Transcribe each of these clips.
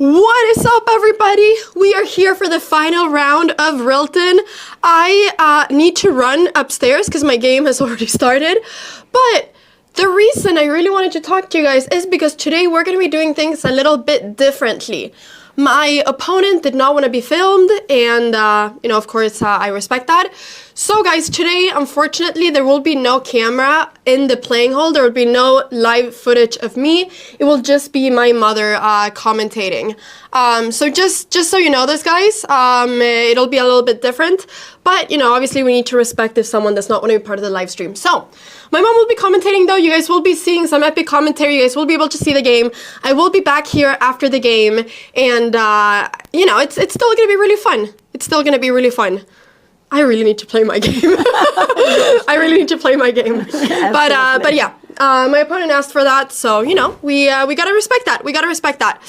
What is up, everybody? We are here for the final round of Rilton. I need to run upstairs because my game has already started. But the reason I really wanted to talk to you guys is because today we're going to be doing things a little bit differently. My opponent did not want to be filmed, and, of course, I respect that. So, guys, today, unfortunately, there will be no camera in the playing hall. There will be no live footage of me. It will just be my mother commentating. So just so you know this, guys, it'll be a little bit different. But, obviously we need to respect if someone does not want to be part of the live stream. So, my mom will be commentating, though. You guys will be seeing some epic commentary. You guys will be able to see the game. I will be back here after the game. And, it's still going to be really fun. It's still going to be really fun. I really need to play my game. I really need to play my game. But yeah, my opponent asked for that, so we gotta respect that. We gotta respect that.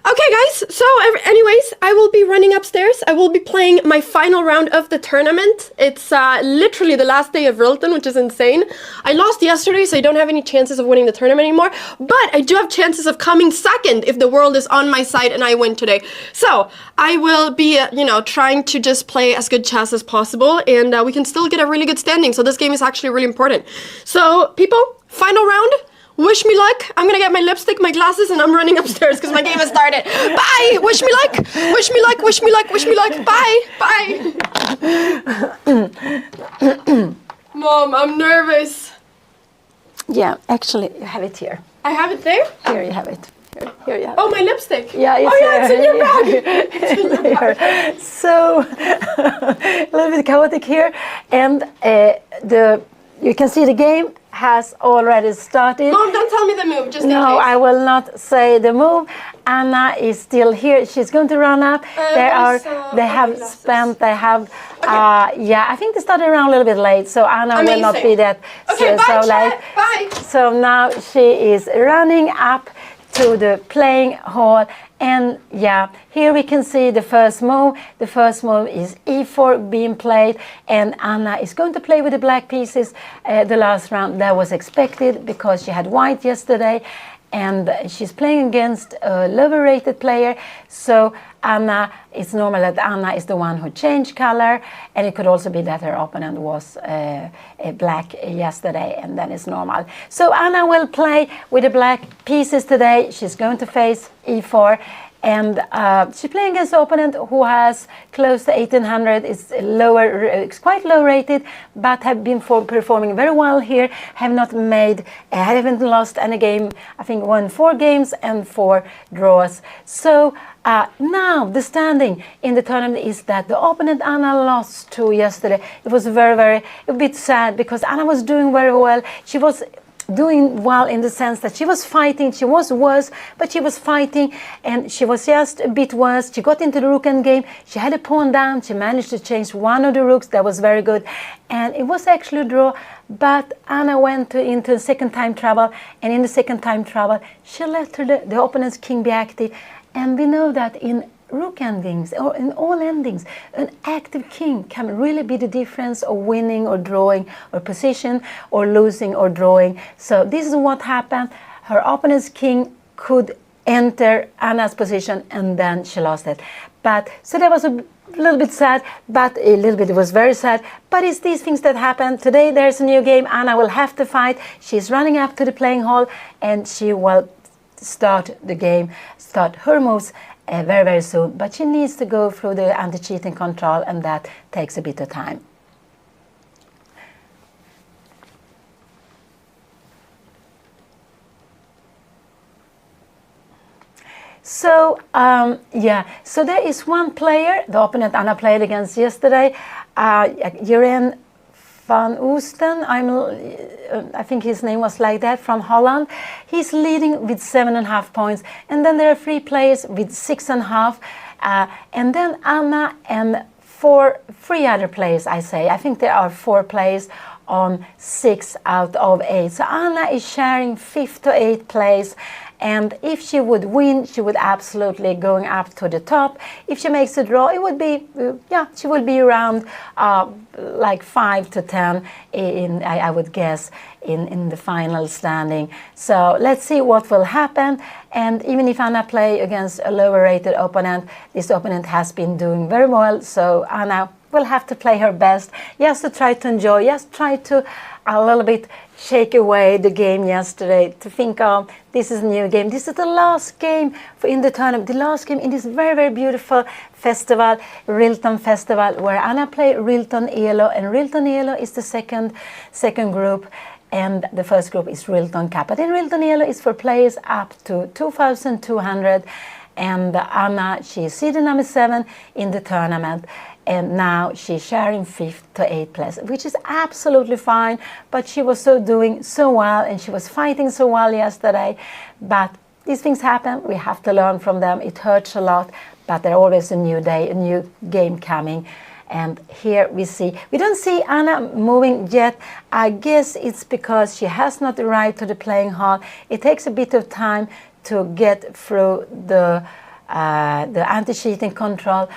Okay, guys. So, anyways, I will be running upstairs. I will be playing my final round of the tournament. It's literally the last day of Rilton, which is insane. I lost yesterday, so I don't have any chances of winning the tournament anymore. But I do have chances of coming second if the world is on my side and I win today. So I will be, trying to just play as good chess as possible, and we can still get a really good standing. So this game is actually really important. So, people, final round. Wish me luck. I'm gonna get my lipstick, my glasses, and I'm running upstairs because my game has started. Bye! Wish me luck! Wish me luck, wish me luck, wish me luck. Bye! Bye! Mom, I'm nervous. Yeah, actually, you have it here. I have it there? Here you have it. Here you have it. Oh, my lipstick. Yeah, it's in your bag. It's in your bag. So, a little bit chaotic here. And you can see the game has already started. Mom, don't tell me the move, just in case. No, I will not say the move. Anna is still here. She's going to run up. I think they started around a little bit late, so Anna will not be that so late. Bye. So now she is running up to the playing hall, and here we can see the first move. The first move is e4 being played, and Anna is going to play with the black pieces. The last round that was expected because she had white yesterday, and she's playing against a lower rated player. So it's normal that Anna is the one who changed color, and it could also be that her opponent was black yesterday, and then it's normal. So Anna will play with the black pieces today. She's going to face e4, and she's playing against an opponent who has close to 1800. It's quite low rated, but have been performing very well here. Haven't lost any game. I think won 4 games and 4 draws. So now the standing in the tournament is that the opponent Anna lost to yesterday. It was a bit sad because Anna was doing very well. She was doing well in the sense that she was fighting. She was worse, but she was fighting, and she was just a bit worse. She got into the rook endgame. She had a pawn down. She managed to change one of the rooks. That was very good, and it was actually a draw. But Anna went into second time trouble, and in the second time trouble, she let the opponent's king be active. And we know that in rook endings, or in all endings, an active king can really be the difference of winning or drawing, or position, or losing or drawing. So this is what happened. Her opponent's king could enter Anna's position, and then she lost it. So that was a little bit sad, but it was very sad. But it's these things that happen. Today there's a new game. Anna will have to fight. She's running up to the playing hall, and she will start the game, start her moves very, very soon. But she needs to go through the anti-cheating control, and that takes a bit of time. So, so there is one player, the opponent Anna played against yesterday, Jeroen van Oosten, I think his name was like that, from Holland. He's leading with 7.5 points, and then there are 3 players with 6.5, and then Anna and 3 other players, I think there are 4 players on 6 out of 8. So Anna is sharing 5th to 8th place, and if she would win, she would absolutely going up to the top. If she makes a draw, it would be she would be around like 5 to 10 in I would guess in the final standing. So let's see what will happen. And even if Anna play against a lower rated opponent, this opponent has been doing very well, so Anna will have to play her best, just to try to enjoy, just try to a little bit shake away the game yesterday, to think, oh, this is a new game. This is the last game in the tournament, the last game in this very, very beautiful festival, Rilton Festival, where Anna played Rilton Elo, and Rilton Elo is the second group, and the first group is Rilton Cup. But then Rilton Elo is for players up to 2,200, and Anna, she is seeded number 7 in the tournament, and now she's sharing 5th to 8th place, which is absolutely fine. But she was doing so well, and she was fighting so well yesterday. But these things happen. We have to learn from them. It hurts a lot, but there's always a new day, a new game coming. And here we don't see Anna moving yet. I guess it's because she has not arrived to the playing hall. It takes a bit of time to get through the anti-cheating control.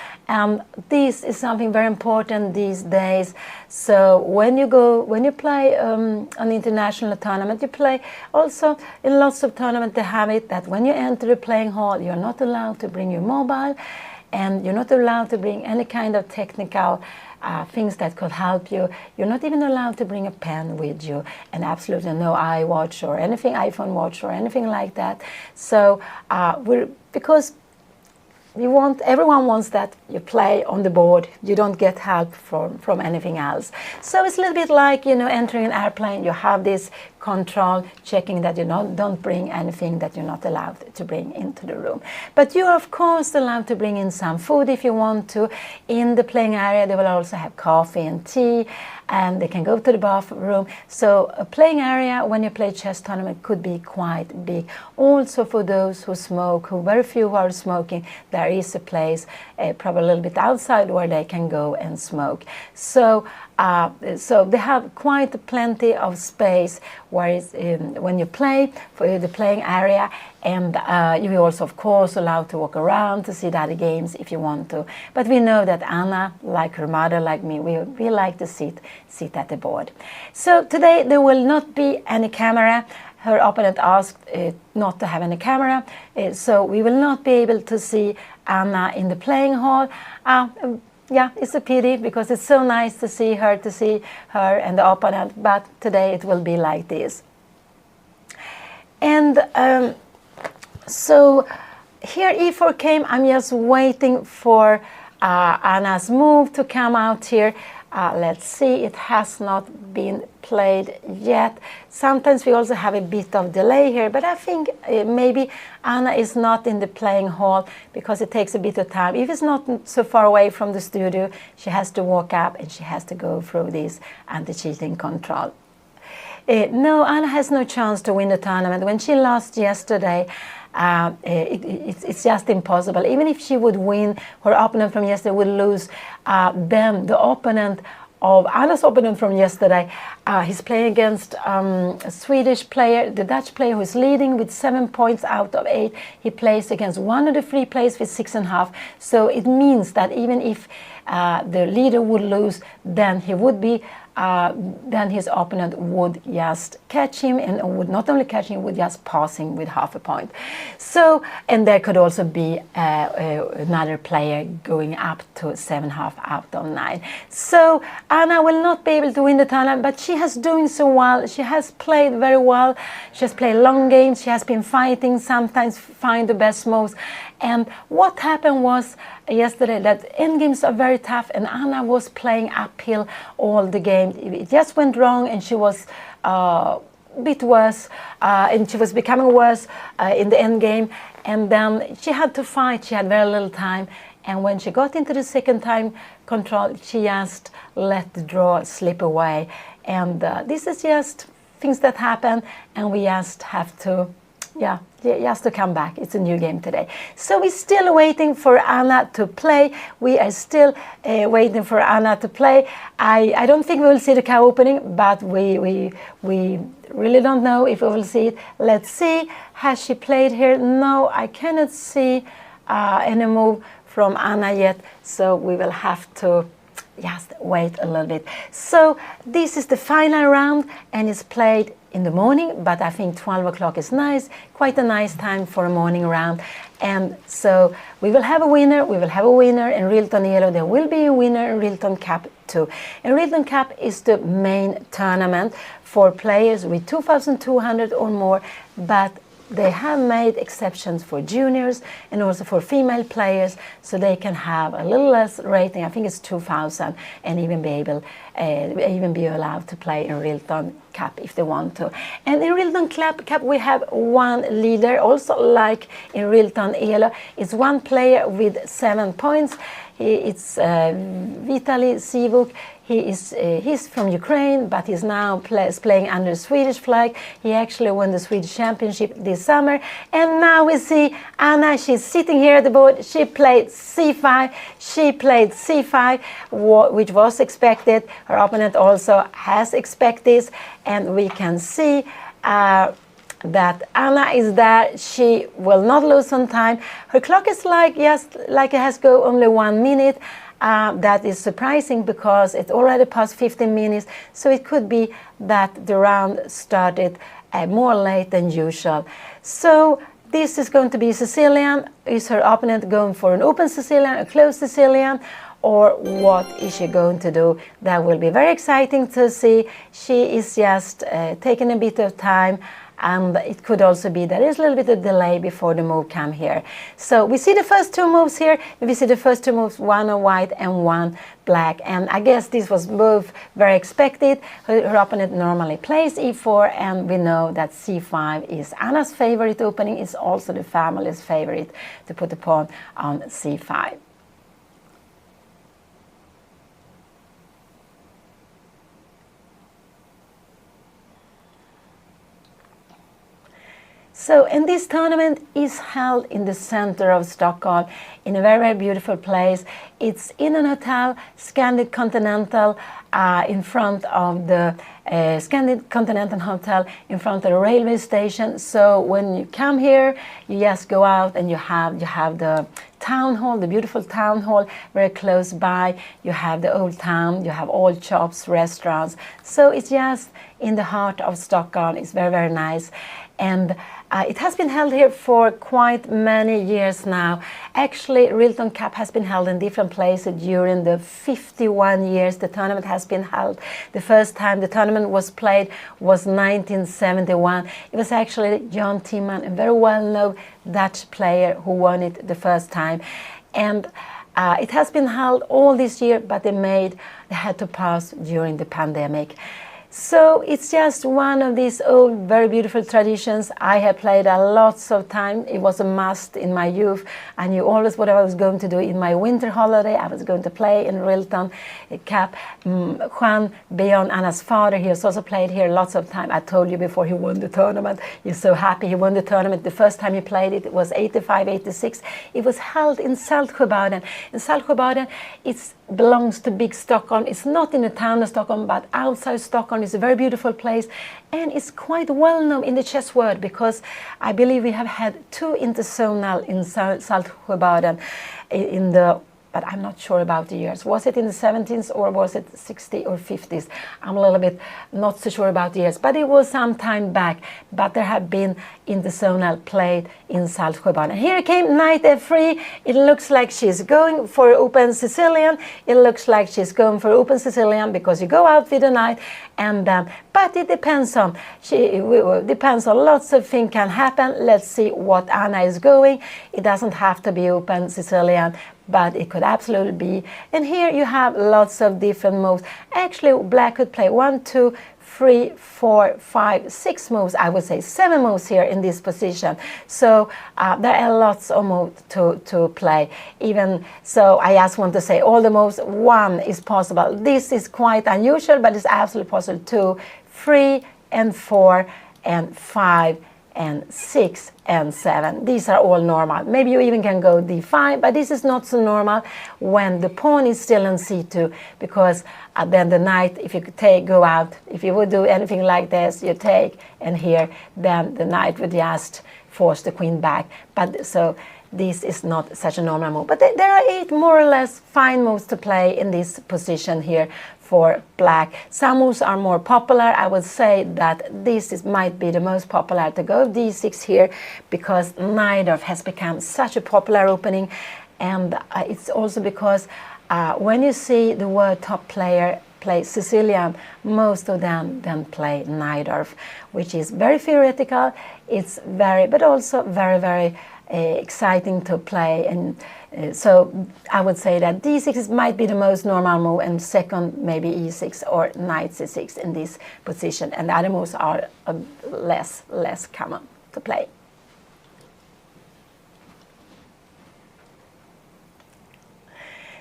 This is something very important these days. So when you play an international tournament, you play also in lots of tournaments. They have it that when you enter the playing hall, you're not allowed to bring your mobile, and you're not allowed to bring any kind of technical things that could help you. You're not even allowed to bring a pen with you, and absolutely no iWatch or anything, iPhone watch or anything like that. So because everyone wants that you play on the board, you don't get help from anything else. So it's a little bit like, entering an airplane. You have this control, checking that you don't bring anything that you're not allowed to bring into the room. But you're of course allowed to bring in some food if you want to. In the playing area, they will also have coffee and tea, and they can go to the bathroom. So a playing area when you play chess tournament could be quite big. Also for those who smoke, very few who are smoking, there is a place probably a little bit outside where they can go and smoke. So they have quite plenty of space when you play for the playing area, and you're also of course allowed to walk around to see the other games if you want to. But we know that Anna, like her mother, like me, we like to sit at the board. So today there will not be any camera. Her opponent asked not to have any camera, so we will not be able to see Anna in the playing hall. Yeah, it's a pity, because it's so nice to see her and the opponent, but today it will be like this. And so here e4 came. I'm just waiting for Anna's move to come out here. Let's see, it has not been played yet. Sometimes we also have a bit of delay here, but I think maybe Anna is not in the playing hall because it takes a bit of time. If it's not so far away from the studio, she has to walk up and she has to go through this anti-cheating control. No, Anna has no chance to win the tournament. When she lost yesterday, it's just impossible. Even if she would win, her opponent from yesterday would lose. Then the opponent of Anna's opponent from yesterday, he's playing against a Swedish player, the Dutch player who is leading with 7 points out of 8. He plays against one of the 3 players with 6.5. So it means that even if the leader would lose, then he would be then his opponent would just catch him, and would not only catch him, would just pass him with half a point. So, and there could also be another player going up to 7.5 out of 9. So Anna will not be able to win the tournament, but she has doing so well. She has played very well. She has played long games. She has been fighting, sometimes find the best moves. And what happened was yesterday that endgames are very tough, and Anna was playing uphill all the game. It just went wrong, and she was a bit worse, and she was becoming worse in the endgame. And then she had to fight. She had very little time. And when she got into the second time control, she just let the draw slip away. And this is just things that happen, and we just have to Yeah, just to come back. It's a new game today. So we're still waiting for Anna to play. We are still waiting for Anna to play. I don't think we will see the cow opening, but we really don't know if we will see it. Let's see. Has she played here? No, I cannot see any move from Anna yet. So we will have to just wait a little bit. So this is the final round, and it's played in the morning, but I think 12 o'clock is nice, quite a nice time for a morning round. And so we will have a winner, in Rilton Elo. There will be a winner in Rilton Cup too. And Rilton Cup is the main tournament for players with 2,200 or more, but they have made exceptions for juniors and also for female players, so they can have a little less rating. I think it's 2,000, and even be allowed to play in Rilton Cup if they want to. And in Rilton Cup we have one leader, also like in Rilton Elo. It's one player with 7 points. It's Vitaly Sivuk. He's from Ukraine, but he's now playing under Swedish flag. He actually won the Swedish championship this summer. And now we see Anna. She's sitting here at the board. She played c5. Which was expected. Her opponent also has expected this, and we can see that Anna is there. She will not lose on time. Her clock is like it has go only 1 minute. That is surprising because it's already past 15 minutes, so it could be that the round started more late than usual. So this is going to be Sicilian. Is her opponent going for an open Sicilian, a closed Sicilian, or what is she going to do? That will be very exciting to see. She is just taking a bit of time, and it could also be there is a little bit of delay before the move come here. So we see the first two moves here. We see the first two moves, one on white and one black, and I guess this was both very expected. Her opponent normally plays e4, and we know that c5 is Anna's favorite opening. It's also the family's favorite to put the pawn on c5. So, and this tournament is held in the center of Stockholm, in a very, very beautiful place. It's in an hotel, Scandic Continental, in front of the Scandic Continental Hotel, in front of the railway station. So when you come here, you just go out and you have the town hall, the beautiful town hall, very close by. You have the old town, you have all shops, restaurants. So it's just in the heart of Stockholm. It's very, very nice. And it has been held here for quite many years now. Actually, Rilton Cup has been held in different places during the 51 years the tournament has been held. The first time the tournament was played was 1971. It was actually John Timman, a very well-known Dutch player, who won it the first time. And it has been held all this year, but they had to pause during the pandemic. So it's just one of these old, very beautiful traditions. I have played a lots of time. It was a must in my youth. I knew always what I was going to do in my winter holiday. I was going to play in Rilton Cup. Juan, beyond Anna's father, he has also played here lots of time. I told you before he won the tournament. He's so happy he won the tournament. The first time he played it, it was 85, 86. It was held in Saltsjöbaden. In Saltsjöbaden, it belongs to big Stockholm. It's not in the town of Stockholm, but outside Stockholm. It's a very beautiful place, and it's quite well known in the chess world because I believe we have had 2 interzonal in Saltsjöbaden but I'm not sure about the years. Was it in the 70s or was it 60s or 50s? I'm a little bit not so sure about the years, but it was some time back. But there have been interzonal played in Saltsjöbaden. Here came knight f3. It looks like she's going for open Sicilian. It looks like she's going for open Sicilian because you go out with a knight, and but it depends on lots of things can happen. Let's see what Anna is going. It doesn't have to be open Sicilian, but it could absolutely be. And here you have lots of different moves. Actually, black could play 1, 2, 3, 4, 5, 6 moves. I would say 7 moves here in this position. So there are lots of moves to play. Even so, I just want to say all the moves. 1 is possible. This is quite unusual, but it's absolutely possible. 2, 3, and 4, and 5, and 6 and 7. These are all normal. Maybe you even can go d5, but this is not so normal when the pawn is still on c2, because then the knight, if you go out, if you would do anything like this, you take, and here, then the knight would just force the queen back. But so this is not such a normal move. But there are 8 more or less fine moves to play in this position here for black. Some moves are more popular. I would say that might be the most popular to go d6 here, because Najdorf has become such a popular opening, and it's also because when you see the world top player play Sicilian, most of them then play Najdorf, which is very theoretical. It's but also very, very exciting to play, and so I would say that d6 might be the most normal move, and second maybe e6 or knight c6 in this position, and the other moves are less common to play.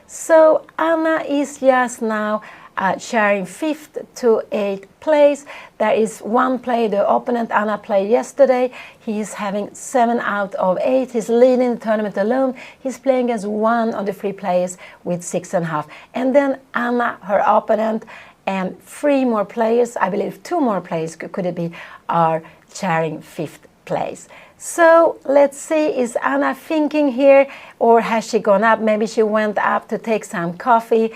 So Anna is just now sharing 5th to 8th place. There is one play, the opponent Anna played yesterday. He is having 7 out of 8. He's leading the tournament alone. He's playing against one of the 3 players with 6.5. And then Anna, her opponent, and 3 more players, I believe 2 more players could it be, are sharing 5th place. So let's see, is Anna thinking here, or has she gone up? Maybe she went up to take some coffee,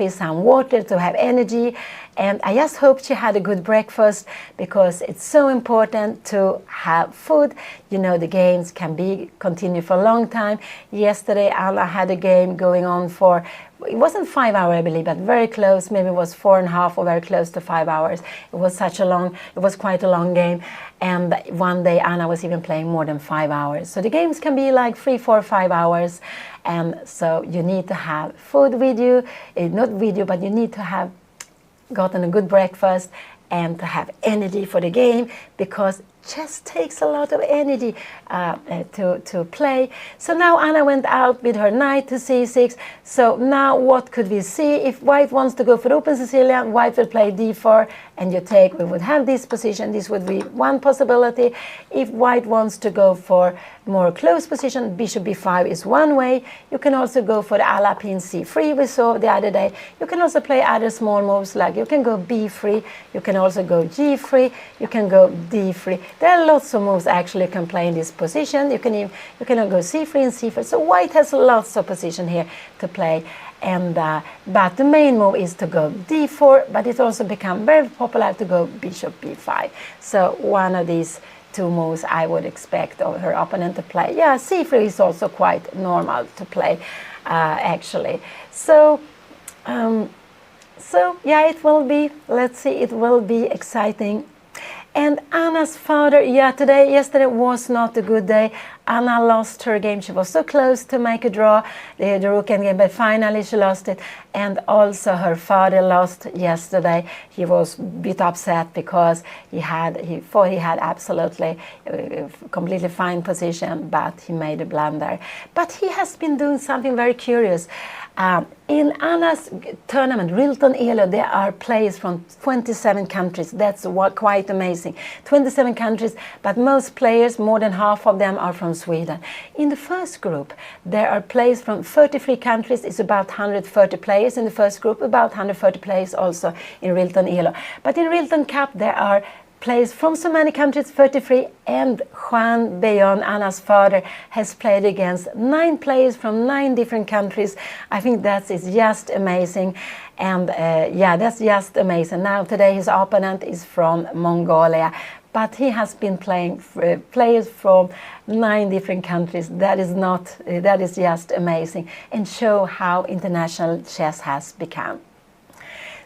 some water, to have energy. And I just hope she had a good breakfast, because it's so important to have food. You know, the games can continue for a long time. Yesterday Anna had a game going on for, it wasn't 5 hours, I believe, but very close. Maybe it was 4.5 or very close to 5 hours. It was quite a long game. And one day Anna was even playing more than 5 hours. So the games can be like 3, 4, 5 hours. And so you need to have food with you, not with you, but you need to have gotten a good breakfast and to have energy for the game, because chess takes a lot of energy to play. So now Anna went out with her knight to c6. So now what could we see? If white wants to go for open Sicilian, white will play d4 and you take. We would have this position. This would be one possibility. If white wants to go for more close position, bishop b5 is one way. You can also go for the Alapin c3 we saw the other day. You can also play other small moves, like you can go b3, you can also go g3, you can go d3. There are lots of moves actually you can play in this position. You can go c3 and c4. So white has lots of position here to play. And but the main move is to go d4, but it's also become very popular to go bishop b5. So one of these 2 moves I would expect of her opponent to play. Yeah, c3 is also quite normal to play, actually. So yeah, it will be, let's see, it will be exciting. And Anna's father, yesterday was not a good day. Anna lost her game. She was so close to make a draw, the rook endgame, but finally she lost it. And also her father lost yesterday. He was a bit upset because he thought he had absolutely completely fine position, but he made a blunder. But he has been doing something very curious. In Anna's tournament, Rilton Elo, there are players from 27 countries. That's quite amazing. 27 countries, but most players, more than half of them, are from Sweden. In the first group, there are players from 33 countries. It's about 130 players in the first group, about 130 players also in Rilton Elo. But in Rilton Cup, there are players from so many countries, 33, and Juan Bellon, Anna's father, has played against 9 players from 9 different countries. I think that is just amazing. And that's just amazing. Now today his opponent is from Mongolia, but he has been playing players from 9 different countries. That is just amazing, and show how international chess has become.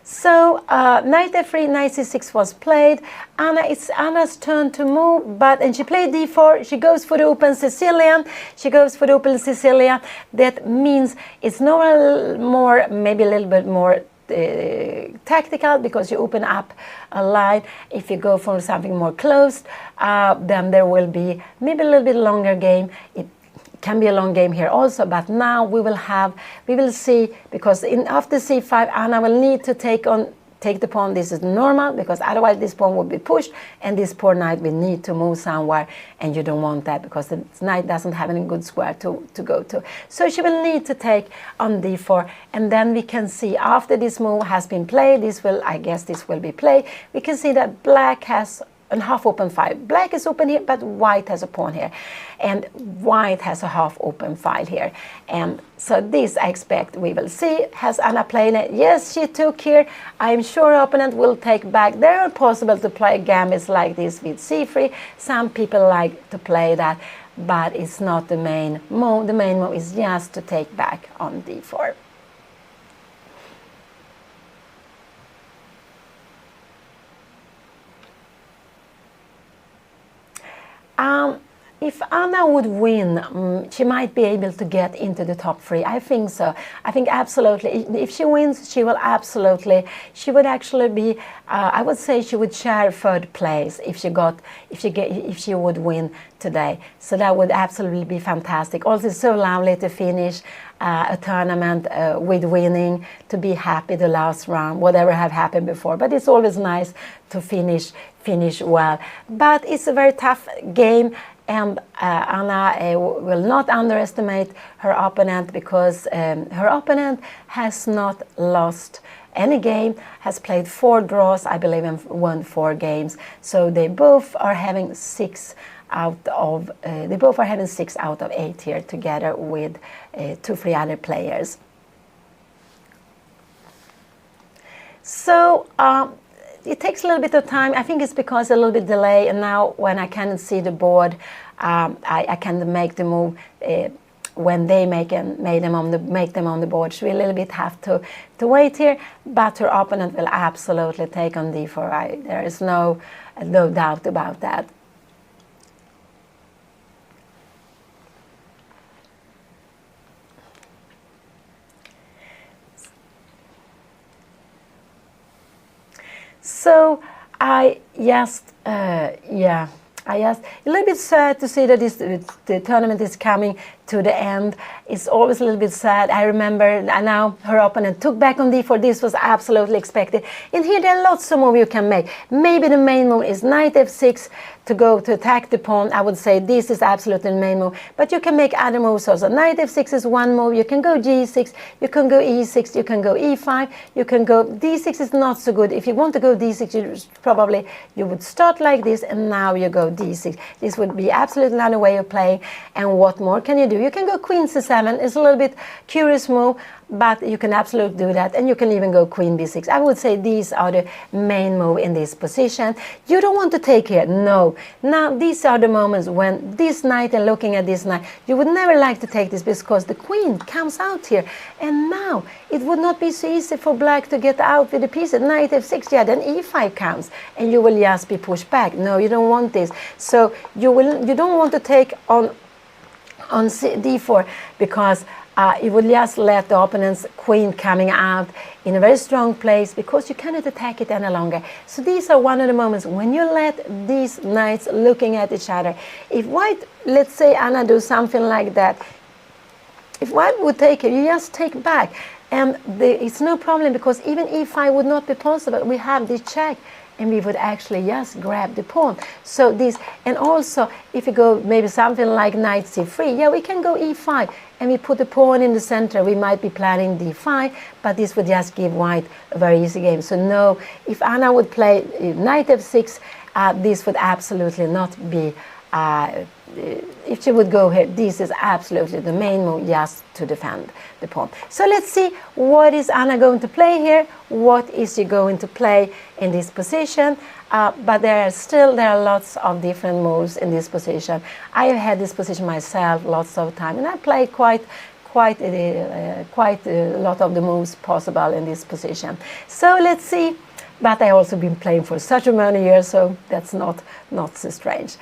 So knight f3, knight c6 was played. It's Anna's turn to move, and she played d4. She goes for the open Sicilian. That means it's maybe a little bit more tactical, because you open up a line. If you go for something more closed, then there will be maybe a little bit longer game. It can be a long game here also, but now we will see, because after c5 Anna will need to take take the pawn. This is normal, because otherwise this pawn would be pushed and this poor knight will need to move somewhere, and you don't want that because the knight doesn't have any good square to go to. So she will need to take on d4, and then we can see after this move has been played, this will, I guess this will be played, we can see that black has a half open file. Black is open here, but white has a pawn here, and white has a half open file here. And so this I expect we will see. Has Anna played it? Yes, she took here. I'm sure opponent will take back. There are possible to play gambits like this with c3. Some people like to play that, but it's not the main move. The main move is just to take back on d4. If Anna would win, she might be able to get into the top 3. I think so. I think absolutely. If she wins, she will absolutely. She would actually be. I would say she would share 3rd place if she would win today. So that would absolutely be fantastic. Also, it's so lovely to finish a tournament with winning, to be happy the last round, whatever have happened before. But it's always nice to finish well. But it's a very tough game. And Anna will not underestimate her opponent, because her opponent has not lost any game, has played 4 draws, I believe, and won 4 games. So they both are having 6 out of 8 here, together with 2-3 other players. So it takes a little bit of time. I think it's because a little bit delay, and now when I cannot see the board, I can make the move when they make them on the board. So we a little bit have to wait here, but her opponent will absolutely take on d4. There is no doubt about that. So I just, a little bit sad to see that the tournament is coming to the end. It's always a little bit sad. I remember now her opponent took back on d4. This was absolutely expected. And here there are lots of moves you can make. Maybe the main move is knight f6 to go to attack the pawn. I would say this is absolutely the main move. But you can make other moves also. Knight f6 is one move. You can go g6. You can go e6. You can go e5. You can go d6 is not so good. If you want to go d6, you would start like this, and now you go d6. This would be absolutely another way of playing. And what more can you do? You can go queen c7. It's a little bit curious move, but you can absolutely do that, and you can even go queen b6. I would say these are the main move in this position. You don't want to take here, no. Now these are the moments when this knight and looking at this knight, you would never like to take this because the queen comes out here, and now it would not be so easy for black to get out with the pieces. Knight f6, yeah, then e5 comes, and you will just be pushed back. No, you don't want this. So you don't want to take on d4, because you will just let the opponent's queen coming out in a very strong place, because you cannot attack it any longer. So these are one of the moments when you let these knights looking at each other. If white, let's say Anna do something like that, if white would take it, you just take back, and it's no problem, because even e5 would not be possible. We have this check, and we would actually just grab the pawn. So this, and also if you go maybe something like knight c3, yeah, we can go e5, and we put the pawn in the center. We might be planning d5, but this would just give white a very easy game. So no, if Anna would play knight f6, this would absolutely not be, if she would go here, this is absolutely the main move, just to defend the pawn. So let's see, what is Anna going to play here? What is she going to play in this position? But there are lots of different moves in this position. I have had this position myself lots of time, and I played quite a lot of the moves possible in this position. So let's see. But I also been playing for such many years, so that's not so strange.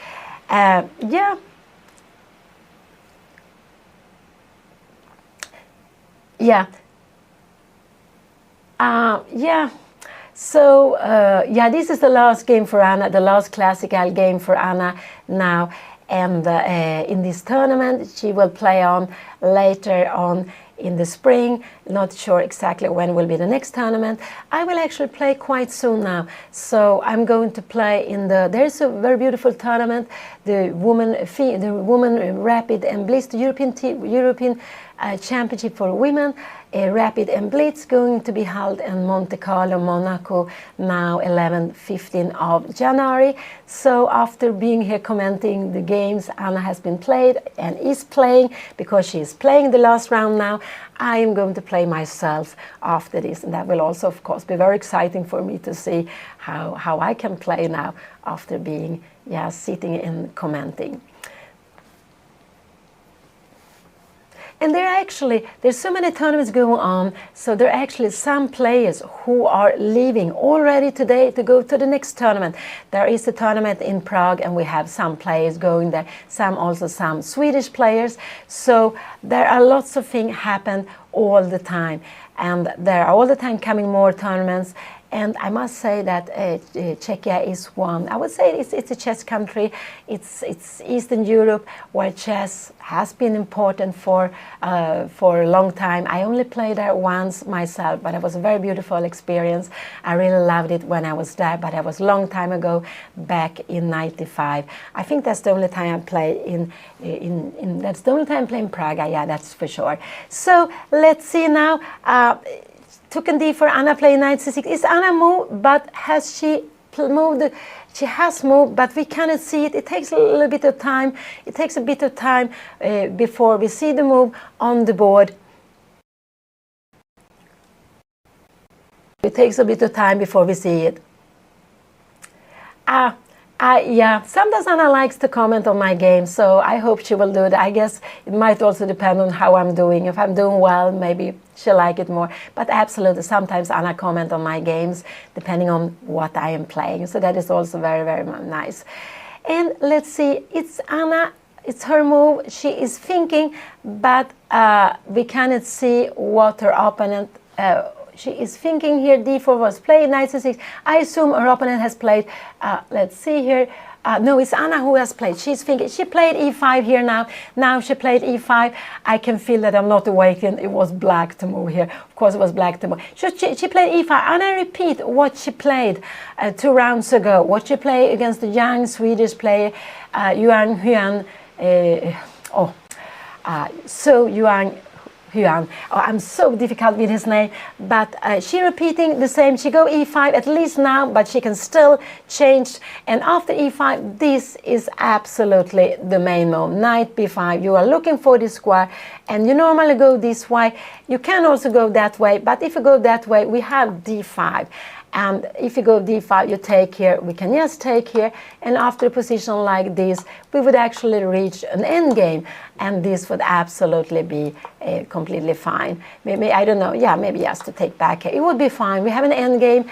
So this is the last game for Anna, the last classical game for Anna now, and in this tournament she will play on later on in the spring. Not sure exactly when will be the next tournament. I will actually play quite soon now. So I'm going to play in there's a very beautiful tournament, the woman rapid and blitz, the European Championship for women, rapid and blitz, going to be held in Monte Carlo, Monaco, now 15 of January. So after being here commenting the games Anna has been played and is playing, because she is playing the last round now, I am going to play myself after this, and that will also of course be very exciting for me to see how I can play now after being sitting and commenting. And there's so many tournaments going on, so there are actually some players who are leaving already today to go to the next tournament. There is a tournament in Prague, and we have some players going there, some Swedish players. So there are lots of things happen all the time, and there are all the time coming more tournaments. And I must say that Czechia is one. I would say it's a chess country. It's Eastern Europe, where chess has been important for a long time. I only played there once myself, but it was a very beautiful experience. I really loved it when I was there, but it was a long time ago, back in '95. I think that's the only time I play that's the only time I play in Prague. Yeah, that's for sure. So let's see now. Took and D for Anna playing knight c6. Is Anna moved, but has she moved? She has moved, but we cannot see it. It takes a little bit of time. It takes a bit of time before we see the move on the board. It takes a bit of time before we see it. Yeah, sometimes Anna likes to comment on my game, so I hope she will do that. I guess it might also depend on how I'm doing. If I'm doing well, maybe she'll like it more. But absolutely, sometimes Anna comments on my games, depending on what I am playing. So that is also very, very nice. And let's see, it's Anna. It's her move. She is thinking, but we cannot see what her opponent she is thinking here. D4 was played, knight c6. I assume her opponent has played, let's see here. No, it's Anna who has played. She's thinking, she played e5 here now. Now she played e5. I can feel that I'm not awakened. It was black to move here. Of course, it was black to move. She played e5. And I repeat what she played 2 rounds ago. What she played against the young Swedish player, Yuan Huan. Huan. Oh, I'm so difficult with his name, but she repeating the same. She go e5 at least now, but she can still change. And after e5, this is absolutely the main move. Knight b5. You are looking for this square, and you normally go this way. You can also go that way, but if you go that way, we have d5. And if you go d5, you take here, we can just take here, and after a position like this, we would actually reach an endgame, and this would absolutely be completely fine. Maybe, I don't know, yeah, maybe just to take back here. It would be fine. We have an endgame,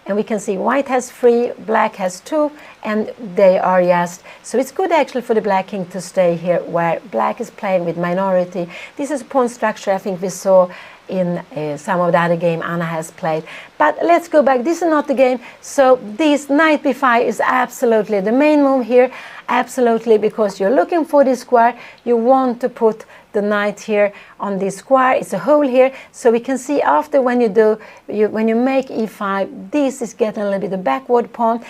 and we can see white has 3, black has 2, and they are just, so it's good actually for the black king to stay here, where black is playing with minority. This is a pawn structure I think we saw in some of the other game Anna has played. But let's go back. This is not the game. So this knight b5 is absolutely the main move here. Absolutely, because you're looking for this square. You want to put the knight here on this square. It's a hole here. So we can see after when you make e5, this is getting a little bit of backward pawn.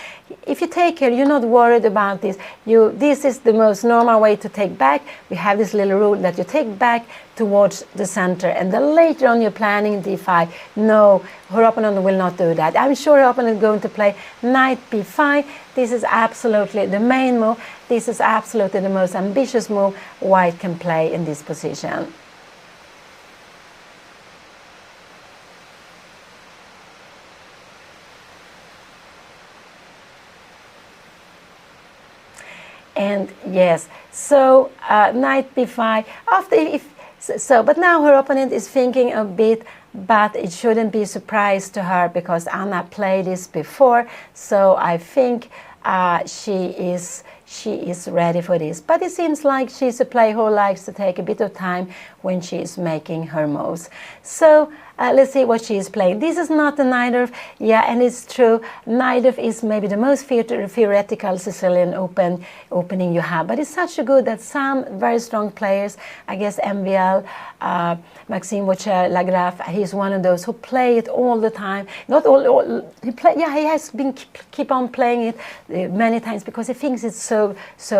If you take here, you're not worried about this. This is the most normal way to take back. We have this little rule that you take back towards the center, and then later on you're planning d5. No, her opponent will not do that. I'm sure her opponent is going to play knight b5. This is absolutely the main move. This is absolutely the most ambitious move white can play in this position. And yes, so knight b5. But now her opponent is thinking a bit, but it shouldn't be a surprise to her because Anna played this before. So I think she is ready for this. But it seems like she's a player who likes to take a bit of time when she is making her moves. So let's see what she is playing. This is not the knight of, yeah, and it's true. Knight of is maybe the most theoretical Sicilian opening you have, but it's such a good that some very strong players, I guess MVL, Maxime Vauthier-Lagrave, he's one of those who play it all the time. Not all he has been keep on playing it many times because he thinks it's so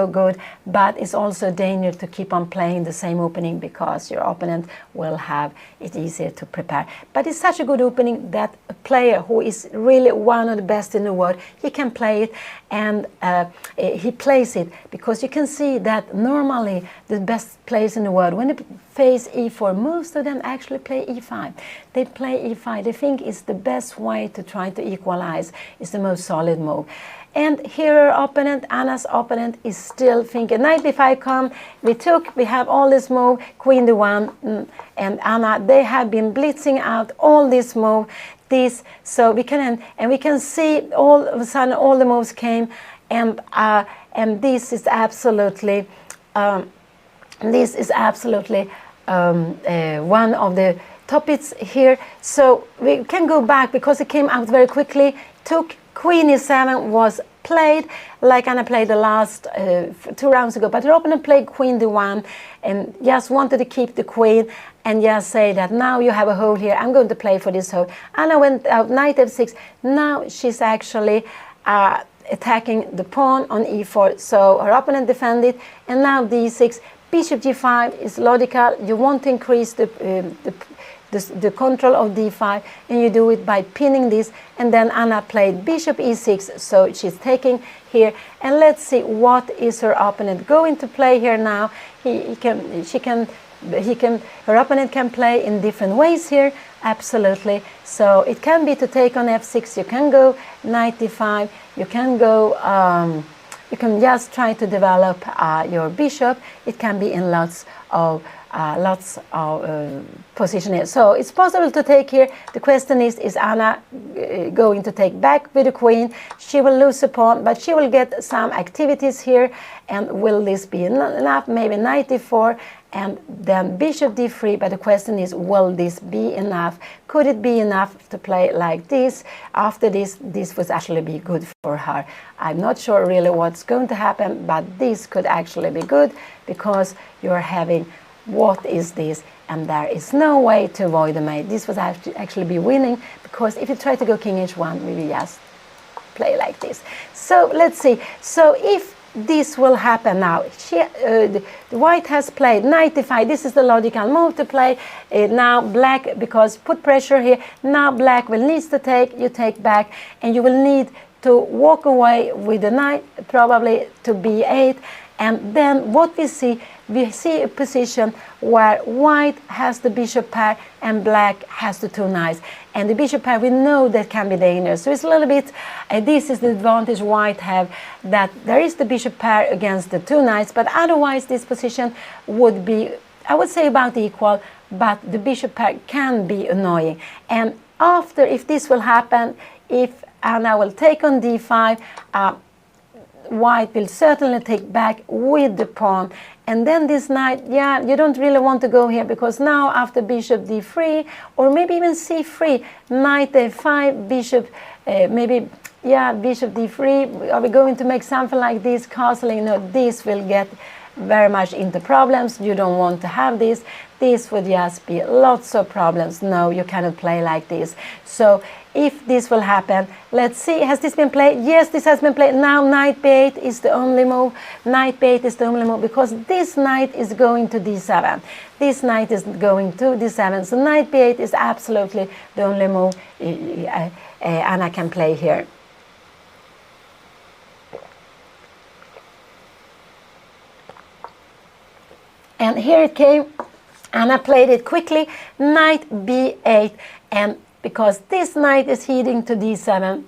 good, but it's also a danger to keep on playing the same opening because your opponent will have it easier to prepare. But it's such a good opening that a player who is really one of the best in the world, he can play it, and he plays it because you can see that normally the best players in the world, when they face e4, most of them actually play e5. They play e5. They think it's the best way to try to equalize. It's the most solid move. And here our opponent, Anna's opponent, is still thinking, knight b5 come, we have all this move, queen d1, and Anna, they have been blitzing out all this move, so we can see all of a sudden all the moves came, and this is absolutely, one of the topics here. So we can go back because it came out very quickly. Took queen e7 was played like Anna played the last 2 rounds ago, but her opponent played queen d1 and just wanted to keep the queen and just say that now you have a hole here, I'm going to play for this hole. Anna went out knight f6. Now she's actually attacking the pawn on e4, so her opponent defended, and now d6. Bishop g5 is logical. You want to increase the control of d5, and you do it by pinning this. And then Anna played bishop e6, so she's taking here. And let's see what is her opponent going to play here now. Her opponent can play in different ways here, absolutely. So it can be to take on f6. You can go knight d5. You can go. You can just try to develop your bishop. It can be in lots of position here. So it's possible to take here. The question is Anna going to take back with the queen? She will lose a pawn, but she will get some activities here. And will this be enough? Maybe knight d4 and then bishop d3. But the question is, will this be enough? Could it be enough to play like this? After this would actually be good for her. I'm not sure really what's going to happen, but this could actually be good because you're having, what is this? And there is no way to avoid the mate. This would actually be winning, because if you try to go king h1, we will just play like this. So let's see. So if this will happen now, the white has played knight d5. This is the logical move to play. Now black, because put pressure here. Now black will need to take. You take back, and you will need to walk away with the knight, probably to b8. And then what we see a position where white has the bishop pair and black has the 2 knights. And the bishop pair, we know that can be dangerous. So it's a little bit, this is the advantage white have, that there is the bishop pair against the 2 knights, but otherwise this position would be, I would say, about equal, but the bishop pair can be annoying. And after, if this will happen, if Anna will take on d5, white will certainly take back with the pawn, and then this knight, yeah, you don't really want to go here, because now after bishop d3 or maybe even c3, knight a5, bishop maybe, yeah, bishop d3, are we going to make something like this, castling? No, this will get very much into problems. You don't want to have this. This would just be lots of problems. No, you cannot play like this. So if this will happen, let's see, has this been played? Yes, this has been played. Now knight b8 is the only move. Knight b8 is the only move, because this knight is going to d7. This knight is going to d7. So knight b8 is absolutely the only move Anna can play here. And here it came. Anna played it quickly. Knight b8, and because this knight is heading to d7,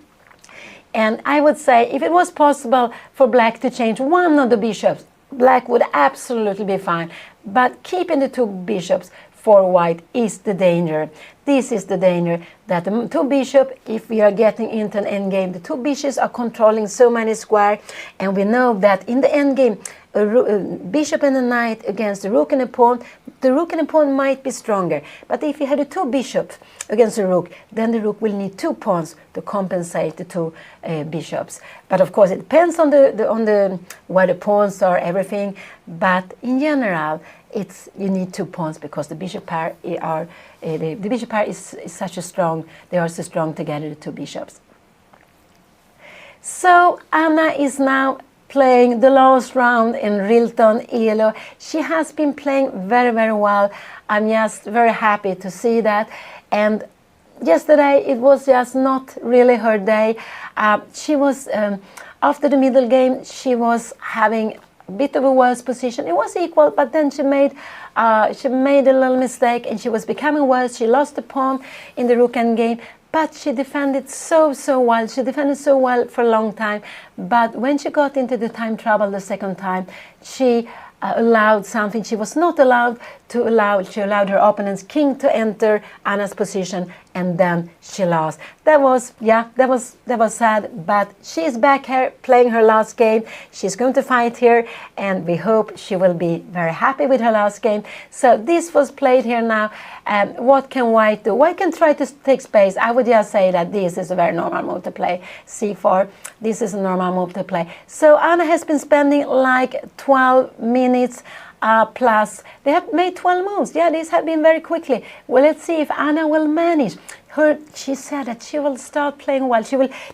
and I would say if it was possible for black to change one of the bishops, black would absolutely be fine. But keeping the 2 bishops for white is the danger. This is the danger, that the 2 bishops, if we are getting into an endgame, the 2 bishops are controlling so many squares, and we know that in the endgame, a bishop and a knight against a rook and a pawn, the rook and a pawn might be stronger. But if you had a two bishops against a rook, then the rook will need two pawns to compensate the two bishops. But of course, it depends on the where the pawns are, everything. But in general, you need two pawns because the bishop pair the bishop pair is such a strong. They are so strong together, the two bishops. So Anna is now playing the last round in Rilton Elo. She has been playing very, very well. I'm just very happy to see that. And yesterday it was just not really her day. She was, after the middle game, she was having a bit of a worse position. It was equal, but then she made a little mistake and she was becoming worse. She lost the pawn in the rook endgame. But she defended so well. She defended so well for a long time. But when she got into the time trouble the second time, she allowed something she was not allowed to allow. She allowed her opponent's king to enter Anna's position, and then she lost. That was sad. But she's back here playing her last game. She's going to fight here, and we hope she will be very happy with her last game. So this was played here now. What can white do? White can try to take space. I would just say that this is a very normal move to play. C4. This is a normal move to play. So Anna has been spending like 12 minutes plus. They have made 12 moves. Yeah, these have been very quickly. Well, let's see if Anna will manage. She said that she will start playing well.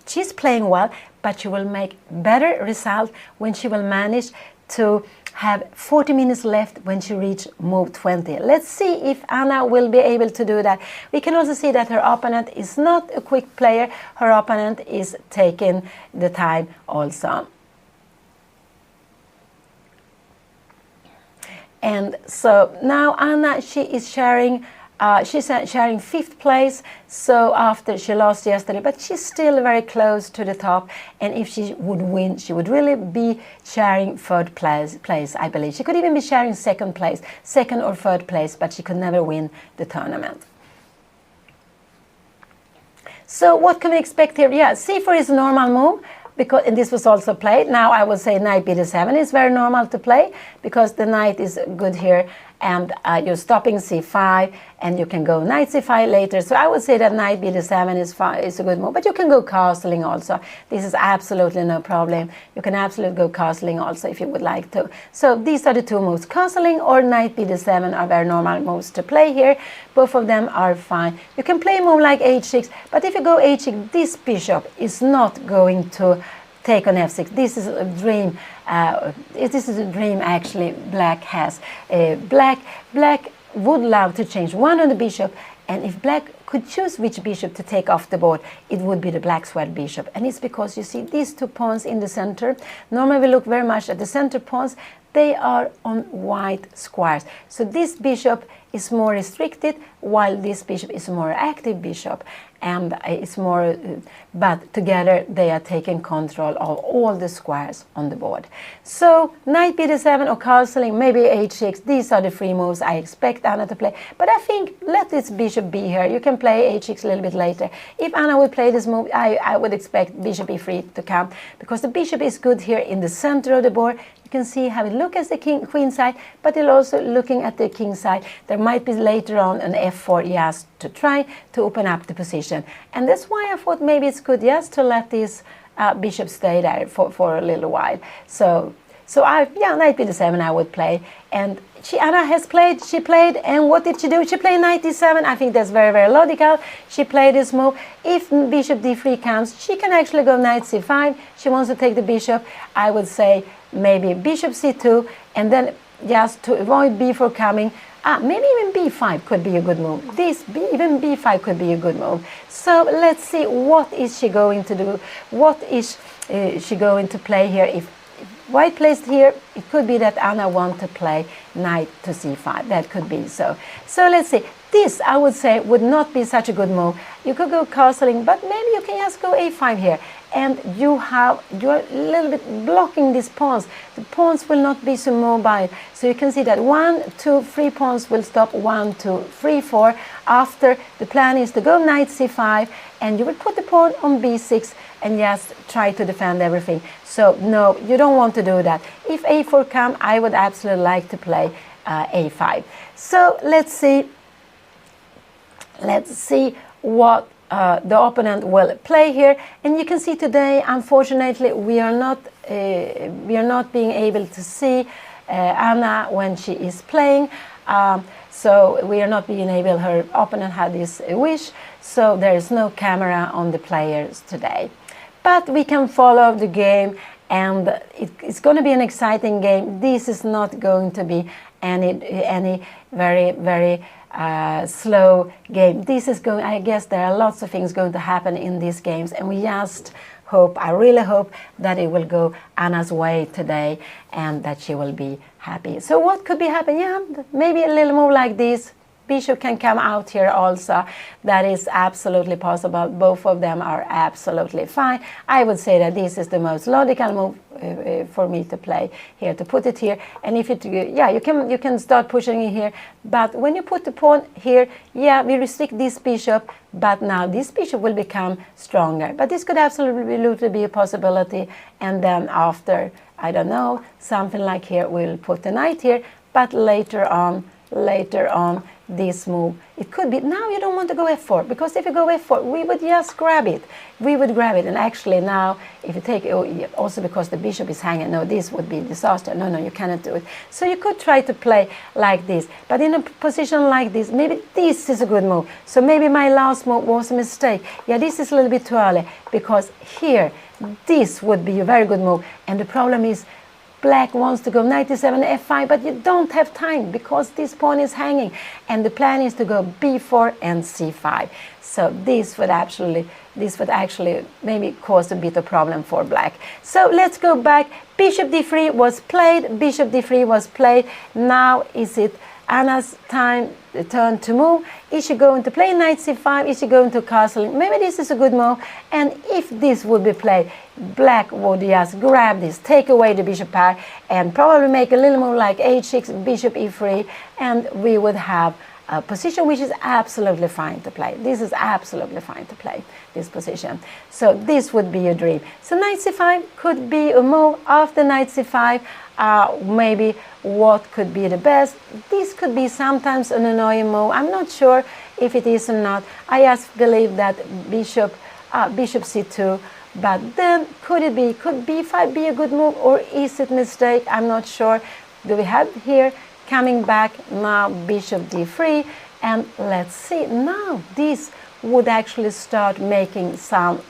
She's playing well, but she will make better result when she will manage to have 40 minutes left when she reaches move 20. Let's see if Anna will be able to do that. We can also see that her opponent is not a quick player. Her opponent is taking the time also. And so now Anna, she is sharing she's sharing 5th place, so after she lost yesterday, but she's still very close to the top, and if she would win, she would really be sharing 3rd place, I believe. She could even be sharing 2nd place, 2nd or 3rd place, but she could never win the tournament. So what can we expect here? Yeah, c4 is a normal move, and this was also played. Now I would say knight b7 is very normal to play because the knight is good here, and you're stopping c5, and you can go knight c5 later. So I would say that knight b7 is a good move, but you can go castling also. This is absolutely no problem. You can absolutely go castling also if you would like to. So these are the two moves. Castling or knight b7 are very normal moves to play here. Both of them are fine. You can play a move like h6, but if you go h6, this bishop is not going to take on f6. This is a dream. This is a dream actually black has. Black would love to change one on the bishop, and if black could choose which bishop to take off the board, it would be the black squared bishop. And it's because you see these two pawns in the center. Normally we look very much at the center pawns. They are on white squares. So this bishop is more restricted, while this bishop is a more active bishop, and it's more, but together they are taking control of all the squares on the board. So knight b7 or castling, maybe h6, these are the 3 moves I expect Anna to play. But I think let this bishop be here. You can play h6 a little bit later. If Anna would play this move, I would expect bishop e3 to come, because the bishop is good here in the center of the board. You can see how it looks at the queen side, but it's also looking at the king side. There might be later on an f4 just to try to open up the position. And that's why I thought maybe it's good just to let this bishop stay there for a little while. So knight b7 I would play. And Anna has played, she played, and what did she do? She played knight d7. I think that's very, very logical. She played this move. If bishop d3 comes, she can actually go knight c5. She wants to take the bishop. I would say maybe bishop c2, and then just to avoid b4 coming, maybe even b5 could be a good move. Even b5 could be a good move. So let's see, what is she going to do? What is she going to play here? If white plays here, it could be that Anna wants to play knight to c5. That could be so. So let's see. This, I would say, would not be such a good move. You could go castling, but maybe you can just go a5 here. And you're a little bit blocking these pawns. The pawns will not be so mobile. So you can see that 1, 2, 3 pawns will stop 1, 2, 3, 4. After, the plan is to go knight c5, and you will put the pawn on b6 and just try to defend everything. So no, you don't want to do that. If a4 come, I would absolutely like to play a5. So let's see what the opponent will play here. And you can see today, unfortunately, we are not being able to see Anna when she is playing. So we are not being able, her opponent had this wish, so there is no camera on the players today. But we can follow the game, and it's going to be an exciting game. This is not going to be any very, very slow game. This is going, I guess there are lots of things going to happen in these games, and we just hope, I really hope that it will go Anna's way today and that she will be happy. So what could be happening? Yeah, maybe a little move like this. Bishop can come out here also. That is absolutely possible. Both of them are absolutely fine. I would say that this is the most logical move for me to play here, to put it here. And if it, yeah, you can start pushing it here. But when you put the pawn here, yeah, we restrict this bishop. But now this bishop will become stronger. But this could absolutely be a possibility. And then after, I don't know, something like here, we'll put the knight here. But later on, this move, it could be, now you don't want to go f4, because if you go f4, we would just grab it. We would grab it, and actually now, if you take, also because the bishop is hanging, no, this would be a disaster. No, you cannot do it. So you could try to play like this, but in a position like this, maybe this is a good move. So maybe my last move was a mistake. Yeah, this is a little bit too early, because here, this would be a very good move, and the problem is, Black wants to go knight e7, f5, but you don't have time because this pawn is hanging. And the plan is to go b4 and c5. So this would actually maybe cause a bit of problem for Black. So let's go back. Bishop d3 was played. Bishop d3 was played. Now is it Anna's turn to move? Is she going to play knight c5? Is she going to castle? Maybe this is a good move. And if this would be played, Black would just grab this, take away the bishop pair, and probably make a little move like h6, bishop e3, and we would have a position which is absolutely fine to play. This is absolutely fine to play, this position. So this would be a dream. So knight c5 could be a move. After knight c5, maybe what could be the best? This could be sometimes an annoying move. I'm not sure if it is or not. I just believe that bishop c2. But then could b5 be a good move, or is it a mistake? I'm not sure. Do we have here coming back now bishop d3, and let's see now this would actually start making some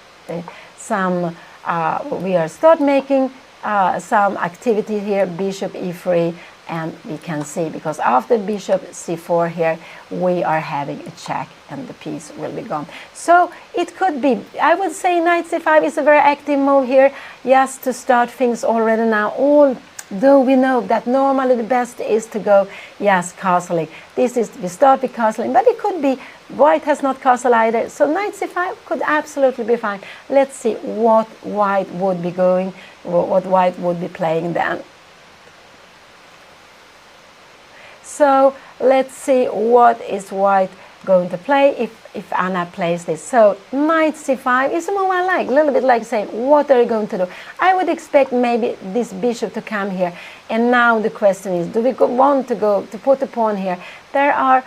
activity here, bishop e3, and we can see, because after bishop c4 here we are having a check and the piece will be gone. So it could be, I would say knight c5 is a very active move here, just to start things already now, although we know that normally the best is to go castling. This is, we start with castling, but it could be white has not castled either, so knight c5 could absolutely be fine. Let's see what white would be playing then. So let's see what is white going to play if Anna plays this. So knight c5 is a move I like, a little bit like saying, what are you going to do? I would expect maybe this bishop to come here. And now the question is, do we want to put a pawn here? There are,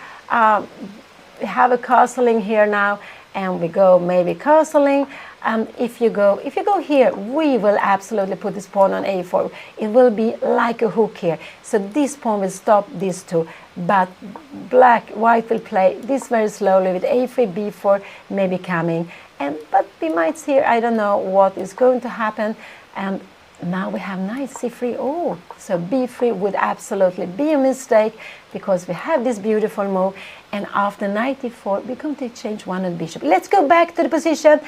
we have a castling here now, and we go maybe castling. And if you go here, we will absolutely put this pawn on a4. It will be like a hook here. So this pawn will stop these two. But white will play this very slowly with a3, b4 maybe coming. But we might see here, I don't know what is going to happen. And now we have knight c3. Oh, so b3 would absolutely be a mistake, because we have this beautiful move. And after knight e4, we're going to exchange one of the bishop. Let's go back to the position.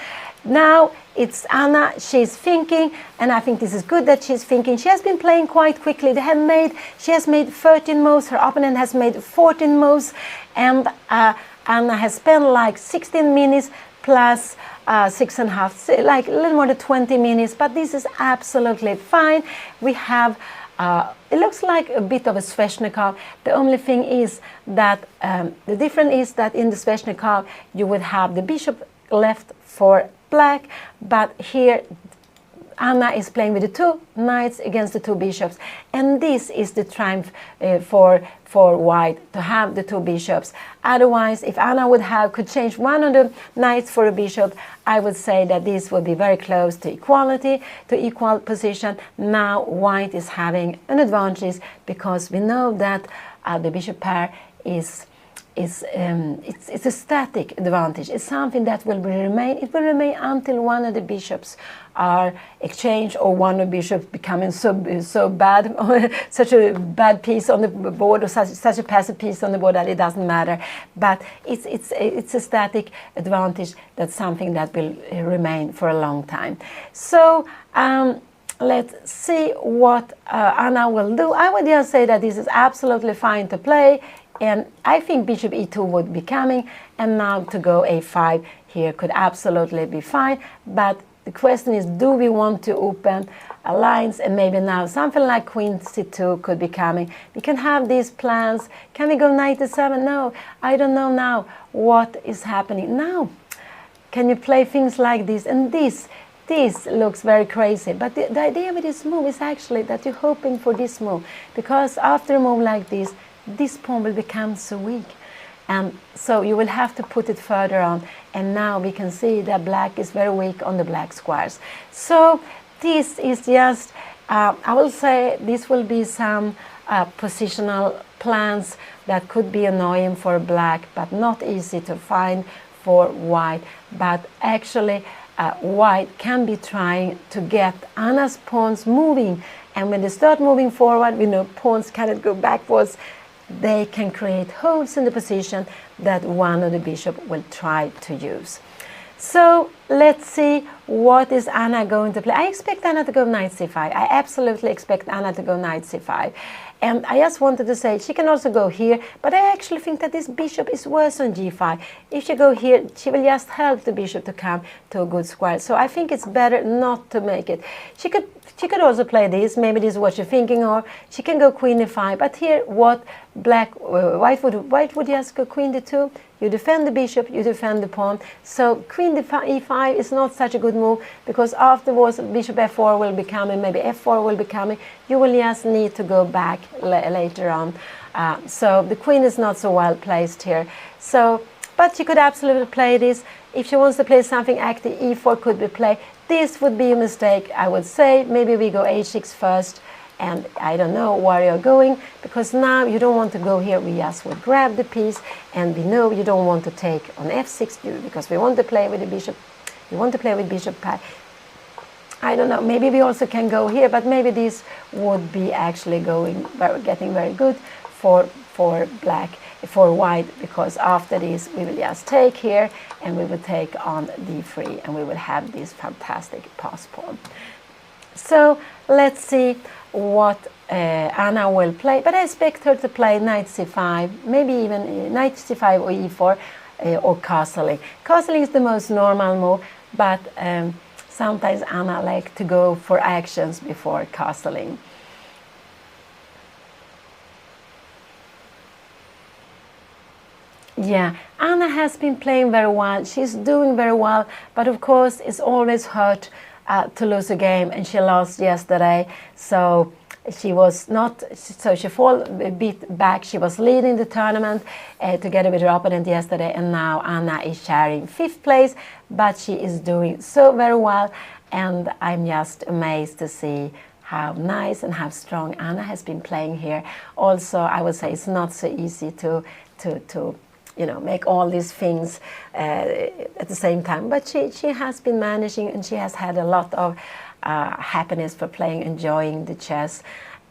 Now it's Anna. She's thinking, and I think this is good that she's thinking. She has been playing quite quickly. She has made 13 moves. Her opponent has made 14 moves, and Anna has spent like 16 minutes plus 6.5, like a little more than 20 minutes. But this is absolutely fine. We have. It looks like a bit of a Sveshnikov. The only thing is that the difference is that in the Sveshnikov you would have the bishop left for Black, but here Anna is playing with the 2 knights against the 2 bishops, and this is the triumph for white, to have the 2 bishops. Otherwise, if Anna could change one of the knights for a bishop, I would say that this would be very close to equality, to equal position. Now white is having an advantage because we know that the bishop pair is it's a static advantage. It's something that will remain. It will remain until one of the bishops are exchanged, or one of the bishops becoming so bad, such a bad piece on the board, or such a passive piece on the board that it doesn't matter. But it's a static advantage. That's something that will remain for a long time. So let's see what Anna will do. I would just say that this is absolutely fine to play. And I think bishop e2 would be coming, and now to go a5 here could absolutely be fine. But the question is, do we want to open lines? And maybe now something like queen c2 could be coming. We can have these plans. Can we go knight e7? No, I don't know now what is happening. Now, can you play things like this? And this looks very crazy. But the idea with this move is actually that you're hoping for this move. Because after a move like this pawn will become so weak, and so you will have to put it further on. And now we can see that black is very weak on the black squares. So this is just, I will say, this will be some positional plans that could be annoying for black, but not easy to find for white. But actually, white can be trying to get Anna's pawns moving, and when they start moving forward, we know pawns cannot go backwards. They can create holes in the position that one of the bishops will try to use. So let's see what is Anna going to play. I expect Anna to go knight c5. I absolutely expect Anna to go knight c5. And I just wanted to say she can also go here, but I actually think that this bishop is worse on g5. If she go here, she will just help the bishop to come to a good square. So I think it's better not to make it. She could also play this. Maybe this is what you're thinking of. She can go queen e5. But here, what white would just go queen d2. You defend the bishop, you defend the pawn. So queen e5 is not such a good move, because afterwards bishop f4 will be coming, maybe f4 will be coming. You will just need to go back later on. So the queen is not so well placed here. So, but she could absolutely play this. If she wants to play something active, e4 could be played. This would be a mistake, I would say. Maybe we go h6 first. And I don't know where you're going, because now you don't want to go here. We just would grab the piece, and we know you don't want to take on f6 because we want to play with the bishop. We want to play with bishop pair. I don't know, maybe we also can go here, but maybe this would be actually getting very good for white, because after this we will just take here, and we will take on d3, and we will have this fantastic pass pawn. So let's see what Anna will play, but I expect her to play knight c5, maybe even knight c5 or e4, or castling. Castling is the most normal move, but sometimes Anna likes to go for actions before castling. Yeah, Anna has been playing very well. She's doing very well, but of course it's always hurt to lose a game, and she lost yesterday. So she was not, so she fall a bit back. She was leading the tournament together with her opponent yesterday, and now Anna is sharing 5th place, but she is doing so very well, and I'm just amazed to see how nice and how strong Anna has been playing here. Also, I would say it's not so easy to make all these things at the same time. But she has been managing, and she has had a lot of happiness for playing, enjoying the chess.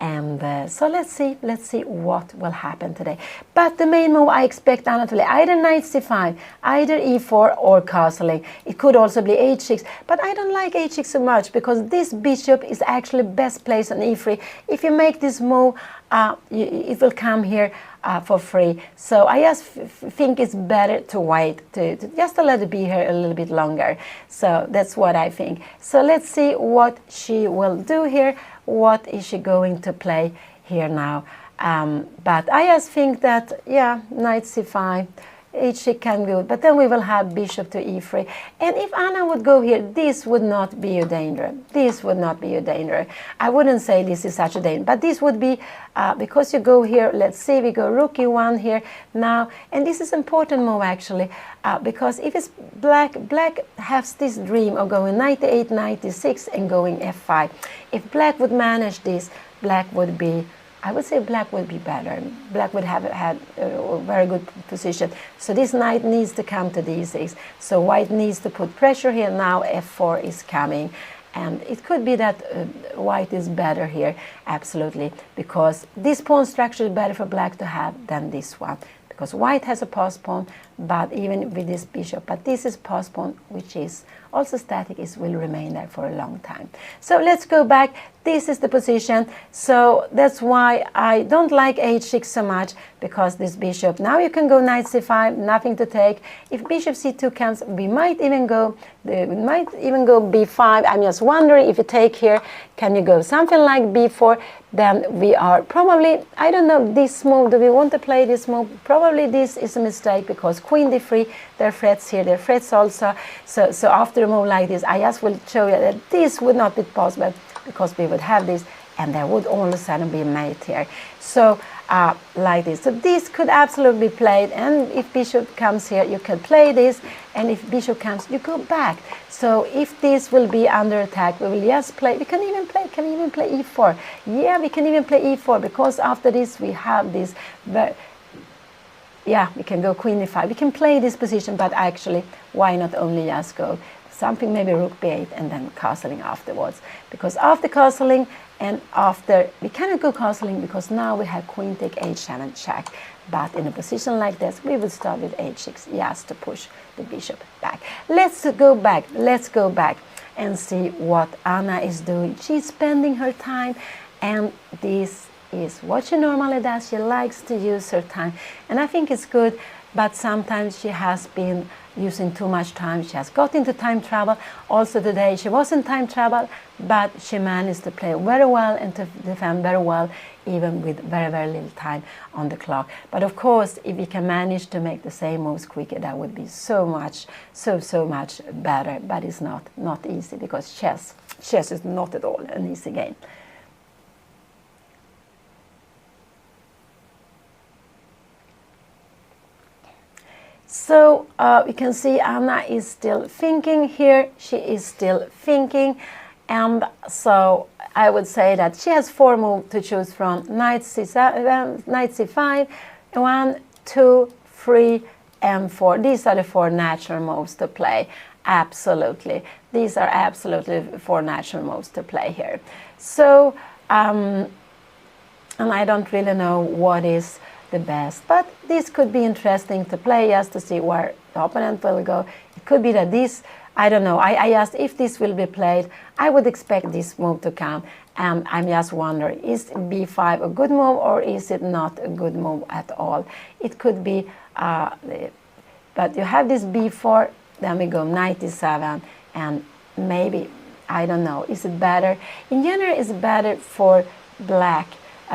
And so let's see what will happen today. But the main move, I expect Anna to play either knight c5, either e4 or castling. It could also be h6, but I don't like h6 so much, because this bishop is actually best placed on e3. If you make this move, it will come here for free. So I just think it's better to wait, to just to let it be here a little bit longer. So that's what I think. So let's see what she will do here. What is she going to play here now? But I just think that, yeah, knight c5 h6 can go, but then we will have bishop to e3. And if Anna would go here, this would not be a danger. This would not be a danger. I wouldn't say this is such a danger, but this would be, because you go here, let's see, we go rook e1 here now, and this is important move actually, because if it's black has this dream of going 98, 96 and going f5. If black would manage this, black would be, I would say black would be better. Black would have had a very good position. So this knight needs to come to d6. So white needs to put pressure here. Now f4 is coming. And it could be that white is better here, absolutely, because this pawn structure is better for black to have than this one. Because white has a pass pawn, but even with this bishop, but this is pass pawn, which is also static, it will remain there for a long time. So let's go back. This is the position. So that's why I don't like h6 so much, because this bishop. Now you can go knight c5, nothing to take. If bishop c2 comes, we might even go b5. I'm just wondering if you take here, can you go something like b4? Then we are probably, I don't know, this move, do we want to play this move? Probably this is a mistake, because queen d3, there are threats here, there are threats also. So after a move like this, I just will show you that this would not be possible, because we would have this, and there would all of a sudden be a mate here. So like this. So this could absolutely be played, and if bishop comes here, you can play this, and if bishop comes, you go back. So if this will be under attack, we will just play, we can even play e4. Yeah, we can even play e4, because after this we have this, yeah, we can go queen e5. We can play this position, but actually, why not only just go something, maybe rook b8 and then castling afterwards? Because after castling and after, we cannot go castling because now we have queen take h7 check. But in a position like this, we would start with h6, yes, to push the bishop back. Let's go back and see what Anna is doing. She's spending her time, and this is what she normally does. She likes to use her time, and I think it's good, but sometimes she has been using too much time. She has got into time trouble. Also today she was in time trouble, but she managed to play very well and to defend very well, even with very, very little time on the clock. But of course, if we can manage to make the same moves quicker, that would be so much better. But it's not easy, because chess is not at all an easy game. So we can see Anna is still thinking here. She is still thinking, and so I would say that she has 4 moves to choose from: knight c7, knight c5, 1, 2, 3, and 4. These are the 4 natural moves to play. Absolutely, these are absolutely 4 natural moves to play here. So, and I don't really know what is the best, but this could be interesting to play, just to see where the opponent will go. It could be that this, I don't know, I asked if this will be played. I would expect this move to come, and I'm just wondering, is b5 a good move, or is it not a good move at all? It could be, but you have this b4, then we go knight e7, and maybe, I don't know, is it better? In general, it's better for black,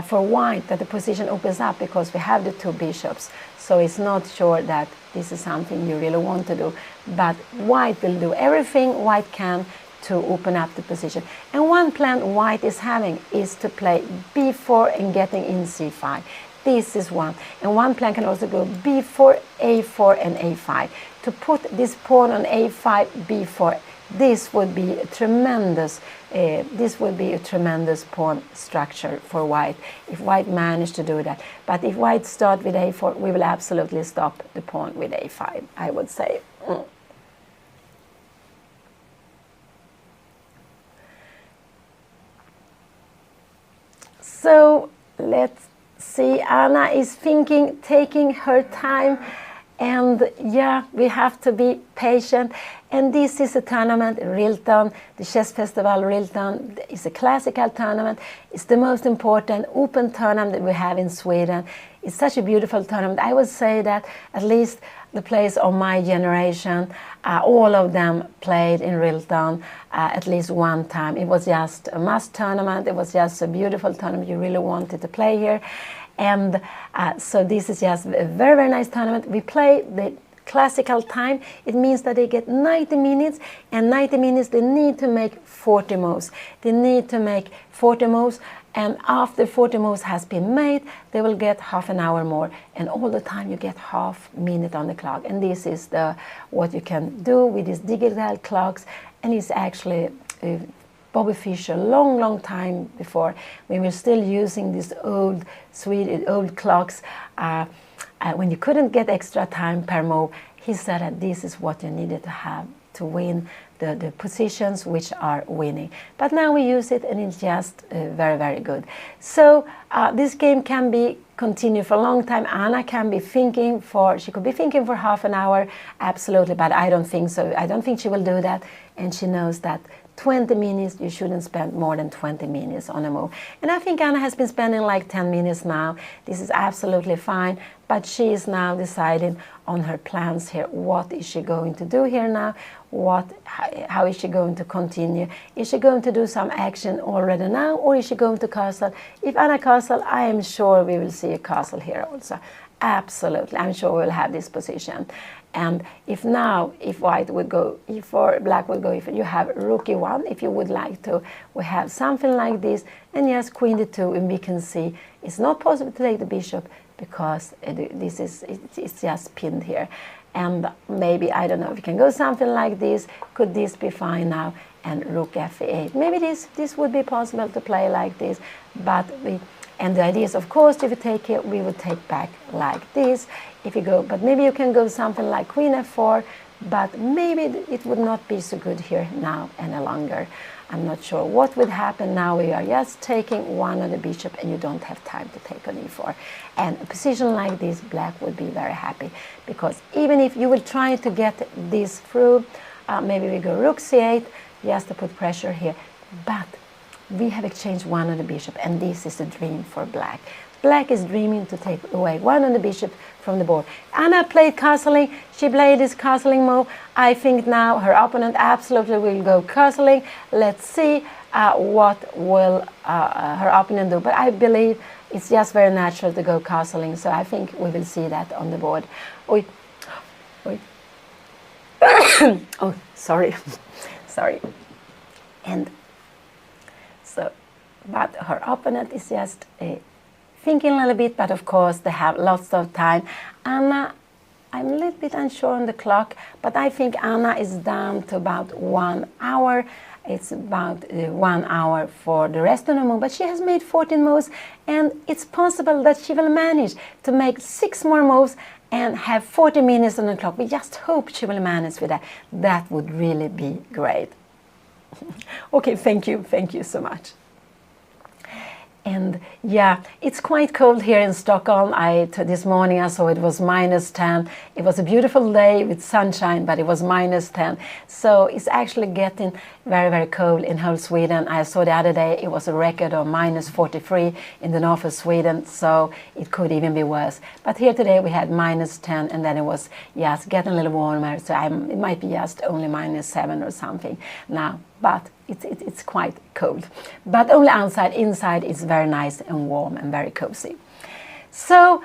for white, that the position opens up, because we have the 2 bishops. So it's not sure that this is something you really want to do. But white will do everything white can to open up the position. And one plan white is having is to play b4 and getting in c5. This is one. And one plan can also go b4, a4, and a5. To put this pawn on a5, b4, this would be a tremendous pawn structure for white, if white managed to do that. But if white start with a4, we will absolutely stop the pawn with a5, I would say. So let's see, Anna is thinking, taking her time, and yeah, we have to be patient. And this is a tournament, Rilton, the Chess Festival Rilton. It's a classical tournament. It's the most important open tournament that we have in Sweden. It's such a beautiful tournament. I would say that at least the players of my generation, all of them played in Rilton at least one time. It was just a must tournament. It was just a beautiful tournament. You really wanted to play here. And so this is just a very, very nice tournament. We play the classical time. It means that they get 90 minutes, and 90 minutes they need to make 40 moves. They need to make 40 moves, and after 40 moves has been made, they will get half an hour more, and all the time you get half minute on the clock. And this is what you can do with these digital clocks, and it's actually Bobby Fischer, long time before, we were still using these old clocks. When you couldn't get extra time per move, he said that this is what you needed to have to win the positions which are winning. But now we use it, and it's just very, very good. So this game can be continued for a long time. Anna can be thinking she could be thinking for half an hour, absolutely, but I don't think so. I don't think she will do that, and she knows that 20 minutes, you shouldn't spend more than 20 minutes on a move. And I think Anna has been spending like 10 minutes now. This is absolutely fine, but she is now deciding on her plans here. What is she going to do here now? How is she going to continue? Is she going to do some action already now, or is she going to castle? If Anna castle, I am sure we will see a castle here also. Absolutely, I'm sure we'll have this position. And if white would go e4, black would go e4, you have rook e1 if you would like to. We have something like this, and yes, queen d2, and we can see it's not possible to take the bishop because it's just pinned here. And maybe, I don't know, if you can go something like this, could this be fine now? And rook f8. Maybe this would be possible to play like this, and the idea is, of course, if you take it, we would take back like this. If you go, but maybe you can go something like queen f4, but maybe it would not be so good here now any longer. I'm not sure what would happen now. We are just taking one on the bishop, and you don't have time to take on e4. And a position like this, black would be very happy, because even if you will try to get this through, maybe we go rook c8, just to put pressure here, but we have exchanged one on the bishop, and this is a dream for black. Black is dreaming to take away one on the bishop from the board. Anna played castling. She played this castling move. I think now her opponent absolutely will go castling. Let's see what will her opponent do. But I believe it's just very natural to go castling, so I think we will see that on the board. Oi. Oh, sorry. Sorry. And so, but her opponent is just thinking a little bit, but of course they have lots of time. Anna, I'm a little bit unsure on the clock, but I think Anna is down to about 1 hour. It's about 1 hour for the rest of the move, but she has made 14 moves, and it's possible that she will manage to make 6 more moves and have 40 minutes on the clock. We just hope she will manage with that. That would really be great. Okay, thank you so much. And yeah, it's quite cold here in Stockholm. This morning I saw it was -10. It was a beautiful day with sunshine, but it was -10. So it's actually getting very, very cold in whole Sweden. I saw the other day it was a record of -43 in the north of Sweden, so it could even be worse. But here today we had -10, and then it was just getting a little warmer, so it might be just only -7 or something now. But it's quite cold. But only outside. Inside it's very nice and warm and very cozy. So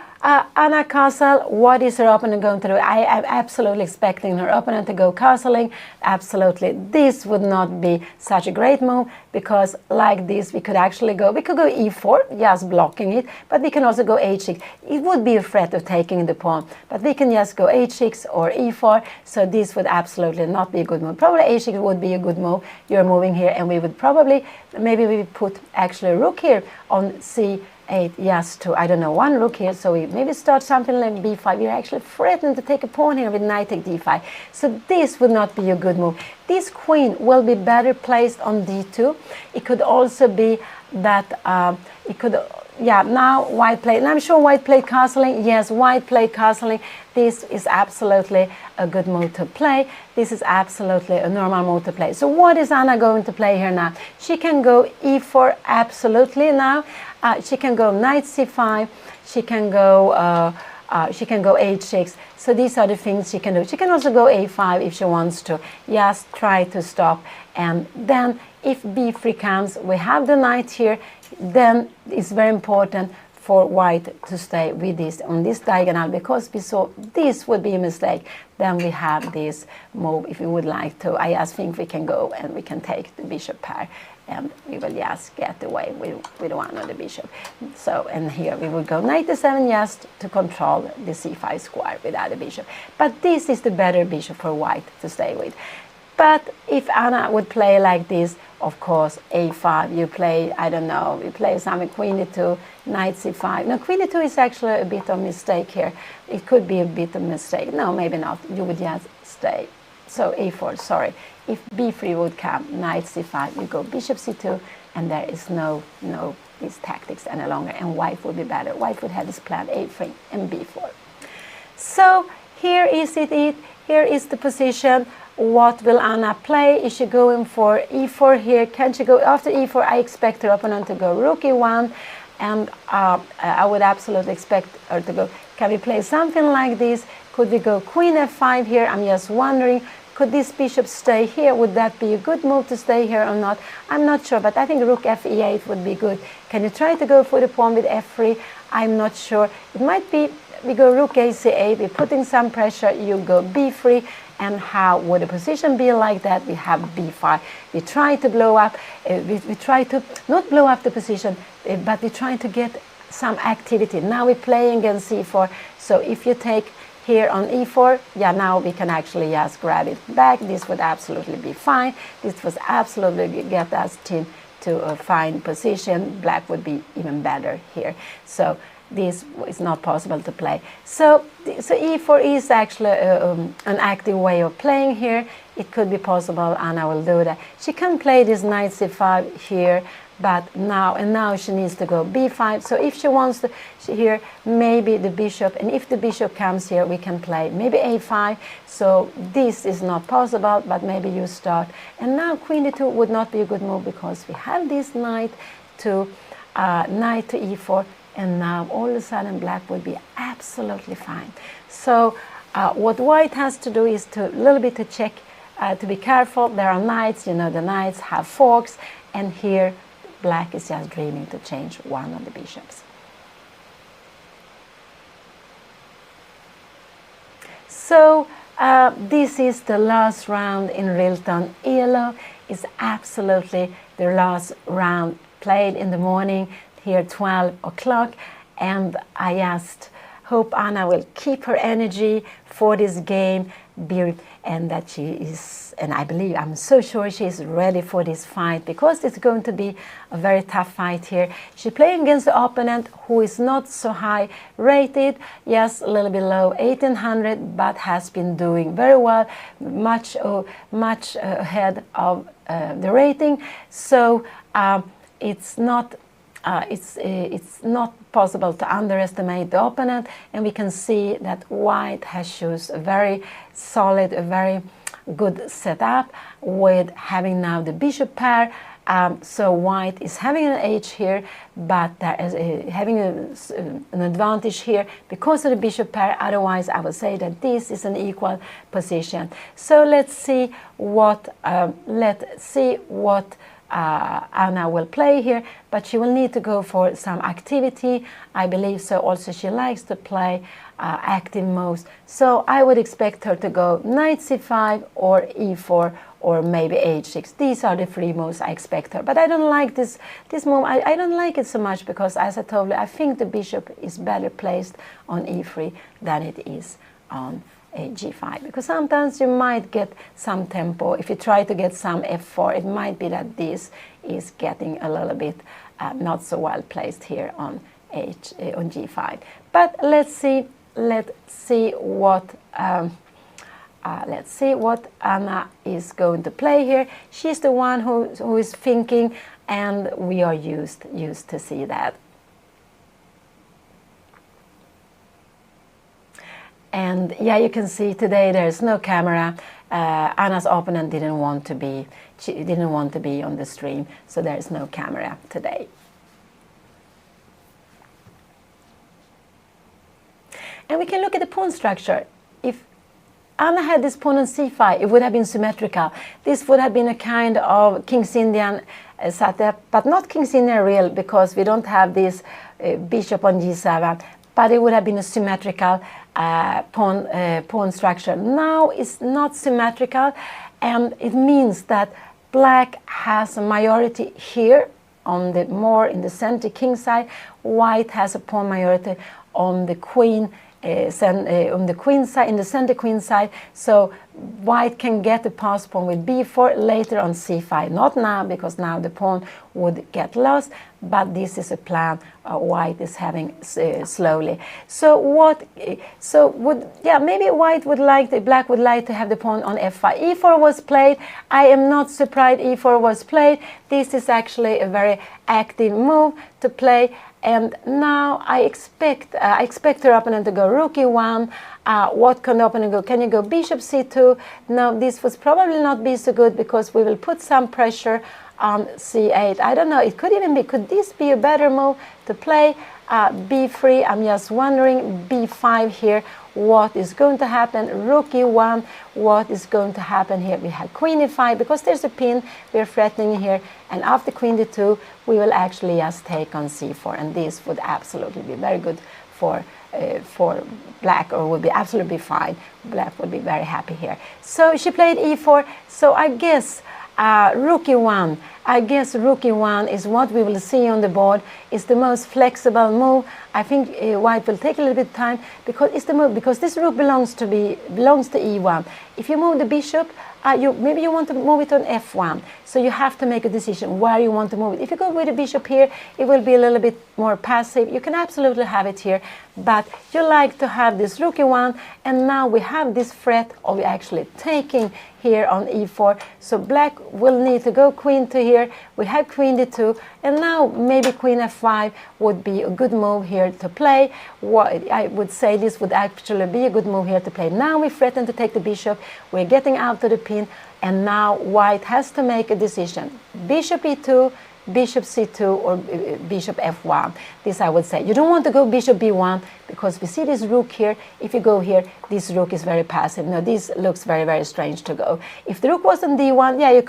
Anna Castle, what is her opponent going to do? I am absolutely expecting her opponent to go castling. Absolutely. This would not be such a great move, because like this we could go e4, just blocking it, but we can also go h6. It would be a threat of taking the pawn, but we can just go h6 or e4, so this would absolutely not be a good move. Probably h6 would be a good move. You're moving here, and we would probably, maybe we would put actually a rook here on c8, just to, I don't know, one rook here, so we maybe start something like b5. We're actually threatening to take a pawn here with knight take d5. So this would not be a good move. This queen will be better placed on d2. It could also be that now white played, and I'm sure white played castling. Yes, white played castling. This is absolutely a good move to play. This is absolutely a normal move to play. So what is Anna going to play here now? She can go e4 absolutely now. She can go knight c5. She can go h6. So these are the things she can do. She can also go a5 if she wants to. Just try to stop. And then if b3 comes, we have the knight here. Then it's very important for white to stay with this on this diagonal, because we saw this would be a mistake. Then we have this move if we would like to. I just think we can go and we can take the bishop pair, and we will just get away with one of the bishop. So, and here we will go knight e7 just to control the c5 square without the bishop. But this is the better bishop for white to stay with. But if Anna would play like this, of course, a5, you play, I don't know, you play some queen e2, knight c5. No, queen e2 is actually a bit of a mistake here. It could be a bit of a mistake. No, maybe not. You would just stay. So a4, sorry. If b3 would come, knight c5, you go bishop c2, and there is no these tactics any longer, and white would be better. White would have this plan a3 and b4. So here is it. Here is the position. What will Anna play? Is she going for e4 here? Can she go after e4? I expect her opponent to go rook e1, and I would absolutely expect her to go. Can we play something like this? Could we go queen f5 here? I'm just wondering, could this bishop stay here? Would that be a good move to stay here or not? I'm not sure, but I think rook f e8 would be good. Can you try to go for the pawn with f3? I'm not sure. It might be we go rook a c8, we're putting some pressure, you go b3, and how would the position be like that? We have b5. We try to blow up, we try to not blow up the position, but we try to get some activity. Now we're playing against c4, so if you take here on e4, yeah, now we can actually just grab it back. This would absolutely be fine. This would absolutely get us to a fine position. Black would be even better here. So this is not possible to play. So e4 is actually an active way of playing here. It could be possible Anna will do that. She can play this knight c5 here, but now she needs to go b5. So if she wants to here, maybe the bishop, and if the bishop comes here, we can play maybe a5. So this is not possible, but maybe you start. And now queen e2 would not be a good move, because we have this knight to e4. And now all of a sudden black will be absolutely fine. So what white has to do is to a little bit to check, to be careful. There are knights, you know, the knights have forks, and here black is just dreaming to change one of the bishops. So this is the last round in Rilton Elo. It's absolutely the last round played in the morning. Here 12 o'clock, and I just hope Anna will keep her energy for this game, and that she is, and I believe, I'm so sure she is ready for this fight, because it's going to be a very tough fight here. She's playing against the opponent who is not so high rated, yes, a little below 1800, but has been doing very well, much ahead of the rating. So it's not possible to underestimate the opponent, and we can see that white has chosen a very solid, a very good setup with having now the bishop pair. So white is having an edge here, but there is having an advantage here because of the bishop pair. Otherwise, I would say that this is an equal position. So let's see what Anna will play here, but she will need to go for some activity, I believe. So also she likes to play active moves. So I would expect her to go knight c5 or e4 or maybe h6. These are the three moves I expect her. But I don't like this move. I don't like it so much because, as I told you, I think the bishop is better placed on e3 than it is on g5, because sometimes you might get some tempo. If you try to get some f4, it might be that this is getting a little bit not so well placed here on g5. But let's see what Anna is going to play here. She's the one who is thinking, and we are used to see that. And yeah, you can see today there's no camera. Anna's opponent didn't want to be on the stream, so there is no camera today. And we can look at the pawn structure. If Anna had this pawn on c5, it would have been symmetrical. This would have been a kind of King's Indian set up, but not king c9 real, because we don't have this bishop on g7, but it would have been a symmetrical pawn structure. Now it's not symmetrical, and it means that black has a majority here on the more in the center king side. White has a pawn majority on the queen on the queen side, in the center queen side. So white can get the pass pawn with b4 later on c5. Not now, because now the pawn would get lost, but this is a plan white is having slowly. So what? So would, yeah, maybe white would like, black would like to have the pawn on f5. e4 was played. I am not surprised e4 was played. This is actually a very active move to play. And now I expect her opponent to go rook e1. What can the opponent go? Can you go bishop c2? No, this would probably not be so good, because we will put some pressure on c8. I don't know. It could even be. Could this be a better move to play? b3. I'm just wondering. b5 here. What is going to happen? Rook e1. What is going to happen here? We have queen e5, because there's a pin. We're threatening here. And after queen d2, we will actually just take on c4. And this would absolutely be very good for black, or would be absolutely fine. Black would be very happy here. So she played e4. So I guess rook e1. I guess rook e1 is what we will see on the board. It's the most flexible move. I think white will take a little bit of time, because it's the move, because this rook belongs to e1. If you move the bishop, maybe you want to move it on f1. So you have to make a decision where you want to move it. If you go with the bishop here, it will be a little bit more passive. You can absolutely have it here, but you like to have this rook e1, and now we have this threat of actually taking here on e4. So black will need to go queen to here. We have queen d2, and now maybe queen f5 would be a good move here to play. I would say this would actually be a good move here to play. Now we threaten to take the bishop. We're getting out to the pin, and now white has to make a decision. Bishop e2, bishop c2, or bishop f1. This I would say. You don't want to go bishop b1, because we see this rook here. If you go here, this rook is very passive. Now this looks very, very strange to go. If the rook was on d1, yeah, you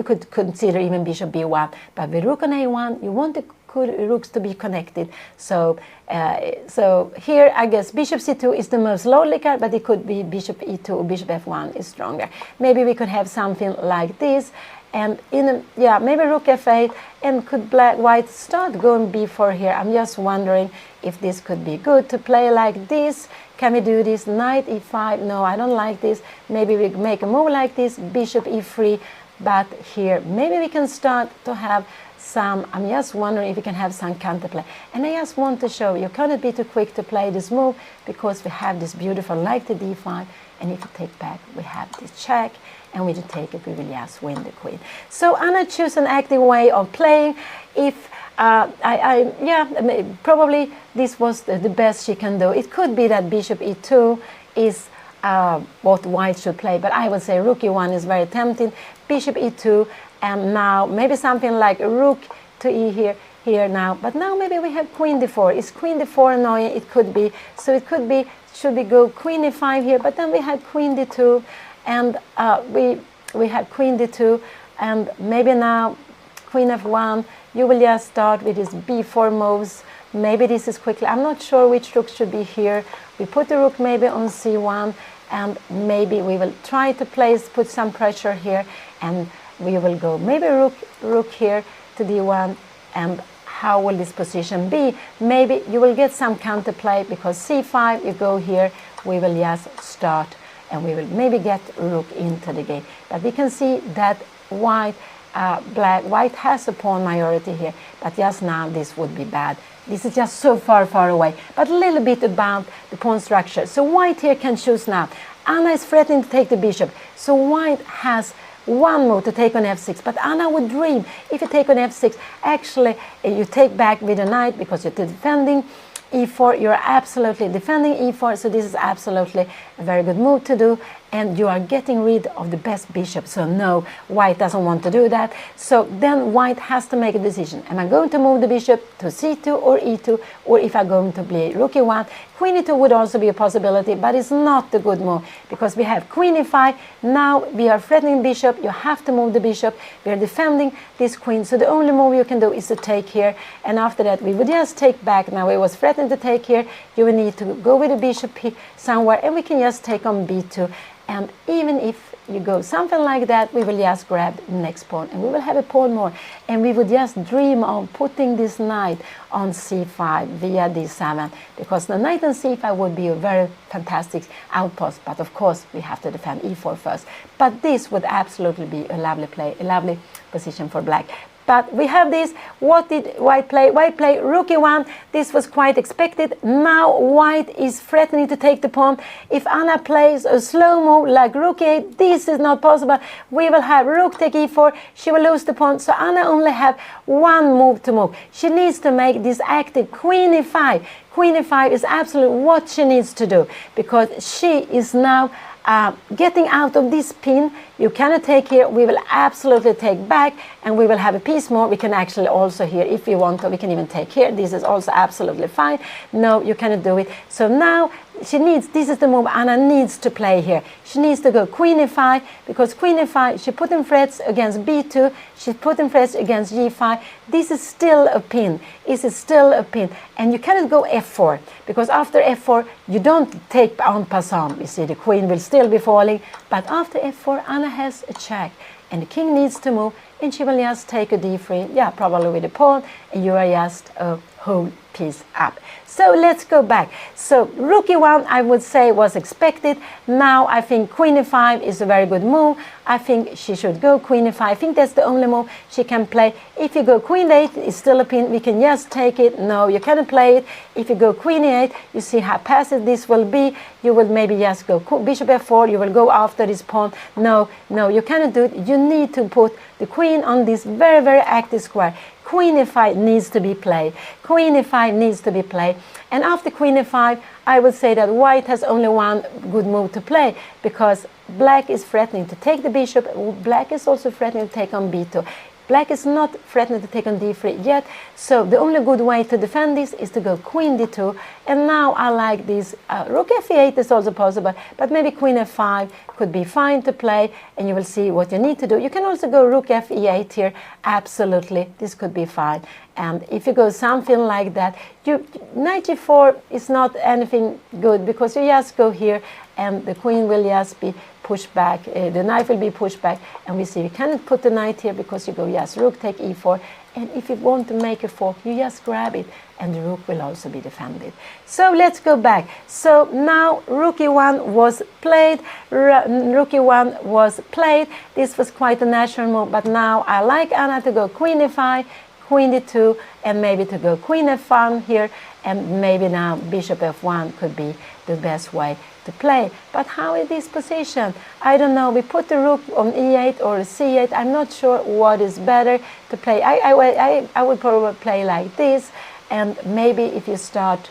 could consider even bishop b1. But with rook on a1, you want the rooks to be connected. So here, I guess bishop c2 is the most lowly card, but it could be bishop e2 or bishop f1 is stronger. Maybe we could have something like this. And maybe rook f8, and could white start going b4 here? I'm just wondering if this could be good to play like this. Can we do this? Knight e5? No, I don't like this. Maybe we make a move like this, bishop e3. But here, maybe we can start to have some, I'm just wondering if we can have some counterplay. And I just want to show you cannot be too quick to play this move, because we have this beautiful like the d5, and if you take back, we have this check, and we just take it, we will just win the queen. So Anna choose an active way of playing. If probably this was the best she can do. It could be that bishop e2 is what white should play, but I would say rook e1 is very tempting. Bishop e2, and now maybe something like rook to e here now. But now maybe we have queen d4. Is queen d4 annoying? It could be. So it could be, should we go queen e5 here? But then we have queen d2, and we have queen d2, and maybe now queen f1. You will just start with these b4 moves. Maybe this is quickly. I'm not sure which rook should be here. We put the rook maybe on c1, and maybe we will try to put some pressure here, and we will go maybe rook here to d1, and how will this position be? Maybe you will get some counterplay, because c5, you go here, we will just start, and we will maybe get rook into the game. But we can see that white has a pawn majority here, but just now this would be bad. This is just so far away. But a little bit about the pawn structure. So white here can choose now. Anna is threatening to take the bishop. So white has one move to take on f6. But Anna would dream, if you take on f6, actually you take back with a knight, because you're defending e4. You're absolutely defending e4. So this is absolutely a very good move to do. and you are getting rid of the best bishop. So no, white doesn't want to do that. So then white has to make a decision. Am I going to move the bishop to c2 or e2, or if I'm going to play rook e1? Queen e2 would also be a possibility, but it's not a good move because we have queen e5. Now we are threatening bishop. You have to move the bishop. We are defending this queen. So the only move you can do is to take here. And after that, we would just take back. Now it was threatening to take here. You will need to go with the bishop somewhere, and we can just take on b2. And even if you go something like that, we will just grab the next pawn, and we will have a pawn more. And we would just dream of putting this knight on c5 via d7, because the knight on c5 would be a very fantastic outpost. But of course, we have to defend e4 first. But this would absolutely be a lovely play, a lovely position for black. But we have this. What did white play? White played rook e1. This was quite expected. Now white is threatening to take the pawn. If Anna plays a slow move like rook e8, this is not possible. We will have rook take e4. She will lose the pawn. So Anna only have one move to move. She needs to make this active queen e5. Queen e5 is absolutely what she needs to do, because she is now getting out of this pin. You cannot take here. We will absolutely take back, and we will have a piece more. We can actually also here, if we want to, we can even take here. This is also absolutely fine. No, you cannot do it. So now she needs, this is the move Anna needs to play here. She needs to go queen e5, because queen e5, she put in threats against b2, she put in threats against g5. This is still a pin. This is still a pin. And you cannot go f4, because after f4, you don't take en passant. You see, the queen will still be falling. But after f4, Anna has a check, and the king needs to move, and she will just take a d3, yeah, probably with a pawn, and you are just a whole piece up. So let's go back. So rook e1, I would say, was expected. Now I think queen e5 is a very good move. I think she should go queen e5. I think that's the only move she can play. If you go queen e8, it's still a pin. We can just take it. No, you cannot play it. If you go queen e8, you see how passive this will be. You will maybe just go bishop f4. You will go after this pawn. No, no, you cannot do it. You need to put the queen on this very, very active square. Queen e5 needs to be played. Queen e5 needs to be played. And after queen e5, I would say that white has only one good move to play, because black is threatening to take the bishop. Black is also threatening to take on b2. Black is not threatening to take on d3 yet, so the only good way to defend this is to go queen d2. And now I like this. Rook f8 is also possible, but maybe queen f5 could be fine to play, and you will see what you need to do. You can also go rook f e8 here. Absolutely, this could be fine. And if you go something like that, knight g4 is not anything good, because you just go here, and the queen will just be pushed back, the knight will be pushed back, and we see you cannot put the knight here because you go, yes, rook take e4, and if you want to make a fork, you just grab it, and the rook will also be defended. So let's go back. So now rook e1 was played, rook e1 was played. This was quite a natural move, but now I like Anna to go queen e5, queen d2, and maybe to go queen f1 here, and maybe now bishop f1 could be the best way to play. But how is this position? I don't know. We put the rook on e8 or c8. I'm not sure what is better to play. I would probably play like this, and maybe if you start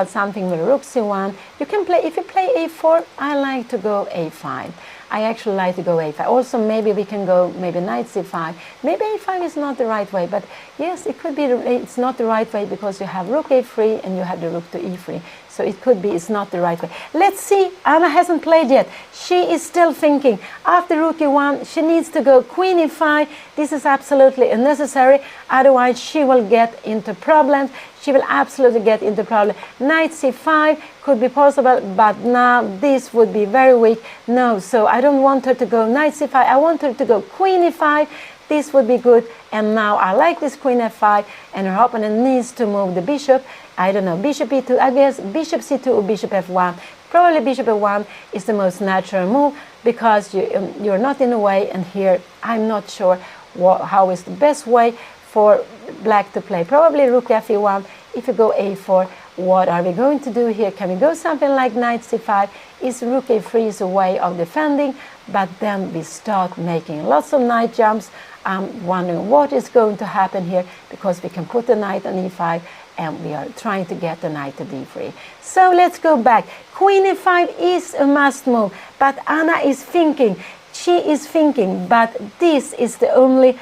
something with rook c1, you can play. If you play a4, I like to go a5. I actually like to go a5. Also, maybe we can go maybe knight c5. Maybe a5 is not the right way, but yes, it could be. It's not the right way because you have rook a3 and you have the rook to e3. So it could be it's not the right way. Let's see. Anna hasn't played yet. She is still thinking. After rook e1, she needs to go queen e5. This is absolutely unnecessary. Otherwise, she will get into problems. She will absolutely get into problem. Knight c5 could be possible, but now this would be very weak. No, so I don't want her to go knight c5. I want her to go queen e5. This would be good. And now I like this queen f5, and her opponent needs to move the bishop. I don't know, bishop e2, I guess bishop c2 or bishop f1. Probably bishop f1 is the most natural move, because you're not in the way, and here I'm not sure how is the best way for black to play. Probably rook fe1. If you go a4, what are we going to do here? Can we go something like knight c5? Is rook a3 is a way of defending, but then we start making lots of knight jumps. I'm wondering what is going to happen here, because we can put the knight on e5, and we are trying to get the knight to d3. So let's go back. Queen e5 is a must move, but Anna is thinking. She is thinking, but this is the only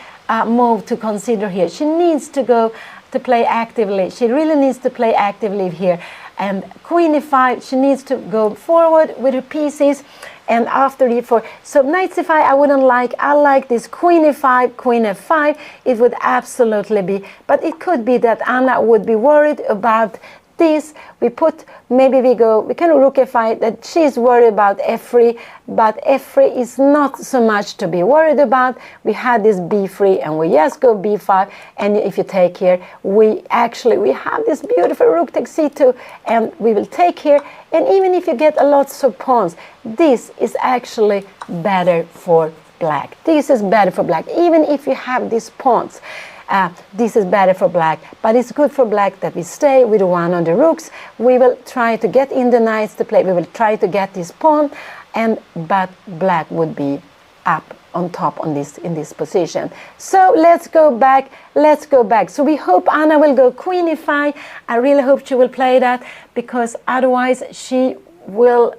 move to consider here. She needs to go to play actively. She really needs to play actively here. And Queen e5, she needs to go forward with her pieces, and after e4. So knight c5 I wouldn't like. I like this Queen e5, Queen f5. It would absolutely be, but it could be that Anna would be worried about this. We can rook f5, that she's worried about f3, but f3 is not so much to be worried about. We had this b3 and we just go b5, and if you take here, we have this beautiful rook takes c2, and we will take here. And even if you get a lot of pawns, this is actually better for black. This is better for black, even if you have these pawns. This is better for black, but it's good for black that we stay with one on the rooks. We will try to get in the knights to play. We will try to get this pawn, but black would be up on top in this position. So let's go back. Let's go back. So we hope Anna will go Queen e5. I really hope she will play that, because otherwise she will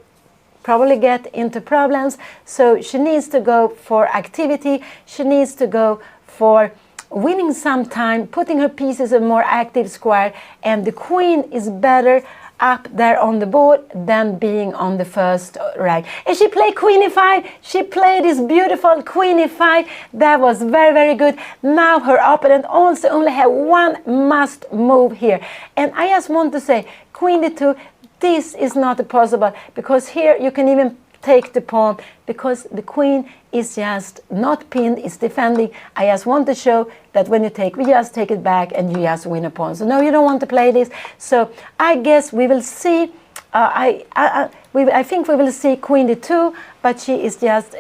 probably get into problems. So she needs to go for activity. She needs to go for winning some time, putting her pieces in a more active square, and the queen is better up there on the board than being on the first rank. And she played Queen e5. She played this beautiful Queen e5. That was very, very good. Now her opponent also only have one must move here. And I just want to say, Queen d2, this is not possible, because here you can even take the pawn, because the queen is just not pinned, it's defending. I just want to show that when you take, we just take it back and you just win a pawn. So no, you don't want to play this. So I guess we will see, I think we will see Queen d2, but she is just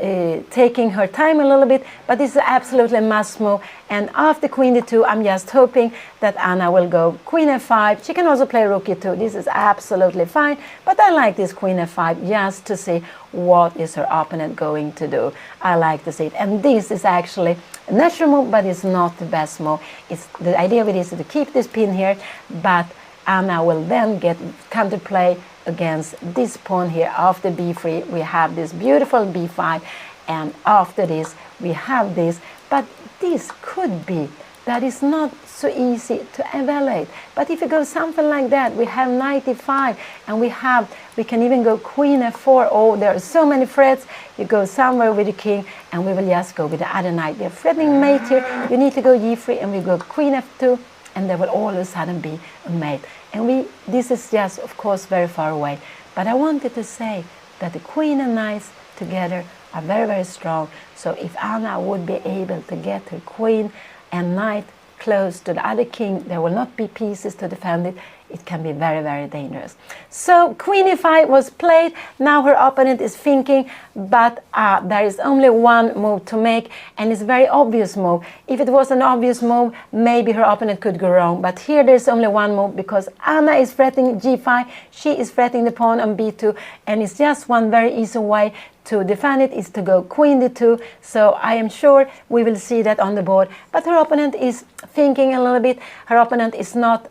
taking her time a little bit. But this is absolutely a must move. And after Queen d2, I'm just hoping that Anna will go Queen f5. She can also play Rook e2. This is absolutely fine. But I like this Queen f5 just to see what is her opponent going to do. I like to see it. And this is actually a natural move, but it's not the best move. It's the idea of it is to keep this pin here, but Anna will then get counterplay against this pawn here. After b3 we have this beautiful b5, and after this we have this. But this could be that is not so easy to evaluate. But if you go something like that, we have knight e5, and we can even go Queen f4. Oh, there are so many threats. You go somewhere with the king, and we will just go with the other knight. We are threatening mate here. You need to go e3, and we go Queen f2, and there will all of a sudden be a mate. And this is just, of course, very far away. But I wanted to say that the queen and knights together are very, very strong. So if Anna would be able to get her queen and knight close to the other king, there will not be pieces to defend it. It can be very, very dangerous. So Queen e5 was played. Now her opponent is thinking, but there is only one move to make, and it's a very obvious move. If it was an obvious move, maybe her opponent could go wrong. But here there's only one move, because Anna is threatening g5. She is threatening the pawn on b2, and it's just one very easy way to defend it is to go Queen d2. So I am sure we will see that on the board. But her opponent is thinking a little bit. Her opponent is not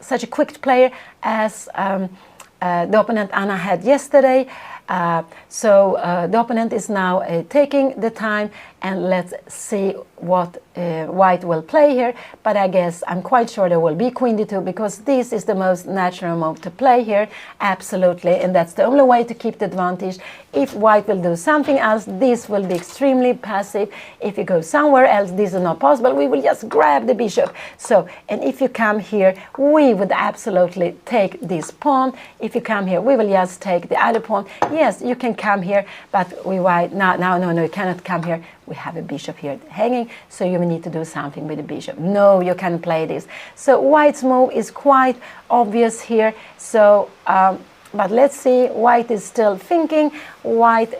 such a quick player as the opponent Anna had yesterday. So the opponent is now taking the time, and let's see what white will play here. But I guess I'm quite sure there will be Queen d2, because this is the most natural move to play here, absolutely, and that's the only way to keep the advantage. If white will do something else, this will be extremely passive. If you go somewhere else, this is not possible. We will just grab the bishop. So, and if you come here, we would absolutely take this pawn. If you come here, we will just take the other pawn. Yes, you can come here, but white, no, you cannot come here. We have a bishop here hanging, so you need to do something with the bishop. No, you can play this. So white's move is quite obvious here. So, but let's see, white is still thinking. White,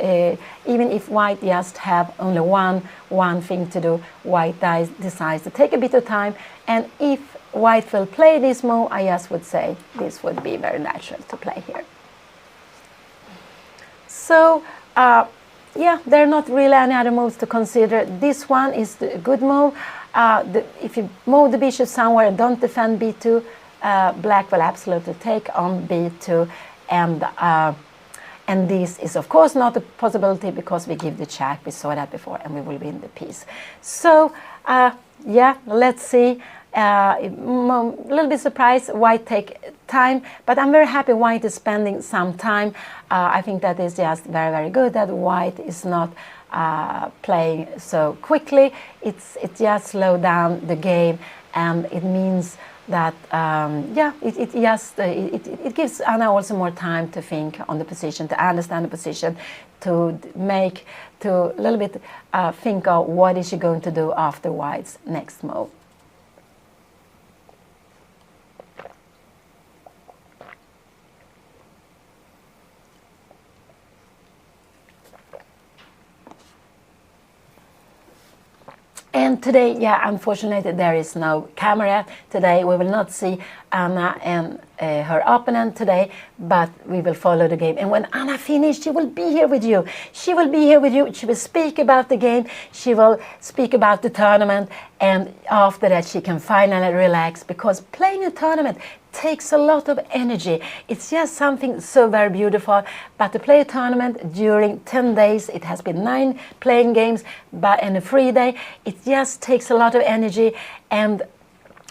even if white just have only one thing to do, white decides to take a bit of time. And if white will play this move, I just would say this would be very natural to play here. So, yeah, there are not really any other moves to consider. This one is a good move. If you move the bishop somewhere, don't defend b2. black will absolutely take on b2, and this is of course not a possibility because we give the check. We saw that before, and we will win the piece. So yeah, let's see. A little bit surprised white take time, but I'm very happy white is spending some time. I think that is just very, very good that white is not playing so quickly. It just slowed down the game, and it means that yeah, it gives Anna also more time to think on the position, to understand the position, to a little bit think of what is she going to do after white's next move. And today, yeah, unfortunately, there is no camera today. We will not see Anna and her opponent today, but we will follow the game. And when Anna finishes, she will be here with you. She will be here with you. She will speak about the game. She will speak about the tournament. And after that, she can finally relax, because playing a tournament takes a lot of energy. It's just something so very beautiful. But to play a tournament during 10 days, it has been 9 playing games, but in a free day, it just takes a lot of energy. And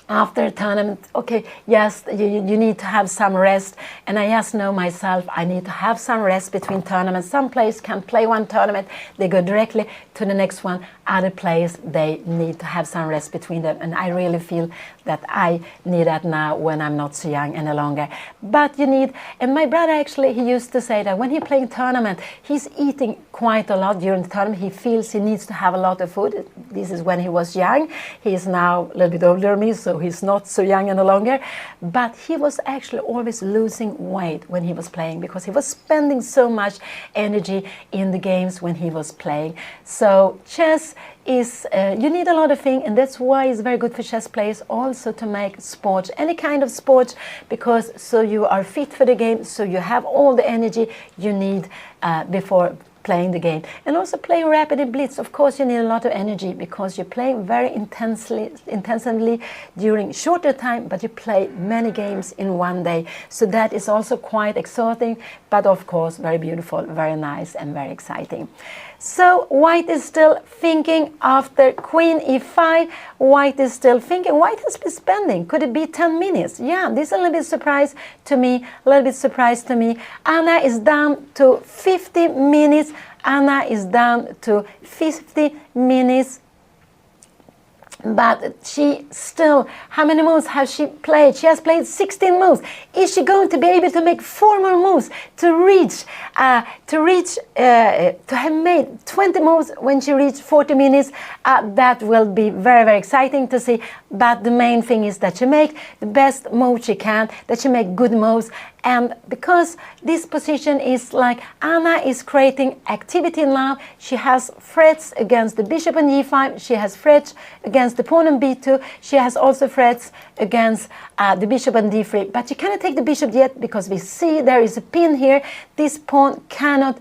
after a tournament, okay, yes, you need to have some rest. And I just know myself, I need to have some rest between tournaments. Some players can play one tournament, they go directly to the next one. Other players, they need to have some rest between them. And I really feel that I need that now when I'm not so young any longer. But you need, and my brother actually, he used to say that when he's playing tournament, he's eating quite a lot during the tournament. He feels he needs to have a lot of food. This is when he was young. He is now a little bit older than me, so he's not so young any longer. But he was actually always losing weight when he was playing, because he was spending so much energy in the games when he was playing. So chess is, you need a lot of things, and that's why it's very good for chess players also to make sports, any kind of sports, because so you are fit for the game, so you have all the energy you need before playing the game. And also play rapid and blitz. Of course, you need a lot of energy because you play very intensively during shorter time, but you play many games in one day. So that is also quite exciting, but of course very beautiful, very nice, and very exciting. So white is still thinking after queen e5. White is still thinking. White has been spending. Could it be 10 minutes? Yeah, this is a little bit surprise to me. Anna is down to 50 minutes. Anna is down to 50 minutes. But she still, how many moves has she played? She has played 16 moves. Is she going to be able to make 4 more moves to have made 20 moves when she reached 40 minutes? That will be very, very exciting to see. But the main thing is that she make the best move she can, that she make good moves. And because this position is like Anna is creating activity now, she has threats against the bishop on e5, she has threats against the pawn on b2, she has also threats against the bishop on d3, but she cannot take the bishop yet because we see there is a pin here. This pawn cannot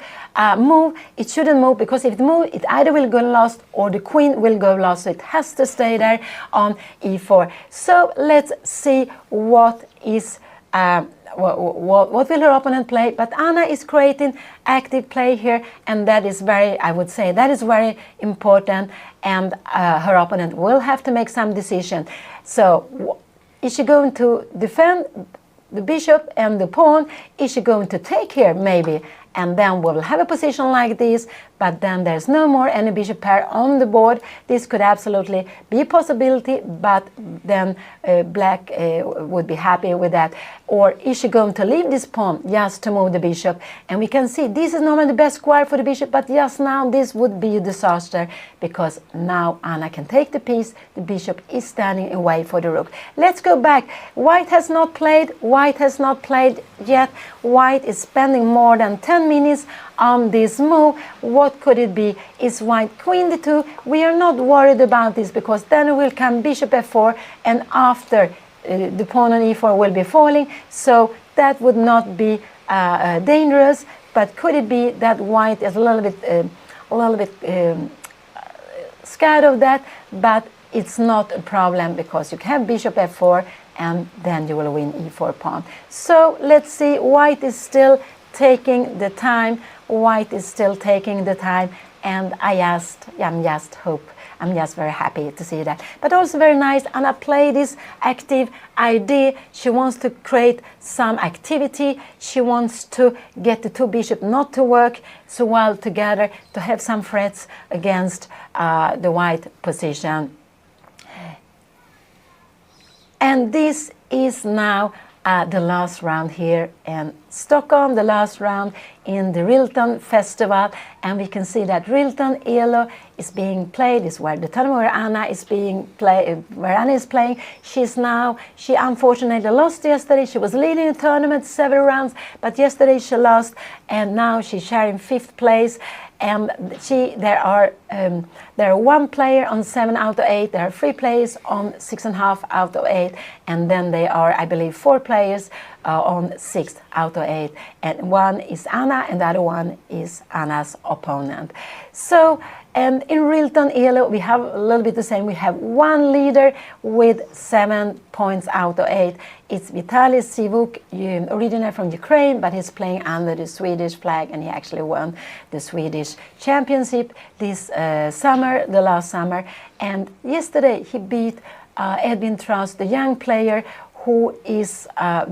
move, it shouldn't move, because if it moves, it either will go lost or the queen will go lost, so it has to stay there on e4. So let's see what is what will her opponent play. But Anna is creating active play here, and that is very, I would say, that is very important, and her opponent will have to make some decision. So is she going to defend the bishop and the pawn? Is she going to take here? Maybe. And then we'll have a position like this, but then there's no more any bishop pair on the board. This could absolutely be a possibility, but then black would be happy with that. Or is she going to leave this pawn just to move the bishop? And we can see this is normally the best square for the bishop, but just now this would be a disaster, because now Anna can take the piece, the bishop is standing away for the rook. Let's go back. White has not played yet. White is spending more than 10 minutes on this move. What could it be? Is white queen d2? We are not worried about this, because then will come bishop f4, and after the pawn on e4 will be falling, so that would not be dangerous. But could it be that white is a little bit scared of that? But it's not a problem, because you have bishop f4, and then you will win e4 pawn. So let's see, white is still taking the time. White is still taking the time, and I'm just very happy to see that. But also very nice, Anna played this active idea. She wants to create some activity. She wants to get the two bishops not to work so well together, to have some threats against the white position. And this is now the last round here in Stockholm, the last round in the Rilton Festival, and we can see that Rilton Elo is being played. Is where the tournament where Anna is being played, where Anna is playing. She unfortunately lost yesterday. She was leading the tournament several rounds, but yesterday she lost, and now she's sharing 5th place. And there are one player on 7 out of 8. There are 3 players on 6.5 out of 8, and then there are, I believe, 4 players on 6 out of 8. And one is Anna, and the other one is Anna's opponent. So, and in Rilton Elo, we have a little bit the same. We have one leader with 7 points out of 8. It's Vitaly Sivuk, originally from Ukraine, but he's playing under the Swedish flag, and he actually won the Swedish championship this the last summer. And yesterday he beat Edwin Trust, the young player who is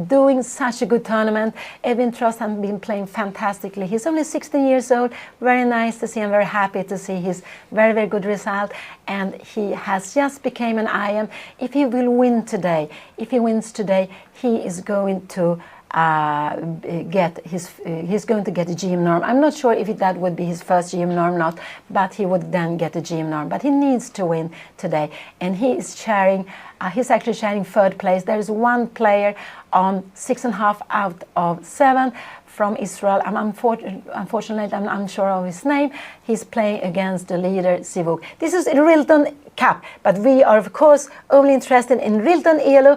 doing such a good tournament. Edwin Trust has been playing fantastically. He's only 16 years old. Very nice to see. I'm very happy to see his very, very good result. And he has just become an IM. If he will win today, if he wins today, he is going to he's going to get a GM norm. I'm not sure if that would be his first GM norm or not, but he would then get a GM norm. But he needs to win today, and he is sharing. He's actually sharing 3rd place. There is one player on 6.5 out of 7 from Israel. Unfortunately, I'm unsure of his name. He's playing against the leader Sivuk. This is a Rilton Cup, but we are of course only interested in Rilton Elo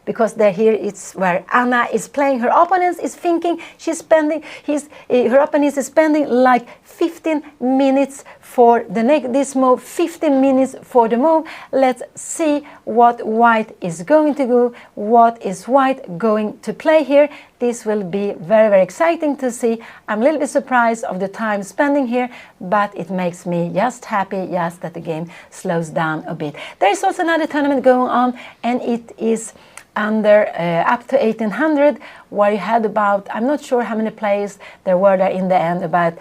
because it's where Anna is playing. Her opponent is thinking her opponent is spending like 15 minutes for this move, 15 minutes for the move. Let's see what white is going to do. What is white going to play here? This will be very, very exciting to see. I'm a little bit surprised of the time spending here, but it makes me just happy just that the game slows down a bit. There is also another tournament going on, and it is under up to 1800, where you had about, I'm not sure how many players there were there in the end, about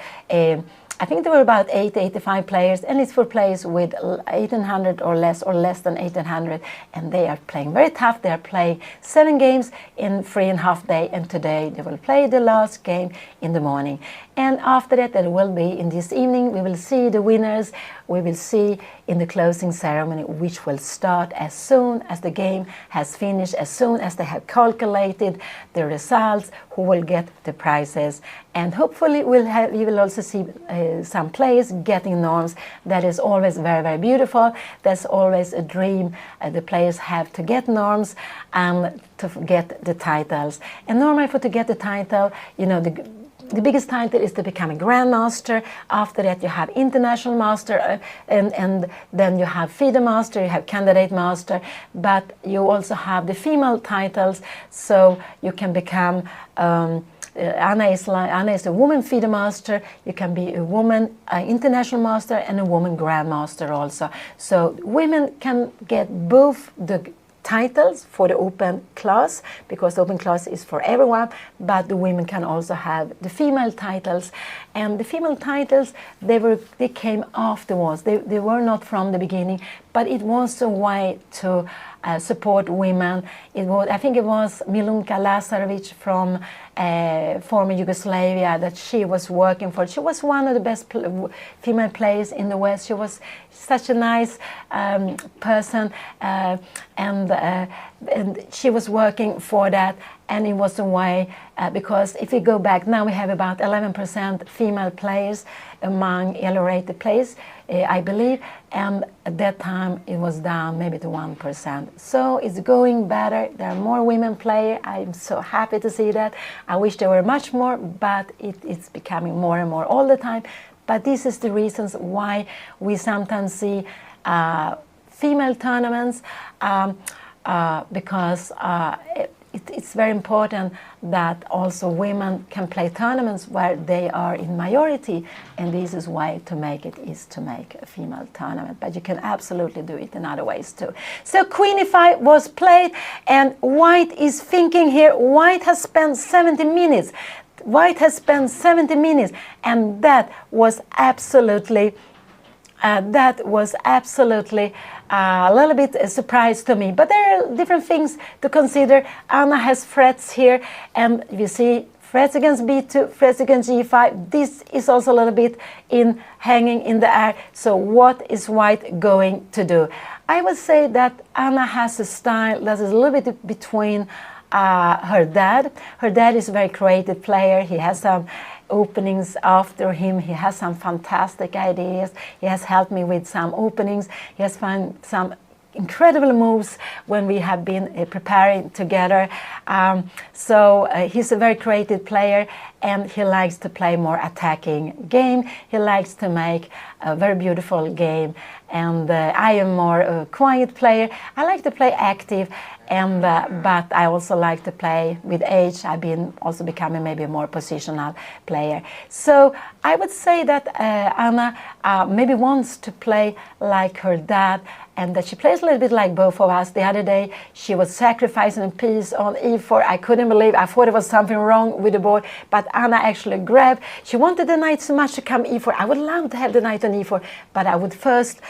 I think there were about 85 players, and it's for players with 1800 or less than 1800, and they are playing very tough. They are playing 7 games in 3.5 days, and today they will play the last game in the morning. And after that, there will be, in this evening, we will see the winners. We will see in the closing ceremony, which will start as soon as the game has finished, as soon as they have calculated the results, who will get the prizes. And hopefully we will also see some players getting norms. That is always very, very beautiful. That's always a dream the players have, to get norms and to get the titles. And normally to get the title, you know, the biggest title is to become a grandmaster. After that, you have international master, and then you have FIDE master, you have candidate master, but you also have the female titles, so you can become Anna is a woman FIDE master. You can be a woman international master and a woman grandmaster also. So women can get both the titles for the open class, because the open class is for everyone, but the women can also have the female titles. And the female titles, they came afterwards. They were not from the beginning, but it was a way to support women. I think it was Milunka Lazarevic from former Yugoslavia that she was working for. She was one of the best female players in the West. She was such a nice person, and she was working for that. And it was a way, because if we go back, now we have about 11% female players among Elo-rated players, I believe, and at that time it was down maybe to 1%. So it's going better. There are more women players. I'm so happy to see that. I wish there were much more, but it's becoming more and more all the time. But this is the reasons why we sometimes see female tournaments. because it's very important that also women can play tournaments where they are in majority, and this is why to make it is to make a female tournament, but you can absolutely do it in other ways too. So queen e5 was played, and white is thinking here. White has spent 70 minutes. White has spent 70 minutes, and that was absolutely a little bit a surprise to me. But there are different things to consider. Anna has threats here, and you see threats against b2, threats against g5. This is also a little bit hanging in the air. So what is white going to do? I would say that Anna has a style that is a little bit between her dad. Her dad is a very creative player. He has some openings after him. He has some fantastic ideas. He has helped me with some openings. He has found some incredible moves when we have been preparing together. He's a very creative player, and he likes to play more attacking game. He likes to make a very beautiful game, and I am more a quiet player. I like to play active, and but I also like to play with age. I've been also becoming maybe a more positional player. So I would say that Anna maybe wants to play like her dad, and that she plays a little bit like both of us. The other day she was sacrificing a piece on e4. I couldn't believe, I thought there was something wrong with the board, but Anna actually grabbed. She wanted the knight so much to come e4. I would love to have the knight on e4, but I would first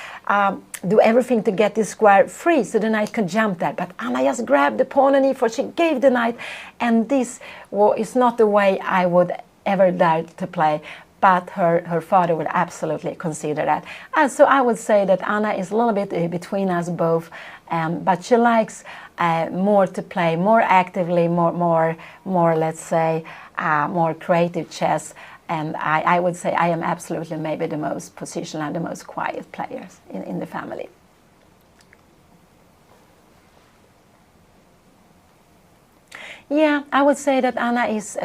do everything to get this square free so the knight could jump there. But Anna just grabbed the pawn on e4. She gave the knight, and this is not the way I would ever dare to play. But her father would absolutely consider that. And so I would say that Anna is a little bit between us both, but she likes more to play, more actively, more let's say, more creative chess. And I would say I am absolutely maybe the most positional and the most quiet players in the family. Yeah, I would say that Anna is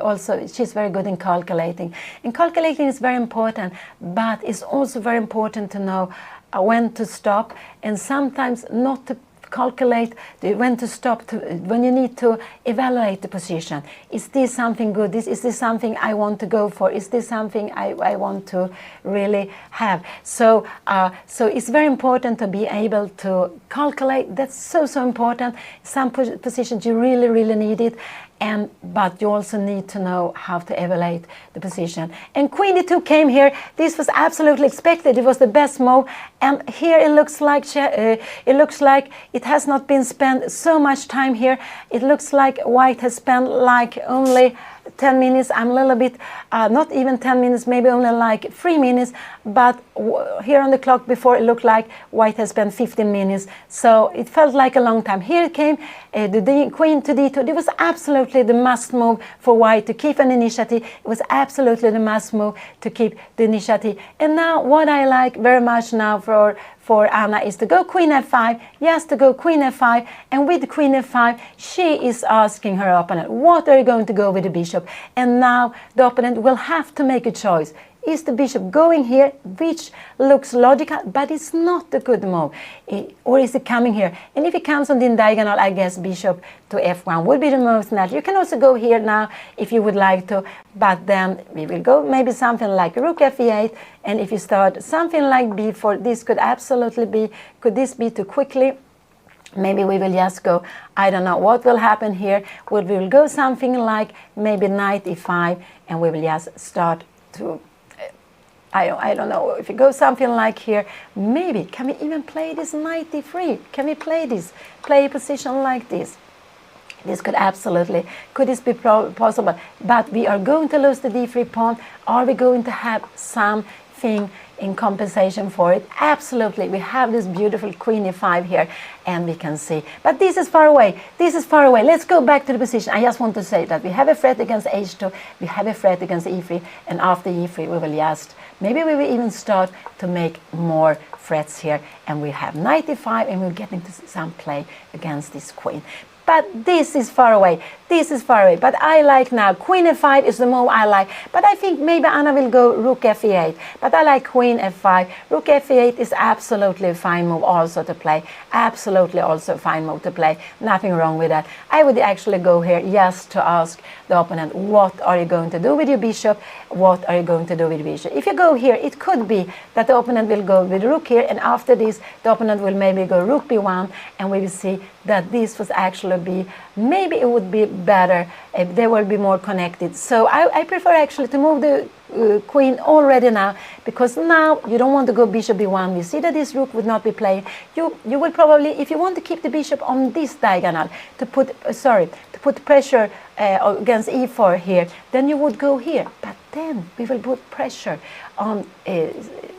also, she's very good in calculating. And calculating is very important, but it's also very important to know when to stop, and sometimes not to calculate when to stop, when you need to evaluate the position. Is this something good? Is this something I want to go for? Is this something I want to really have? So it's very important to be able to calculate. That's so important. Some positions you really need it. But you also need to know how to evaluate the position. And queen d2 came here. This was absolutely expected. It was the best move. And here it looks like it has not been spent so much time here. It looks like white has spent like only 10 minutes. I'm a little bit, not even 10 minutes, maybe only like 3 minutes. But here on the clock before, it looked like white has spent 15 minutes. So it felt like a long time. Here it came, the queen to d2. It was absolutely the must move for white to keep an initiative. It was absolutely the must move to keep the initiative. And now what I like very much now for Anna is to go queen f5, yes, to go queen f5, and with queen f5, she is asking her opponent, what are you going to go with the bishop? And now the opponent will have to make a choice. Is the bishop going here, which looks logical, but it's not a good move? Or is it coming here? And if it comes on the diagonal, I guess bishop to f1 would be the most natural. You can also go here now if you would like to, but then we will go maybe something like rook f8, and if you start something like b4, this could absolutely be, could this be too quickly? Maybe we will just go, I don't know what will happen here. We will go something like maybe knight e5, and we will just start to, I don't know, if you go something like here, maybe, can we even play this knight d3? Can we play a position like this? This could absolutely, could this be possible? But we are going to lose the d3 pawn. Are we going to have something in compensation for it? Absolutely. We have this beautiful queen e5 here, and we can see. But this is far away. This is far away. Let's go back to the position. I just want to say that we have a threat against h2. We have a threat against e3. And after e3, we will just, maybe we will even start to make more threats here. And we have knight e5, and we'll get into some play against this queen. but this is far away. This is far away. But I like now. Queen f5 is the move I like. But I think maybe Anna will go rook f8. But I like queen f5. Rook f8 is absolutely a fine move also to play. Absolutely also a fine move to play. Nothing wrong with that. I would actually go here just to ask the opponent, what are you going to do with your bishop? What are you going to do with bishop? If you go here, it could be that the opponent will go with rook here, and after this, the opponent will maybe go rook b1, and we will see that this was actually be, maybe it would be better if they will be more connected. So I prefer actually to move the queen already now, because now you don't want to go bishop b1. We see that this rook would not be playing. You will probably, if you want to keep the bishop on this diagonal, to put pressure against e4 here, then you would go here. But then we will put pressure on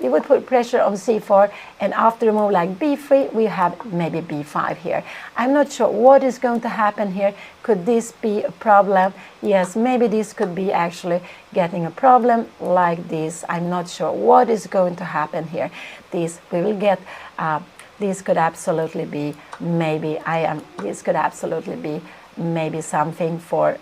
you would put pressure on c4, and after a move like b3 we have maybe b5 here. I'm not sure what is going to happen here. Could this be a problem? Yes, maybe this could be actually getting a problem like this. I'm not sure what is going to happen here. This we will get this could absolutely be maybe this could absolutely be maybe something for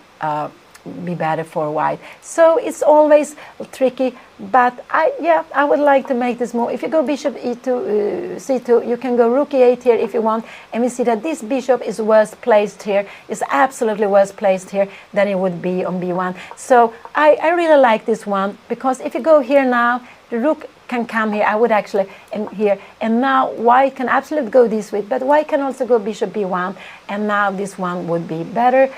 be better for white. So it's always tricky, but I would like to make this move. If you go bishop e2 c2, you can go rook e8 here if you want, and we see that this bishop is worse placed here, is absolutely worse placed here than it would be on b1. So I really like this one, because if you go here now, the rook can come here. I would actually here, and now white can absolutely go this way, but white can also go bishop b1, and now this one would be better,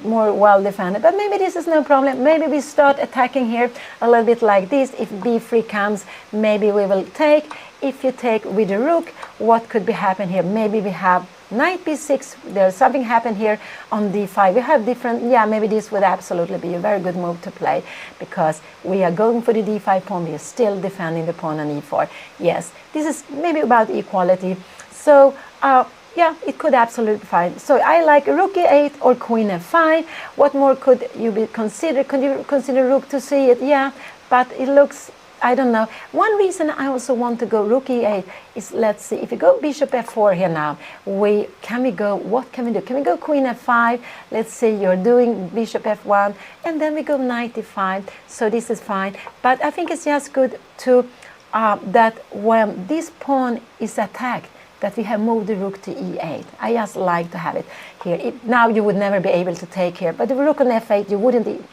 more well defended. But maybe this is no problem. Maybe we start attacking here a little bit like this. If b3 comes, maybe we will take. If you take with the rook, what could be happen here? Maybe we have knight b6, there's something happen here on d5. We have different, maybe this would absolutely be a very good move to play, because we are going for the d5 pawn, we are still defending the pawn on e4. Yes, this is maybe about equality. So it could absolutely be fine. So I like rook e8 or queen f5. What more could you be consider? Could you consider rook to c8? Yeah, but it looks, I don't know. One reason I also want to go rook e8 is, let's see, if you go bishop f4 here now, what can we do? Can we go queen f5? Let's say you're doing bishop f1, and then we go knight e5. So this is fine. But I think it's just good to, that when this pawn is attacked, that we have moved the rook to e8. I just like to have it here. Now you would never be able to take here, but the rook on f8, you wouldn't.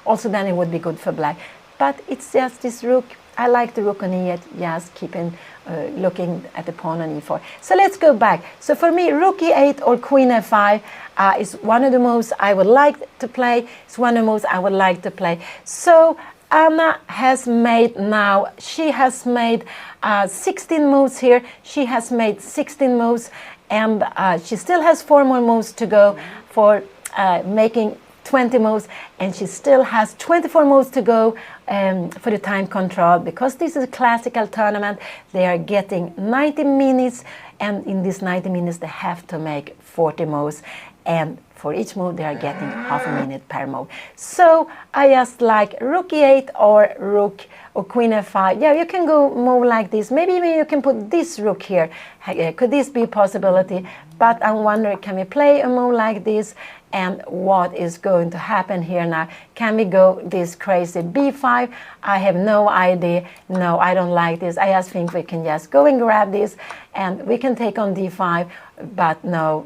Also then it would be good for black. But it's just this rook. I like the rook on e8, just keeping looking at the pawn on e4. So let's go back. So for me, rook e8 or queen f5 is one of the moves I would like to play. It's one of the moves I would like to play. So Anna has made now, she has made 16 moves here. She has made 16 moves, and she still has 4 more moves to go for making 20 moves, and she still has 24 moves to go for the time control, because this is a classical tournament. They are getting 90 minutes, and in these 90 minutes they have to make 40 moves, and for each move they are getting half a minute per move. So I just like rook e8 or rook or queen f5. Yeah, you can go move like this. Maybe you can put this rook here. Could this be a possibility? But I'm wondering, can we play a move like this? And what is going to happen here now? Can we go this crazy b5? I have no idea. No, I don't like this. I just think we can just go and grab this, and we can take on d5. But no,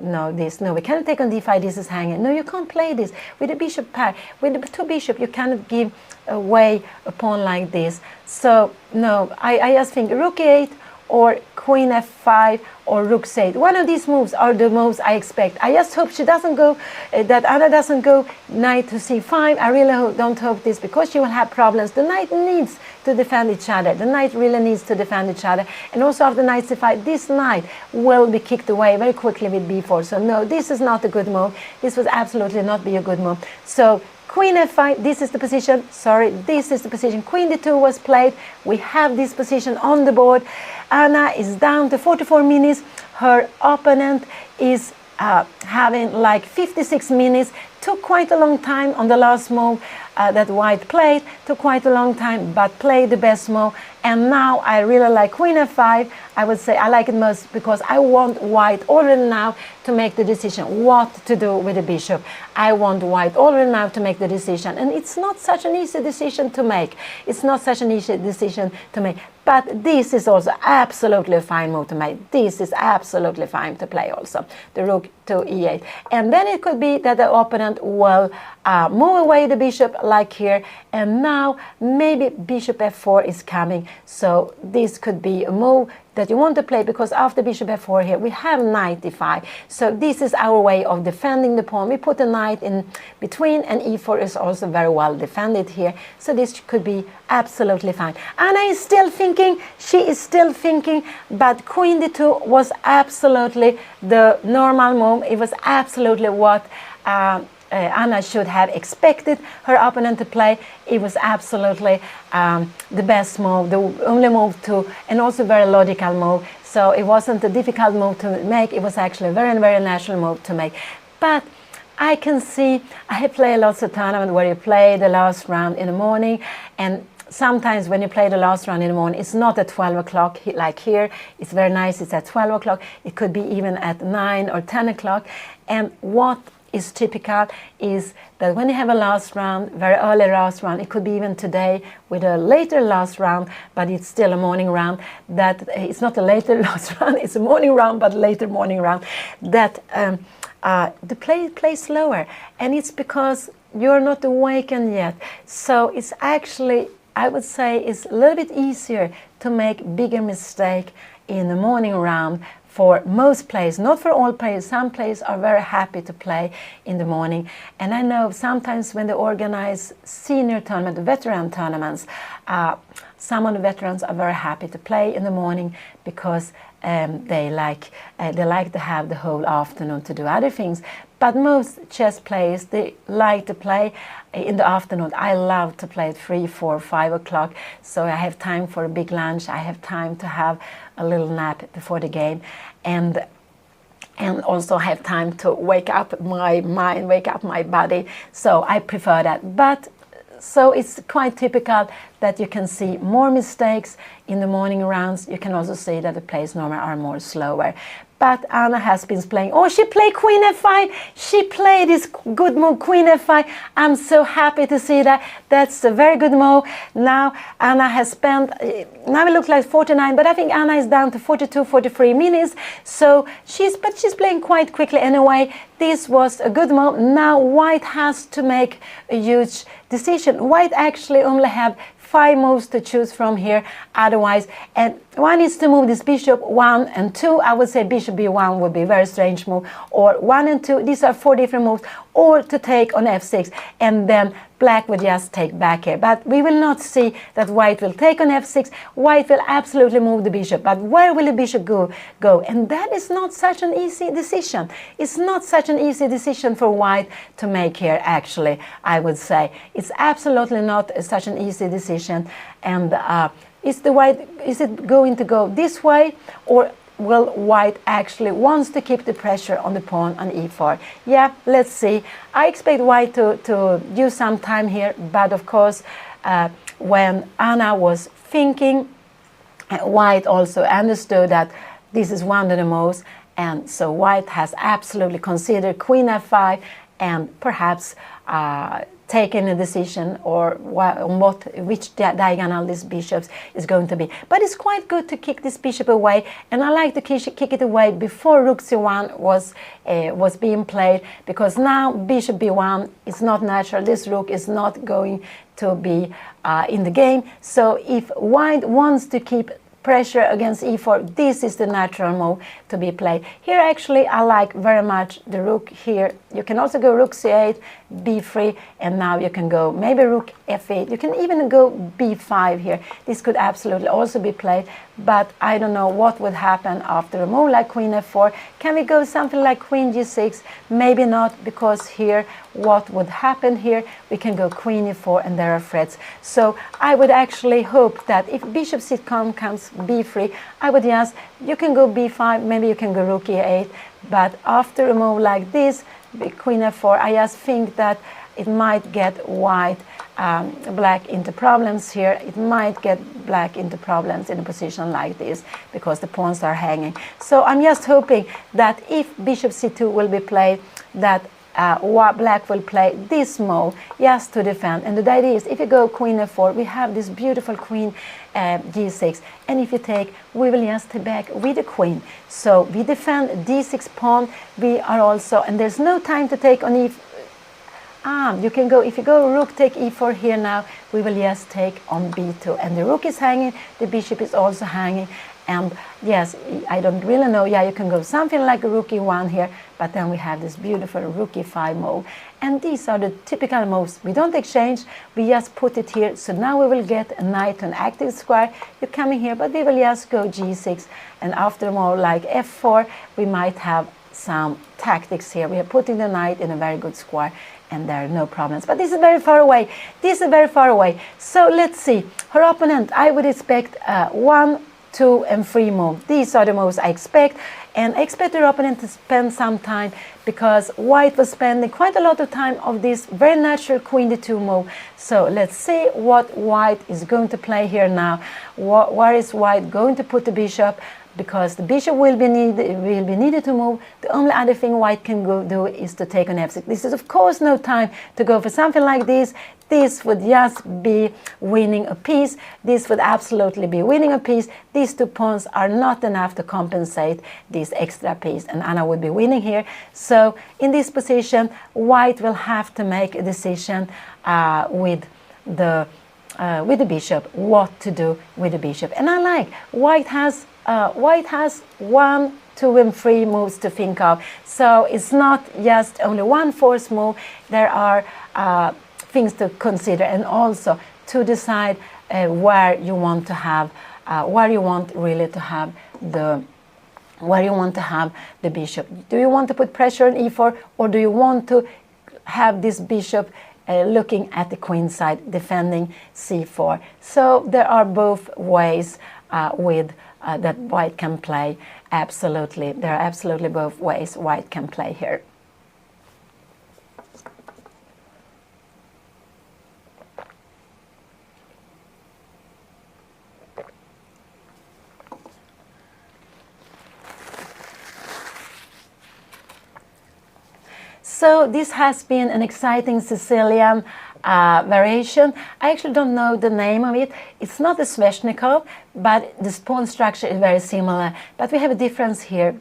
we can't take on d5. This is hanging. No, you can't play this with the bishop pair. With the 2 bishop, you cannot give away a pawn like this. So no, I just think rook e8 or queen f5 or rook c8. One of these moves are the moves I expect. I just hope she doesn't go, that Anna doesn't go knight to c5. I really don't hope this, because she will have problems. The knight needs to defend each other. The knight really needs to defend each other. And also after knight c5, this knight will be kicked away very quickly with b4. So no, this is not a good move. This would absolutely not be a good move. So queen f5, this is the position. Sorry, this is the position. Queen d2 was played. We have this position on the board. Anna is down to 44 minutes. Her opponent is having like 56 minutes took quite a long time on the last move that white played, took quite a long time, but played the best move. And now I really like queen f5. I would say I like it most because I want white already now to make the decision what to do with the bishop. I want white already now to make the decision. And it's not such an easy decision to make. It's not such an easy decision to make. But this is also absolutely a fine move to make. This is absolutely fine to play also. The rook to e8. And then it could be that the opponent will move away the bishop like here. And now maybe bishop f4 is coming. So this could be a move that you want to play, because after bishop f4 here we have knight e5. So this is our way of defending the pawn. We put a knight in between, and e4 is also very well defended here. So this could be absolutely fine. Anna is still thinking, she is still thinking, but queen d2 was absolutely the normal move. It was absolutely what Anna should have expected her opponent to play. It was absolutely the best move, the only move to, and also very logical move. So it wasn't a difficult move to make. It was actually a very, very natural move to make. But I can see, I have played lots of tournaments where you play the last round in the morning, and sometimes when you play the last round in the morning, it's not at 12 o'clock like here. It's very nice, it's at 12 o'clock. It could be even at 9 or 10 o'clock. And what is typical is that when you have a last round, very early last round, it could be even today with a later last round, but it's still a morning round, that it's not a later last round, it's a morning round, but later morning round, that the play slower. And it's because you're not awakened yet. So it's actually, I would say, it's a little bit easier to make bigger mistake in the morning round for most players, not for all players. Some players are very happy to play in the morning. And I know sometimes when they organize senior tournament, veteran tournaments, some of the veterans are very happy to play in the morning because they like to have the whole afternoon to do other things. But most chess players, they like to play in the afternoon. I love to play at 3, 4, 5 o'clock. So I have time for a big lunch. I have time to have a little nap before the game. And also have time to wake up my mind, wake up my body. So I prefer that. But so it's quite typical that you can see more mistakes in the morning rounds. You can also see that the plays normally are more slower. But Anna has been playing, oh, she played queen f5. She played this good move, queen f5. I'm so happy to see that. That's a very good move. Now Anna has spent, now it looks like 49, but I think Anna is down to 42, 43 minutes. So she's playing quite quickly anyway. This was a good move. Now white has to make a huge decision. White actually only have 5 moves to choose from here otherwise, and one is to move this bishop 1 and 2. I would say bishop b1 would be a very strange move, or 1 and 2, these are 4 different moves, or to take on f6, and then black will just take back here. But we will not see that white will take on f6. White will absolutely move the bishop, but where will the bishop go? And that is not such an easy decision. It's not such an easy decision for white to make here, actually, I would say. It's absolutely not such an easy decision. And is it going to go this way, or will white actually wants to keep the pressure on the pawn on e4? Yeah, let's see. I expect white to use some time here, but of course when Anna was thinking, white also understood that this is one of the moves, and so white has absolutely considered queen f5 and perhaps taken a decision or which diagonal this bishop is going to be. But it's quite good to kick this bishop away, and I like to kick it away before rook c1 was being played, because now bishop b1 is not natural. This rook is not going to be in the game. So if white wants to keep pressure against e4, this is the natural move to be played. Here actually I like very much the rook here. You can also go rook c8, b3, and now you can go maybe rook f8. You can even go b5 here. This could absolutely also be played, but I don't know what would happen after a move like queen f4. Can we go something like queen g6? Maybe not, because here what would happen here, we can go queen e4 and there are threats. So I would actually hope that if bishop c comes b3, I would just, you can go b5, maybe you can go rook e8, but after a move like this, queen f4, I just think that it might get black into problems here. It might get black into problems in a position like this because the pawns are hanging. So I'm just hoping that if bishop c2 will be played, that black will play this move just to defend. And the idea is, if you go queen f4, we have this beautiful queen g6, and if you take, we will just take back with the queen. So we defend d6 pawn. We are also, and there's no time to take on you can go, if you go rook take e4 here now, we will just take on b2, and the rook is hanging, the bishop is also hanging. And yes, I don't really know, yeah, you can go something like a rook e1 here, but then we have this beautiful rook e5 move. And these are the typical moves. We don't exchange, we just put it here. So now we will get a knight to an active square. You're coming here, but we will just go g6, and after more like f4, we might have some tactics here. We are putting the knight in a very good square, and there are no problems. But this is very far away. This is very far away. So let's see. Her opponent, I would expect 1, 2, and 3 move. These are the moves I expect. And I expect her opponent to spend some time, because white was spending quite a lot of time of this very natural queen d2 move. So let's see what white is going to play here now. Where is white going to put the bishop? Because the bishop will be needed to move. The only other thing white can do is to take on f6. This is of course no time to go for something like this. This would just be winning a piece. This would absolutely be winning a piece. These 2 pawns are not enough to compensate this extra piece, and Anna would be winning here. So in this position, white will have to make a decision with the bishop, what to do with the bishop. And I like white has 1, 2, and 3 moves to think of. So it's not just only one force move. There are things to consider, and also to decide where you want to have, where you want really to have the bishop. Do you want to put pressure on e4, or do you want to have this bishop looking at the queen side, defending c4? So there are both ways that white can play. Absolutely, there are absolutely both ways white can play here. So this has been an exciting Sicilian variation. I actually don't know the name of it. It's not a Sveshnikov, but the pawn structure is very similar. But we have a difference here,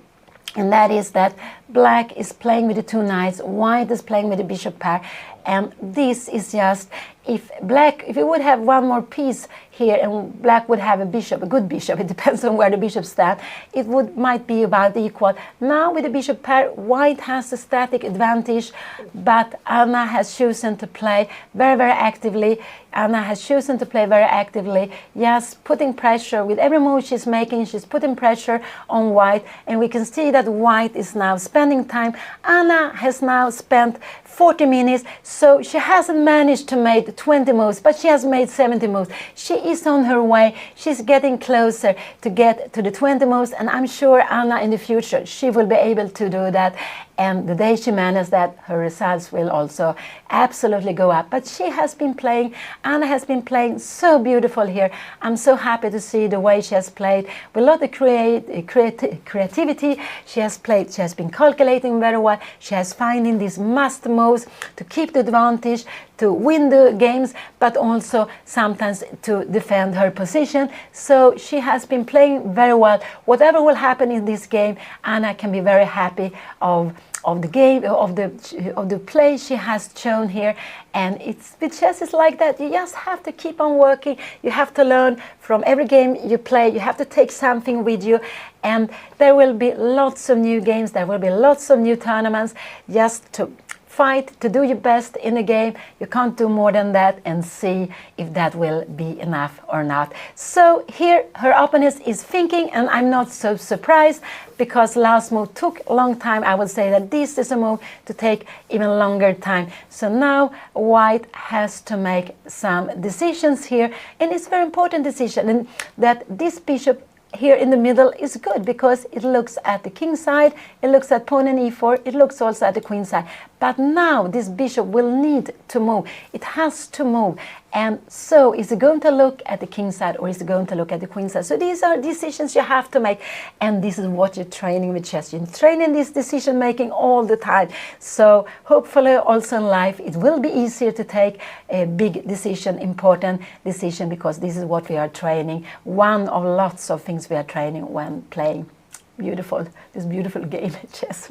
and that is that black is playing with the 2 knights, white is playing with the bishop pair, and this is just, if you would have one more piece here and black would have a bishop, a good bishop, it depends on where the bishop stands, it might be about equal. Now with the bishop pair, white has the static advantage, but Anna has chosen to play very, very actively. Anna has chosen to play very actively, yes, putting pressure with every move she's making. She's putting pressure on white, and we can see that white is now spending time. Anna has now spent 40 minutes, so she hasn't managed to make 20 moves, but she has made 70 moves. She is on her way. She's getting closer to get to the 20 moves, and I'm sure Anna in the future, she will be able to do that. And the day she manages that, her results will also absolutely go up. But she has been playing, Anna has been playing so beautiful here. I'm so happy to see the way she has played with a lot of creativity. She has been calculating very well. She has finding these must moves to keep the advantage, to win the games, but also sometimes to defend her position. So she has been playing very well. Whatever will happen in this game, Anna can be very happy of the game, of the play she has shown here. And with chess is like that. You just have to keep on working. You have to learn from every game you play. You have to take something with you, and there will be lots of new games. There will be lots of new tournaments. Just to fight, to do your best in a game. You can't do more than that, and see if that will be enough or not. So here her opponent is thinking, and I'm not so surprised, because last move took a long time. I would say that this is a move to take even longer time. So now white has to make some decisions here, and it's a very important decision, and that this bishop here in the middle is good because it looks at the king side, it looks at pawn and e4, it looks also at the queen side. But now this bishop will need to move. It has to move. And so is it going to look at the king side or is it going to look at the queen side? So these are decisions you have to make. And this is what you're training with chess. You're training this decision making all the time. So hopefully also in life it will be easier to take a big decision, important decision, because this is what we are training. One of lots of things we are training when playing this beautiful game chess.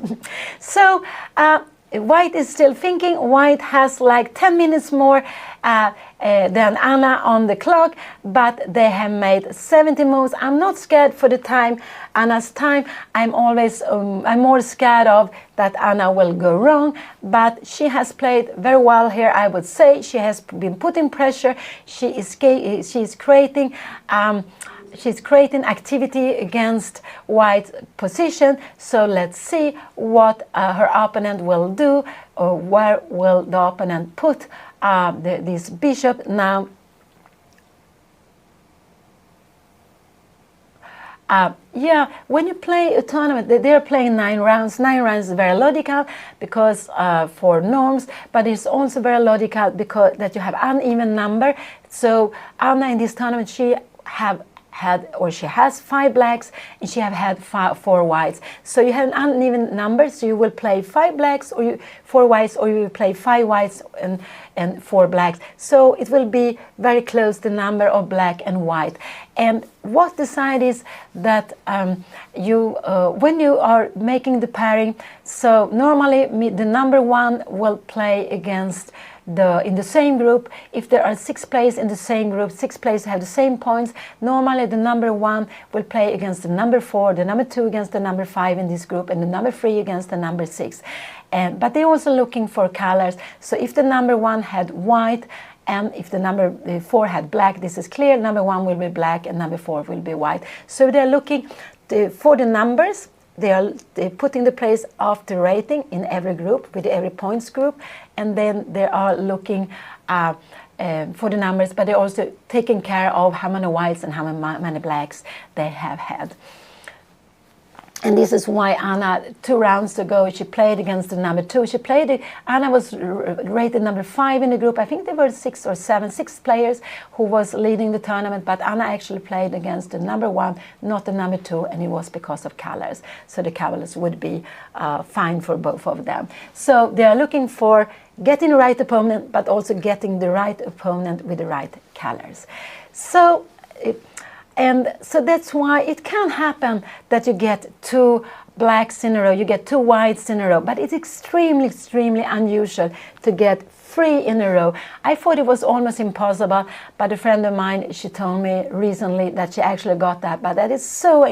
So White is still thinking. White has like 10 minutes more than Anna on the clock, but they have made 70 moves. I'm not scared for the time, Anna's time. I'm more scared of that Anna will go wrong, but she has played very well here, I would say. She has been putting pressure. She's creating activity against White's position. So let's see what her opponent will do, or where will the opponent put this bishop now. Yeah, when you play a tournament, they're playing 9 rounds. 9 rounds is very logical because for norms, but it's also very logical because that you have uneven number. So Anna in this tournament, she has 5 blacks and she have had 4 whites. So you have an uneven number, so you will play 5 blacks or 4 whites, or you will play 5 whites and 4 blacks. So it will be very close to the number of black and white. And what decide is that when you are making the pairing, so normally the number 1 will play against in the same group. If there are 6 players in the same group, 6 players have the same points, normally the number 1 will play against the number 4, the number 2 against the number 5 in this group, and the number 3 against the number 6. But they're also looking for colors. So if the number 1 had white, and if the number 4 had black, this is clear, number 1 will be black and number 4 will be white. So they're looking for the numbers. They're putting the place of the rating in every group, with every points group, and then they are looking for the numbers, but they're also taking care of how many whites and how many blacks they have had. And this is why Anna, 2 rounds ago, she played against the number 2. Anna was rated number 5 in the group. I think there were 6 players who was leading the tournament, but Anna actually played against the number 1, not the number 2, and it was because of colors. So the colors would be fine for both of them. So they are looking for getting the right opponent, but also getting the right opponent with the right colors. So that's why it can happen that you get 2 blacks in a row, you get 2 whites in a row, but it's extremely, extremely unusual to get 3 in a row. I thought it was almost impossible, but a friend of mine, she told me recently that she actually got that, but that is so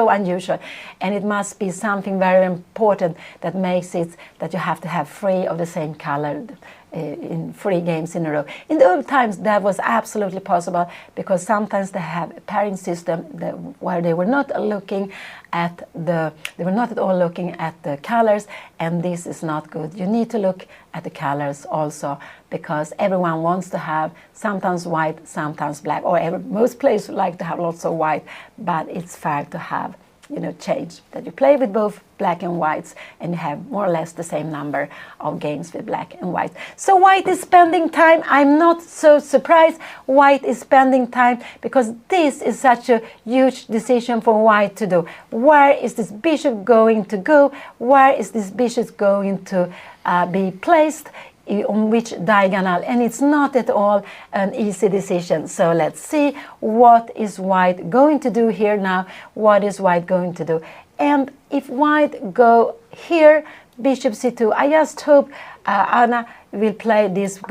unusual, and it must be something very important that makes it that you have to have 3 of the same color in 3 games in a row. In the old times that was absolutely possible, because sometimes they have a pairing system where they were not at all looking at the colors, and this is not good. You need to look at the colors also, because everyone wants to have sometimes white, sometimes black, or most players like to have lots of white, but it's fair to have change, that you play with both black and whites and you have more or less the same number of games with black and white. So White is spending time. I'm not so surprised White is spending time, because this is such a huge decision for White to do. Where is this bishop going to go? Where is this bishop going to be placed? On which diagonal? And it's not at all an easy decision. So let's see, what is White going to do here now? What is White going to do? And if White go here, bishop c2, I just hope Anna will play this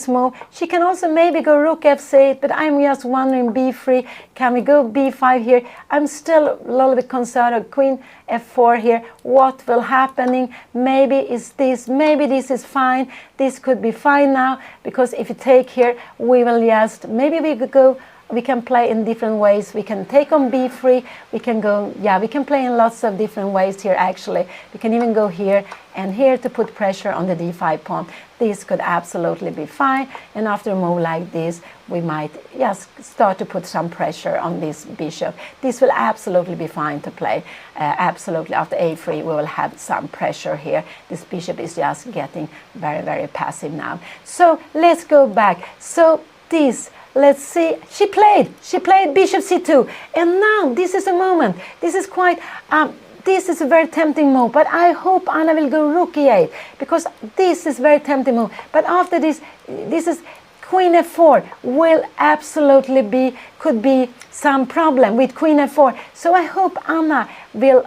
move. She can also maybe go rook f8, but I'm just wondering b3. Can we go b5 here? I'm still a little bit concerned of queen f4 here. What will happening? Maybe this is fine. This could be fine now, because if you take here, we will just, maybe we could go we can play in different ways. We can take on b3. We can go, we can play in lots of different ways here actually. We can even go here and here to put pressure on the d5 pawn. This could absolutely be fine. And after a move like this, we might just start to put some pressure on this bishop. This will absolutely be fine to play. Absolutely, after a3, we will have some pressure here. This bishop is just getting very, very passive now. So let's go back. So this, let's see, she played bishop c2. And now this is a moment. This is quite... this is a very tempting move, but I hope Anna will go rook e8, because this is very tempting move. But after this, this is queen f4 will absolutely be, could be some problem with queen f4. So I hope Anna will,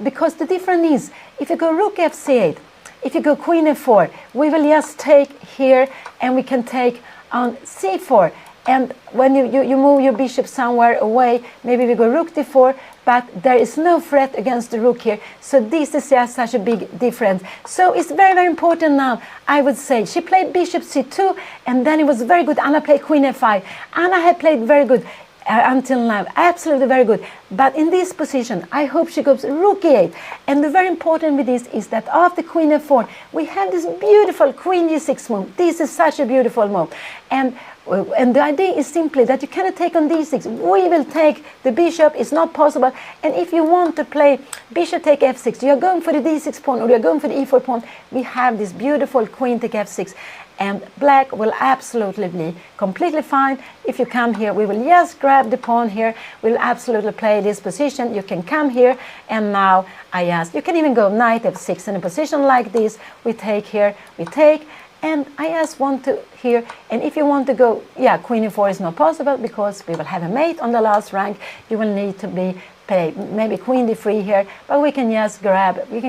because the difference is, if you go rook f8, if you go queen f4, we will just take here and we can take on c4. And when you move your bishop somewhere away, maybe we go rook d4, but there is no threat against the rook here. So this is just such a big difference. So it's very, very important now, I would say. She played bishop c2, and then it was very good. Anna played queen f5. Anna had played very good until now, absolutely very good. But in this position, I hope she goes rook e8. And the very important with this is that after queen f4, we have this beautiful queen g6 move. This is such a beautiful move. And the idea is simply that you cannot take on d6. We will take the bishop. It's not possible. And if you want to play bishop take f6, you are going for the d6 pawn or you are going for the e4 pawn. We have this beautiful queen take f6. And black will absolutely be completely fine. If you come here, we will just grab the pawn here. We'll absolutely play this position. You can come here, and now you can even go knight f6 in a position like this. We take here, we take, and I just want to here, and if you want to go, queen e4 is not possible because we will have a mate on the last rank. You will need to be play maybe queen d3 here, but we can just we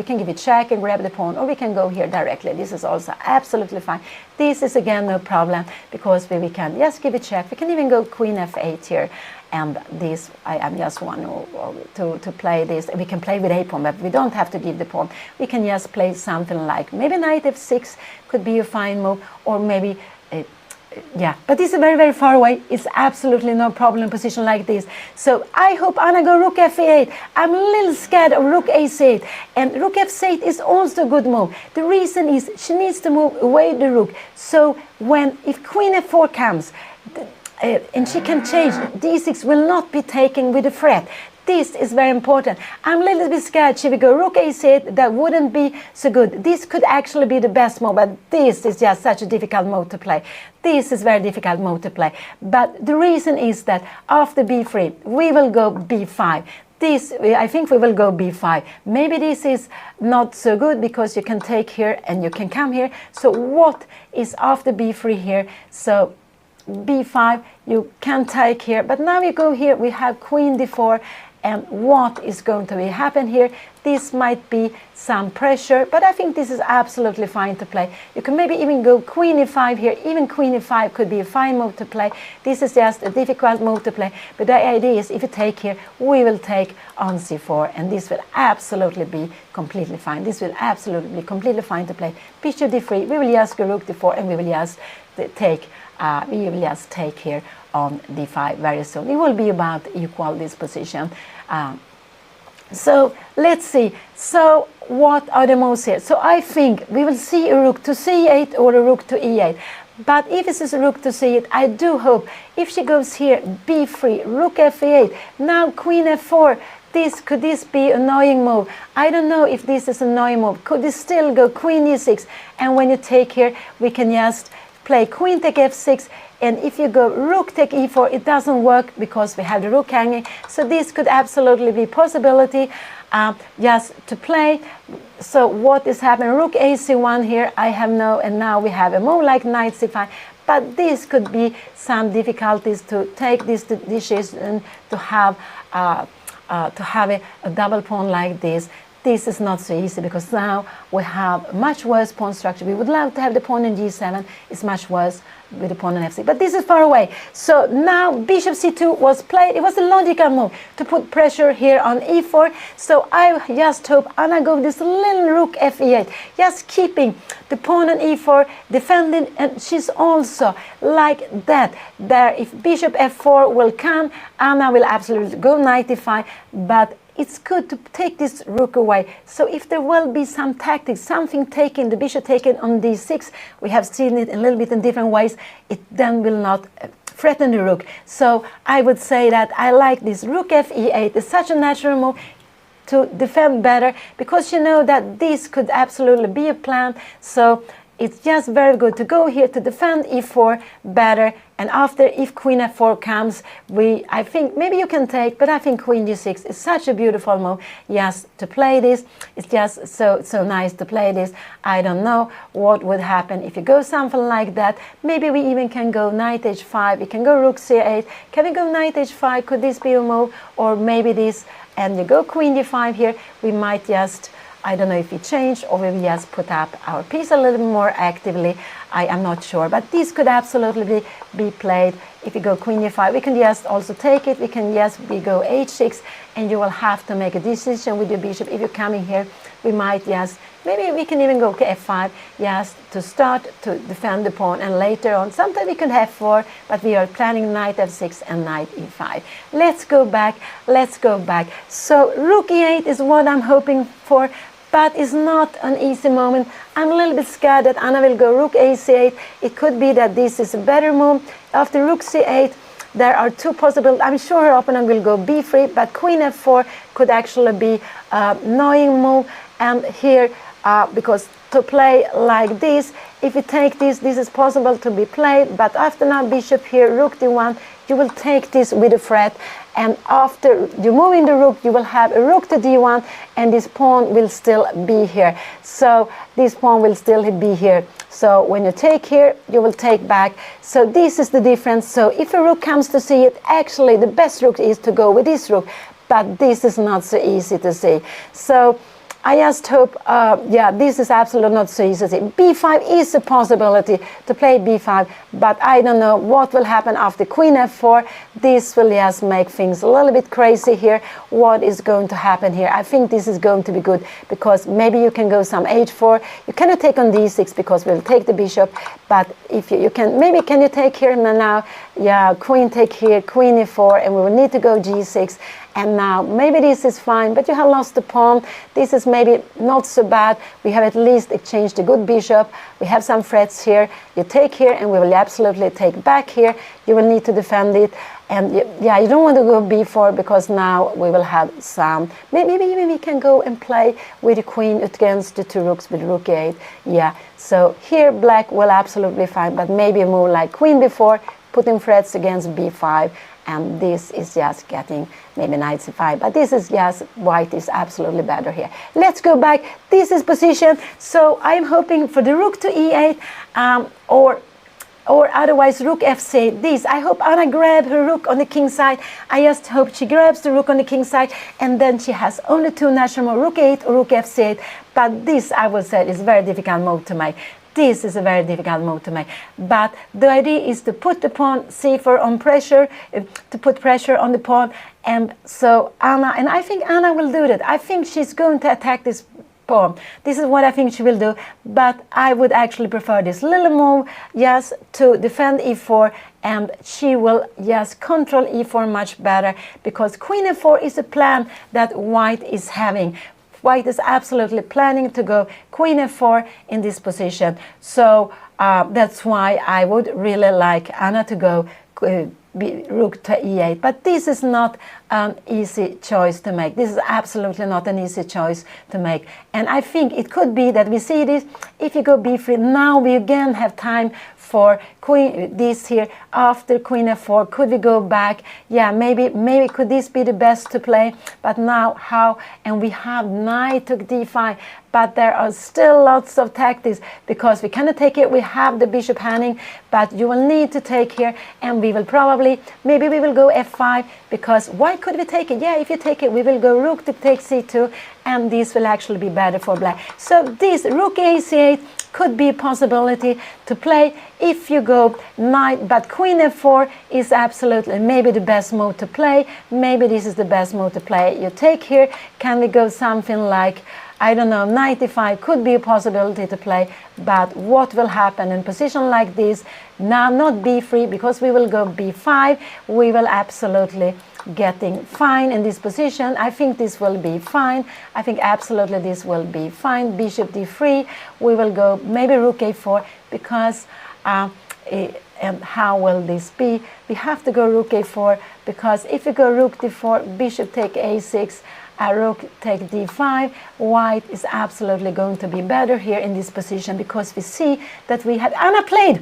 can give it check and grab the pawn, or we can go here directly. This is also absolutely fine. This is again no problem because we can just give it check. We can even go queen f8 here, and this I just want to play this. We can play with a pawn, but we don't have to give the pawn. We can just play something like maybe knight f6 could be a fine move, or maybe but this is very, very far away. It's absolutely no problem in a position like this. So I hope Anna go rook f8. I'm a little scared of rook a8. And rook f8 is also a good move. The reason is she needs to move away the rook. So if queen f4 comes, and she can change, d6 will not be taken with a threat. This is very important. I'm a little bit scared. Should we go rook a8? That wouldn't be so good. This could actually be the best move, but this is just such a difficult move to play. This is very difficult move to play. But the reason is that after b3, we will go b5. I think we will go b5. Maybe this is not so good because you can take here and you can come here. So what is after b3 here? So b5, you can take here. But now we go here, we have queen d4. And what is going to happen here? This might be some pressure, but I think this is absolutely fine to play. You can maybe even go queen e5 here. Even queen e5 could be a fine move to play. This is just a difficult move to play. But the idea is if you take here, we will take on c4, and this will absolutely be completely fine. This will absolutely be completely fine to play. Bishop d3, we will just go rook d4, and we will just take here on d5 very soon. It will be about equal this position. So let's see. So what are the moves here? So I think we will see a rook to c8 or a rook to e8. But if this is a rook to c8, I do hope if she goes here, b3, rook f8, now queen f4, could this be annoying move? I don't know if this is an annoying move. Could this still go queen e6? And when you take here, we can just play queen take f6, and if you go rook take e4, it doesn't work because we have the rook hanging. So this could absolutely be possibility just to play. So what is happening? Rook ac1 here, I have no, and now we have a move like knight c5. But this could be some difficulties to take this decision to have a double pawn like this. this is not so easy because now we have much worse pawn structure. We would love to have the pawn in g7. It's much worse with the pawn on f6, but this is far away. So now bishop c2 was played. It was a logical move to put pressure here on e4. So I just hope Anna go this little rook f e8, just keeping the pawn on e4, defending, and she's also like that. There, if bishop f4 will come, Anna will absolutely go knight e5, but it's good to take this rook away. So if there will be some tactics, something taken, the bishop taken on d6, we have seen it a little bit in different ways, it then will not threaten the rook. So I would say that I like this rook f e8. It's such a natural move to defend better, because you know that this could absolutely be a plan. So it's just very good to go here to defend e4 better. And after, if queen f4 comes, I think maybe you can take, but I think queen g6 is such a beautiful move. Yes, to play this, it's just so nice to play this. I don't know what would happen if you go something like that. Maybe we even can go knight h5. We can go rook c8. Can we go knight h5? Could this be a move? Or maybe this, and you go queen d5 here. We might just, I don't know if we change or we just put up our piece a little more actively. I am not sure, but this could absolutely be played. If you go queen e5, we can just also take it. We can just go h6, and you will have to make a decision with your bishop. If you're coming here, we might just, maybe we can even go f5, just to start to defend the pawn, and later on, sometimes we can have f4, but we are planning knight f6 and knight e5. Let's go back, let's go back. So rook e8 is what I'm hoping for, but it's not an easy moment. I'm a little bit scared that Anna will go rook a8. It could be that this is a better move. After rook c8, there are two possible. I'm sure her opponent will go b3, but queen f4 could actually be an annoying move. And here, because to play like this, if you take this, this is possible to be played. But after now bishop here, rook d1, you will take this with a threat. And after you move in the rook, you will have a rook to d1, and this pawn will still be here. So this pawn will still be here. So when you take here, you will take back. So this is the difference. So if a rook comes to see it, actually the best rook is to go with this rook. But this is not so easy to see. So I just hope, this is absolutely not so easy. b5 is a possibility to play b5, but I don't know what will happen after queen f4. This will just make things a little bit crazy here. What is going to happen here? I think this is going to be good, because maybe you can go some h4. You cannot take on d6 because we'll take the bishop, but if you can, maybe can you take here now? Yeah, queen take here, queen e4, and we will need to go g6. And now maybe this is fine, but you have lost the pawn. This is maybe not so bad. We have at least exchanged a good bishop. We have some threats here. You take here, and we will absolutely take back here. You will need to defend it. And yeah, you don't want to go b4, because now we will have some. Maybe we can go and play with the queen against the two rooks with rook a8. Yeah, so here black will absolutely fine, but maybe a move like queen b4, putting threats against b5. And this is just getting maybe knight c5, but this is just white is absolutely better here. Let's go back. This is position. So I'm hoping for the rook to e8, or otherwise rook f8. This, I hope Anna grab her rook on the king side. I just hope she grabs the rook on the king side, and then she has only two natural moves, rook 8 or rook f8. But this, I would say, is a very difficult move to make. This is a very difficult move to make. But the idea is to put the pawn c4 on pressure, to put pressure on the pawn. And so Anna, and I think Anna will do that. I think she's going to attack this pawn. This is what I think she will do. But I would actually prefer this little move, just to defend e4, and she will just control e4 much better, because queen f4 is a plan that white is having. White is absolutely planning to go queen f4 in this position. So that's why I would really like Anna to go rook to e8. But this is not an easy choice to make. This is absolutely not an easy choice to make. And I think it could be that we see this. If you go b3, now we again have time for queen, this here, after queen f4, could we go back? Yeah, maybe could this be the best to play? But now how? And we have knight took d5, but there are still lots of tactics, because we cannot take it. We have the bishop hanging, but you will need to take here, and we will probably, maybe we will go f5, because why could we take it? Yeah, if you take it, we will go rook to take c2, and this will actually be better for black. So this rook a c8 could be a possibility to play if you go knight, but queen f4 is absolutely maybe the best move to play. Maybe this is the best move to play. You take here, can we go something like, I don't know, knight e5 could be a possibility to play, but what will happen in position like this? Now not b3, because we will go b5, we will absolutely getting fine in this position. I think this will be fine. I think absolutely this will be fine. Bishop d3, we will go maybe rook a4, because and how will this be? We have to go rook a4, because if you go rook d4, bishop take a6, rook take d5, white is absolutely going to be better here in this position, because we see that we had Anna played.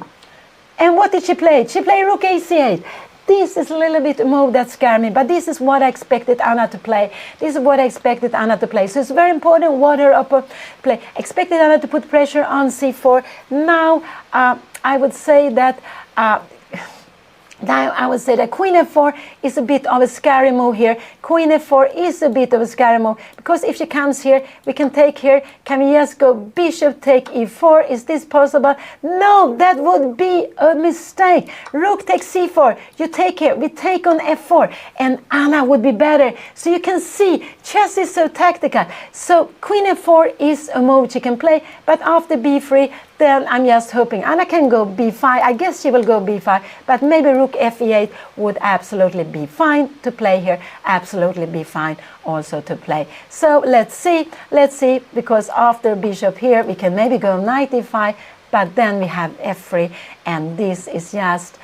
And what did she play? She played rook a c8. This is a little bit a move that scared me, but this is what I expected Anna to play. This is what I expected Anna to play. So it's very important what her opponent play. Expected Anna to put pressure on c4. Now I would say that queen f4 is a bit of a scary move here. Queen f4 is a bit of a scary move, because if she comes here, we can take here. Can we just go bishop take e4? Is this possible? No, that would be a mistake. Rook takes c4. You take here. We take on f4, and Anna would be better. So you can see chess is so tactical. So queen f4 is a move she can play, but after b3, then I'm just hoping Anna can go b5. I guess she will go b5, but maybe rook f8 would absolutely be fine to play here. Absolutely be fine also to play. So let's see, because after bishop here, we can maybe go knight e5, but then we have f3, and this is just,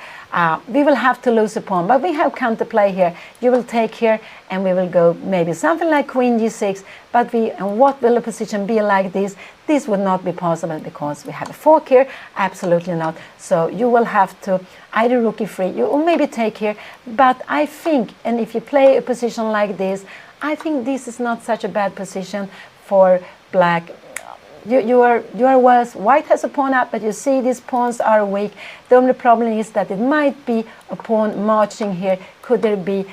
we will have to lose a pawn, but we have counterplay here. You will take here, and we will go maybe something like queen g6, but and what will the position be like this? This would not be possible, because we have a fork here. Absolutely not. So you will have to either rook e3, you or maybe take here, but I think, and if you play a position like this, I think this is not such a bad position for black. You are worse. White has a pawn up, but you see these pawns are weak. The only problem is that it might be a pawn marching here. Could there be,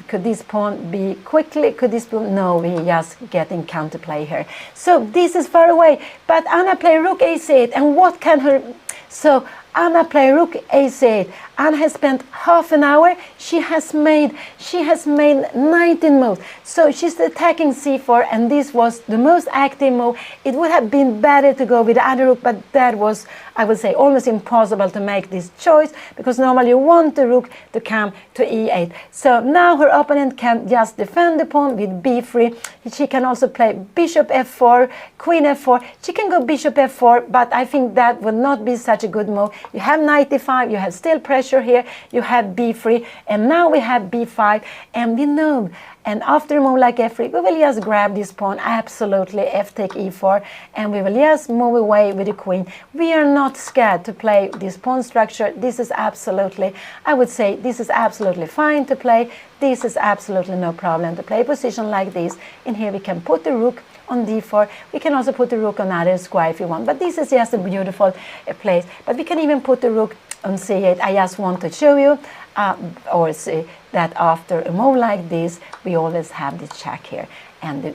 could this pawn be quickly, could this pawn, no, we're just getting counterplay here. So this is far away, but Anna play rook a8, and what can her, so Anna play rook a8. Anna has spent half an hour. She has made 19 moves. So she's attacking c4, and this was the most active move. It would have been better to go with the other rook, but that was, I would say, almost impossible to make this choice, because normally you want the rook to come to e8. So now her opponent can just defend the pawn with b3. She can also play bishop f4, queen f4. She can go bishop f4, but I think that would not be such a good move. You have knight e5, you have still pressure here, you have b3, and now we have b5, and we know, and after a move like f3, we will just grab this pawn, absolutely, f take e4, and we will just move away with the queen. We are not scared to play this pawn structure. This is absolutely, I would say, this is absolutely fine to play. This is absolutely no problem to play a position like this. In here we can put the rook on d4. We can also put the rook on other square if you want, but this is just a beautiful place. But we can even put the rook on c8. I just want to show you or see that after a move like this, we always have this check here, and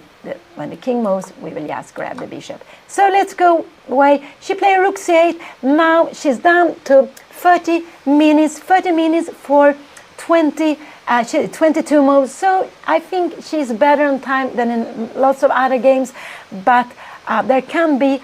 when the king moves, we will just grab the bishop. So let's go away. She played rook c8. Now she's down to 30 minutes for 22 moves. So I think she's better on time than in lots of other games, but there can be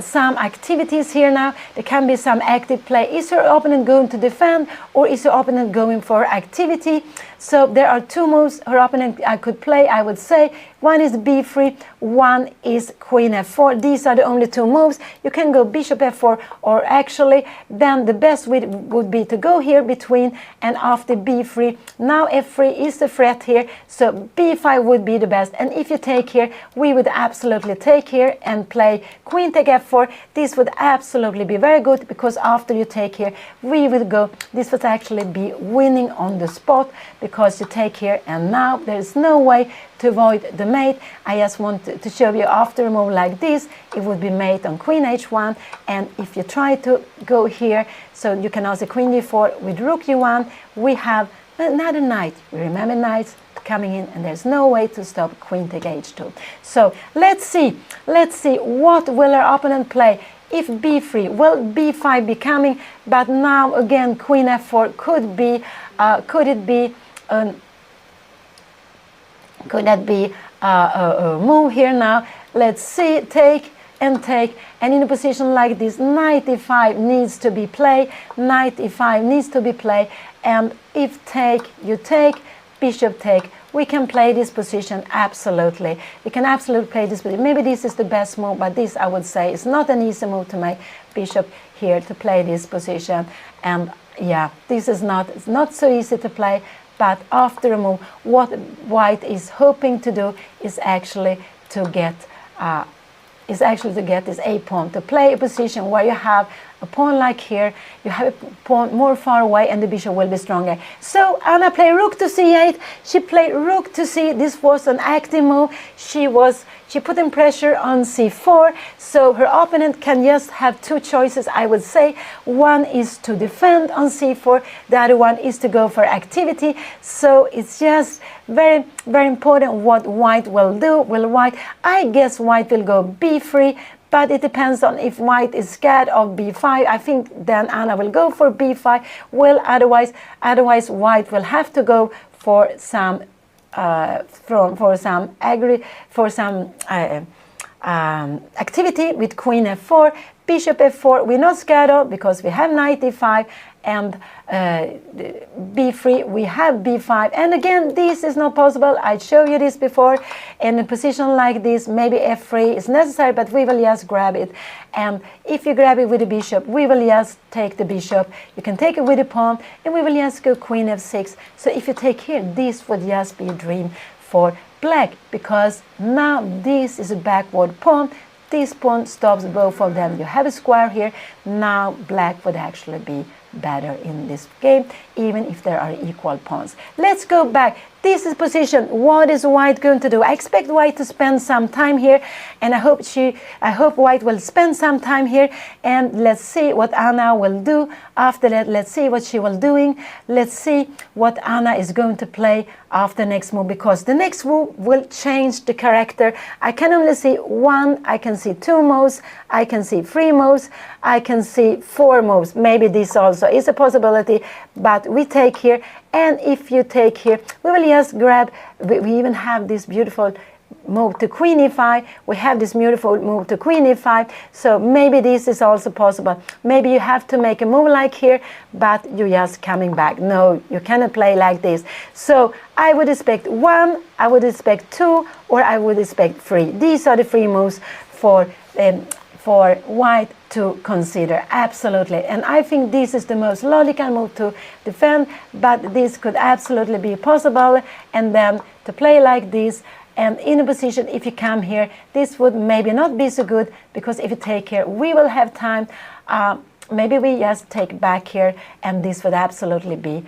some activities here now. There can be some active play. Is her opponent going to defend, or is her opponent going for activity? So there are two moves her opponent could play, I would say. One is b3, one is queen f4. These are the only two moves. You can go bishop f4, or actually then the best would be to go here between, and after b3. Now f3 is the threat here, so b5 would be the best. And if you take here, we would absolutely take here and play queen take f4. This would absolutely be very good, because after you take here, we will go, this would actually be winning on the spot, because you take here, and now there is no way to avoid the mate. I just want to show you, after a move like this, it would be mate on queen h1, and if you try to go here, so you can also queen d4 with rook u1, we have another knight. We remember knights coming in, and there's no way to stop queen take h2. So let's see what will our opponent play. If b3, will b5 be coming? But now again, queen f4 could be, could that be a move here now? Let's see, take and take, and in a position like this, knight e5 needs to be played, knight e5 needs to be played, and if take, you take, bishop take, we can play this position, absolutely. We can absolutely play this position. Maybe this is the best move, but this, I would say, is not an easy move to make. Bishop here to play this position, and yeah, this is not, it's not so easy to play. But after a move, what white is hoping to do is actually to get this a pawn, to play a position where you have a pawn like here, you have a pawn more far away, and the bishop will be stronger. So Anna played rook to c8. She played rook to c. This was an active move. She put in pressure on c4. So her opponent can just have two choices, I would say. One is to defend on c4. The other one is to go for activity. So it's just very, very important what white will do. I guess white will go b3. But it depends on if white is scared of b5. I think then Anna will go for b5. Well, otherwise white will have to go for some activity with queen f4, bishop f4. We're not scared of, because we have knight e5, and b3, we have b5, and again, this is not possible. I showed you this before. In a position like this, maybe f3 is necessary, but we will just grab it. And if you grab it with the bishop, we will just take the bishop. You can take it with the pawn, and we will just go queen f6. So if you take here, this would just be a dream for black, because now this is a backward pawn. This pawn stops both of them. You have a square here. Now black would actually be better in this game, even if there are equal pawns. Let's go back. This is position. What is white going to do? I expect white to spend some time here, and I hope white will spend some time here, and let's see what Anna will do. After that, let's see what she will doing. Let's see what Anna is going to play after next move, because the next move will change the character. I can only see one, I can see two moves, I can see three moves, I can see four moves. Maybe this also is a possibility, but we take here, and if you take here, we will just grab, we even have this beautiful move to queen e5. We have this beautiful move to queen e5, so maybe this is also possible. Maybe you have to make a move like here, but you're just coming back. No, you cannot play like this. So I would expect one, I would expect two, or I would expect three. These are the three moves for white to consider, absolutely. And I think this is the most logical move to defend, but this could absolutely be possible. And then to play like this, and in a position, if you come here, this would maybe not be so good, because if you take here, we will have time. Maybe we just take back here, and this would absolutely be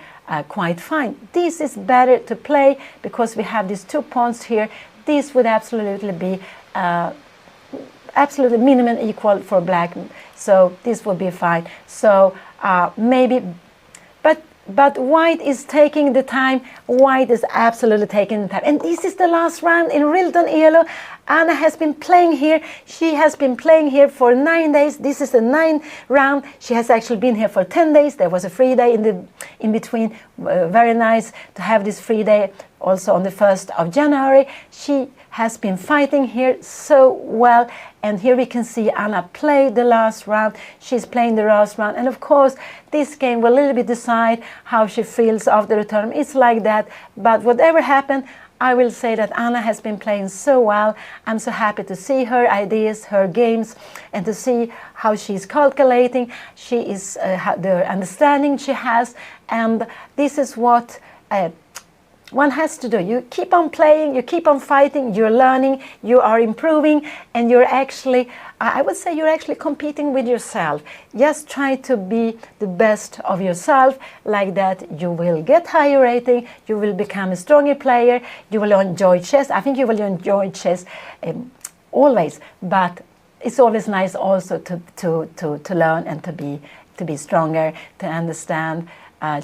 quite fine. This is better to play, because we have these two pawns here. This would absolutely be absolutely minimum equal for black, so this would be fine. So maybe, but white is taking the time. White is absolutely taking the time, and this is the last round in Rilton Elo. Anna has been playing here. She has been playing here for 9 days. This is the 9th round. She has actually been here for 10 days. There was a free day in between. Very nice to have this free day also on the 1st of January. She has been fighting here so well, and here we can see Anna play the last round. She's playing the last round, and of course this game will a little bit decide how she feels after the tournament. It's like that, but whatever happened, I will say that Anna has been playing so well. I'm so happy to see her ideas, her games, and to see how she's calculating. She is the understanding she has, and this is what one has to do. You keep on playing, you keep on fighting, you're learning, you are improving, and you're actually, I would say you're actually competing with yourself. Just try to be the best of yourself. Like that, you will get higher rating, you will become a stronger player, you will enjoy chess. I think you will enjoy chess always, but it's always nice also to learn and to be stronger, to understand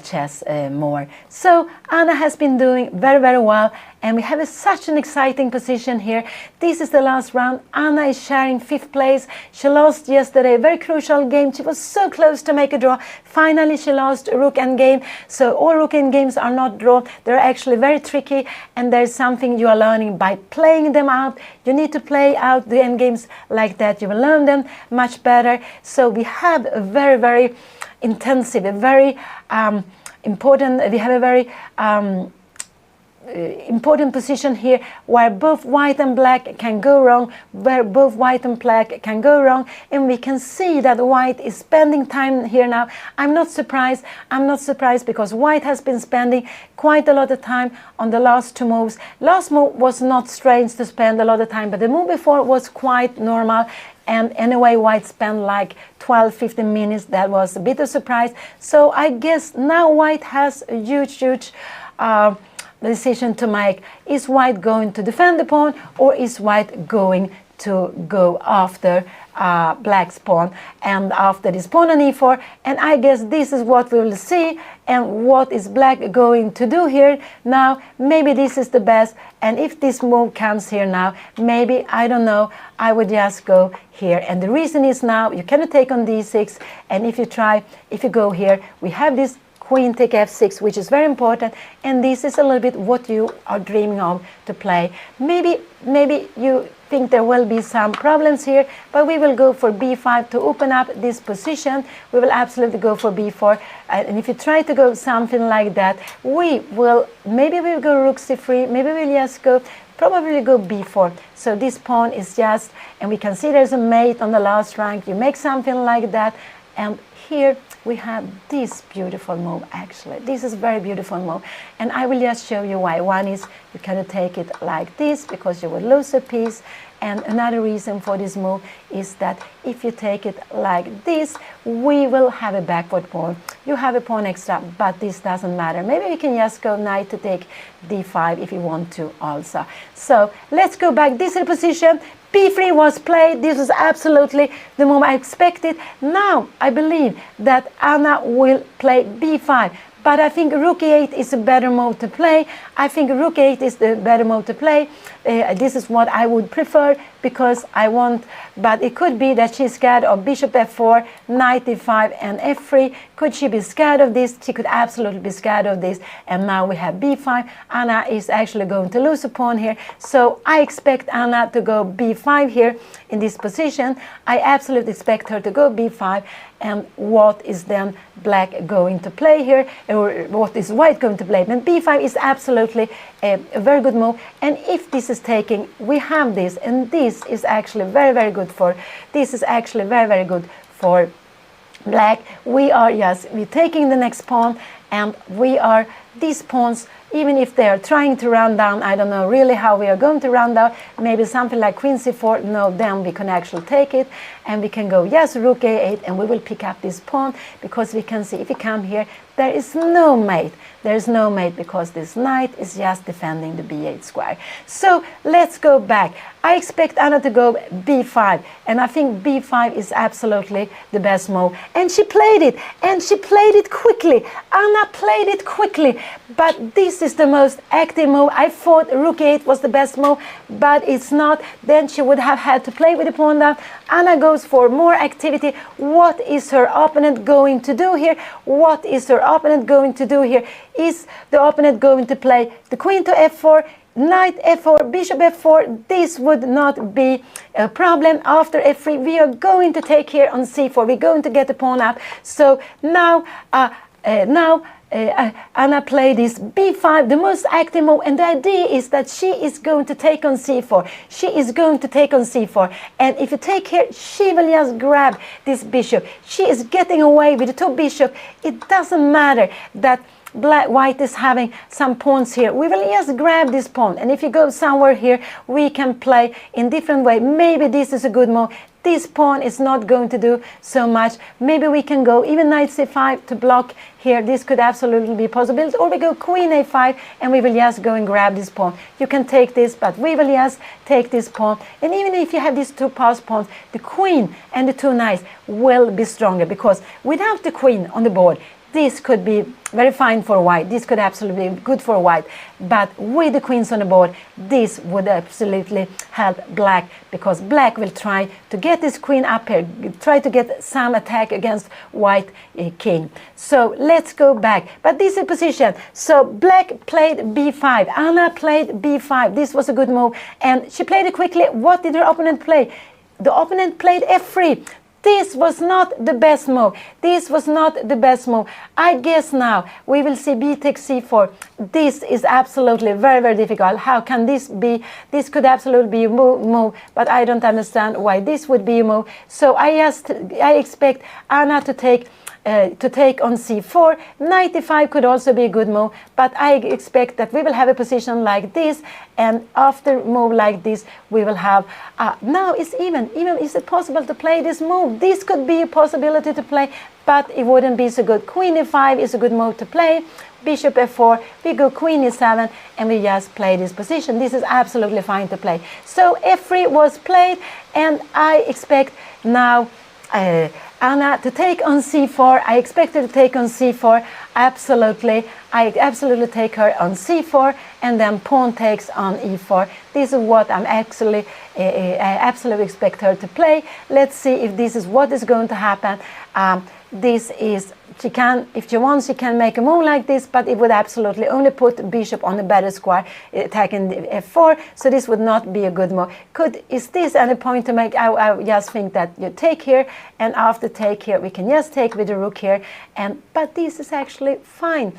chess more. So Anna has been doing very, very well, and we have such an exciting position here. This is the last round. Anna is sharing 5th place. She lost yesterday a very crucial game. She was so close to make a draw. Finally, she lost rook endgame. So all rook endgames are not drawn. They're actually very tricky, and there's something you are learning by playing them out. You need to play out the endgames like that. You will learn them much better. So we have a very, very intensive, a very important, we have a very important position here where both white and black can go wrong, where both white and black can go wrong, and we can see that white is spending time here now. I'm not surprised because white has been spending quite a lot of time on the last 2 moves. Last move was not strange to spend a lot of time, but the move before was quite normal. And anyway, white spent like 12-15 minutes. That was a bit of surprise. So I guess now white has a huge decision to make. Is white going to defend the pawn, or is white going to go after black's pawn and after this pawn on e4? And I guess this is what we will see. And what is black going to do here now? Maybe this is the best, and if this move comes here now, maybe, I don't know, I would just go here. And the reason is now you cannot take on d6, and if you go here, we have this queen take f6, which is very important, and this is a little bit what you are dreaming of to play. Maybe you think there will be some problems here, but we will go for b5 to open up this position. We will absolutely go for b4, and if you try to go something like that, maybe we'll go rook c3, maybe we'll just go, probably go b4. So this pawn is just, and we can see there's a mate on the last rank. You make something like that, and here we have this beautiful move. Actually, this is a very beautiful move, and I will just show you why. One is you cannot take it like this because you will lose a piece, and another reason for this move is that if you take it like this, we will have a backward pawn. You have a pawn extra, but this doesn't matter. Maybe we can just go knight to take d5 if you want to also. So let's go back. This is the position. b3 was played. This was absolutely the move I expected. Now I believe that Anna will play b5, but I think rook e8 is a better move to play. I think rook e8 is the better move to play. This is what I would prefer because I want, but it could be that she's scared of bishop f4, knight d5 and f3. Could she be scared of this? She could absolutely be scared of this. And now we have b5. Anna is actually going to lose a pawn here. So I expect Anna to go b5 here in this position. I absolutely expect her to go b5. And what is then black going to play here, or what is white going to play? But b5 is absolutely a very good move, and if this is taking, we have this, and this is actually very, very good for, this is actually very, very good for black. We're taking the next pawn, and we are, these pawns, even if they are trying to run down, I don't know really how we are going to run down, maybe something like queen c4, no, then we can actually take it, and we can go, yes, rook a8, and we will pick up this pawn, because we can see, if we come here, there is no mate. There is no mate because this knight is just defending the b8 square. So let's go back. I expect Anna to go b5, and I think b5 is absolutely the best move. And she played it, and she played it quickly. Anna played it quickly, but this is the most active move. I thought rook a8 was the best move, but it's not. Then she would have had to play with the pawn down. Anna goes for more activity. What is her opponent going to do here? What is her opponent going to do here? Is the opponent going to play the queen to f4, knight f4, bishop f4? This would not be a problem. After f3, we are going to take here on c4. We're going to get the pawn up. So now, Anna played this b5, the most active move, and the idea is that she is going to take on c4. She is going to take on c4, and if you take here, she will just grab this bishop. She is getting away with the two bishop. It doesn't matter that white is having some pawns here, we will just grab this pawn. And if you go somewhere here, we can play in different way. Maybe this is a good move. This pawn is not going to do so much. Maybe we can go even knight c5 to block here. This could absolutely be a possibility. Or we go queen a5 and we will just go and grab this pawn. You can take this, but we will just take this pawn. And even if you have these two passed pawns, the queen and the two knights will be stronger, because without the queen on the board, this could be very fine for white. This could absolutely be good for white. But with the queens on the board, this would absolutely help black, because black will try to get this queen up here, try to get some attack against white king. So let's go back. But this is position. So black played b5. Anna played b5. This was a good move. And she played it quickly. What did her opponent play? The opponent played f3. This was not the best move. This was not the best move. I guess now we will see b takes c4. This is absolutely very, very difficult. How can this be? This could absolutely be a move, but I don't understand why this would be a move. So I expect Anna to take on c4. Knight e5 could also be a good move, but I expect that we will have a position like this, and after move like this, we will have, now it's even is it possible to play this move? This could be a possibility to play, but it wouldn't be so good. Queen e5 is a good move to play. Bishop f4, we go queen e7, and we just play this position. This is absolutely fine to play. So f3 was played, and I expect now Anna to take on c4. I expect her to take on c4. Absolutely. I absolutely take her on c4, and then pawn takes on e4. This is what I'm actually, I absolutely expect her to play. Let's see if this is what is going to happen. This is, she can, if she wants, she can make a move like this, but it would absolutely only put bishop on a better square, attacking the f4, so this would not be a good move. Is this any point to make? I just think that you take here, and after take here, we can just take with the rook here, but this is actually fine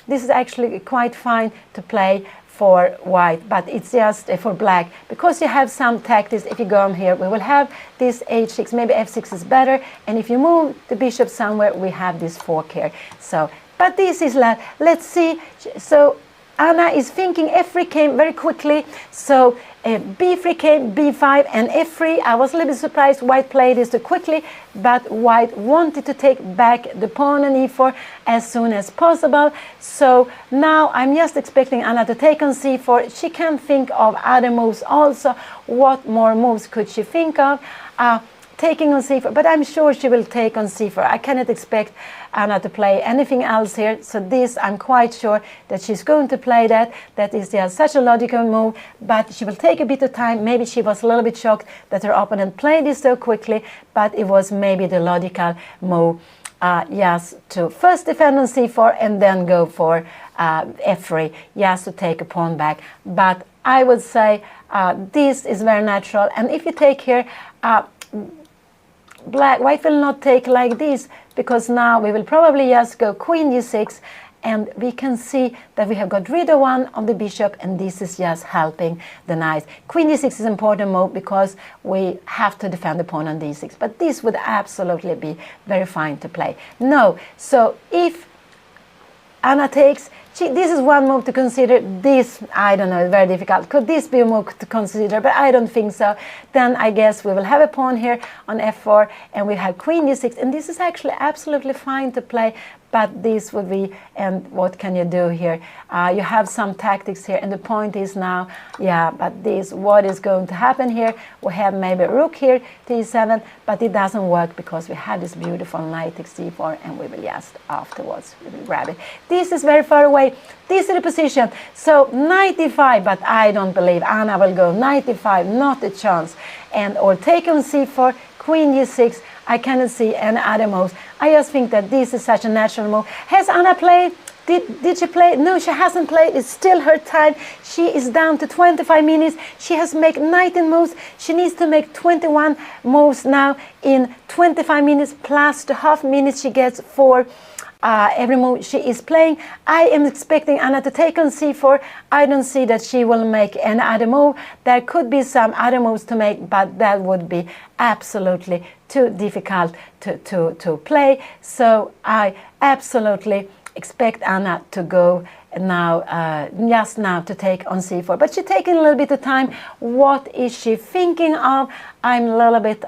this is actually quite fine to play for white, but it's just for black, because you have some tactics. If you go on here, we will have this h6, maybe f6 is better, and if you move the bishop somewhere, we have this fork here. So, but this is let's see. So Anna is thinking f3 came very quickly, so b3 came, b5 and f3. I was a little bit surprised white played this too quickly, but white wanted to take back the pawn on e4 as soon as possible. So now I'm just expecting Anna to take on c4. She can think of other moves also. What more moves could she think of? Taking on c4, but I'm sure she will take on c4. I cannot expect Anna to play anything else here, so this I'm quite sure that she's going to play that. That is just such a logical move, but she will take a bit of time. Maybe she was a little bit shocked that her opponent played this so quickly, but it was maybe the logical move, yes, to first defend on c4 and then go for f3, yes, to take a pawn back. But I would say this is very natural, and if you take here, white will not take like this, because now we will probably just go queen e6, and we can see that we have got rid of one of the bishop, and this is just helping the knight. Queen e6 is an important move because we have to defend the pawn on d6, but this would absolutely be very fine to play. No, so if Anna takes, this is one move to consider. This, I don't know, very difficult. Could this be a move to consider? But I don't think so. Then I guess we will have a pawn here on f4, and we have queen e6, and this is actually absolutely fine to play. But this would be, and what can you do here? You have some tactics here, and the point is now, yeah, but this, what is going to happen here? We have maybe a rook here, d7, but it doesn't work because we have this beautiful knight takes d4, and we will just afterwards we will grab it. This is very far away. This is the position. So knight e5, but I don't believe Anna will go knight e5, not a chance. And or take on c4, queen e6. I cannot see any other moves. I just think that this is such a natural move. Has Anna played? Did she play? No, she hasn't played. It's still her time. She is down to 25 minutes. She has made 19 moves. She needs to make 21 moves now in 25 minutes, plus the half minute she gets for every move she is playing. I am expecting Anna to take on c4. I don't see that she will make any other move. There could be some other moves to make, but that would be absolutely too difficult to play. So I absolutely expect Anna to go now, just now, to take on c4. But she's taking a little bit of time. What is she thinking of? I'm a little bit,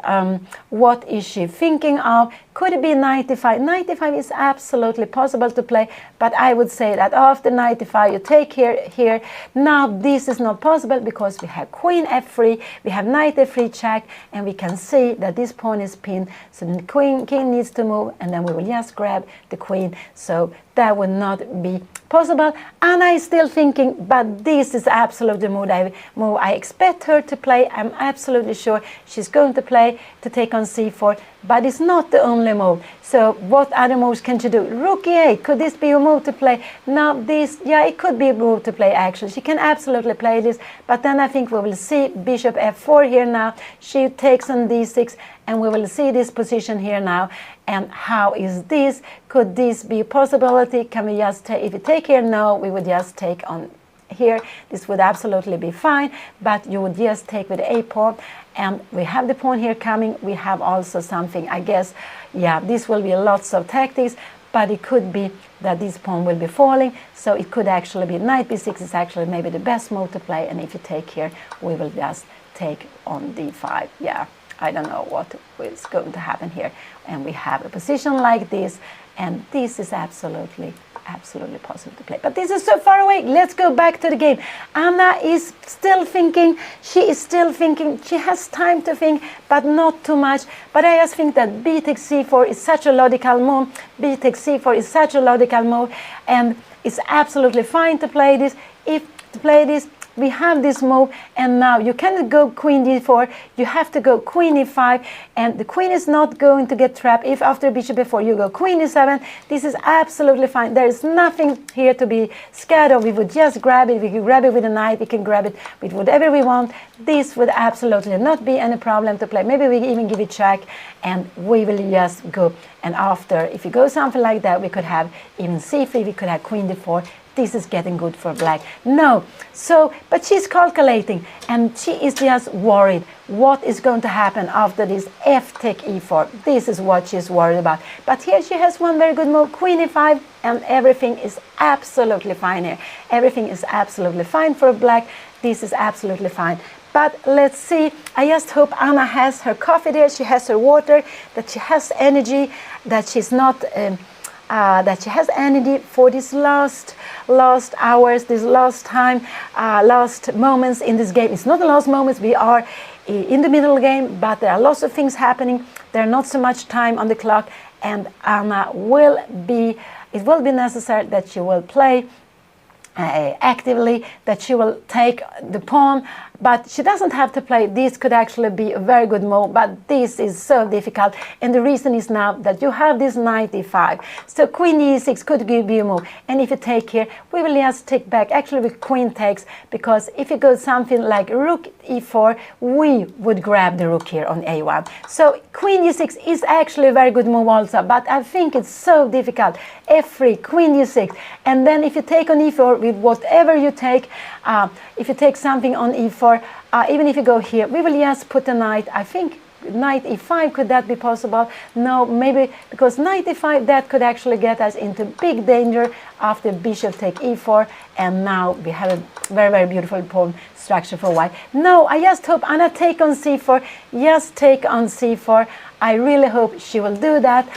what is she thinking of? Could it be knight e5? Knight e5 is absolutely possible to play, but I would say that after knight e5, you take here. Now this is not possible because we have queen f3, we have knight f3 check, and we can see that this pawn is pinned, so the king needs to move, and then we will just grab the queen. So that would not be possible. Anna is still thinking, but this is absolutely the move I expect her to play. I'm absolutely sure she's going to play to take on c4, but it's not the only move. So what other moves can she do? Rook e8, could this be a move to play? Now this, yeah, it could be a move to play actually. She can absolutely play this, but then I think we will see bishop f4 here now. She takes on d6, and we will see this position here now. And how is this? Could this be a possibility? Can we just take, if we take here, no, we would just take on here. This would absolutely be fine, but you would just take with a pawn, and we have the pawn here coming. We have also something, I guess, yeah, this will be lots of tactics, but it could be that this pawn will be falling, so it could actually be knight b6 is actually maybe the best move to play, and if you take here, we will just take on d5. Yeah, I don't know what is going to happen here, and we have a position like this, and this is absolutely possible to play. But this is so far away. Let's go back to the game. Anna is still thinking. She is still thinking. She has time to think, but not too much. But I just think that b takes c4 is such a logical move. B takes c4 is such a logical move, and it's absolutely fine to play this. If to play this, we have this move, and now you cannot go queen d4, you have to go queen e5, and the queen is not going to get trapped if after bishop e4 you go queen e7. This is absolutely fine. There is nothing here to be scared of. We would just grab it. We can grab it with a knight, we can grab it with whatever we want. This would absolutely not be any problem to play. Maybe we even give it check, and we will just go, and after, if you go something like that, we could have even c3, we could have queen d4. This is getting good for black. No, so, but she's calculating, and she is just worried what is going to happen after this f take e4. This is what she's worried about. But here she has one very good move, queen e5, and everything is absolutely fine here. Everything is absolutely fine for black. This is absolutely fine. But let's see, I just hope Anna has her coffee there, she has her water, that she has energy, that she's not... that she has energy for these last hours, this last time, last moments in this game. It's not the last moments, we are in the middle game, but there are lots of things happening. There's not so much time on the clock, and Anna will be, it will be necessary that she will play actively, that she will take the pawn, but she doesn't have to play. This could actually be a very good move, but this is so difficult, and the reason is now that you have this knight e5, so queen e6 could give you a move, and if you take here, we will just take back, actually with queen takes, because if you go something like rook e4, we would grab the rook here on a1, so queen e6 is actually a very good move also, but I think it's so difficult. f3, queen e6, and then if you take on e4 with whatever you take, if you take something on e4, even if you go here, we will just put a knight. I think knight e5, could that be possible? No, maybe, because knight e5, that could actually get us into big danger after bishop take e4, and now we have a very, very beautiful pawn structure for white. No, I just hope Anna take on c4, just take on c4. I really hope she will do that.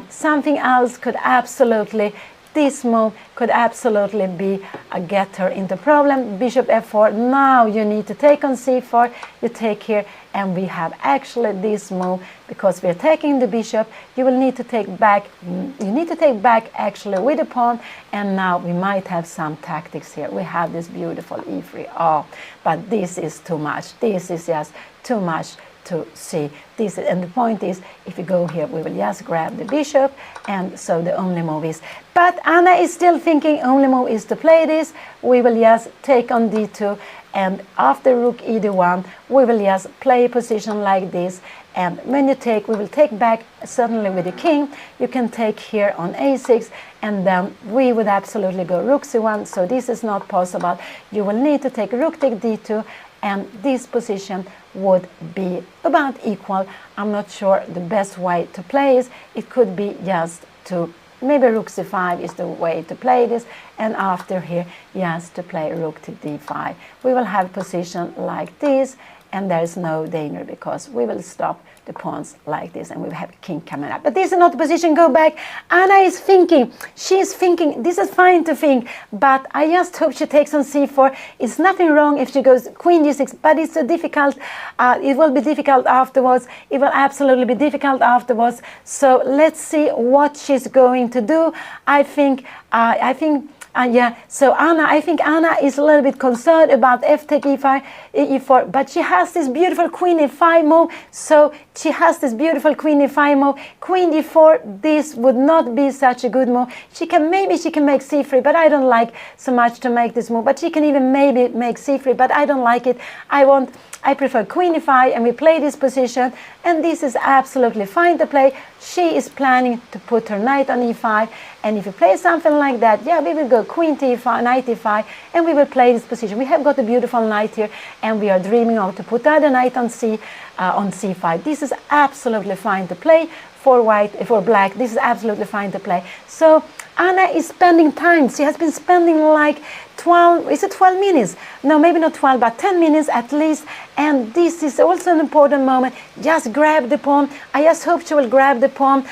Something else could absolutely, this move could absolutely be get her into problem. Bishop f4, now you need to take on c4, you take here, and we have actually this move, because we are taking the bishop, you will need to take back, you need to take back actually with the pawn, and now we might have some tactics here. We have this beautiful e3, oh, but this is too much, this is just too much to see. This, and the point is, if you go here, we will just grab the bishop, and so the only move is, but Anna is still thinking only move is to play this. We will just take on d2, and after rook e d1, we will just play a position like this, and when you take, we will take back certainly with the king. You can take here on a6, and then we would absolutely go rook c1, so this is not possible. You will need to take rook take d2, and this position would be about equal. I'm not sure the best way to play is, it could be just to maybe rook c5 is the way to play this, and after here, yes, to play rook to d5. We will have position like this, and there is no danger because we will stop the pawns like this, and we have king coming up. But this is not the position, go back. Anna is thinking, she's thinking, this is fine to think, but I just hope she takes on c4. It's nothing wrong if she goes queen d6, but it's a difficult, it will be difficult afterwards. It will absolutely be difficult afterwards. So let's see what she's going to do. I think, yeah, so I think Anna is a little bit concerned about f take e5, e4, but she has this beautiful queen e5 move, so she has this beautiful queen e5 move. Queen d4, this would not be such a good move. Maybe she can make c3, but I don't like so much to make this move, but she can even maybe make c3, but I don't like it. I prefer queen e5, and we play this position, and this is absolutely fine to play. She is planning to put her knight on e5, and if you play something like that, yeah, we will go queen to e5, knight e5, and we will play this position. We have got a beautiful knight here, and we are dreaming of to put the other knight on c5. This is absolutely fine to play for black. This is absolutely fine to play. So Anna is spending time. She has been spending like 12 minutes? No, maybe not 12, but 10 minutes at least. And this is also an important moment. Just grab the pawn. I just hope she will grab the pawn.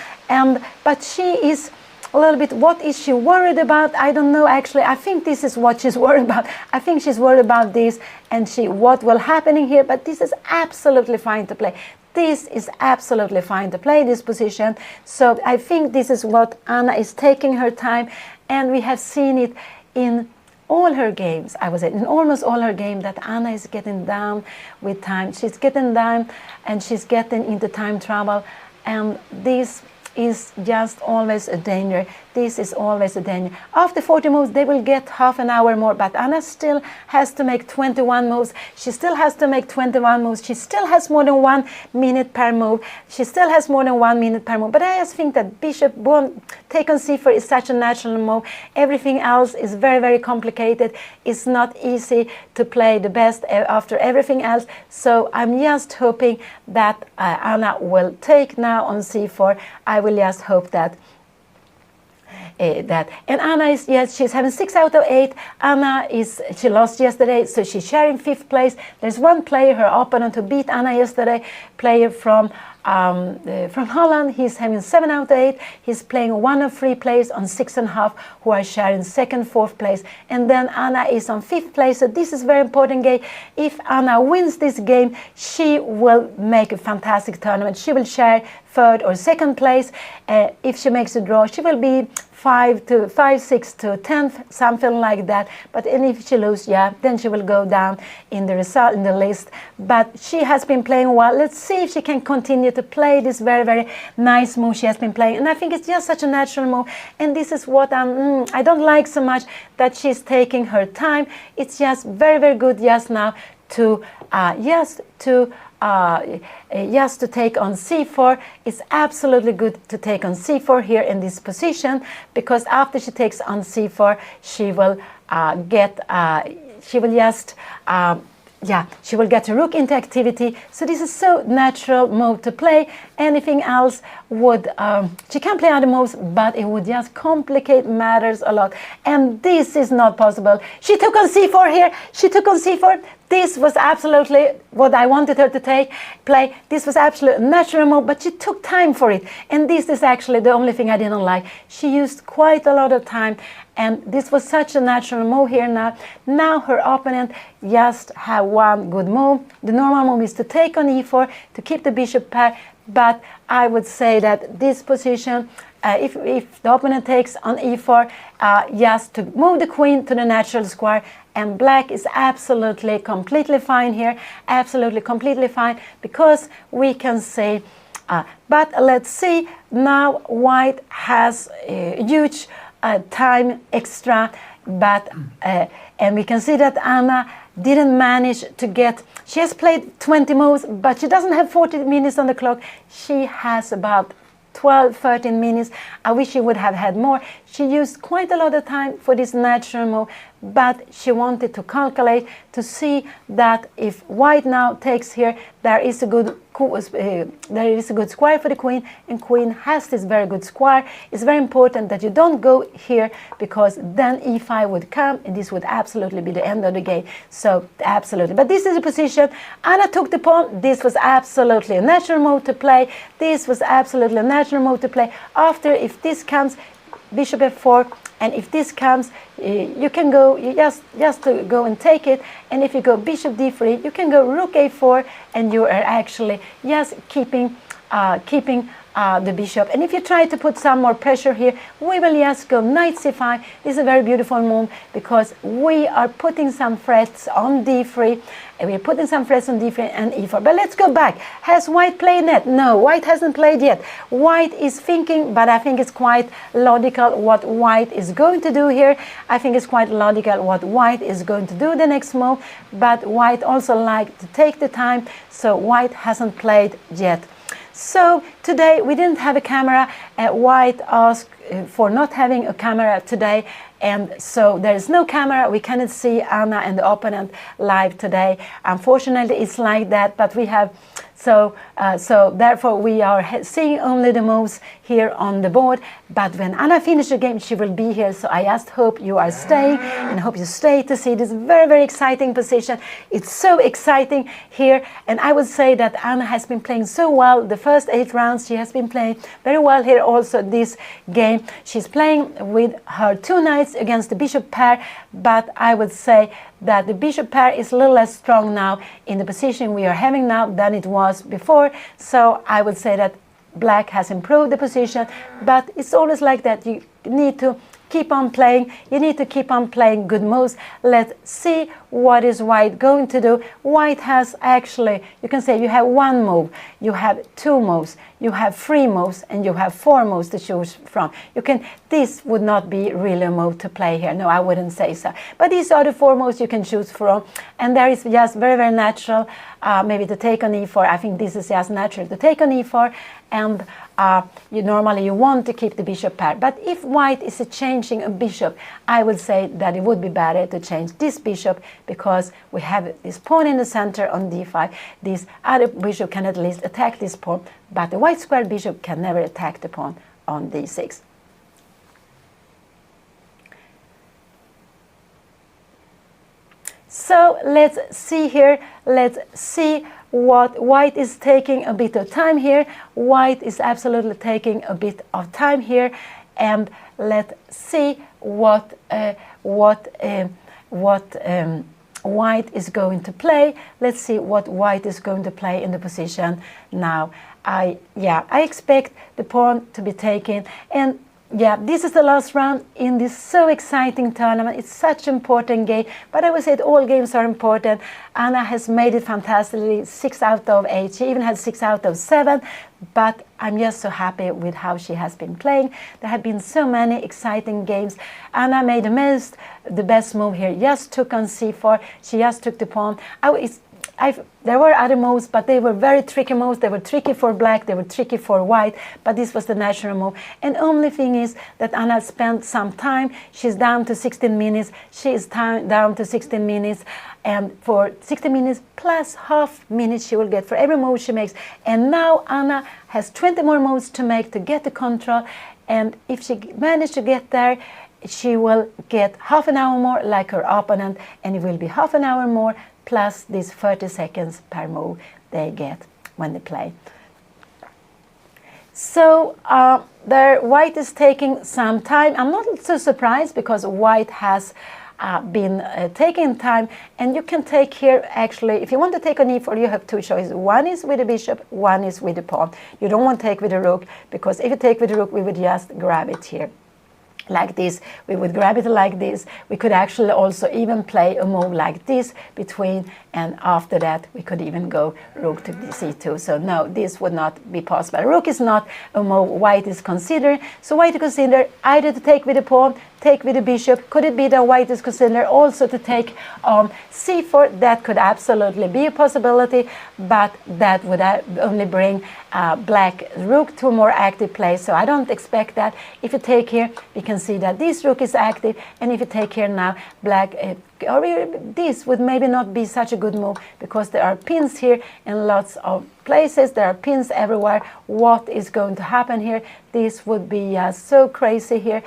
But she is a little bit, what is she worried about? I don't know, actually. I think this is what she's worried about. I think she's worried about this and what will happening here. But this is absolutely fine to play. This is absolutely fine to play this position. So I think this is what Anna is taking her time, and we have seen it in all her games. I would say in almost all her games that Anna is getting down with time. She's getting down and she's getting into time trouble, and this is just always a danger. This is always a danger. After 40 moves, they will get half an hour more, but Anna still has to make 21 moves. She still has to make 21 moves. She still has more than 1 minute per move. She still has more than 1 minute per move. But I just think that bishop take on c4 is such a natural move. Everything else is very, very complicated. It's not easy to play the best after everything else. So I'm just hoping that Anna will take now on c4. I will just hope that and Anna is, yes, she's having 6 out of 8. Anna she lost yesterday, so she's sharing 5th place. There's one player, her opponent, who beat Anna yesterday, player from Holland. He's having 7 out of 8. He's playing one of 3 players on 6.5 who are sharing 2nd, 4th place, and then Anna is on 5th place. So this is very important game. If Anna wins this game, she will make a fantastic tournament. She will share 3rd or 2nd place. If she makes a draw, she will be 5, 6 to 10th, something like that. But if she loses, yeah, then she will go down in the result, in the list. But she has been playing well. Let's see if she can continue to play this very, very nice move she has been playing. And I think it's just such a natural move. And this is what I don't like so much, that she's taking her time. It's just very, very good just now to just to take on c4. It's absolutely good to take on c4 here in this position, because after she takes on c4, she will she will get a rook into activity. So this is so natural move to play. Anything else would, she can play other moves, but it would just complicate matters a lot. And this is not possible. She took on c4 here. She took on c4. This was absolutely what I wanted her to play. This was absolutely natural move, but she took time for it. And this is actually the only thing I didn't like. She used quite a lot of time, and this was such a natural move here now. Now her opponent just have one good move. The normal move is to take on e4 to keep the bishop pair, but I would say that this position, if the opponent takes on e4, just to move the queen to the natural square, and black is absolutely completely fine here, absolutely completely fine, because we can say, but let's see, now white has a huge time extra, but and we can see that Anna didn't manage to get, she has played 20 moves, but she doesn't have 40 minutes on the clock. She has about 12, 13 minutes. I wish she would have had more. She used quite a lot of time for this natural move, but she wanted to calculate to see that if white now takes here, there is a good square for the queen, and queen has this very good square. It's very important that you don't go here, because then e5 would come, and this would absolutely be the end of the game. So absolutely, but this is the position. Anna took the pawn. This was absolutely a natural move to play. This was absolutely a natural move to play. After, if this comes, bishop f4, and if this comes, you can go, you just to go and take it. And if you go bishop d3, you can go rook a4, and you are actually just keeping the bishop. And if you try to put some more pressure here, we will just go knight c5. This is a very beautiful move, because we are putting some threats on d3, and we're putting some threats on d3 and e4. But let's go back. Has white played yet? No, white hasn't played yet. White is thinking, but I think it's quite logical what white is going to do here. I think it's quite logical what white is going to do the next move, but white also likes to take the time, so white hasn't played yet. So today we didn't have a camera. White asked for not having a camera today, and so there is no camera. We cannot see Anna and the opponent live today. Unfortunately, it's like that, but we have so therefore we are seeing only the moves here on the board. But when Anna finishes the game, she will be here. So I just hope you are staying, and hope you stay to see this very, very exciting position. It's so exciting here, and I would say that Anna has been playing so well the first 8 rounds. She has been playing very well here also this game. She's playing with her 2 knights against the bishop pair, but I would say that the bishop pair is a little less strong now in the position we are having now than it was before. So I would say that black has improved the position, but it's always like that. You need to keep on playing. You need to keep on playing good moves. Let's see what is white going to do. White has actually, you can say you have 1 move, you have 2 moves, you have 3 moves, and you have 4 moves to choose from. This would not be really a move to play here. No, I wouldn't say so. But these are the 4 moves you can choose from, and there is just very, very natural maybe to take on e4. I think this is just natural to take on e4, and normally you want to keep the bishop pair. But if white is changing a bishop, I would say that it would be better to change this bishop, because we have this pawn in the center on d5. This other bishop can at least attack this pawn, but the white square bishop can never attack the pawn on d6. So let's see here. Let's see what white is taking a bit of time here. White is absolutely taking a bit of time here, and let's see what white is going to play. Let's see what white is going to play in the position now. I expect the pawn to be taken, and yeah, this is the last round in this so exciting tournament. It's such an important game, but I would say that all games are important. Anna has made it fantastically, 6 out of 8. She even had 6 out of 7, but I'm just so happy with how she has been playing. There have been so many exciting games. Anna made the best move here, just took on c4. She just took the pawn. There were other moves, but they were very tricky moves. They were tricky for black, they were tricky for white, but this was the natural move. And only thing is that Anna spent some time. She's down to 16 minutes. She is down to 16 minutes. And for 16 minutes plus half minutes she will get for every move she makes. And now Anna has 20 more moves to make to get the control. And if she manages to get there, she will get half an hour more like her opponent, and it will be half an hour more plus these 30 seconds per move they get when they play. So white is taking some time. I'm not so surprised, because white has been taking time, and you can take here actually, if you want to take on e4, you have 2 choices. One is with the bishop, one is with the pawn. You don't want to take with the rook, because if you take with the rook, we would just grab it here like this. We would grab it like this. We could actually also even play a move like this between, and after that we could even go rook to c2. So no, this would not be possible. Rook is not a move white is considering. So white consider either to take with the pawn, take with the bishop? Could it be that white is considered also to take on c4? That could absolutely be a possibility, but that would only bring black rook to a more active place. So I don't expect that. If you take here, we can see that this rook is active, and if you take here now, black, or this would maybe not be such a good move, because there are pins here in lots of places. There are pins everywhere. What is going to happen here? This would be so crazy here.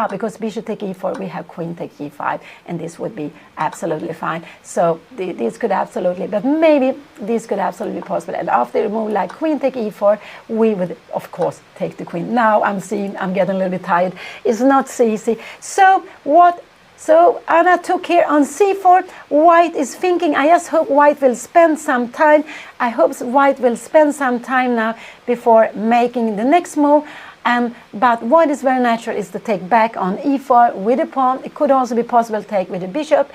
Because bishop take e4, we have queen take e5, and this would be absolutely fine. So this could absolutely, but maybe this could absolutely be possible. And after a move like queen take e4, we would of course take the queen. Now I'm getting a little bit tired. It's not so easy. So what? So Anna took here on c4. White is thinking, I just hope white will spend some time. I hope white will spend some time now before making the next move. But what is very natural is to take back on e4 with a pawn. It could also be possible to take with a bishop.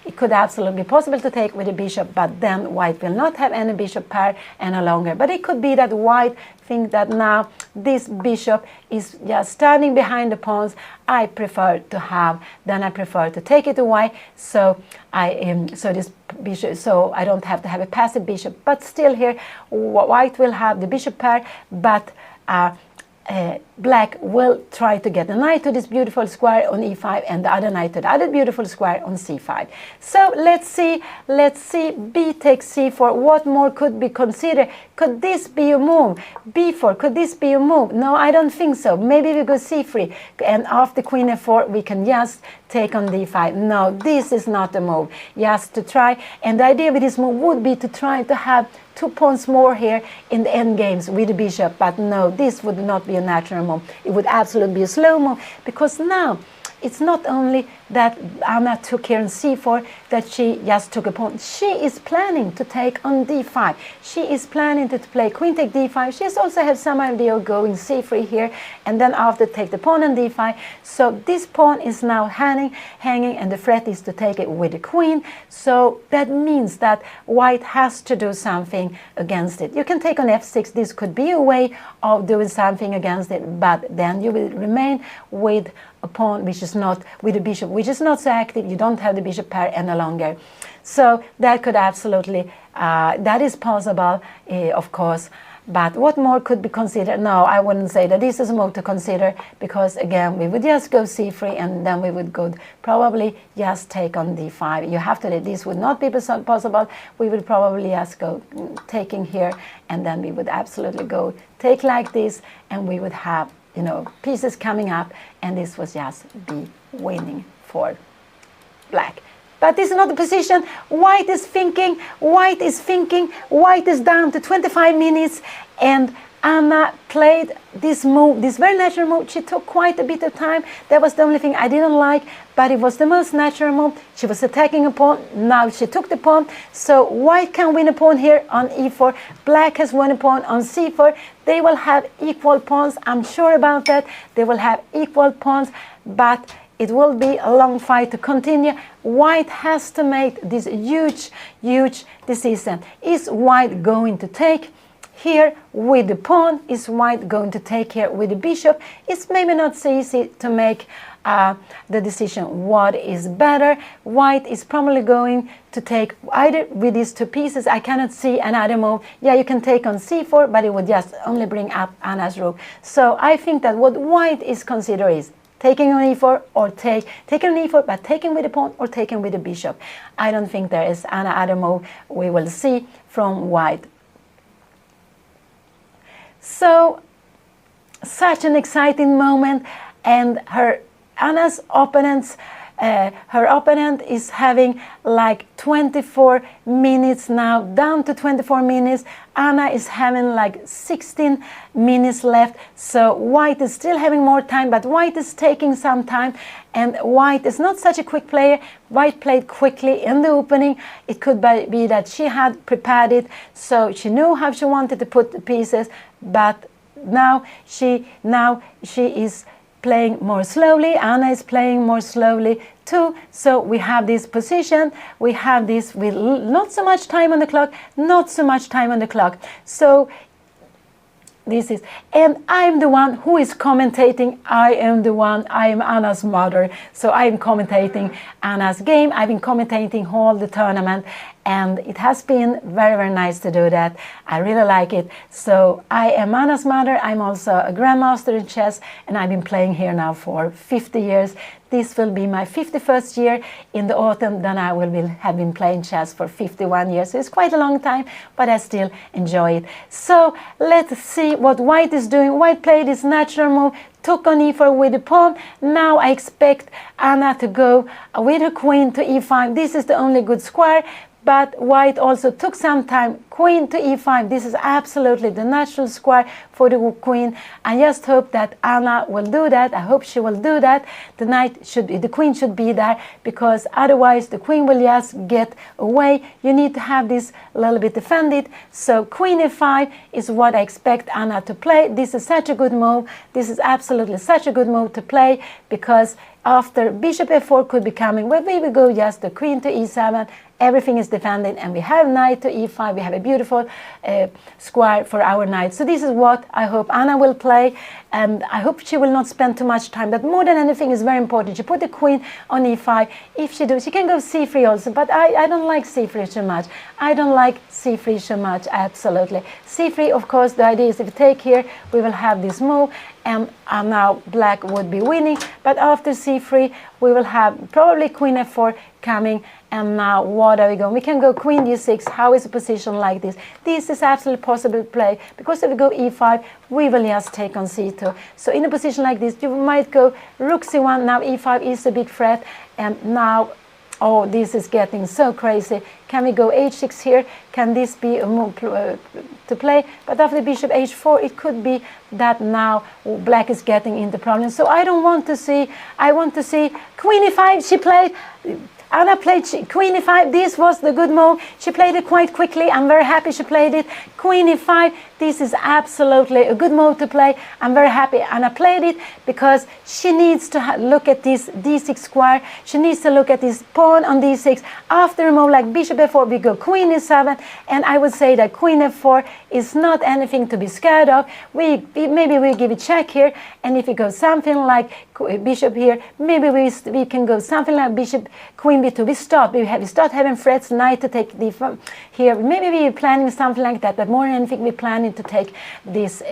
It could absolutely be possible to take with a bishop, but then white will not have any bishop pair any longer. But it could be that white think that now this bishop is just standing behind the pawns. I prefer to take it away. So this bishop, so I don't have to have a passive bishop. But still here, white will have the bishop pair, but black will try to get a knight to this beautiful square on e5, and the other knight to the other beautiful square on c5. So let's see, b takes c4. What more could be considered? Could this be a move? b4, could this be a move? No, I don't think so. Maybe we go c3, and after queen f4 we can just take on d5. No, this is not a move. Just to try, and the idea with this move would be to try to have 2 pawns more here in the end games with the bishop, but no, this would not be a natural move. It would absolutely be a slow move, because now it's not only that Anna took here on c4 that she just took a pawn. She is planning to take on d5. She is planning to play queen take d5. She also has some idea of going c3 here, and then after take the pawn on d5. So this pawn is now hanging, and the threat is to take it with the queen. So that means that white has to do something against it. You can take on f6. This could be a way of doing something against it, but then you will remain with a pawn which is not, with a bishop which is not so active. You don't have the bishop pair any longer. So that could absolutely, that is possible, of course. But what more could be considered? No, I wouldn't say that this is a move to consider, because again, we would just go c3, and then we would go probably just take on d5. You have to, this would not be possible. We would probably just go taking here, and then we would absolutely go take like this, and we would have, you know, pieces coming up, and this was just be winning for black. But this is not the position. White is thinking, white is down to 25 minutes, and Anna played this move, this very natural move. She took quite a bit of time. That was the only thing I didn't like, but it was the most natural move. She was attacking a pawn. Now she took the pawn. So white can win a pawn here on e4. Black has won a pawn on c4. They will have equal pawns. I'm sure about that. They will have equal pawns, but it will be a long fight to continue. White has to make this huge decision. Is white going to take here with the pawn? Is white going to take here with the bishop? It's maybe not so easy to make the decision what is better. White is probably going to take either with these 2 pieces. I cannot see another move. Yeah, you can take on c4, but it would just only bring up Anna's rook. So I think that what white is considering is taking on e4, or taking on e4, but taking with the pawn, or taking with the bishop. I don't think there is any other move we will see from white. So, such an exciting moment, and Anna's opponents, her opponent is having like 24 minutes now, down to 24 minutes. Anna is having like 16 minutes left. So white is still having more time, but white is taking some time, and white is not such a quick player. White played quickly in the opening. It could be that she had prepared it, so she knew how she wanted to put the pieces, but now she is playing more slowly. Anna is playing more slowly too. So we have this position, we have this with not so much time on the clock, So This is, and I'm the one who is commentating. I am Anna's mother. So I'm commentating Anna's game. I've been commentating all the tournament, and it has been very, very nice to do that. I really like it. So I am Anna's mother. I'm also a grandmaster in chess, and I've been playing here now for 50 years. This will be my 51st year in the autumn. Then I will have been playing chess for 51 years. So it's quite a long time, but I still enjoy it. So let's see what white is doing. White played his natural move, took on e4 with the pawn. Now I expect Anna to go with her queen to e5. This is the only good square. But white also took some time. Queen to e5. This is absolutely the natural square for the queen. I just hope that Anna will do that. I hope she will do that. The queen should be there, because otherwise the queen will just get away. You need to have this a little bit defended. So queen e5 is what I expect Anna to play. This is such a good move. This is absolutely such a good move to play, because after bishop f4 could be coming, where we will go just the queen to e7. Everything is defended, and we have knight to e5. We have a beautiful square for our knight. So this is what I hope Anna will play, and I hope she will not spend too much time. But more than anything is very important. She put the queen on e5. If she does, she can go c3 also, but I don't like c3 so much. I don't like c3 so much, absolutely. c3, of course, the idea is if we take here, we will have this move, and now black would be winning. But after c3, we will have probably queen f4 coming. And now what are we going? We can go queen d6. How is a position like this? This is absolutely possible to play, because if we go e5, we will just take on c2. So in a position like this, you might go rook c1. Now e5 is a big threat, and now, oh, this is getting so crazy. Can we go h6 here? Can this be a move to play? But after bishop h4, it could be that now black is getting into problems. So I don't want to see. I want to see queen e5. She played. Anna played queen e5. This was the good move. She played it quite quickly. I'm very happy she played it. Queen e5. This is absolutely a good move to play. I'm very happy Anna played it, because she needs to look at this d6 square. She needs to look at this pawn on d6. After a move like bishop f4, we go queen e7. And I would say that queen f4 is not anything to be scared of. Maybe we give a check here. And if we go something like bishop here, maybe we can go something like bishop queen b2. We start having threats, knight to take d here. Maybe we're planning something like that. But more than anything, we're planning to take this.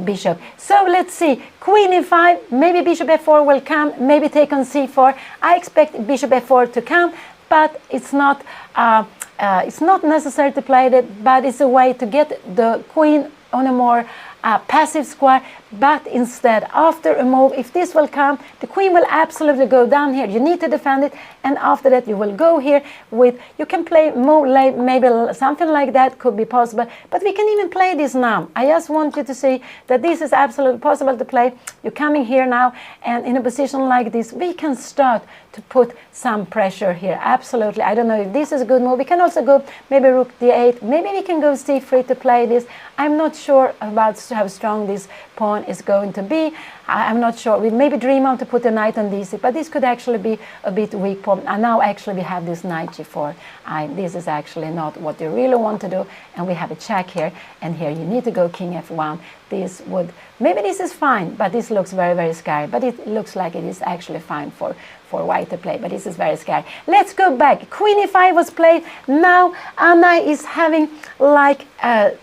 Bishop. So let's see. Queen e5. Maybe bishop f4 will come. Maybe take on c4. I expect bishop f4 to come, but it's not necessary to play it. But it's a way to get the queen on a more passive square. But instead, after a move, if this will come, the queen will absolutely go down here. You need to defend it, and after that you will go here with, you can play move late, maybe something like that could be possible. But we can even play this now. I just want you to see that this is absolutely possible to play. You're coming here now, and in a position like this, we can start to put some pressure here. Absolutely. I don't know if this is a good move. We can also go maybe rook d8. Maybe we can go c3 to play this. I'm not sure about how strong this pawn is going to be. I'm not sure. We maybe dream of to put a knight on d6, but this could actually be a bit weak pawn. And now actually we have this knight g4. This is actually not what you really want to do. And we have a check here, and here you need to go king f1. Maybe this is fine, but this looks very, very scary. But it looks like it is actually fine for white to play, but this is very scary. Let's go back. Queen e5 was played. Now Anna is having like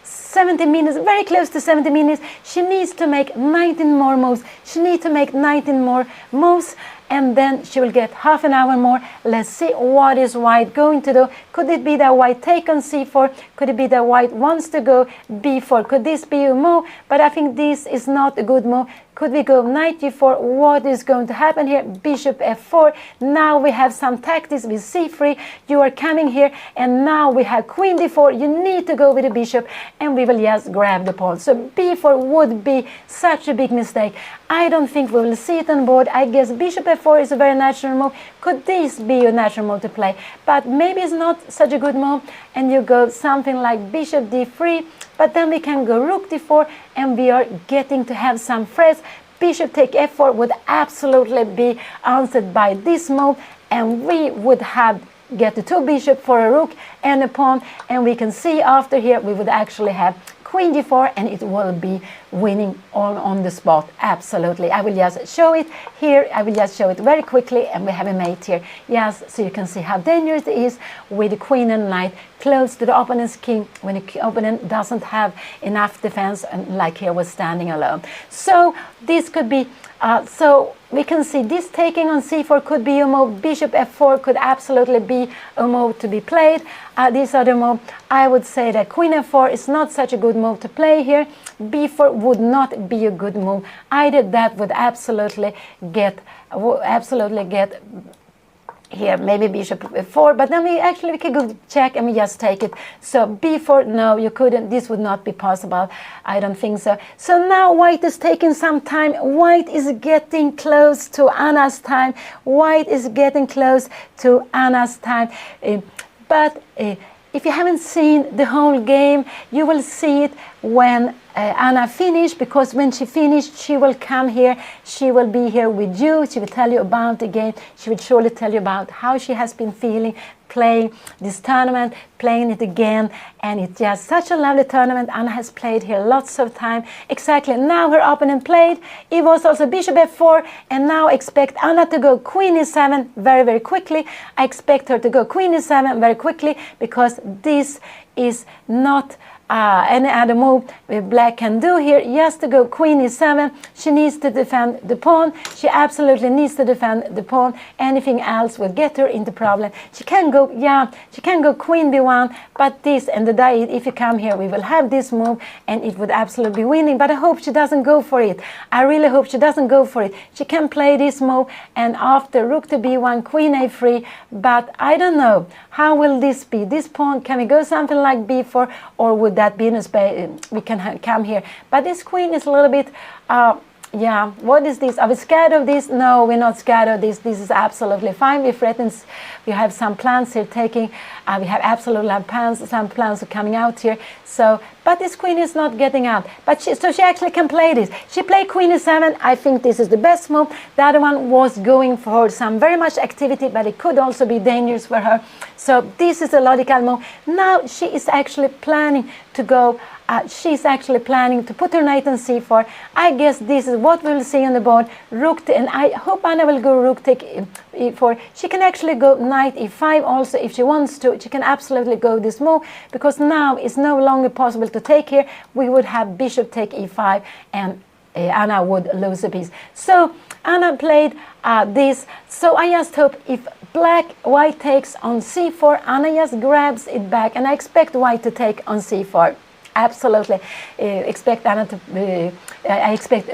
70 minutes, very close to 70 minutes. She needs to make 19 more moves. She needs to make 19 more moves, and then she will get half an hour more. Let's see what is white going to do. Could it be that white take on c4? Could it be that white wants to go b4? Could this be a move? But I think this is not a good move. Could we go knight g4? What is going to happen here? Bishop f4. Now we have some tactics with c3. You are coming here, and now we have queen d4. You need to go with the bishop, and we will just grab the pawn. So b4 would be such a big mistake. I don't think we will see it on board. I guess bishop f4 is a very natural move. Could this be a natural move to play? But maybe it's not such a good move, and you go something like bishop d3. But then we can go rook d4, and we are getting to have some threats. Bishop take f4 would absolutely be answered by this move, and we would get the two bishop for a rook and a pawn, and we can see after here we would actually have queen g4, and it will be winning on the spot. Absolutely. I will just show it here. I will just show it very quickly, and we have a mate here. Yes, so you can see how dangerous it is with the queen and knight close to the opponent's king when the opponent doesn't have enough defense, and like here was standing alone. So this could be so we can see this taking on c4 could be a move. Bishop f4 could absolutely be a move to be played. These are the move. I would say that queen f4 is not such a good move to play here. b4 would not be a good move either. That would absolutely get here, maybe bishop f4, but then we could go check and we just take it. So b4, no, you couldn't. This would not be possible. I don't think so. So now white is taking some time. White is getting close to Anna's time. White is getting close to Anna's time. But if you haven't seen the whole game, you will see it when Anna finished, because when she finished, she will come here. She will be here with you. She will tell you about the game. She will surely tell you about how she has been feeling playing this tournament, playing it again. And it's just such a lovely tournament. Anna has played here lots of time. Exactly. Now her opponent played. It was also bishop f4. And now I expect Anna to go queen e7 very, very quickly. I expect her to go queen e7 very quickly, because this is not any other move black can do here. Just to go queen e7, she needs to defend the pawn. She absolutely needs to defend the pawn. Anything else will get her into problem. She can go, she can go queen b1, but this and the die, if you come here, we will have this move, and it would absolutely be winning. But I hope she doesn't go for it. I really hope she doesn't go for it. She can play this move, and after rook to b1, queen a3, but I don't know. How will this be? This pawn, can we go something like b4, or would that be in a space? We can come here, but this queen is a little bit what is this? Are we scared of this? No, we're not scared of this. This is absolutely fine. We threatens, we have some plans here taking, we have absolutely some plans are coming out here. So, but this queen is not getting out. But so she actually can play this. She played queen e7. I think this is the best move. The other one was going for some very much activity, but it could also be dangerous for her. So this is a logical move. Now she is actually planning to go. She's actually planning to put her knight on c4. I guess this is what we'll see on the board. Rook, and I hope Anna will go rook take e4. She can actually go knight e5 also if she wants to. She can absolutely go this move, because now it's no longer possible to take here. We would have bishop take e5, and Anna would lose a piece. So Anna played this. So I just hope if white takes on c4, Anna just grabs it back, and I expect white to take on c4. Absolutely. Expect Anna to, I expect,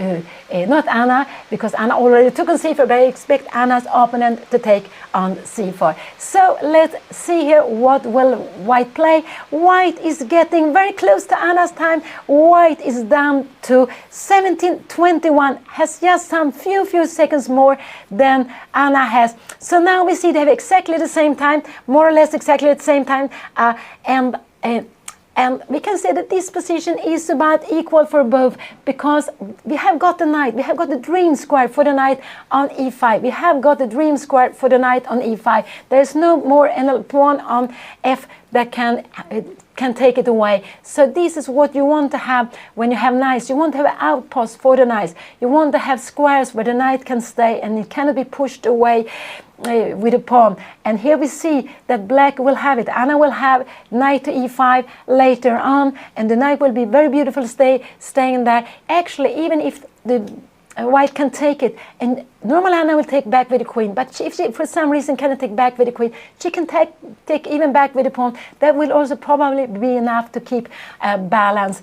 not Anna, because Anna already took on c4, but I expect Anna's opponent to take on c4. So let's see here, what will white play. White is getting very close to Anna's time. White is down to 17:21, has just some few seconds more than Anna has. So now we see they have exactly the same time, more or less exactly the same time, and we can say that this position is about equal for both, because we have got the knight, we have got the dream square for the knight on e5. We have got the dream square for the knight on e5. There's no more pawn on f that can take it away. So this is what you want to have when you have knights. You want to have an outpost for the knights. You want to have squares where the knight can stay and it cannot be pushed away with a pawn. And here we see that black will have it. Anna will have knight to e5 later on, and the knight will be very beautiful staying there. Actually, even if the white can take it, and normally Anna will take back with the queen, but if she for some reason cannot take back with the queen, she can take even back with the pawn. That will also probably be enough to keep balance,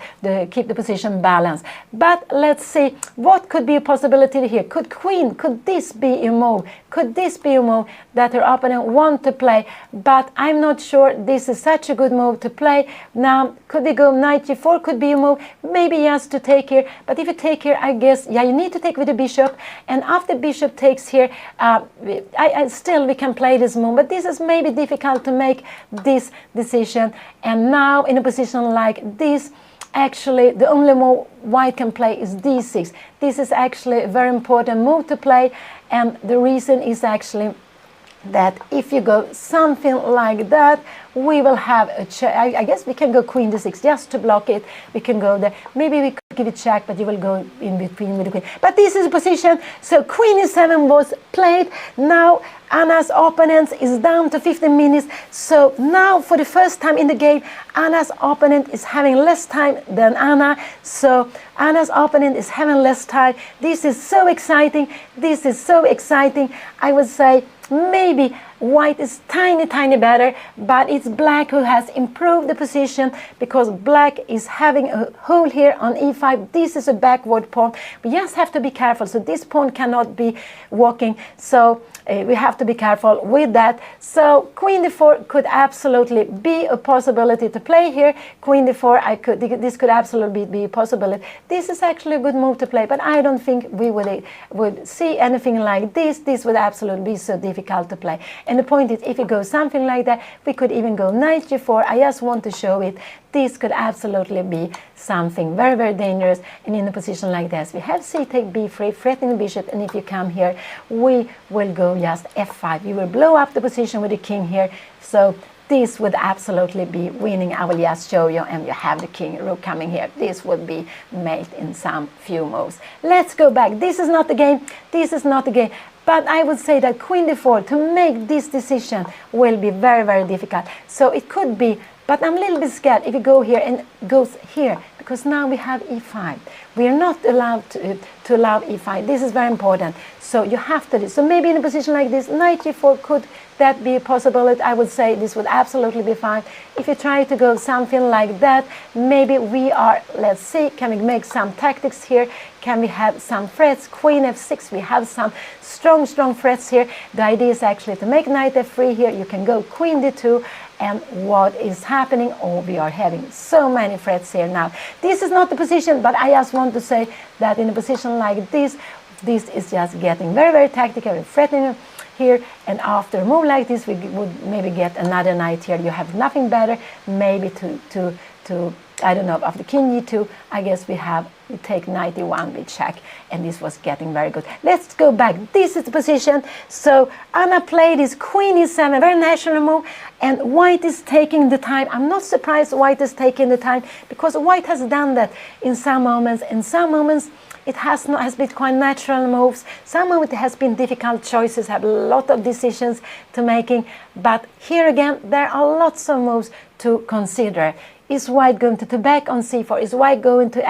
keep the position balanced. But let's see, what could be a possibility here? Could this be a move? Could this be a move that her opponent want to play? But I'm not sure this is such a good move to play. Now, could we go knight g4? Could be a move, maybe yes, to take here. But if you take here, I guess, you need to take with the bishop, and after bishop takes here, still we can play this move, but this is maybe difficult to make this decision. And now in a position like this, actually the only move white can play is d6. This is actually a very important move to play, and the reason is actually that if you go something like that, we will have a check. I guess we can go queen d6 just to block it. We can go there. Maybe we could give it check, but you will go in between with the queen. But this is the position. So queen e7 was played. Now Anna's opponent is down to 15 minutes. So now for the first time in the game, Anna's opponent is having less time than Anna. So Anna's opponent is having less time. This is so exciting. This is so exciting. I would say maybe white is tiny better, but it's black who has improved the position, because black is having a hole here on e5. This is a backward pawn. We just have to be careful. So this pawn cannot be walking. So we have to be careful with that. So queen d4 could absolutely be a possibility to play here. Queen d4, this could absolutely be a possibility. This is actually a good move to play, but I don't think we would see anything like this. This would absolutely be so difficult to play. And the point is, if you go something like that, we could even go knight g4. I just want to show it. This could absolutely be something very dangerous. And in a position like this, we have c take b3, threatening the bishop. And if you come here, we will go just f5. You will blow up the position with the king here. So this would absolutely be winning. I will just show you, and you have the king rook coming here. This would be made in some few moves. Let's go back. This is not the game. This is not the game. But I would say that queen d4, to make this decision, will be very difficult. So it could be, but I'm a little bit scared if you go here and goes here, because now we have e5. We are not allowed to allow e5. This is very important. So you have to do. So maybe in a position like this, knight g4, could that be a possibility? I would say this would absolutely be fine. If you try to go something like that, maybe we are, let's see, can we make some tactics here? Can we have some threats? Queen f6, we have some strong threats here. The idea is actually to make knight f3 here. You can go queen d2. And what is happening? Oh, we are having so many threats here now. This is not the position, but I just want to say that in a position like this, this is just getting very tactical and threatening here. And after a move like this, we would maybe get another knight here. You have nothing better, maybe to I don't know, after king e2, I guess we take knight e1, we check, and this was getting very good. Let's go back. This is the position. So Anna played his queen e7, very natural move, and white is taking the time. I'm not surprised white is taking the time, because white has done that in some moments. In some moments, it has been quite natural moves. Some of it has been difficult choices, have a lot of decisions to making. But here again, there are lots of moves to consider. Is white going to back on c4? Is white going to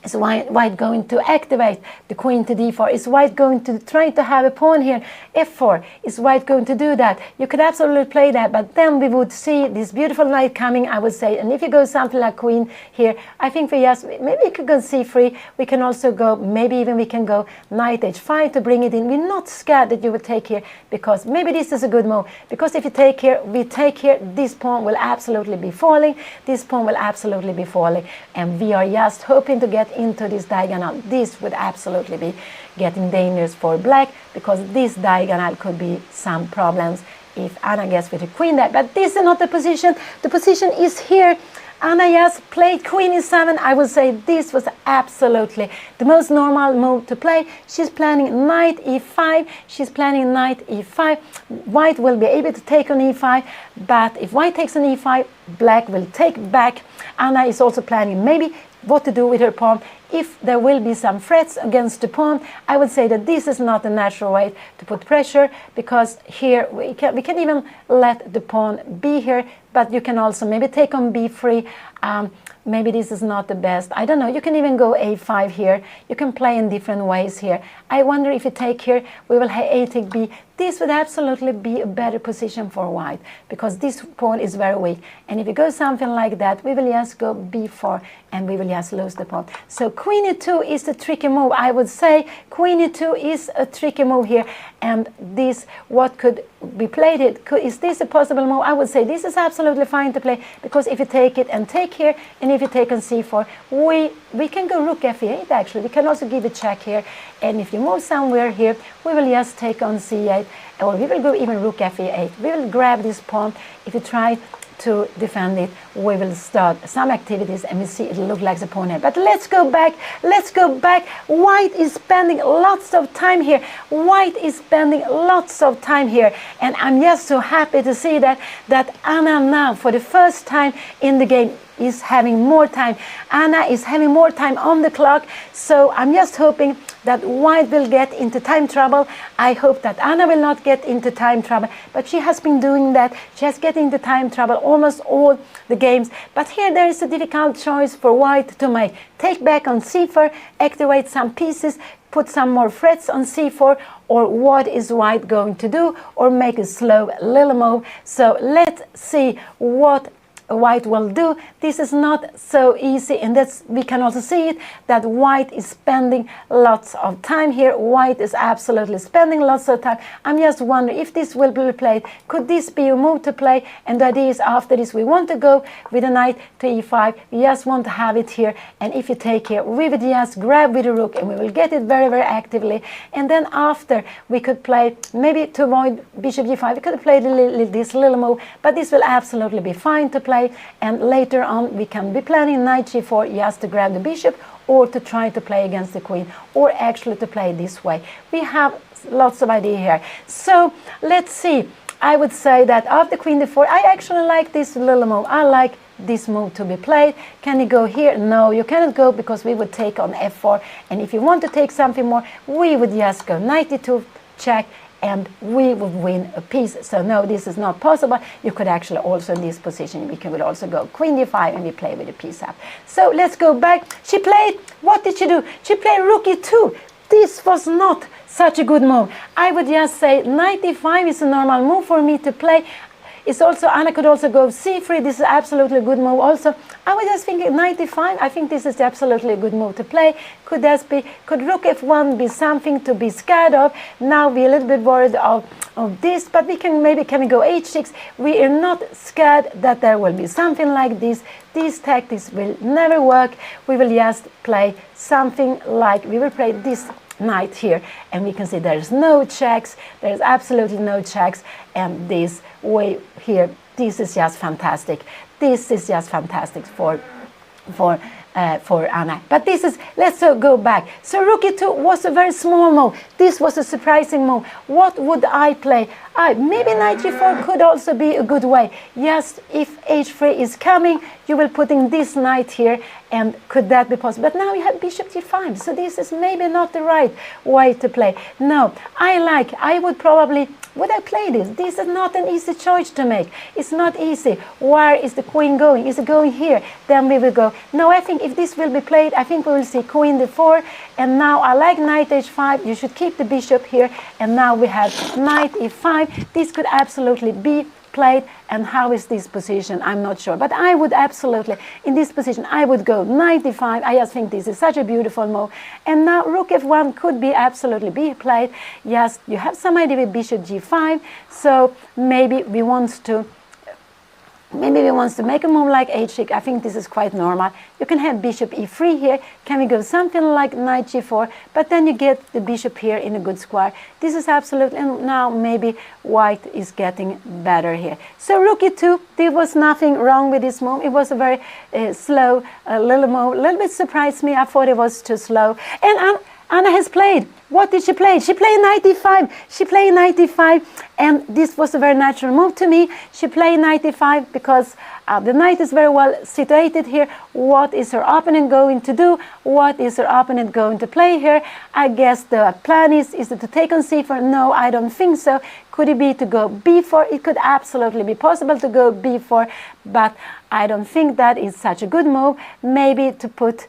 is white going to activate the queen to d4? Is white going to try to have a pawn here, f4? Is white going to do that? You could absolutely play that, but then we would see this beautiful knight coming, I would say. And if you go something like queen here, I think for yes, maybe we could go c3. We can also go, maybe even we can go knight h5 to bring it in. We're not scared that you would take here, because maybe this is a good move. Because if you take here, we take here, this pawn will absolutely be falling. This pawn will absolutely be falling. And we are just hoping to get into this diagonal. This would absolutely be getting dangerous for black, because this diagonal could be some problems if Anna gets with the queen there. But this is not the position. The position is here. Anna just played queen e7. I would say this was absolutely the most normal move to play. She's planning knight e5. She's planning knight e5. White will be able to take on e5, but if white takes on e5, black will take back. Anna is also planning maybe what to do with her pawn. If there will be some threats against the pawn, I would say that this is not a natural way to put pressure, because here we can even let the pawn be here, but you can also maybe take on b3. Maybe this is not the best. I don't know. You can even go a5 here. You can play in different ways here. I wonder if you take here, we will have a take b. This would absolutely be a better position for white, because this pawn is very weak. And if you go something like that, we will just go b4 and we will just lose the pawn. So queen e2 is the tricky move. I would say queen e2 is a tricky move here. And this, what could be played it? Is this a possible move? I would say this is absolutely fine to play, because if you take it and take here, and if you take on c4, we can go rook f8 actually. We can also give a check here. And if you move somewhere here, we will just take on c8. or we will go even rook f8. We will grab this pawn. If you try to defend it, we will start some activities and we see it look like the pawn here. But let's go back. White is spending lots of time here. And I'm just so happy to see that Anna now, for the first time in the game, is having more time. Anna is having more time on the clock, so I'm just hoping that White will get into time trouble. I hope that Anna will not get into time trouble, but she has been doing that. She has getting into time trouble almost all the games. But here there is a difficult choice for White to make. Take back on c4, activate some pieces, put some more threats on c4, or what is White going to do, or make a slow little move. So let's see what White will do. This is not so easy, and that's, we can also see it, that White is spending lots of time here. White is absolutely spending lots of time. I'm just wondering if this will be played. Could this be a move to play? And the idea is after this we want to go with a knight to e5. We just want to have it here, and if you take here, we would just grab with the rook and we will get it very, very actively. And then after we could play, maybe to avoid bishop g5, we could have played this little move, but this will absolutely be fine to play. And later on we can be planning knight g4 just to grab the bishop, or to try to play against the queen, or actually to play this way. We have lots of idea here. So let's see. I would say that after queen d4, I actually like this little move. I like this move to be played. Can you go here? No, you cannot go, because we would take on f4, and if you want to take something more, we would just go knight d2 check, and we would win a piece. So no, this is not possible. You could actually also in this position, we will also go queen d5 and we play with a piece up. So let's go back. She played, what did she do? She played rook e2. This was not such a good move. I would just say knight d5 is a normal move for me to play. It's also, Anna could also go c3. This is absolutely a good move also. I was just thinking knight d5. I think this is absolutely a good move to play. Could rook f1 be something to be scared of? Now we're a little bit worried of this, but we can we go h6. We are not scared that there will be something like this. These tactics will never work. We will just play something like, we will play this knight here, and we can see there's no checks, there's absolutely no checks, and this way here, this is just fantastic. This is just fantastic for Anna. But this is, let's go back. So rook e2 was a very small move. This was a surprising move. What would I play? Maybe knight g4 could also be a good way. Yes, if h3 is coming, you will put in this knight here, and could that be possible? But now you have bishop g5, so this is maybe not the right way to play. No, I would probably, would I play this? This is not an easy choice to make. It's not easy. Where is the queen going? Is it going here? Then we will go. No, I think if this will be played, I think we will see queen d4, and now I like knight h5. You should keep the bishop here, and now we have knight e5. This could absolutely be played, and how is this position? I'm not sure, but I would absolutely, in this position, I would go knight d5. I just think this is such a beautiful move. And now rook f1 could be absolutely be played. Yes, you have some idea with bishop g5, so maybe we want to make a move like h6. I think this is quite normal. You can have bishop e3 here. Can we go something like knight g4? But then you get the bishop here in a good square. This is absolutely, and now maybe white is getting better here. So rook e2, there was nothing wrong with this move. It was a very slow little move. A little bit surprised me. I thought it was too slow. And Anna has played. What did she play? She played knight d5. She played knight d5, and this was a very natural move to me. She played knight d5 because the knight is very well situated here. What is her opponent going to do? What is her opponent going to play here? I guess the plan is it to take on c4? No, I don't think so. Could it be to go b4? It could absolutely be possible to go b4, but I don't think that is such a good move. Maybe to put,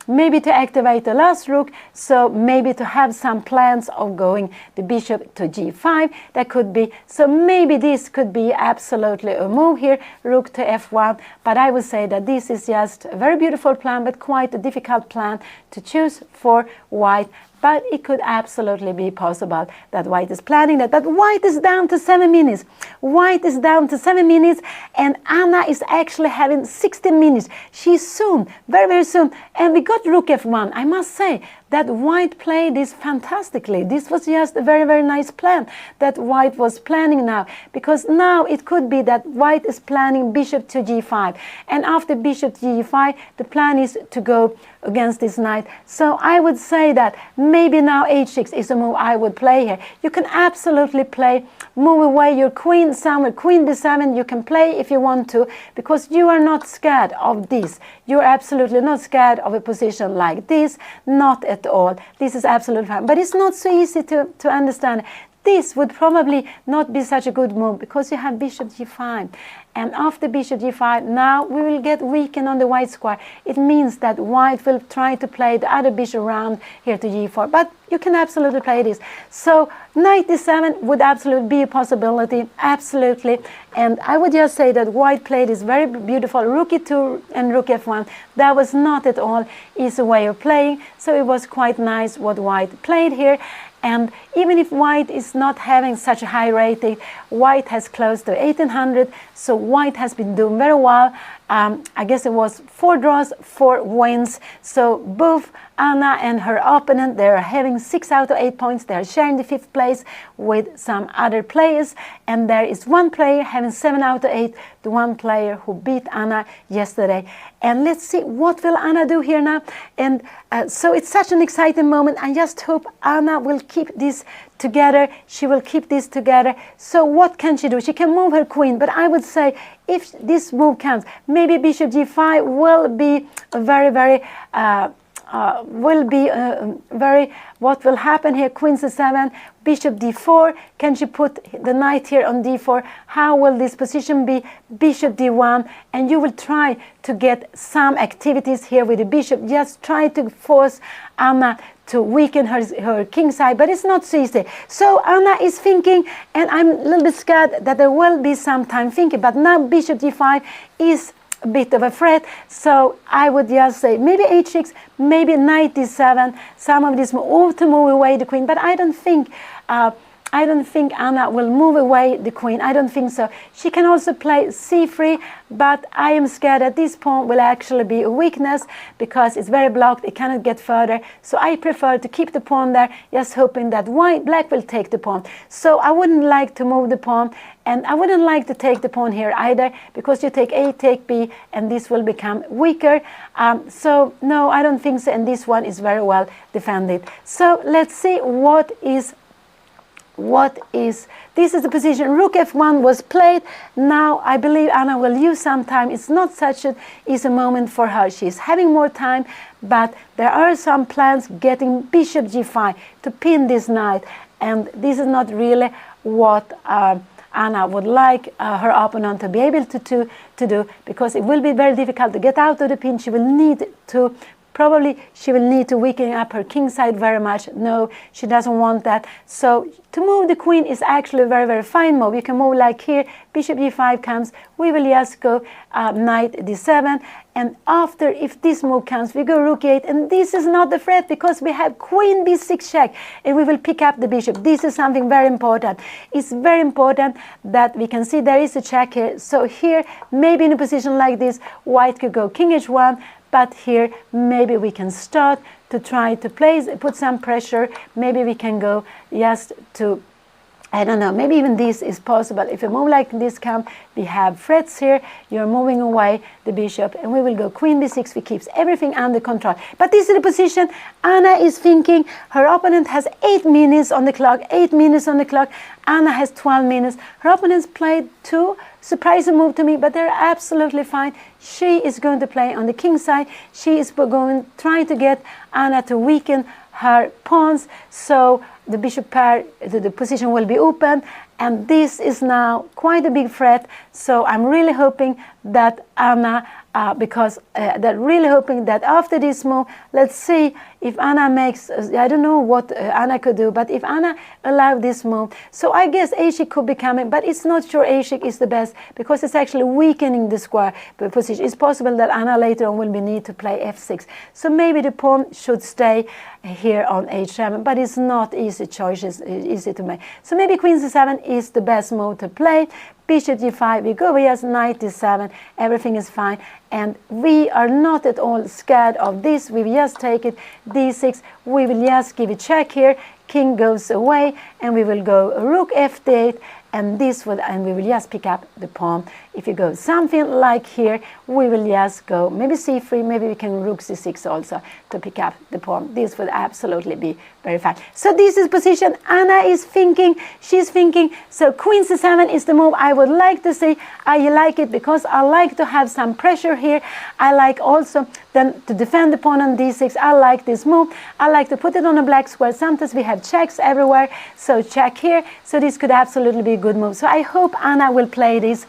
maybe to activate the last rook, so maybe to have some plans of going the bishop to g5, that could be. So maybe this could be absolutely a move here, rook to f1, but I would say that this is just a very beautiful plan, but quite a difficult plan to choose for white. But it could absolutely be possible that white is planning that. But white is down to 7 minutes. White is down to 7 minutes, and Anna is actually having 16 minutes. She's soon, very, very soon. And we got rook f1. I must say that white played this fantastically. This was just a very, very nice plan that white was planning now, because now it could be that white is planning bishop to g5, and after bishop to g5 the plan is to go against this knight. So I would say that maybe now h6 is a move I would play here. You can absolutely play, move away your queen somewhere, queen d7 you can play if you want to, because you are not scared of this. You are absolutely not scared of a position like this, not at all. This is absolutely fine, but it's not so easy to understand. This would probably not be such a good move because you have bishop g5, and after bishop g5 now we will get weakened on the white square. It means that white will try to play the other bishop around here to g4, but you can absolutely play this. So knight d7 would absolutely be a possibility, absolutely. And I would just say that white played is very beautiful, rook e2 and rook f1. That was not at all easy way of playing, so it was quite nice what white played here. And even if white is not having such a high rating, white has close to 1800, so white has been doing very well. I guess it was 4 draws, 4 wins. So both Anna and her opponent, they're having 6 out of 8 points. They're sharing the 5th place with some other players. And there is one player having 7 out of 8, the one player who beat Anna yesterday. And let's see, what will Anna do here now? And so it's such an exciting moment. I just hope Anna will keep this together. She will keep this together. So what can she do? She can move her queen, but I would say if this move comes, maybe bishop g5 will be a very, very what will happen here? Queen c7, bishop d4. Can she put the knight here on d4? How will this position be? Bishop d1, and you will try to get some activities here with the bishop. Just try to force Anna to weaken her king side, but it's not so easy. So Anna is thinking, and I'm a little bit scared that there will be some time thinking, but now bishop g5 is a bit of a threat. So I would just say maybe h6, maybe knight d7, some of this move to move away the queen, but I don't think Anna will move away the queen. I don't think so. She can also play c3, but I am scared that this pawn will actually be a weakness because it's very blocked. It cannot get further. So I prefer to keep the pawn there, just hoping that black will take the pawn. So I wouldn't like to move the pawn, and I wouldn't like to take the pawn here either, because you take A, take B, and this will become weaker. So no, I don't think so, and this one is very well defended. So let's see this is the position. Rook f1 was played. Now I believe Anna will use some time. It's not such an easy moment for her. She's having more time, but there are some plans getting bishop g5 to pin this knight, and this is not really what Anna would like her opponent to be able to do, because it will be very difficult to get out of the pin. She will need to weaken up her king side very much. No, she doesn't want that. So to move the queen is actually a very, very fine move. You can move like here, bishop g5 comes, we will just go knight d7, and after, if this move comes, we go rook e8, and this is not the threat because we have queen b6 check, and we will pick up the bishop. This is something very important. It's very important that we can see there is a check here. So here, maybe in a position like this, white could go king h1, but here maybe we can start to try to put some pressure. Maybe we can go just to, I don't know, maybe even this is possible. If a move like this comes, we have threats here. You're moving away the bishop, and we will go queen b6. We keeps everything under control. But this is the position Anna is thinking. Her opponent has 8 minutes on the clock. 8 minutes on the clock. Anna has 12 minutes. Her opponent's played 2 surprising move to me, but they're absolutely fine. She is going to play on the king side. She is trying to get Anna to weaken her pawns, so the bishop pair, the position will be open, and this is now quite a big threat. So I'm really hoping that Anna, really hoping that after this move, let's see if Anna makes, I don't know what Anna could do, but if Anna allowed this move, so I guess a6 could be coming, but it's not sure a6 is the best because it's actually weakening the square position. It's possible that Anna later on will need to play f6. So maybe the pawn should stay here on h7, but it's not easy choices, easy to make. So maybe queen c7 is the best move to play. bishop g5, we go just knight d7, everything is fine, and we are not at all scared of this. We will just take it d6, we will just give a check here, king goes away, and we will go rook f8, and we will just pick up the pawn. If you go something like here, we will just go maybe c3, maybe we can rook c6 also to pick up the pawn. This would absolutely be very fine. So this is position Anna is thinking, she's thinking. So queen c7 is the move I would like to see. I like it because I like to have some pressure here. I like also then to defend the pawn on d6. I like this move. I like to put it on a black square. Sometimes we have checks everywhere, so check here. So this could absolutely be a good move. So I hope Anna will play this.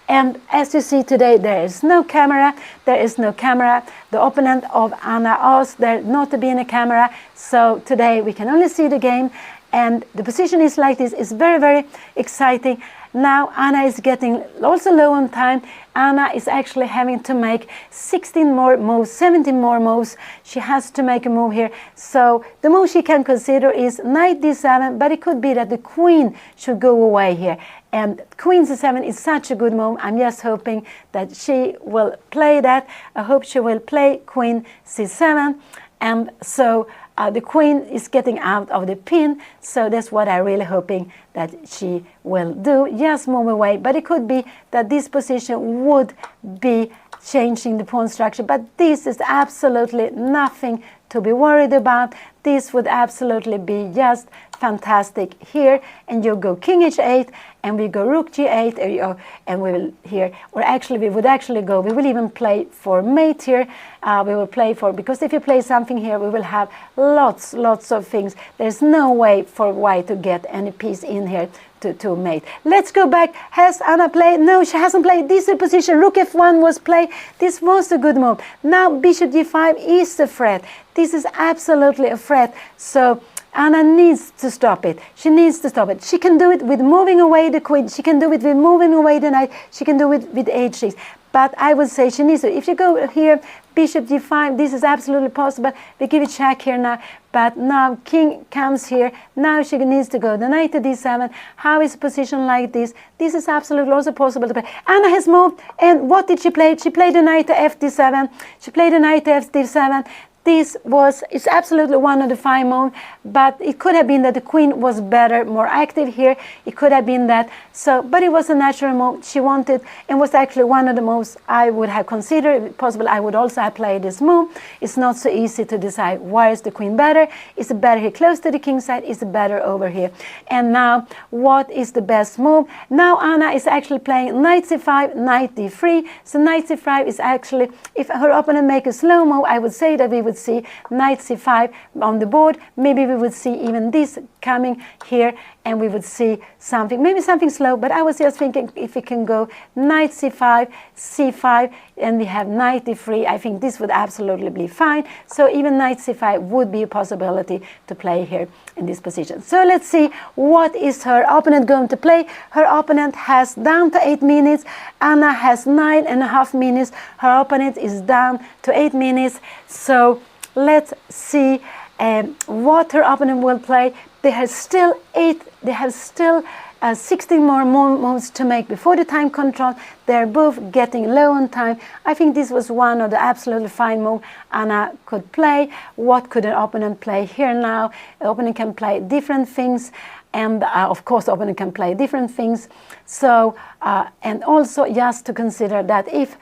And as you see today, there is no camera. There is no camera. The opponent of Anna asked there not to be in a camera. So today we can only see the game. And the position is like this. It's very, very exciting. Now Anna is getting also low on time. Anna is actually having to make 16 more moves, 17 more moves. She has to make a move here. So the move she can consider is knight d7, but it could be that the queen should go away here. And queen c7 is such a good move. I'm just hoping that she will play that. I hope she will play queen c7. And so the queen is getting out of the pin, so that's what I'm really hoping that she will do. Just move away, but it could be that this position would be changing the pawn structure, but this is absolutely nothing to be worried about. This would absolutely be just fantastic here, and you go king h8, and we go rook g8, and we will here, or actually we would actually go, we will even play for mate here. We will play for, because if you play something here, we will have lots of things. There's no way for white to get any piece in here to mate. Let's go back. Has Anna played? No, she hasn't played. This is the position. Rook f1 was played. This was a good move. Now bishop g5 is a threat. This is absolutely a threat. So Anna needs to stop it. She needs to stop it. She can do it with moving away the queen. She can do it with moving away the knight. She can do it with h6. But I would say she needs to. If you go here, bishop g5, this is absolutely possible. We give a check here now. But now king comes here. Now she needs to go the knight to d7. How is a position like this? This is absolutely also possible to play. Anna has moved. And what did she play? She played the knight to fd7. She played the knight to fd7. It's absolutely one of the fine moves, but it could have been that the queen was better, more active here. It could have been that. So, but it was a natural move she wanted, and was actually one of the moves I would have considered. If possible, I would also have played this move. It's not so easy to decide why is the queen better. Is it better here close to the king side? Is it better over here? And now, what is the best move? Now Anna is actually playing knight c5, knight d3. So knight c5 is actually, if her opponent make a slow move, I would say that we would see knight c5 on the board. Maybe we would see even this coming here, and we would see something, maybe something slow, but I was just thinking if we can go knight c5, c5, and we have knight d3, I think this would absolutely be fine. So even knight c5 would be a possibility to play here in this position. So let's see what is her opponent going to play. Her opponent has down to 8 minutes. Anna has 9.5 minutes. Her opponent is down to 8 minutes. So let's see what her opponent will play. They have still 16 more moves to make before the time control. They're both getting low on time. I think this was one of the absolutely fine moves Anna could play. What could an opponent play here now? The opponent can play different things, and of course the opponent can play different things. So and also just to consider that if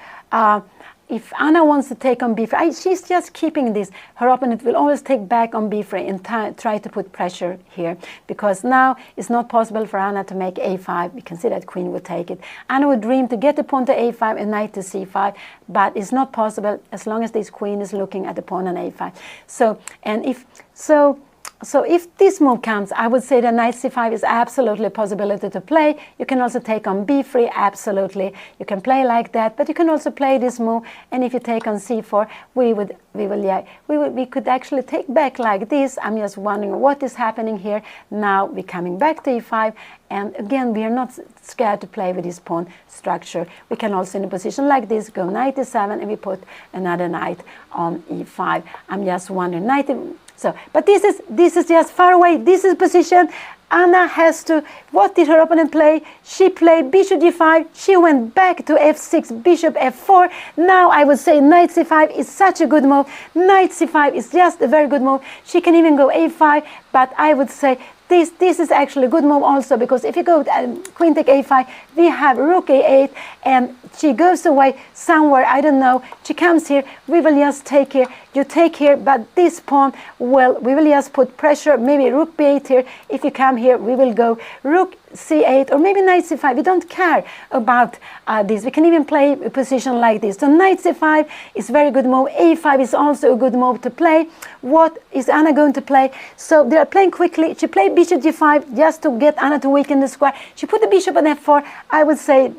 Anna wants to take on b3, she's just keeping this. Her opponent will always take back on b3 and try to put pressure here, because now it's not possible for Anna to make a5. We can see that queen would take it. Anna would dream to get the pawn to a5 and knight to c5, but it's not possible as long as this queen is looking at the pawn on a5. So if this move comes, I would say that knight c5 is absolutely a possibility to play. You can also take on b3, absolutely. You can play like that, but you can also play this move. And if you take on c4, we could actually take back like this. I'm just wondering what is happening here. Now we're coming back to e5. And again, we are not scared to play with this pawn structure. We can also, in a position like this, go knight e7, and we put another knight on e5. I'm just wondering, but this is just far away. This is position. Anna has to, what did her opponent play? She played bishop g5, she went back to f6, bishop f4. Now I would say knight c5 is such a good move. Knight c5 is just a very good move. She can even go a5, but I would say this is actually a good move also, because if you go queen take a5, we have rook a8, and she goes away somewhere, I don't know. She comes here, we will just take here, you take here, but this pawn, well, we will just put pressure, maybe rook b8 here. If you come here, we will go rook c8 or maybe knight c5. We don't care about this. We can even play a position like this. So knight c5 is very good move. a5 is also a good move to play. What is Anna going to play? So they are playing quickly. She played bishop g5 just to get Anna to weaken the square. She put the bishop on f4. I would say,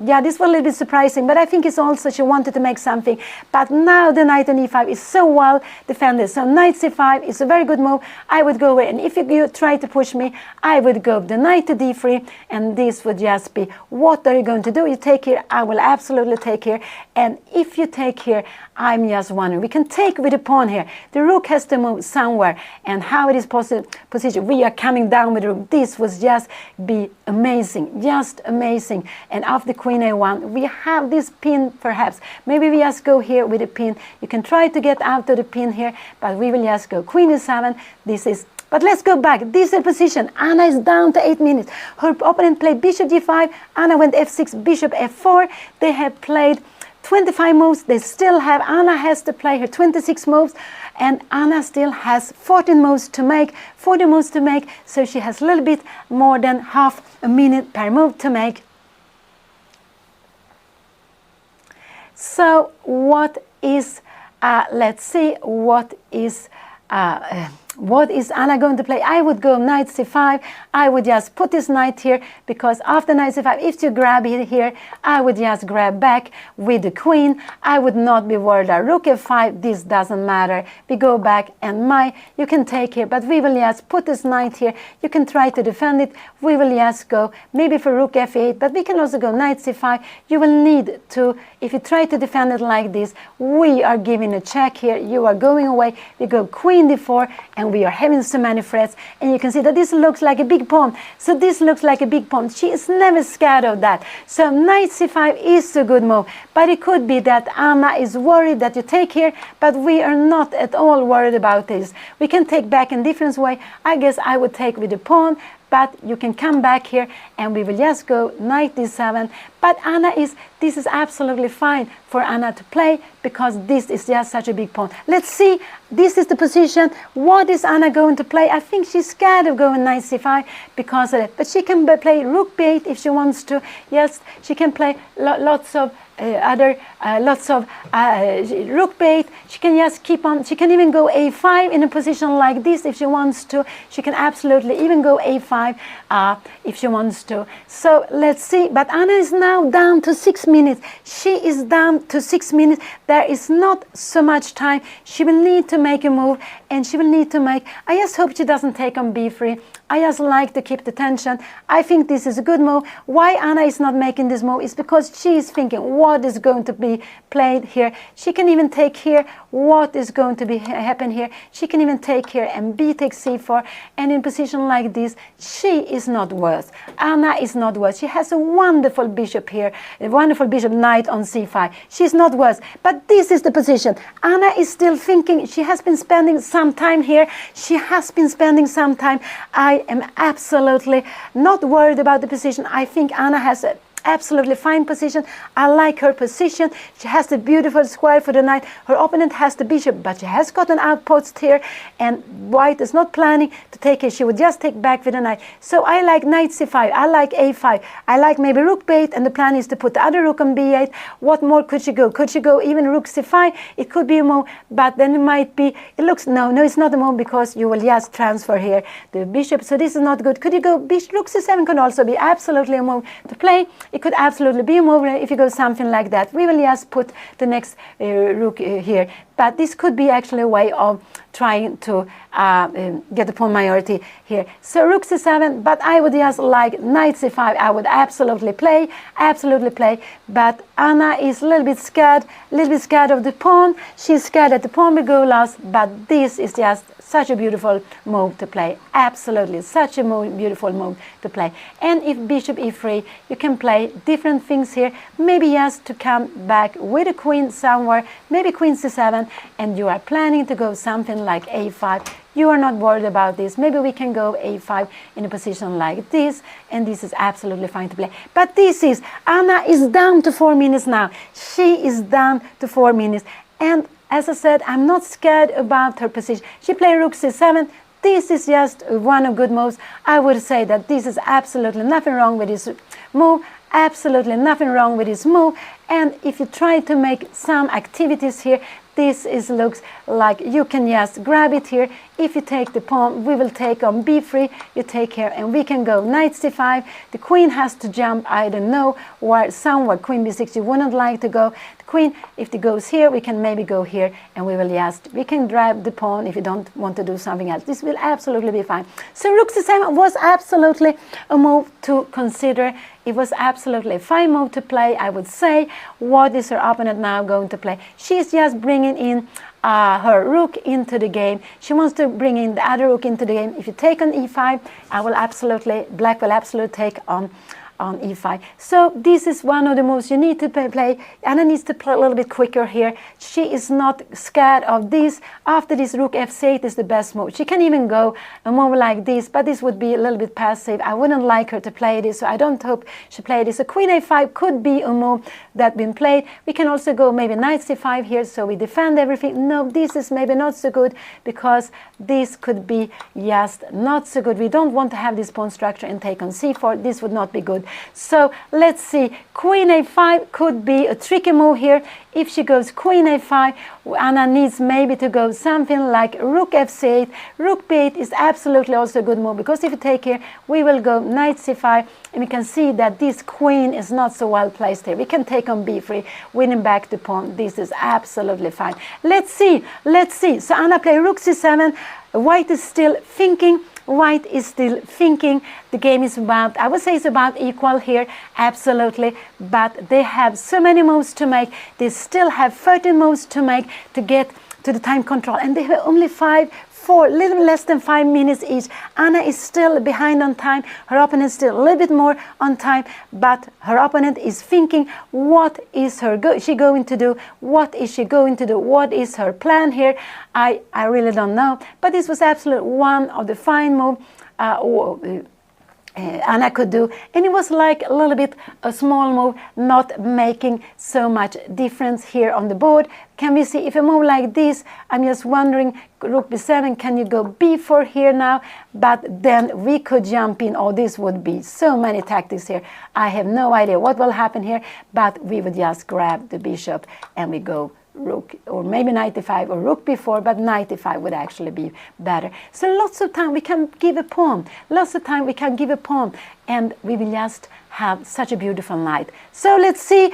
yeah, this was a little bit surprising, but I think it's also she wanted to make something. But now the knight on e5 is so well defended. So knight c5 is a very good move. I would go away, and if you try to push me, I would go the knight to d3, and this would just be, what are you going to do? You take here, I will absolutely take here. And if you take here, I'm just wondering, we can take with the pawn here. The rook has to move somewhere, and how it is positioned. We are coming down with the rook. This was just be amazing, just amazing. And after queen a1, we have this pin perhaps. Maybe we just go here with a pin. You can try to get out of the pin here, but we will just go queen e7. This is, but let's go back. This is the position. Anna is down to 8 minutes. Her opponent played bishop g5. Anna went f6, bishop f4. They have played 25 moves. They still have, Anna has to play her 26 moves, and Anna still has 14 moves to make, 40 moves to make, so she has a little bit more than half a minute per move to make. So what is, let's see, what is Anna going to play? I would go knight c5. I would just put this knight here, because after knight c5, if you grab it here, I would just grab back with the queen. I would not be worried about rook f5. This doesn't matter. We go back, and you can take here, but we will just put this knight here. You can try to defend it. We will just go maybe for rook f8, but we can also go knight c5. You will need to, if you try to defend it like this, we are giving a check here. You are going away. We go queen d4, and we are having so many threats, and you can see that this looks like a big pawn. So this looks like a big pawn. She is never scared of that. So knight c5 is a good move, but it could be that Anna is worried that you take here, but we are not at all worried about this. We can take back in different way. I guess I would take with the pawn, but you can come back here, and we will just go knight d7. But this is absolutely fine for Anna to play, because this is just such a big pawn. Let's see, this is the position. What is Anna going to play? I think she's scared of going knight c5 because of it, but she can play rook b8 if she wants to. Yes, she can play lots of rook b8. She can just keep on. She can even go a5 in a position like this if she wants to. She can absolutely even go a5 if she wants to. So let's see. But Anna is now down to 6 minutes. She is down to 6 minutes. There is not so much time. She will need to make a move, and she will need to make. I just hope she doesn't take on b3. I just like to keep the tension. I think this is a good move. Why Anna is not making this move is because she is thinking what is going to be played here. She can even take here. What is going to be happen here? She can even take here, and b takes c4. And in position like this, she is not worse. Anna is not worse. She has a wonderful bishop here, a wonderful bishop knight on c5. She's not worse. But this is the position. Anna is still thinking. She has been spending some time here. She has been spending some time. I am absolutely not worried about the position. I think Anna has a absolutely fine position. I like her position. She has the beautiful square for the knight. Her opponent has the bishop, but she has got an outpost here, and white is not planning to take it. She would just take back with the knight. So I like knight c5. I like a5. I like maybe rook b8, and the plan is to put the other rook on b8. What more could she go? Could she go even rook c5? It could be a move, but then it might be, it looks, no, it's not a move, because you will just transfer here the bishop. So this is not good. Could you go bishop? Rook c7 could also be absolutely a move to play. It could absolutely be a move if you go something like that. We will just put the next rook here. But this could be actually a way of trying to get the pawn majority here. So rook c7, but I would just like knight c5. I would absolutely play. But Anna is a little bit scared of the pawn. She's scared that the pawn will go lost, but this is just such a beautiful move to play. Absolutely, such a beautiful move to play. And if bishop e3, you can play different things here. Maybe just to come back with a queen somewhere, maybe queen c7, and you are planning to go something like a5. You are not worried about this. Maybe we can go a5 in a position like this, and this is absolutely fine to play. But this is, Anna is down to 4 minutes now. She is down to 4 minutes. And as I said, I'm not scared about her position. She played rook c7. This is just one of good moves. I would say that this is absolutely nothing wrong with this move. Absolutely nothing wrong with this move. And if you try to make some activities here, this looks like you can just grab it here. If you take the pawn, we will take on b3. You take here, and we can go knight c5. The queen has to jump, I don't know, where somewhere queen b6 you wouldn't like to go. The queen, if it goes here, we can maybe go here, and we can grab the pawn if you don't want to do something else. This will absolutely be fine. So rook c7 was absolutely a move to consider. It was absolutely a fine move to play, I would say. What is her opponent now going to play? She's just bringing in her rook into the game. She wants to bring in the other rook into the game. If you take on e5, black will absolutely take on e5. So this is one of the moves you need to play. Anna needs to play a little bit quicker here. She is not scared of this. After this, rook f8 is the best move. She can even go a move like this, but this would be a little bit passive. I wouldn't like her to play this, so I don't hope she play this. So queen a5 could be a move that's been played. We can also go maybe knight c5 here, so we defend everything. No, this is maybe not so good, because this could be just not so good. We don't want to have this pawn structure and take on c4. This would not be good. So let's see, queen a5 could be a tricky move here. If she goes queen a5, Anna needs maybe to go something like rook f8. Rook b8 is absolutely also a good move, because if you take here, we will go knight c5, and we can see that this queen is not so well placed here. We can take on b3, winning back the pawn. This is absolutely fine. Let's see. So Anna play rook c7. White is still thinking. White is still thinking. The game is about, I would say it's about equal here, absolutely, but they have so many moves to make. They still have 30 moves to make to get to the time control, and they have only 4, little less than 5 minutes each. Anna is still behind on time. Her opponent is still a little bit more on time, but her opponent is thinking, what is she going to do? What is she going to do? What is her plan here? I really don't know, but this was absolutely one of the fine moves Anna could do, and it was like a little bit a small move, not making so much difference here on the board. Can we see if a move like this? I'm just wondering, rook b7, can you go b4 here now? But then we could jump in. Oh, this would be so many tactics here. I have no idea what will happen here, but we would just grab the bishop and we go rook, or maybe knight e5 or rook b4, but knight e5 would actually be better. So lots of time we can give a pawn. Lots of time we can give a pawn, and we will just have such a beautiful night. So let's see.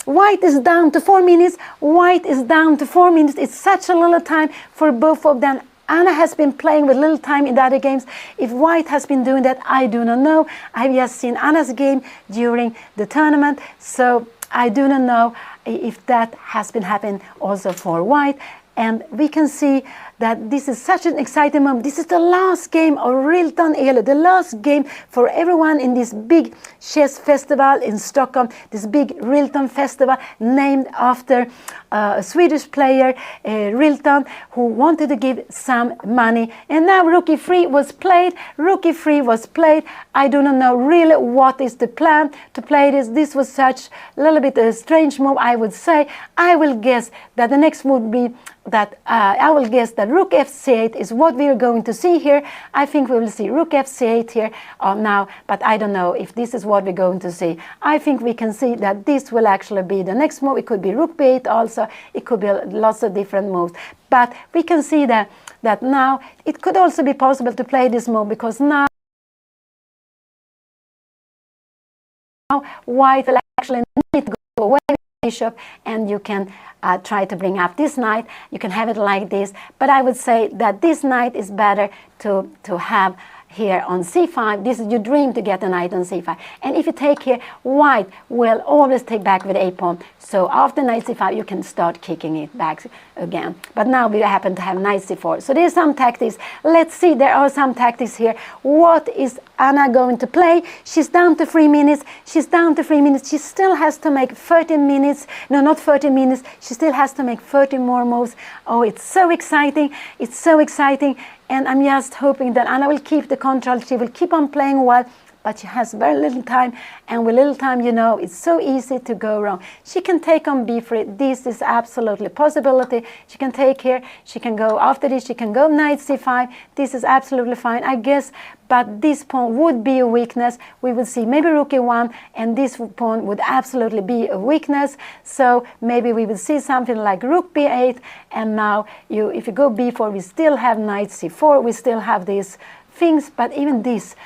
White is down to 4 minutes. White is down to 4 minutes. It's such a little time for both of them. Anna has been playing with little time in the other games. If White has been doing that, I do not know. I've just seen Anna's game during the tournament, so I do not know if that has been happening also for White. And we can see that this is such an exciting moment. This is the last game of Rilton Elo, the last game for everyone in this big chess festival in Stockholm, this big Rilton festival named after a Swedish player, Rilton, who wanted to give some money. And now rook e3 was played. Rook e3 was played. I do not know really what is the plan to play this. This was such a little bit a strange move, I would say. I will guess that the next move would be that rook f8 is what we are going to see here. I think we will see rook f8 here now, but I don't know if this is what we're going to see. I think we can see that this will actually be the next move. It could be rook b8 also. It could be lots of different moves. But we can see that now it could also be possible to play this move, because now White will actually need to go away with the bishop, and you can try to bring up this knight. You can have it like this, but I would say that this knight is better to have here on c5. This is your dream to get a knight on c5. And if you take here, white will always take back with a pawn. So after knight c5, you can start kicking it back again. But now we happen to have knight c4. So there's some tactics. Let's see, there are some tactics here. What is Anna going to play? She's down to 3 minutes. She's down to 3 minutes. She still has to make 13 minutes. No, not 13 minutes. She still has to make 30 more moves. Oh, it's so exciting. It's so exciting. And I'm just hoping that Anna will keep the control. She will keep on playing well. But she has very little time, and with little time, you know, it's so easy to go wrong. She can take on b3. This is absolutely a possibility. She can take here. She can go after this. She can go knight c5. This is absolutely fine, I guess. But this pawn would be a weakness. We would see maybe rook e1, and this pawn would absolutely be a weakness. So maybe we would see something like rook b8, and now if you go b4, we still have knight c4. We still have these things, but even this,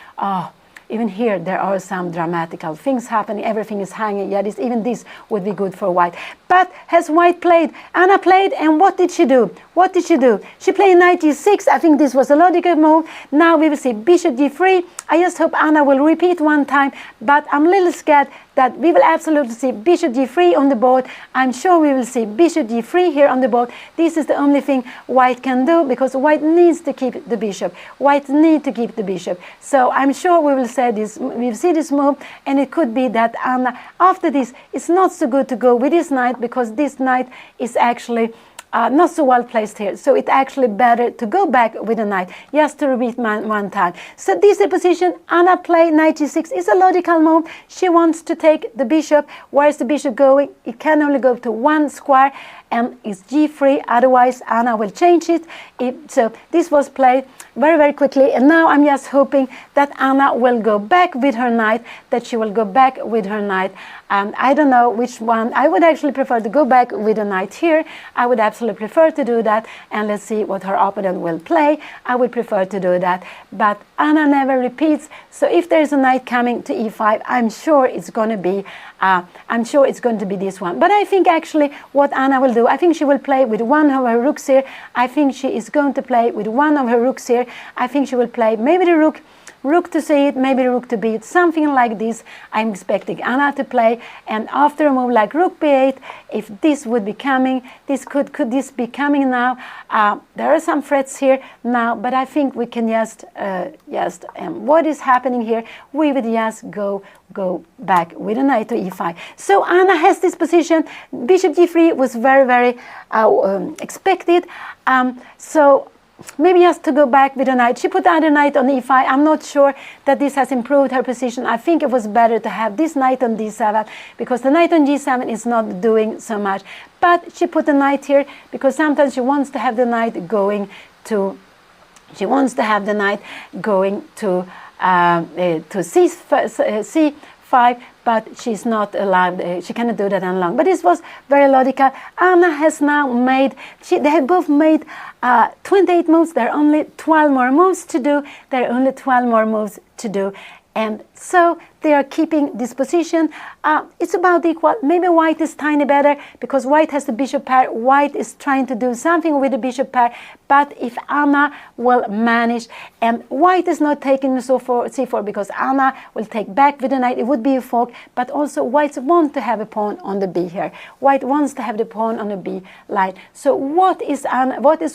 even here, there are some dramatical things happening. Everything is hanging. Yeah, even this would be good for white. But has white played? Anna played, and what did she do? What did she do? She played knight g6. I think this was a logical move. Now we will see bishop g3. I just hope Anna will repeat one time, but I'm a little scared that we will absolutely see bishop g3 on the board. I'm sure we will see bishop g3 here on the board. This is the only thing white can do, because white needs to keep the bishop. White needs to keep the bishop. So I'm sure we will see this move, and it could be that Anna, after this, it's not so good to go with this knight, because this knight is actually not so well placed here. So it's actually better to go back with a knight, just to repeat one time. So this is the position. Anna played knight g6. It's a logical move. She wants to take the bishop. Where is the bishop going? It can only go to one square, and it's g3. Otherwise, Anna will change it. So this was played very, very quickly. And now I'm just hoping that Anna will go back with her knight, that she will go back with her knight. I don't know which one. I would actually prefer to go back with a knight here. I would absolutely prefer to do that. And let's see what her opponent will play. I would prefer to do that. But Anna never repeats. So if there's a knight coming to e5, I'm sure it's going to be this one. But I think actually what Anna will do, I think she will play with one of her rooks here. I think she is going to play with one of her rooks here. I think she will play maybe the rook to c8, maybe rook to b8, something like this. I'm expecting Anna to play, and after a move like rook b8, if this would be coming, could this be coming now? There are some threats here now, but I think we can just what is happening here? We would just go back with a knight to e5. So Anna has this position. Bishop g3 was very, very expected. So maybe just to go back with a knight. She put the other knight on e5. I'm not sure that this has improved her position. I think it was better to have this knight on d7, because the knight on g7 is not doing so much. But she put the knight here because sometimes she wants to have the knight going to c5, but she's not allowed. She cannot do that on long. But this was very logical. Anna has now made. They have both made 28 moves. There are only 12 more moves to do. And so they are keeping this position. It's about equal. Maybe white is tiny better because white has the bishop pair. White is trying to do something with the bishop pair. But if Anna will manage, and white is not taking c4 because Anna will take back with the knight, it would be a fork. But also white wants to have a pawn on the b here. White wants to have the pawn on the b line. So what is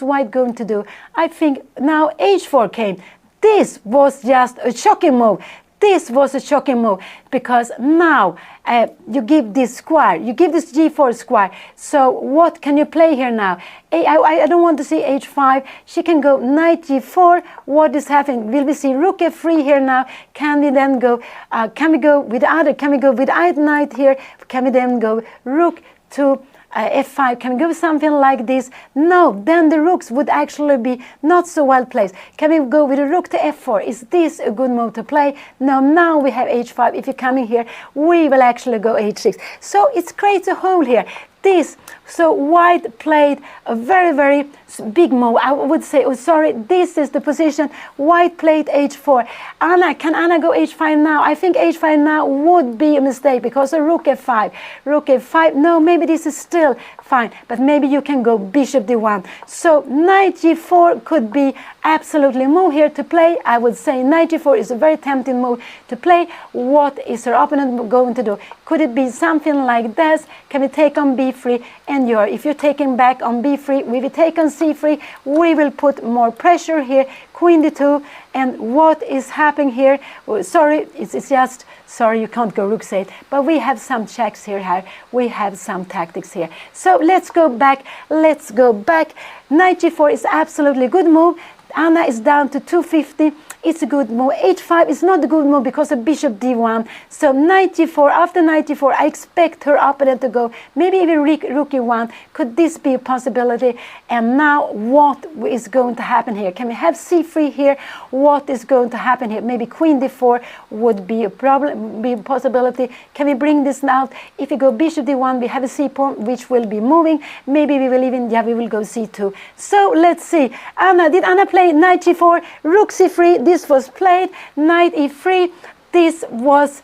white going to do? I think now h4 came. This was just a shocking move. This was a shocking move because now you give this square, you give this g4 square. So what can you play here now? I don't want to see h5. She can go knight g4. What is happening? Will we see rook f3 here now? Can we then go? Can we go with the other? Can we go with either knight here? Can we then go rook to f5? Can we go something like this? No, then the rooks would actually be not so well placed. Can we go with a rook to f4? Is this a good move to play? No, now we have h5. If you're coming here, we will actually go h6. So it creates a hole here. this. So white played a very, very big move. I would say, oh, sorry, this is the position. White played h4. Can Anna go h5 now? I think h5 now would be a mistake because a rook f5. Rook f5, no, maybe this is still fine, but maybe you can go bishop d1. So knight g4 could be absolutely move here to play. I would say knight g4 is a very tempting move to play. What is her opponent going to do? Could it be something like this? Can we take on b3? And if you're taking back on b3, we will take on c3. We will put more pressure here. Queen d2. And what is happening here? Oh, sorry, it's just, sorry, you can't go rook c8. But we have some checks here. We have some tactics here. So let's go back. Let's go back. Knight g4 is absolutely good move. Anna is down to 250. It's a good move. h5 is not a good move because of bishop d1. So knight g4, after knight g4, I expect her opponent to go maybe even rook e1. Could this be a possibility? And now what is going to happen here? Can we have c3 here? What is going to happen here? Maybe queen d4 would be a problem, be a possibility. Can we bring this out? If we go bishop d1, we have a c pawn which will be moving. Maybe we will even, we will go c2. So let's see. Did Anna play knight g4, rook c3? This was played, knight e3. This was,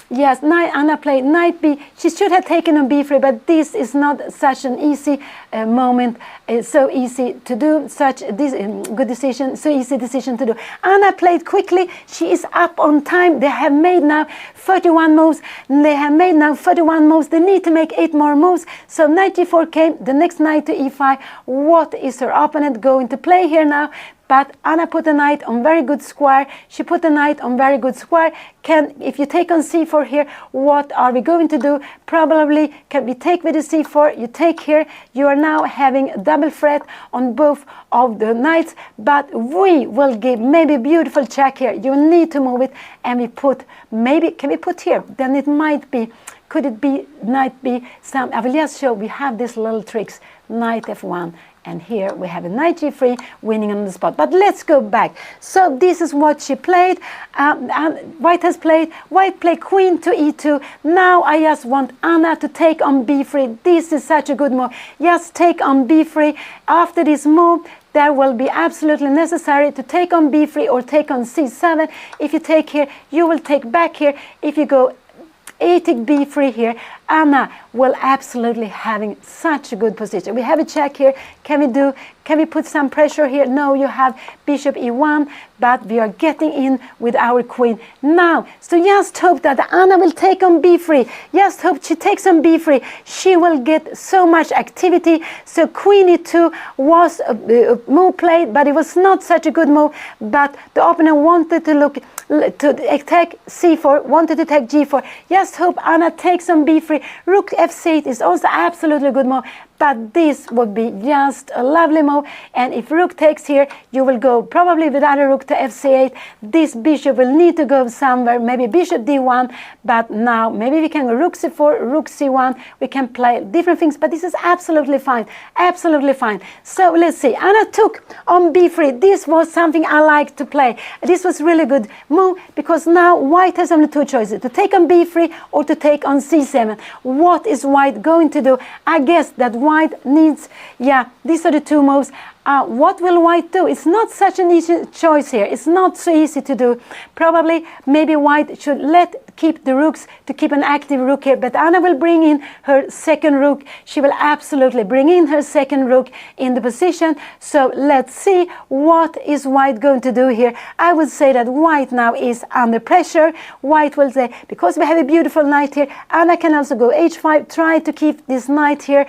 yes, Anna played knight b. She should have taken on b3, but this is not such an easy moment. It's so easy to do, such this good decision, so easy decision to do. Anna played quickly. She is up on time. They have made now 31 moves. They have made now 31 moves. They need to make 8 more moves. So knight g4 came, the next knight to e5. What is her opponent going to play here now? But Anna put a knight on very good square. She put a knight on very good square. If you take on c4 here, what are we going to do? Probably, can we take with the c4? You take here. You are now having a double threat on both of the knights. But we will give maybe a beautiful check here. You will need to move it. And we put, maybe, can we put here? Then it might be, could it be knight b? I will just show, we have these little tricks. Knight f1. And here we have a knight g3 winning on the spot. But let's go back. So this is what she played. White has played. White played queen to e2. Now I just want Anna to take on b3. This is such a good move. Just take on b3. After this move, there will be absolutely necessary to take on b3 or take on c7. If you take here, you will take back here. If you go take b3 here, Anna will absolutely having such a good position. We have a check here. Can we put some pressure here? No, you have bishop e1, but we are getting in with our queen now. So just hope that Anna will take on b3. Just hope she takes on b3. She will get so much activity. So queen e2 was a move played, but it was not such a good move. But the opponent wanted to attack c4, wanted to take g4. Just hope Anna takes on b3. Rook f8 is also absolutely a good move. But this would be just a lovely move. And if rook takes here, you will go probably without a rook to fc8. This bishop will need to go somewhere, maybe bishop d1. But now maybe we can go rook c4, rook c1. We can play different things, but this is absolutely fine. Absolutely fine. So let's see. Anna took on b3. This was something I like to play. This was really good move because now white has only 2 choices, to take on b3 or to take on c7. What is white going to do? I guess that white needs, these are the 2 moves. What will white do? It's not such an easy choice here. It's not so easy to do. Probably, maybe white should keep the rooks to keep an active rook here. But Anna will bring in her second rook. She will absolutely bring in her second rook in the position. So let's see what is white going to do here. I would say that white now is under pressure. White will say, because we have a beautiful knight here, Anna can also go h5, try to keep this knight here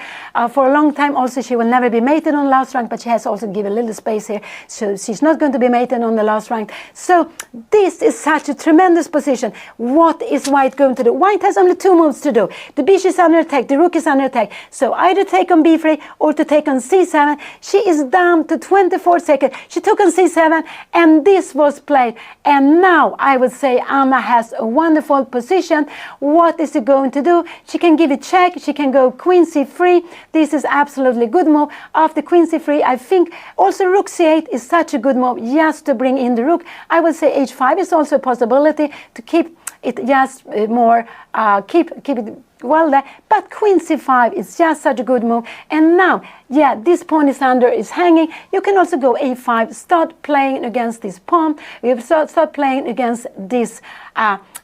for a long time. Also, she will never be mated on last rank, but she has also give a little space here, so she's not going to be mated on the last rank. So this is such a tremendous position. What is white going to do? White has only 2 moves to do. The bishop is under attack, the rook is under attack. So either take on b3 or to take on c7. She is down to 24 seconds. She took on c7 and this was played. And now I would say Anna has a wonderful position. What is she going to do? She can give a check. She can go queen c3. This is absolutely good move. After queen c3, I think also rook c8 is such a good move just to bring in the rook. I would say h5 is also a possibility to keep it just more keep it well there. But queen c5 is just such a good move. And now, yeah, this pawn is hanging. You can also go a5, start playing against this pawn. You start playing against this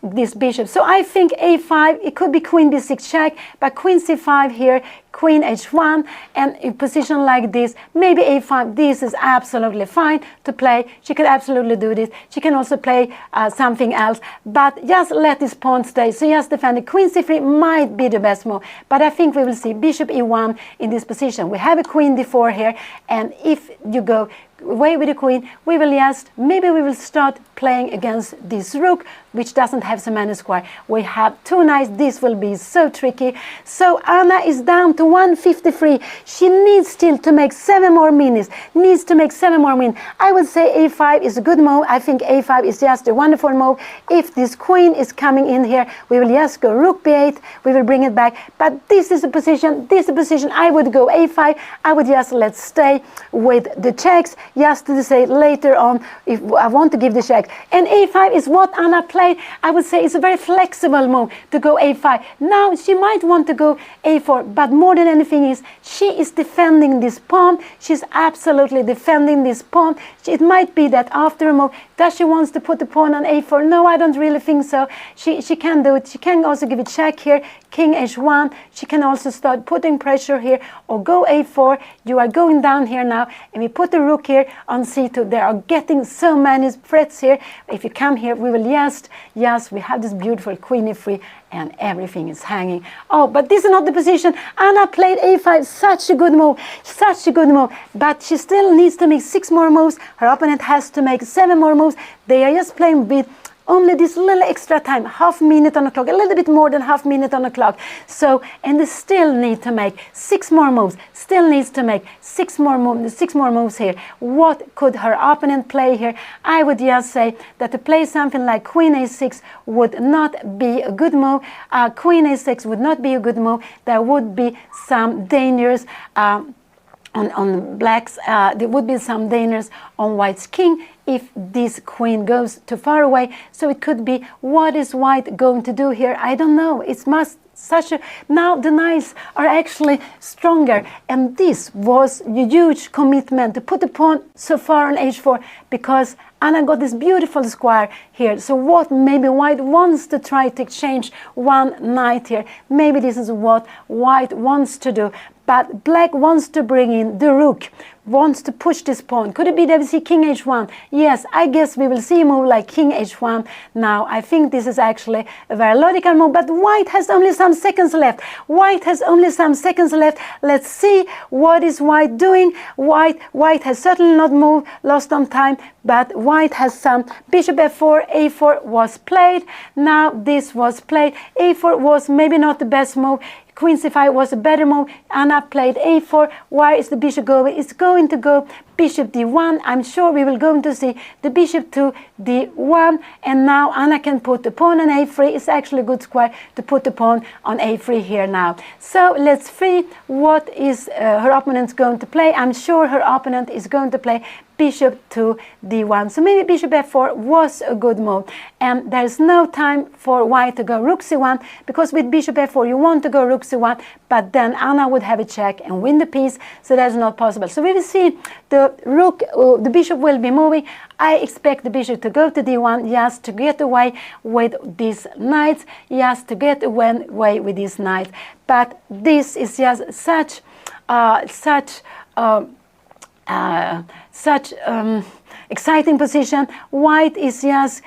this bishop. So I think a5, it could be queen b6 check, but queen c5 here, queen h1, and in position like this, maybe a5, this is absolutely fine to play. She could absolutely do this. She can also play something else, but just let this pawn stay. So just defend it. Queen c3 might be the best move, but I think we will see bishop e1 in this position. We have a queen d4 here, and if you go away with the queen, we will just, maybe we will start playing against this rook, which doesn't have so many square. We have two knights. This will be so tricky. So Anna is down to 153. She needs still to make 7 more minutes. Needs to make 7 more minutes. I would say a5 is a good move. I think a5 is just a wonderful move. If this queen is coming in here, we will just go rook b8. We will bring it back. But this is a position. This is a position. I would go a5. I would just let's stay with the checks, just to say later on if I want to give the check. And a5 is what Anna played. I would say it's a very flexible move to go a5. Now she might want to go a4, but more than anything is she is defending this pawn. She's absolutely defending this pawn. It might be that after a move, does she wants to put the pawn on a4? No, I don't really think so. She can do it. She can also give a check here, king h1. She can also start putting pressure here or go a4. You are going down here now, and we put the rook here on c2. They are getting so many threats here. If you come here, we will just, yes, we have this beautiful queen e3, and everything is hanging. Oh, but this is not the position. Anna played a5, such a good move, such a good move. But she still needs to make 6 more moves. Her opponent has to make 7 more moves. They are just playing with only this little extra time, half minute on the clock, a little bit more than half minute on the clock. So, and they still need to make 6 more moves, still needs to make 6 more moves here. What could her opponent play here? I would just say that to play something like queen a6 would not be a good move. Queen a6 would not be a good move. There would be some dangers on blacks. There would be some dangers on white's king if this queen goes too far away. So it could be, what is white going to do here? I don't know. It must such a, now the knights are actually stronger, and this was a huge commitment to put the pawn so far on h4, because Anna got this beautiful square here. So what maybe white wants to try to exchange one knight here. Maybe this is what white wants to do. But black wants to bring in the rook, wants to push this pawn. Could it be that we see king h1? Yes, I guess we will see a move like king h1. Now, I think this is actually a very logical move, but white has only some seconds left. White has only some seconds left. Let's see what is white doing. White has certainly not moved, lost some time, but white has some. Bishop f4, a4 was played. Now this was played. a4 was maybe not the best move. Queen c5 was a better move. Anna played a4. Where is the bishop going? It's going to go bishop d1. I'm sure we will going to see the bishop to d1. And now Anna can put the pawn on a3. It's actually a good square to put the pawn on a3 here now. So let's see what is her opponent going to play. I'm sure her opponent is going to play bishop to d1. So maybe bishop f4 was a good move. And there's no time for white to go rook c1, because with bishop f4 you want to go rook c1, but then Anna would have a check and win the piece, so that's not possible. So we will see the rook, the bishop will be moving. I expect the bishop to go to d1, just to get away with these knights, just to get away with these knights. But this is just such exciting position. White is just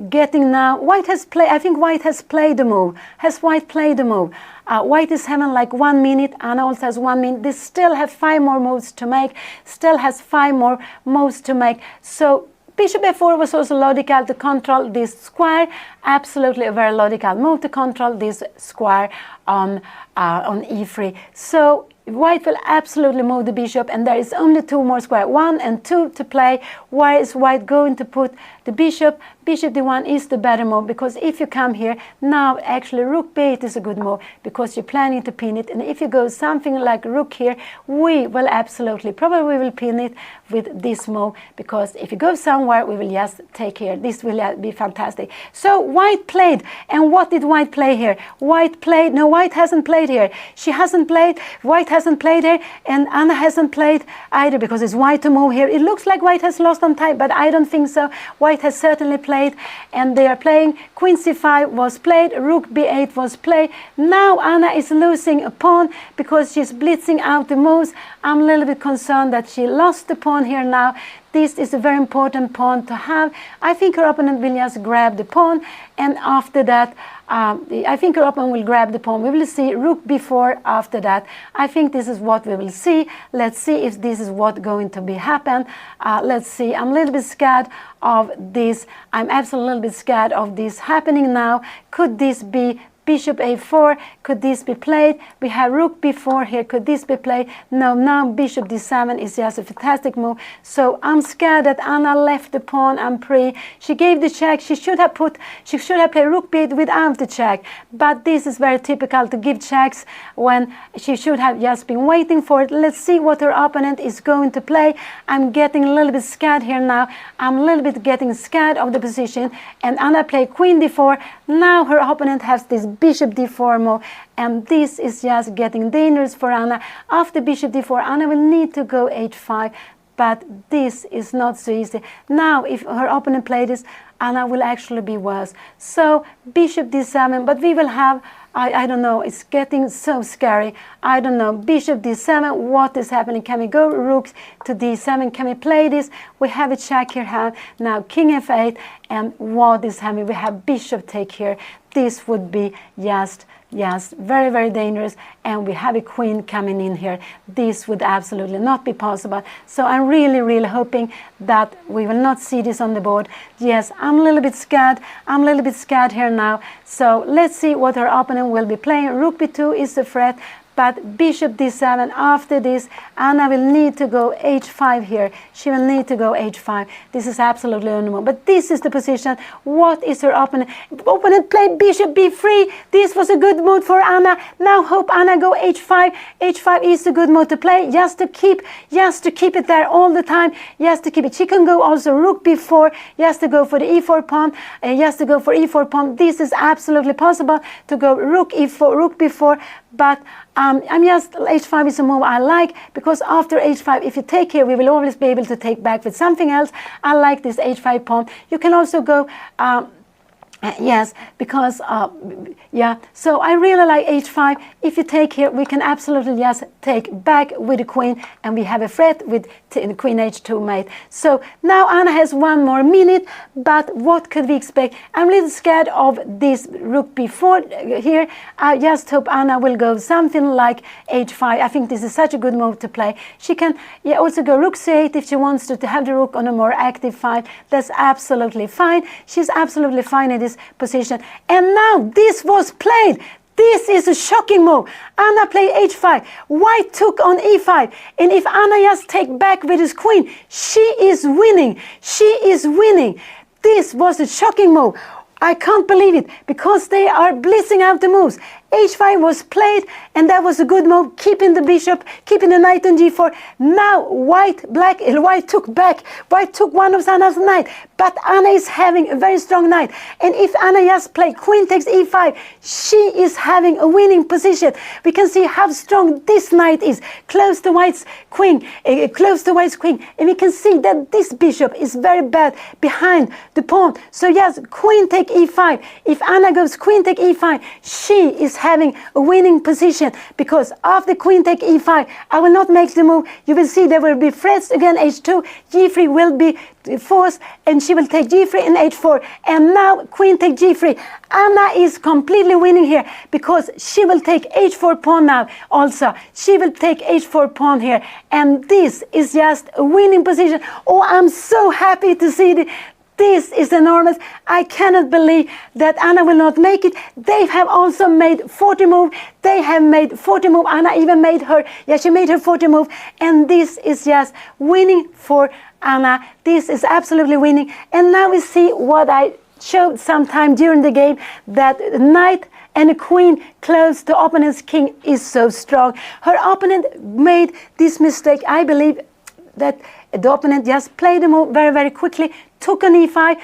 getting now. White has played. I think white has played the move. Has white played the move? White is having like 1 minute. Anna also has 1 minute. They still have 5 more moves to make. Still has 5 more moves to make. So bishop f4 was also logical to control this square. Absolutely a very logical move to control this square on e3. So White will absolutely move the bishop, and there is only 2 more squares, 1 and 2 to play. Why is white going to put the bishop? Bishop d1 is the better move, because if you come here, now actually rook b8 is a good move, because you're planning to pin it. And if you go something like rook here, we will absolutely, probably we will pin it with this move, because if you go somewhere, we will just take here. This will be fantastic. So white played, and what did white play here? White played, no, white hasn't played here. She hasn't played, white hasn't played here, and Anna hasn't played either, because it's white to move here. It looks like white has lost on time, but I don't think so. White has certainly played, and they are playing. Queen c5 was played, rook b8 was played. Now Anna is losing a pawn because she's blitzing out the moves. I'm a little bit concerned that she lost the pawn here now. This is a very important pawn to have. I think her opponent will just grab the pawn, and after that, I think her opponent will grab the pawn. We will see rook b4 after that. I think this is what we will see. Let's see if this is what's going to be happen. Let's see. I'm a little bit scared of this. I'm absolutely a little bit scared of this happening now. Could this be bishop a4? Could this be played? We have rook b4 here. Could this be played? No, now bishop d7 is just a fantastic move. So I'm scared that Anna left the pawn and pre. She gave the check. She should have played rook b8 without the check. But this is very typical to give checks when she should have just been waiting for it. Let's see what her opponent is going to play. I'm getting a little bit scared here now. I'm a little bit getting scared of the position. And Anna played queen d4. Now her opponent has this bishop d4 move, and this is just getting dangerous for Anna. After bishop d4, Anna will need to go h5, but this is not so easy. Now if her opponent plays this, Anna will actually be worse. So bishop d7, but we will have, I don't know, it's getting so scary. I don't know, bishop d7, what is happening? Can we go rook to d7? Can we play this? We have a check here. Now king f8, and what is happening? We have bishop take here. This would be just very, very dangerous, and we have a queen coming in here. This would absolutely not be possible. So I'm really, really hoping that we will not see this on the board. Yes, I'm a little bit scared. I'm a little bit scared here now. So let's see what her opponent will be playing. Rook b2 is a threat, but bishop d7 after this, Anna will need to go h5 here. She will need to go h5. This is absolutely unknown. But this is the position. What is her opponent? Opponent played bishop b3. This was a good move for Anna. Now hope Anna go h5. h5 is a good move to play, just to keep it there all the time. Just to keep it. She can go also rook b4, just to go for the e4 pawn, just to go for e4 pawn. This is absolutely possible to go rook e4, rook b4, but I'm just, h5 is a move I like, because after h5, if you take here, we will always be able to take back with something else. I like this h5 pawn. You can also go, yes, because, yeah, so I really like h5. If you take here, we can absolutely just take back with the queen, and we have a threat with queen h2 mate. So now Anna has 1 more minute, but what could we expect? I'm a little scared of this rook b4 here. I just hope Anna will go something like h5. I think this is such a good move to play. She can also go rook c8 if she wants to have the rook on a more active file. That's absolutely fine. She's absolutely fine in this position. And now this was played. This is a shocking move. Anna played h5. White took on e5. And if Anna just take back with his queen, she is winning. She is winning. This was a shocking move. I can't believe it, because they are blitzing out the moves. h5 was played, and that was a good move, keeping the bishop, keeping the knight on g4. Now white took back. White took one of Anna's knight, but Anna is having a very strong knight. And if Anna just played queen takes e5, she is having a winning position. We can see how strong this knight is, close to white's queen, and we can see that this bishop is very bad behind the pawn. So yes, queen take e5. If Anna goes queen take e5, she is having a winning position, because after queen take e5, I will not make the move. You will see there will be threats again h2, g3 will be forced, and she will take g3 and h4, and now queen take g3. Anna is completely winning here, because she will take h4 pawn now also. She will take h4 pawn here, and this is just a winning position. Oh, I'm so happy to see This is enormous. I cannot believe that Anna will not make it. They have also made 40 move. They have made 40 move. Anna even made her, she made her 40 move. And this is just winning for Anna. This is absolutely winning. And now we see what I showed sometime during the game, that knight and a queen close to opponent's king is so strong. Her opponent made this mistake. I believe that the opponent just played the move very, very quickly, took an e5,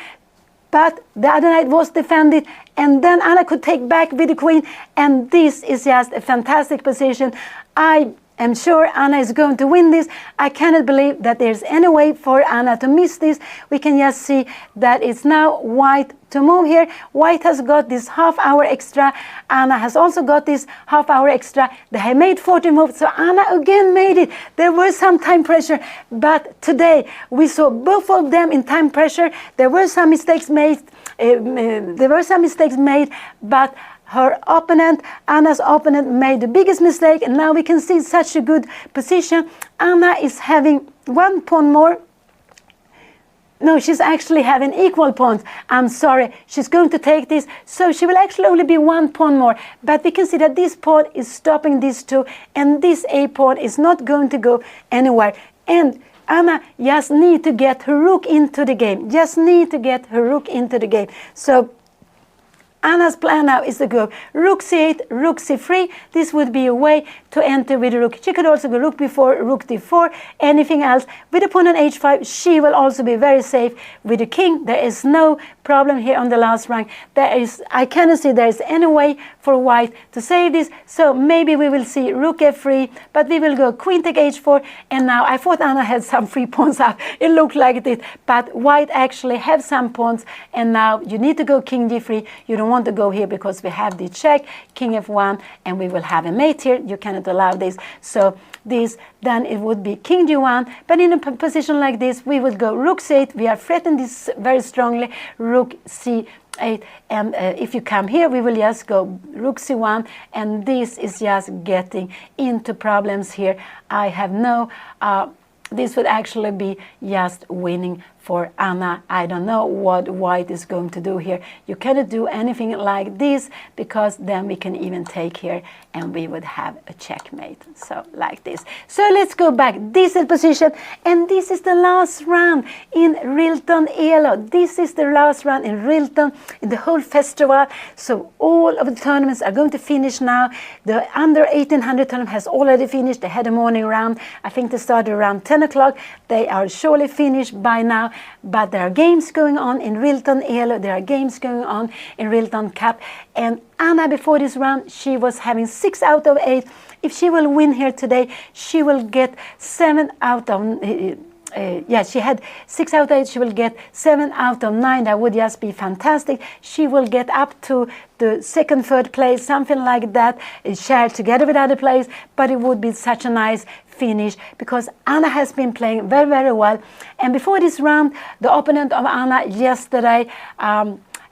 but the other knight was defended, and then Anna could take back with the queen, and this is just a fantastic position. I am sure Anna is going to win this. I cannot believe that there's any way for Anna to miss this. We can just see that it's now white to move here. White has got this half hour extra. Anna has also got this half hour extra. They have made 40 moves, so Anna again made it. There was some time pressure, but today we saw both of them in time pressure. There were some mistakes made. But her opponent, Anna's opponent, made the biggest mistake, and now we can see such a good position. Anna is having 1 pawn more. No, she's actually having equal pawns. I'm sorry, she's going to take this, so she will actually only be 1 pawn more. But we can see that this pawn is stopping these two, and this A pawn is not going to go anywhere. And Anna just need to get her rook into the game. So Anna's plan now is to go rook c8, rook c3. This would be a way to enter with a rook. She could also go rook b4, rook d4, anything else. With the pawn on h5, she will also be very safe with the king. There is no problem here on the last rank. I cannot see there is any way for white to save this. So maybe we will see rook f3, but we will go queen take h4. And now I thought Anna had some free pawns up. It looked like it, but white actually have some pawns. And now you need to go king d3. You don't want to go here because we have the check, king f1, and we will have a mate here. You cannot allow this. So this, then it would be king d1. But in a position like this, we would go rook c8. We are threatening this very strongly. Rook c8, and if you come here, we will just go rook c1, and this is just getting into problems here. I have no this would actually be just winning for Anna. I don't know what white is going to do here. You cannot do anything like this, because then we can even take here and we would have a checkmate. So like this. So let's go back. This is position, and this is the last round in Rilton Elo. This is the last round in Rilton in the whole festival. So all of the tournaments are going to finish now. The under 1800 tournament has already finished. They had a morning round. I think they started around 10 o'clock. They are surely finished by now. But there are games going on in Rilton Elo. There are games going on in Rilton Cup. And Anna, before this round, she was having 6 out of 8. If she will win here today, she will get 7 out of she had 6 out of 8. She will get 7 out of 9. That would just be fantastic. She will get up to the second, third place, something like that, shared together with other players. But it would be such a nice finish, because Anna has been playing very, very well. And before this round, the opponent of Anna yesterday,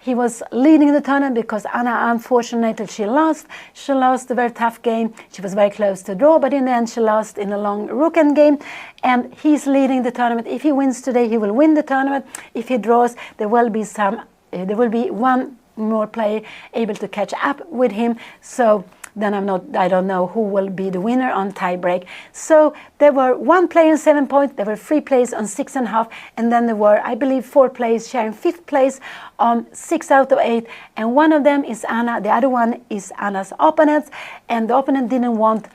he was leading the tournament, because Anna, unfortunately, she lost. She lost a very tough game. She was very close to draw, but in the end she lost in a long rook end game. And he's leading the tournament. If he wins today, he will win the tournament. If he draws, there will be one more player able to catch up with him. So then I don't know who will be the winner on tiebreak. So there were 1 player on 7 points, there were 3 players on 6.5, and then there were, I believe, 4 players sharing 5th place on 6 out of 8, and one of them is Anna, the other one is Anna's opponent, and the opponent didn't want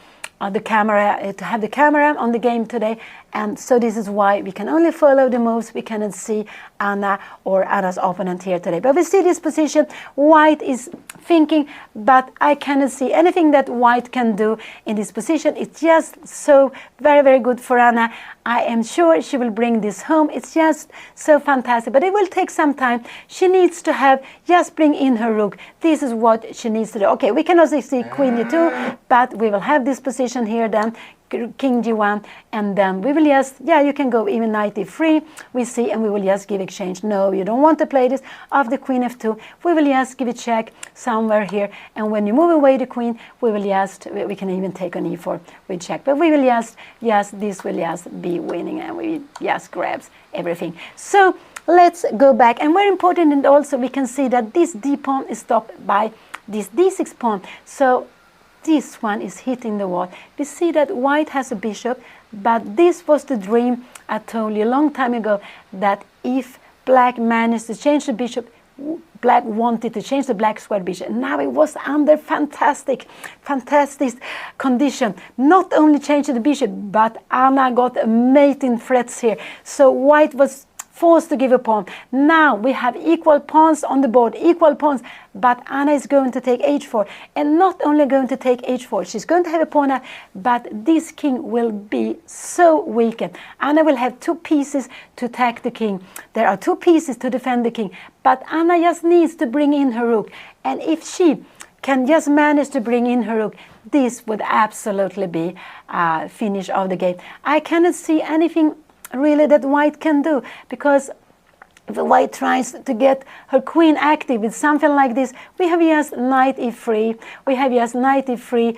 the camera to have the camera on the game today, and so this is why we can only follow the moves. We cannot see Anna or Anna's opponent here today. But we see this position. White is thinking, but I cannot see anything that white can do in this position. It's just so very, very good for Anna. I am sure she will bring this home. It's just so fantastic, but it will take some time. She needs to just bring in her rook. This is what she needs to do. Okay, we can also see queen e2, but we will have this position here then, king g1, and then we will just, you can go even knight e3, we see, and we will just give exchange. No, you don't want to play this. After queen f2, we will just give a check somewhere here, and when you move away the queen, we can even take on e4 with check, but we will this will just be winning, and we just grabs everything. So let's go back. And very important, and also we can see that this d pawn is stopped by this d6 pawn. So this one is hitting the wall. We see that white has a bishop, but this was the dream I told you a long time ago, that if black managed to change the bishop, black wanted to change the black square bishop. Now it was under fantastic condition. Not only changed the bishop, but Anna got a mate in threats here. So white was forced to give a pawn. Now we have equal pawns on the board, equal pawns, but Anna is going to take h4, and not only going to take h4, she's going to have a pawn out, but this king will be so weakened. Anna will have 2 pieces to attack the king. There are 2 pieces to defend the king, but Anna just needs to bring in her rook, and if she can just manage to bring in her rook, this would absolutely be finish of the game. I cannot see anything really that white can do, because if white tries to get her queen active with something like this, we have just knight e3, we have just knight e3,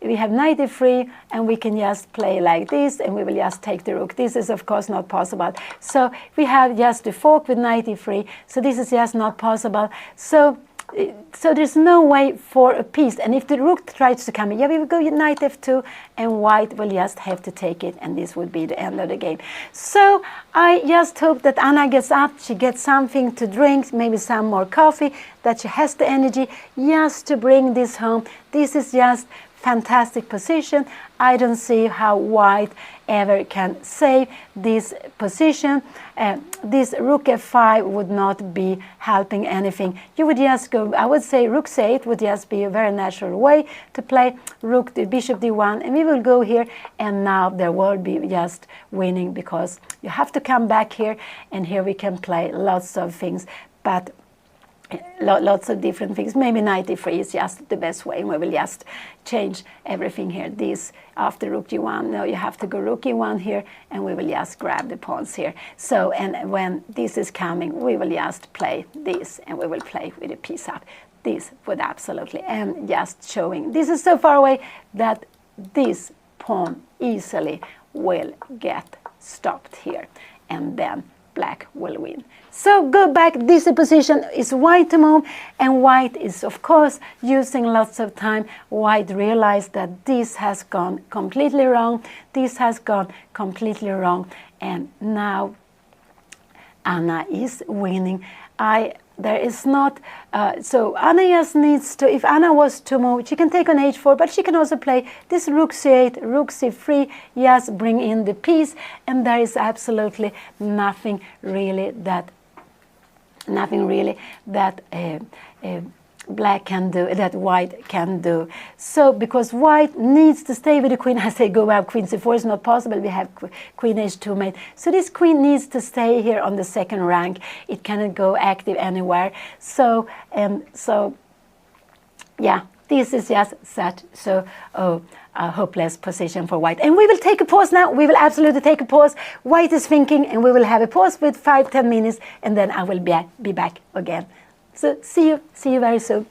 we have knight e3, and we can just play like this, and we will just take the rook. This is of course not possible. So we have just the fork with knight e3, so this is just not possible. So there's no way for a piece, and if the rook tries to come in, we will go knight f2, and white will just have to take it, and this would be the end of the game. So I just hope that Anna gets up, she gets something to drink, maybe some more coffee, that she has the energy just to bring this home. This is just fantastic position. I don't see how white ever can save this position. This rook f5 would not be helping anything. You would just go, I would say rook c8 would just be a very natural way to play rook to bishop d1, and we will go here, and now there will be just winning, because you have to come back here, and here we can play lots of things, but lots of different things. Maybe knight e3 is just the best way, and we will just change everything here. This after rook g1, no, you have to go rook e1 here, and we will just grab the pawns here. So, and when this is coming, we will just play this, and we will play with a piece up. This would absolutely, and just showing, this is so far away that this pawn easily will get stopped here, and then black will win. So go back, this position is white to move, and white is of course using lots of time. White realized that this has gone completely wrong, this has gone completely wrong, and now Anna is winning. There is not, so Anna just needs to, if Anna was to move, she can take on h4, but she can also play this rook c8, rook c3, just bring in the piece, and there is absolutely nothing really that black can do, that white can do. So because white needs to stay with the queen, I say go up queen c4 is not possible, we have queen h2 mate. So this queen needs to stay here on the second rank, it cannot go active anywhere. So yeah, this is just such a hopeless position for white. And we will take a pause now. We will absolutely take a pause. White is thinking, and we will have a pause with 5-10 minutes, and then I will be back again. So see you very soon.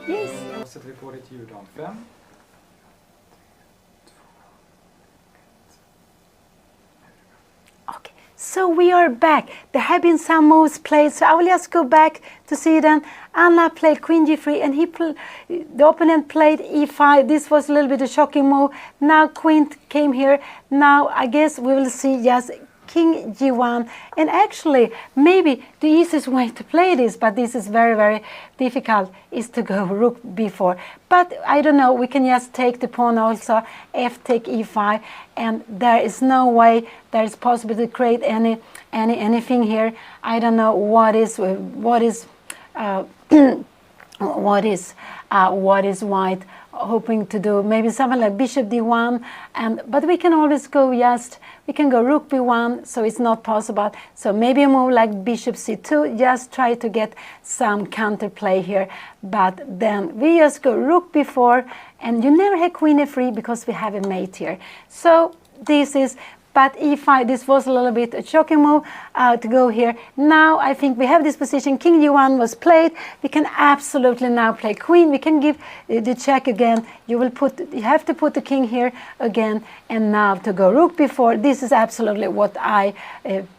Yes. Då sätter vi på ditt ljud om 5. Okay, so we are back. There have been some moves played, so I will just go back to see them. Anna played Queen G3, and the opponent played E5. This was a little bit of a shocking move. Now Queen came here. Now I guess we will see just King G1, and actually maybe the easiest way to play this, but this is very, very difficult, is to go Rook B4. But I don't know, we can just take the pawn also, F take E5, and there is no way that it's possible to create anything here. I don't know what is what is white hoping to do. Maybe something like bishop d1, but we can always go we can go rook b1, so it's not possible. So maybe a move like bishop c2, just try to get some counterplay here. But then we just go rook b4, and you never have queen f3 because we have a mate here. So this is, but e5, this was a little bit a shocking move to go here. Now I think we have this position, king d1 was played. We can absolutely now play queen. We can give the check again. You have to put the king here again, and now to go rook b4. This is absolutely what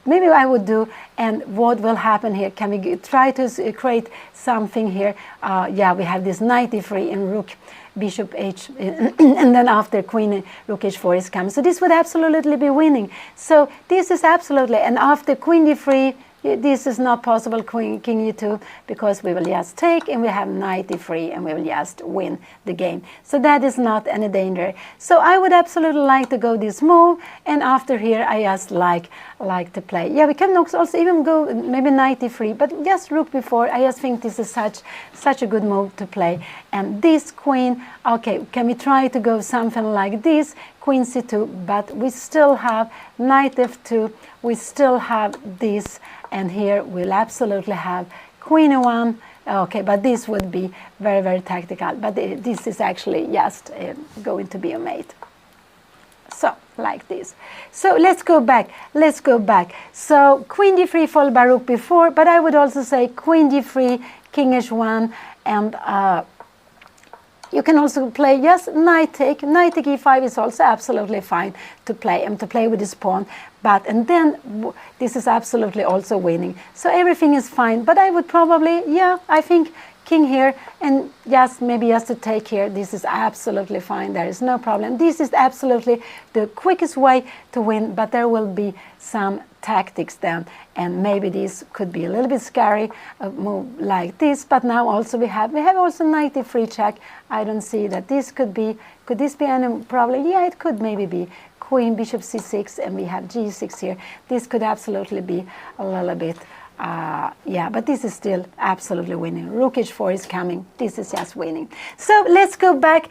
maybe I would do. And what will happen here? Can we try to create something here? Yeah, we have this knight e3 and rook bishop h, and then after queen rook h4 is coming. So this would absolutely be winning. So this is absolutely, and after queen d3, this is not possible, king e2, because we will just take, and we have knight e3, and we will just win the game. So that is not any danger. So I would absolutely like to go this move, and after here I just like to play. Yeah, we can also even go maybe knight e3, but just rook b4. I just think this is such a good move to play. And this queen, okay, can we try to go something like this? Queen c2, but we still have knight f2, we still have this, and here we'll absolutely have queen e1. Okay, but this would be very, very tactical, but this is actually just going to be a mate. So, like this. So let's go back. So queen d3 followed by rook b4, but I would also say queen d3, king h1, and you can also play just knight take e5 is also absolutely fine to play, and to play with this pawn. But, and then this is absolutely also winning. So everything is fine, but I would probably, yeah, I think king here, and maybe just to take here. This is absolutely fine. There is no problem. This is absolutely the quickest way to win, but there will be some tactics then, and maybe this could be a little bit scary, a move like this. But now also we have also knight e3 check. I don't see that this could this be any problem? Yeah, it could maybe be queen bishop c6, and we have g6 here. This could absolutely be a little bit yeah, but this is still absolutely winning. Rook h4 is coming. This is just winning. So let's go back.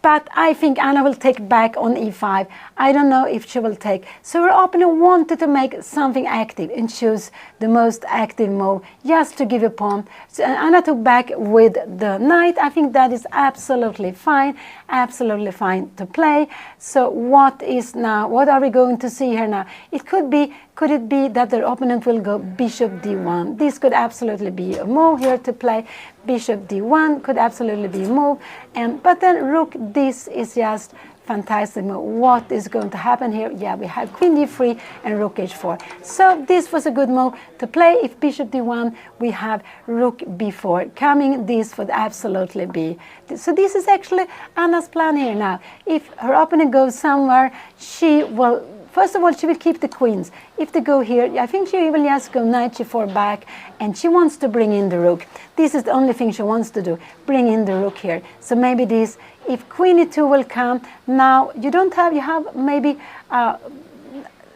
But I think Anna will take back on e5. I don't know if she will take. So her opponent wanted to make something active and choose the most active move just to give a pawn. So Anna took back with the knight. I think that is absolutely fine to play. So what are we going to see here now? Could it be that their opponent will go bishop d1? This could absolutely be a move here to play. Bishop d1 could absolutely be a move, but then rook, this is just fantastic move. What is going to happen here? Yeah, we have queen d3 and rook h4. So this was a good move to play. If bishop d1, we have rook b4 coming. This would absolutely be. So this is actually Anna's plan here now. If her opponent goes somewhere, she will. First of all, she will keep the queens. If they go here, I think she will just go knight g4 back, and she wants to bring in the rook. This is the only thing she wants to do, bring in the rook here. So maybe this, if queen e2 will come, now you have maybe,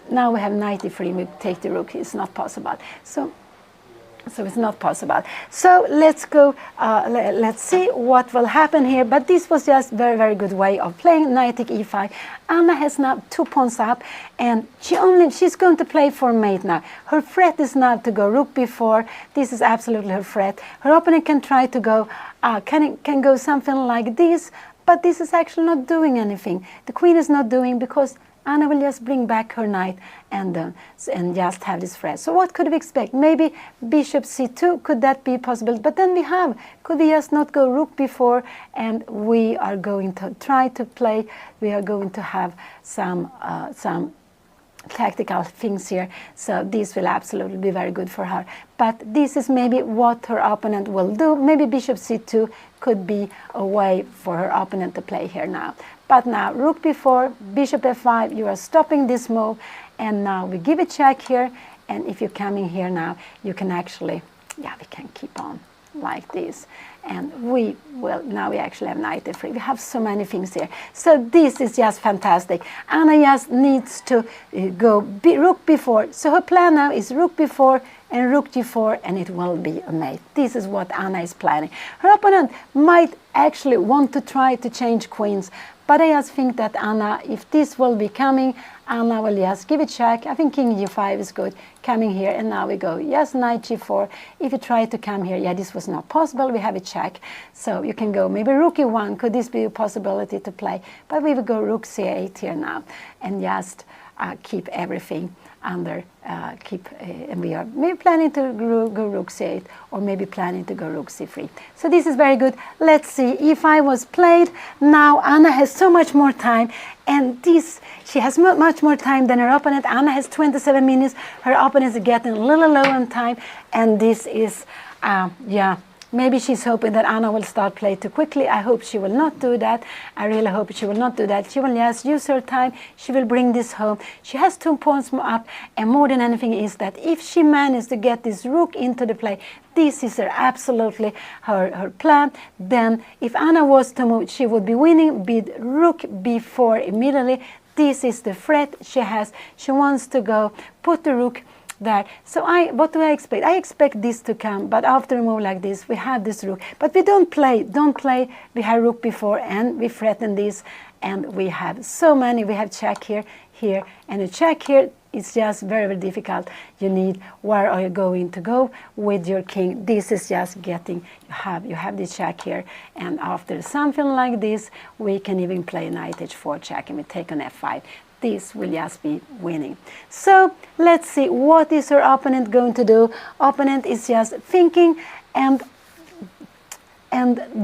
now we have knight e3, we take the rook, it's not possible. So it's not possible. So let's go, let's see what will happen here. But this was just very, very good way of playing knight take e5. Anna has now 2 pawns up, and she's going to play for mate now. Her threat is now to go rook b4. This is absolutely her threat. Her opponent can try to go, can go something like this, but this is actually not doing anything. The queen is not doing, because Anna will just bring back her knight and just have this threat. So what could we expect? Maybe bishop c2, could that be possible? But then could we just not go rook b4, and we are going to try to play, we are going to have some tactical things here. So this will absolutely be very good for her. But this is maybe what her opponent will do. Maybe bishop c2 could be a way for her opponent to play here now. But now rook b4, bishop f5, you are stopping this move, and now we give a check here, and if you're coming here now, you can actually, yeah, we can keep on like this, and we actually have knight f3. We have so many things here. So this is just fantastic. Anna just needs to go rook b4. So her plan now is rook b4, and rook g4, and it will be a mate. This is what Anna is planning. Her opponent might actually want to try to change queens, but I just think that Anna, if this will be coming, Anna will just give it check. I think king g5 is good, coming here, and now we go, yes, knight g4. If you try to come here, yeah, this was not possible, we have a check. So you can go maybe rook e1, could this be a possibility to play? But we will go rook c8 here now, and just keep everything under, and we are maybe planning to go rook c8, or maybe planning to go rook c3. So this is very good. Let's see, e5 was played. Now Anna has so much more time, and she has much more time than her opponent. Anna has 27 minutes. Her opponent is getting a little low on time, and this is, maybe she's hoping that Anna will start play too quickly. I hope she will not do that. I really hope she will not do that. She will just use her time. She will bring this home. She has 2 points more up, and more than anything is that if she manages to get this rook into the play, this is absolutely her plan. Then if Anna was to move, she would be winning with rook b4 immediately. This is the threat she has. She wants to go put the rook there. So what do I expect? I expect this to come, but after a move like this, we have this rook. But we don't play. We have rook before, and we threaten this, and we have so many. We have check here, and a check here. It's just very, very difficult. You need, where are you going to go with your king? This is just getting, you have the check here, and after something like this, we can even play knight h4 check, and we take on f5. This will just be winning. So let's see, what is her opponent going to do? Opponent is just thinking, and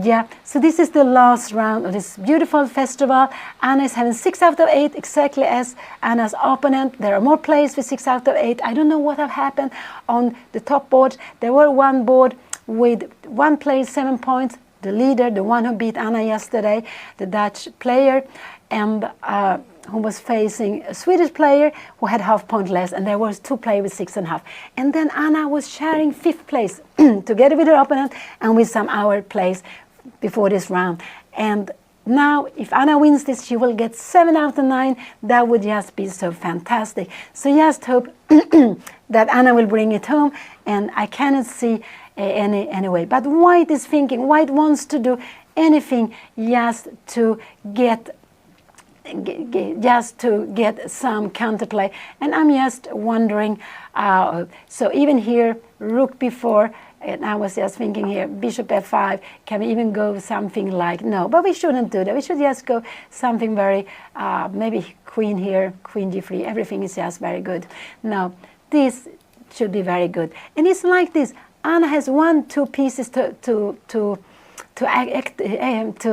yeah, so this is the last round of this beautiful festival. Anna is having 6 out of 8, exactly as Anna's opponent. There are more plays with 6 out of 8. I don't know what have happened on the top board. There were one board with 1 play, 7 points. The leader, the one who beat Anna yesterday, the Dutch player, and who was facing a Swedish player who had half point less, and there was 2 play with 6.5. And then Anna was sharing 5th place together with her opponent and with some hour plays before this round. And now, if Anna wins this, she will get 7 out of 9. That would just be so fantastic. So just hope that Anna will bring it home, and I cannot see any way. But White is thinking, White wants to do anything just to get some counterplay, and I'm just wondering, so even here, rook b4, and I was just thinking here, bishop f5, can we even go something like, no, but we shouldn't do that. We should just go something very, maybe queen here, queen g3, everything is just very good. Now, this should be very good. And it's like this, Anna has 1-2 pieces to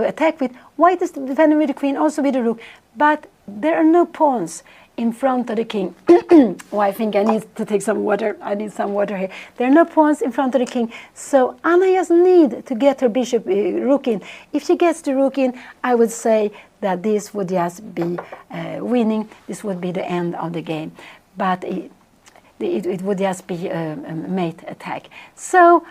attack with. White is defending with the queen, also with the rook, but there are no pawns in front of the king. Oh, I think I need to take some water. I need some water here. There are no pawns in front of the king, so Anna just need to get her bishop rook in. If she gets the rook in, I would say that this would just be winning. This would be the end of the game, but it would just be a mate attack. So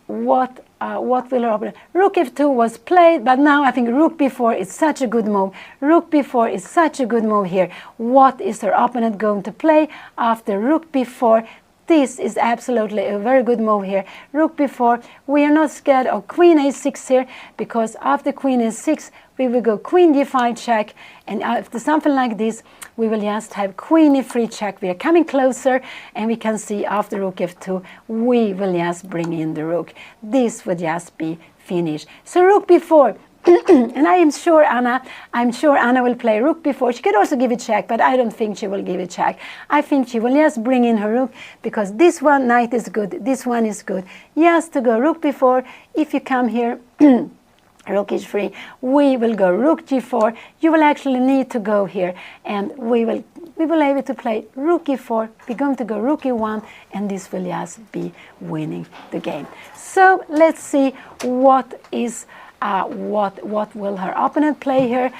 what will her opponent? Rook f2 was played, but now I think rook b4 is such a good move. Rook b4 is such a good move here. What is her opponent going to play after rook b4? This is absolutely a very good move here. Rook b4. We are not scared of queen a6 here, because after queen a6 we will go queen d5 check, and after something like this we will just have queen e3 check. We are coming closer, and we can see after rook f2 we will just bring in the rook. This would just be finished. So rook b4. And I'm sure Anna will play rook b4. She could also give a check, but I don't think she will give a check. I think she will just bring in her rook, because this one knight is good, this one is good. Just to go rook b4. If you come here, rook is free. We will go rook g4. You will actually need to go here, and we will able to play rook e4. We're going to go rook e1, and this will just be winning the game. So let's see what is. What will her opponent play here?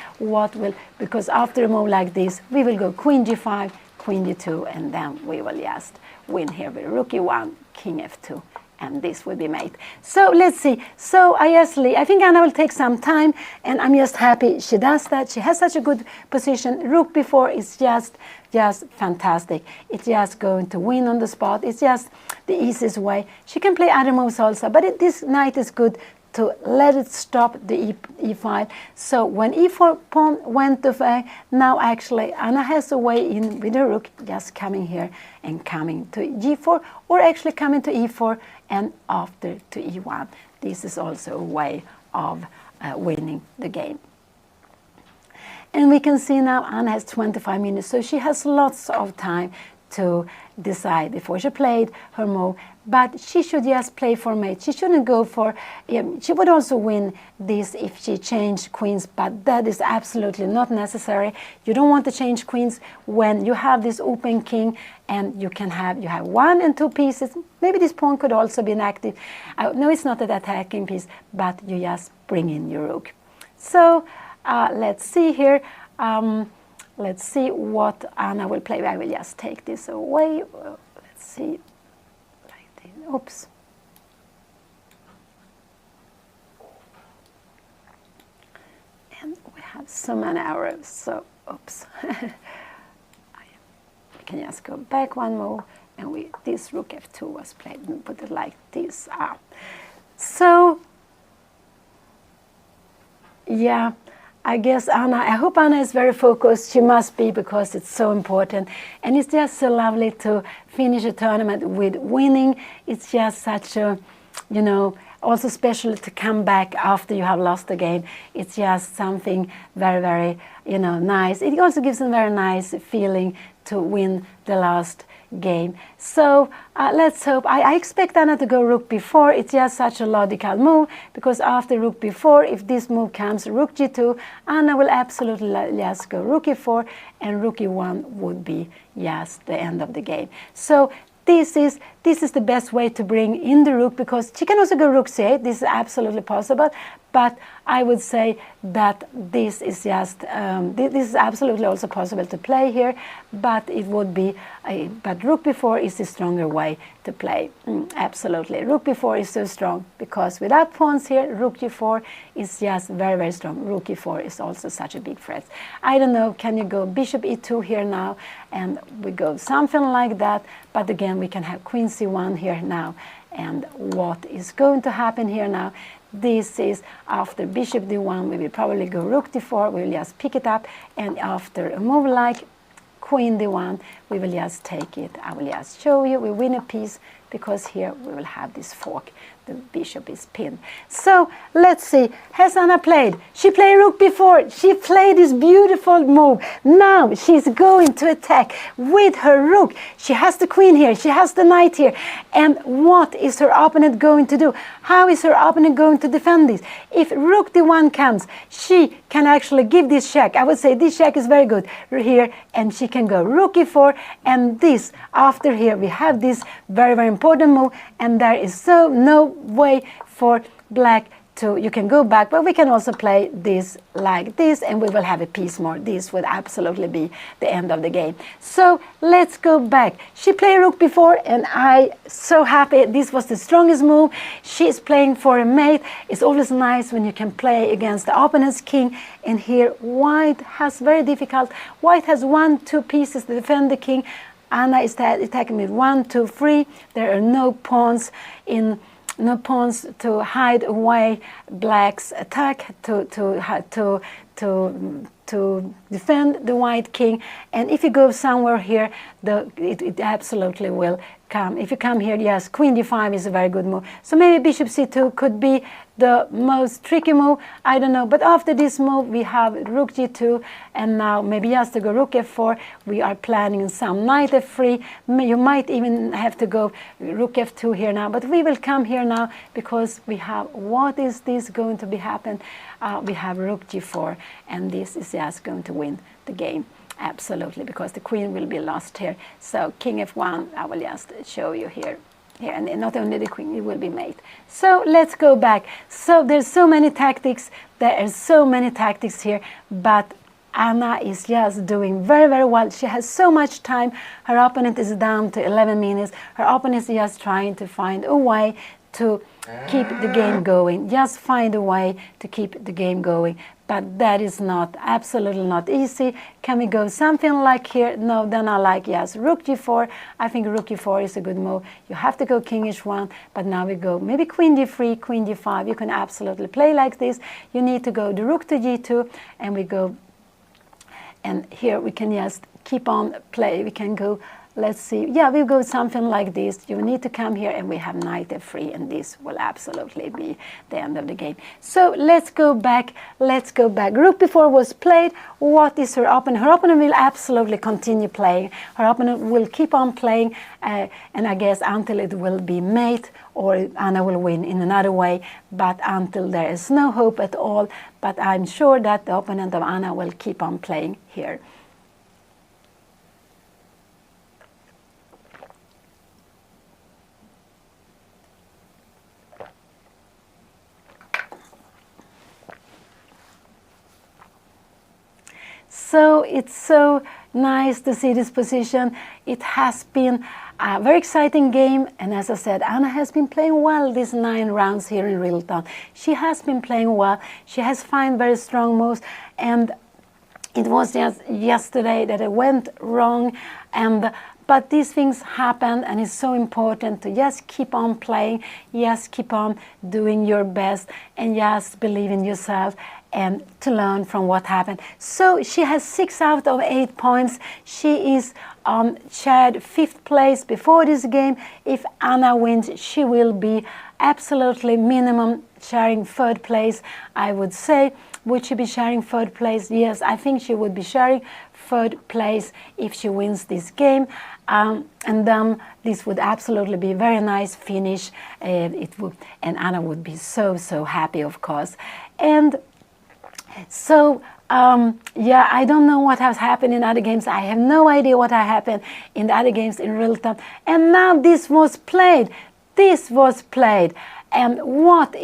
Because after a move like this, we will go queen g5, queen d2, and then we will just win here with rook e1, king f2, and this will be mate. So let's see. So I think Anna will take some time, and I'm just happy she does that. She has such a good position. Rook b4 is just fantastic. It's just going to win on the spot. It's just the easiest way. She can play other moves also, but this knight is good to let it stop the e5. So when e4 pawn went away, now actually Anna has a way in with the rook just coming here and coming to g4, or actually coming to e4 and after to e1. This is also a way of winning the game. And we can see now Anna has 25 minutes, so she has lots of time to decide before she played her move. But she should just play for mate. She shouldn't go for, she would also win this if she changed queens, but that is absolutely not necessary. You don't want to change queens when you have this open king, and you have 1 and 2 pieces. Maybe this pawn could also be an active. No, it's not an attacking piece, but you just bring in your rook. So let's see here. Let's see what Anna will play. I will just take this away. Let's see. Oops. And we have so many arrows, so oops. We can just go back one move, and this rook f2 was played, and put it like this. So, yeah. I guess I hope Anna is very focused. She must be, because it's so important. And it's just so lovely to finish a tournament with winning. It's just such a, also special to come back after you have lost the game. It's just something very, very, nice. It also gives a very nice feeling to win the last game. So let's hope. I expect Anna to go rook b4. It's just such a logical move, because after rook b4, if this move comes rook g2, Anna will absolutely just go rook e4, and rook e1 would be just the end of the game. So this is the best way to bring in the rook, because she can also go rook c8. This is absolutely possible, but I would say that this is just this is absolutely also possible to play here, but it would be but rook b4 is the stronger way to play. Absolutely, rook b4 is so strong, because without pawns here, rook g4 is just very, very strong. Rook e4 is also such a big threat. I don't know, can you go bishop e2 here now, and we go something like that, but again we can have queen c1 here now. And what is going to happen here now? This is after bishop d1, we will probably go rook d4, we will just pick it up, and after a move like queen d1, we will just take it. I will just show you, we win a piece, because here we will have this fork. The bishop is pinned. So let's see, has Anna played? She played rook b4. She played this beautiful move. Now she's going to attack with her rook. She has the queen here, she has the knight here. And what is her opponent going to do? How is her opponent going to defend this? If rook d1 comes, she can actually give this check. I would say this check is very good here, and she can go rook e4, and this after here we have this very, very important move, and there is no way for black to, you can go back, but we can also play this like this, and we will have a piece more. This would absolutely be the end of the game. So let's go back. She played rook b4, and I so happy. This was the strongest move. She's playing for a mate. It's always nice when you can play against the opponent's king, and here white has very difficult. White has 1, 2 pieces to defend the king. Anna is attacking with 1, 2, 3. There are no pawns to hide away black's attack, to defend the white king. And if you go somewhere here, it absolutely will come. If you come here, yes, queen d5 is a very good move. So maybe bishop c2 could be the most tricky move. I don't know. But after this move, we have rook g2, and now maybe just to go rook f4. We are planning some knight f3. You might even have to go rook f2 here now. But we will come here now, because we have, what is this going to be happen? We have rook g4, and this is just going to win the game. Absolutely, because the queen will be lost here. So king f1, I will just show you here. And not only the queen, it will be mate. So let's go back. So there's so many tactics. There are so many tactics here, but Anna is just doing very, very well. She has so much time. Her opponent is down to 11 minutes. Her opponent is just trying to find a way to keep the game going. Just find a way to keep the game going. But that is not, absolutely not easy. Can we go something like here? No, then I like, yes, rook g4. I think rook g4 is a good move. You have to go king h1, but now we go maybe queen d3, queen d5. You can absolutely play like this. You need to go the rook to g2, and we go, and here we can just keep on play. We can go, let's see, yeah, we'll go something like this. You need to come here, and we have knight f3, and this will absolutely be the end of the game. So let's go back, let's go back. Rook b4 was played. What is her opponent? Her opponent will absolutely continue playing. Her opponent will keep on playing, and I guess until it will be mate, or Anna will win in another way, but until there is no hope at all. But I'm sure that the opponent of Anna will keep on playing here. So it's so nice to see this position. It has been a very exciting game, and as I said, Anna has been playing well these 9 rounds here in Rilton. She has been playing well. She has found very strong moves, and it was just yesterday that it went wrong, but these things happen, and it's so important to just keep on playing, just keep on doing your best, and just believe in yourself and to learn from what happened. So she has 6 out of 8 points. She is shared 5th place before this game. If Anna wins, she will be absolutely minimum sharing 3rd place, I would say. Would she be sharing 3rd place? Yes, I think she would be sharing 3rd place if she wins this game. And then this would absolutely be a very nice finish. And Anna would be so, so happy, of course. And so, yeah, I don't know what has happened in other games. I have no idea what has happened in the other games in Rilton. And now this was played. This was played. And what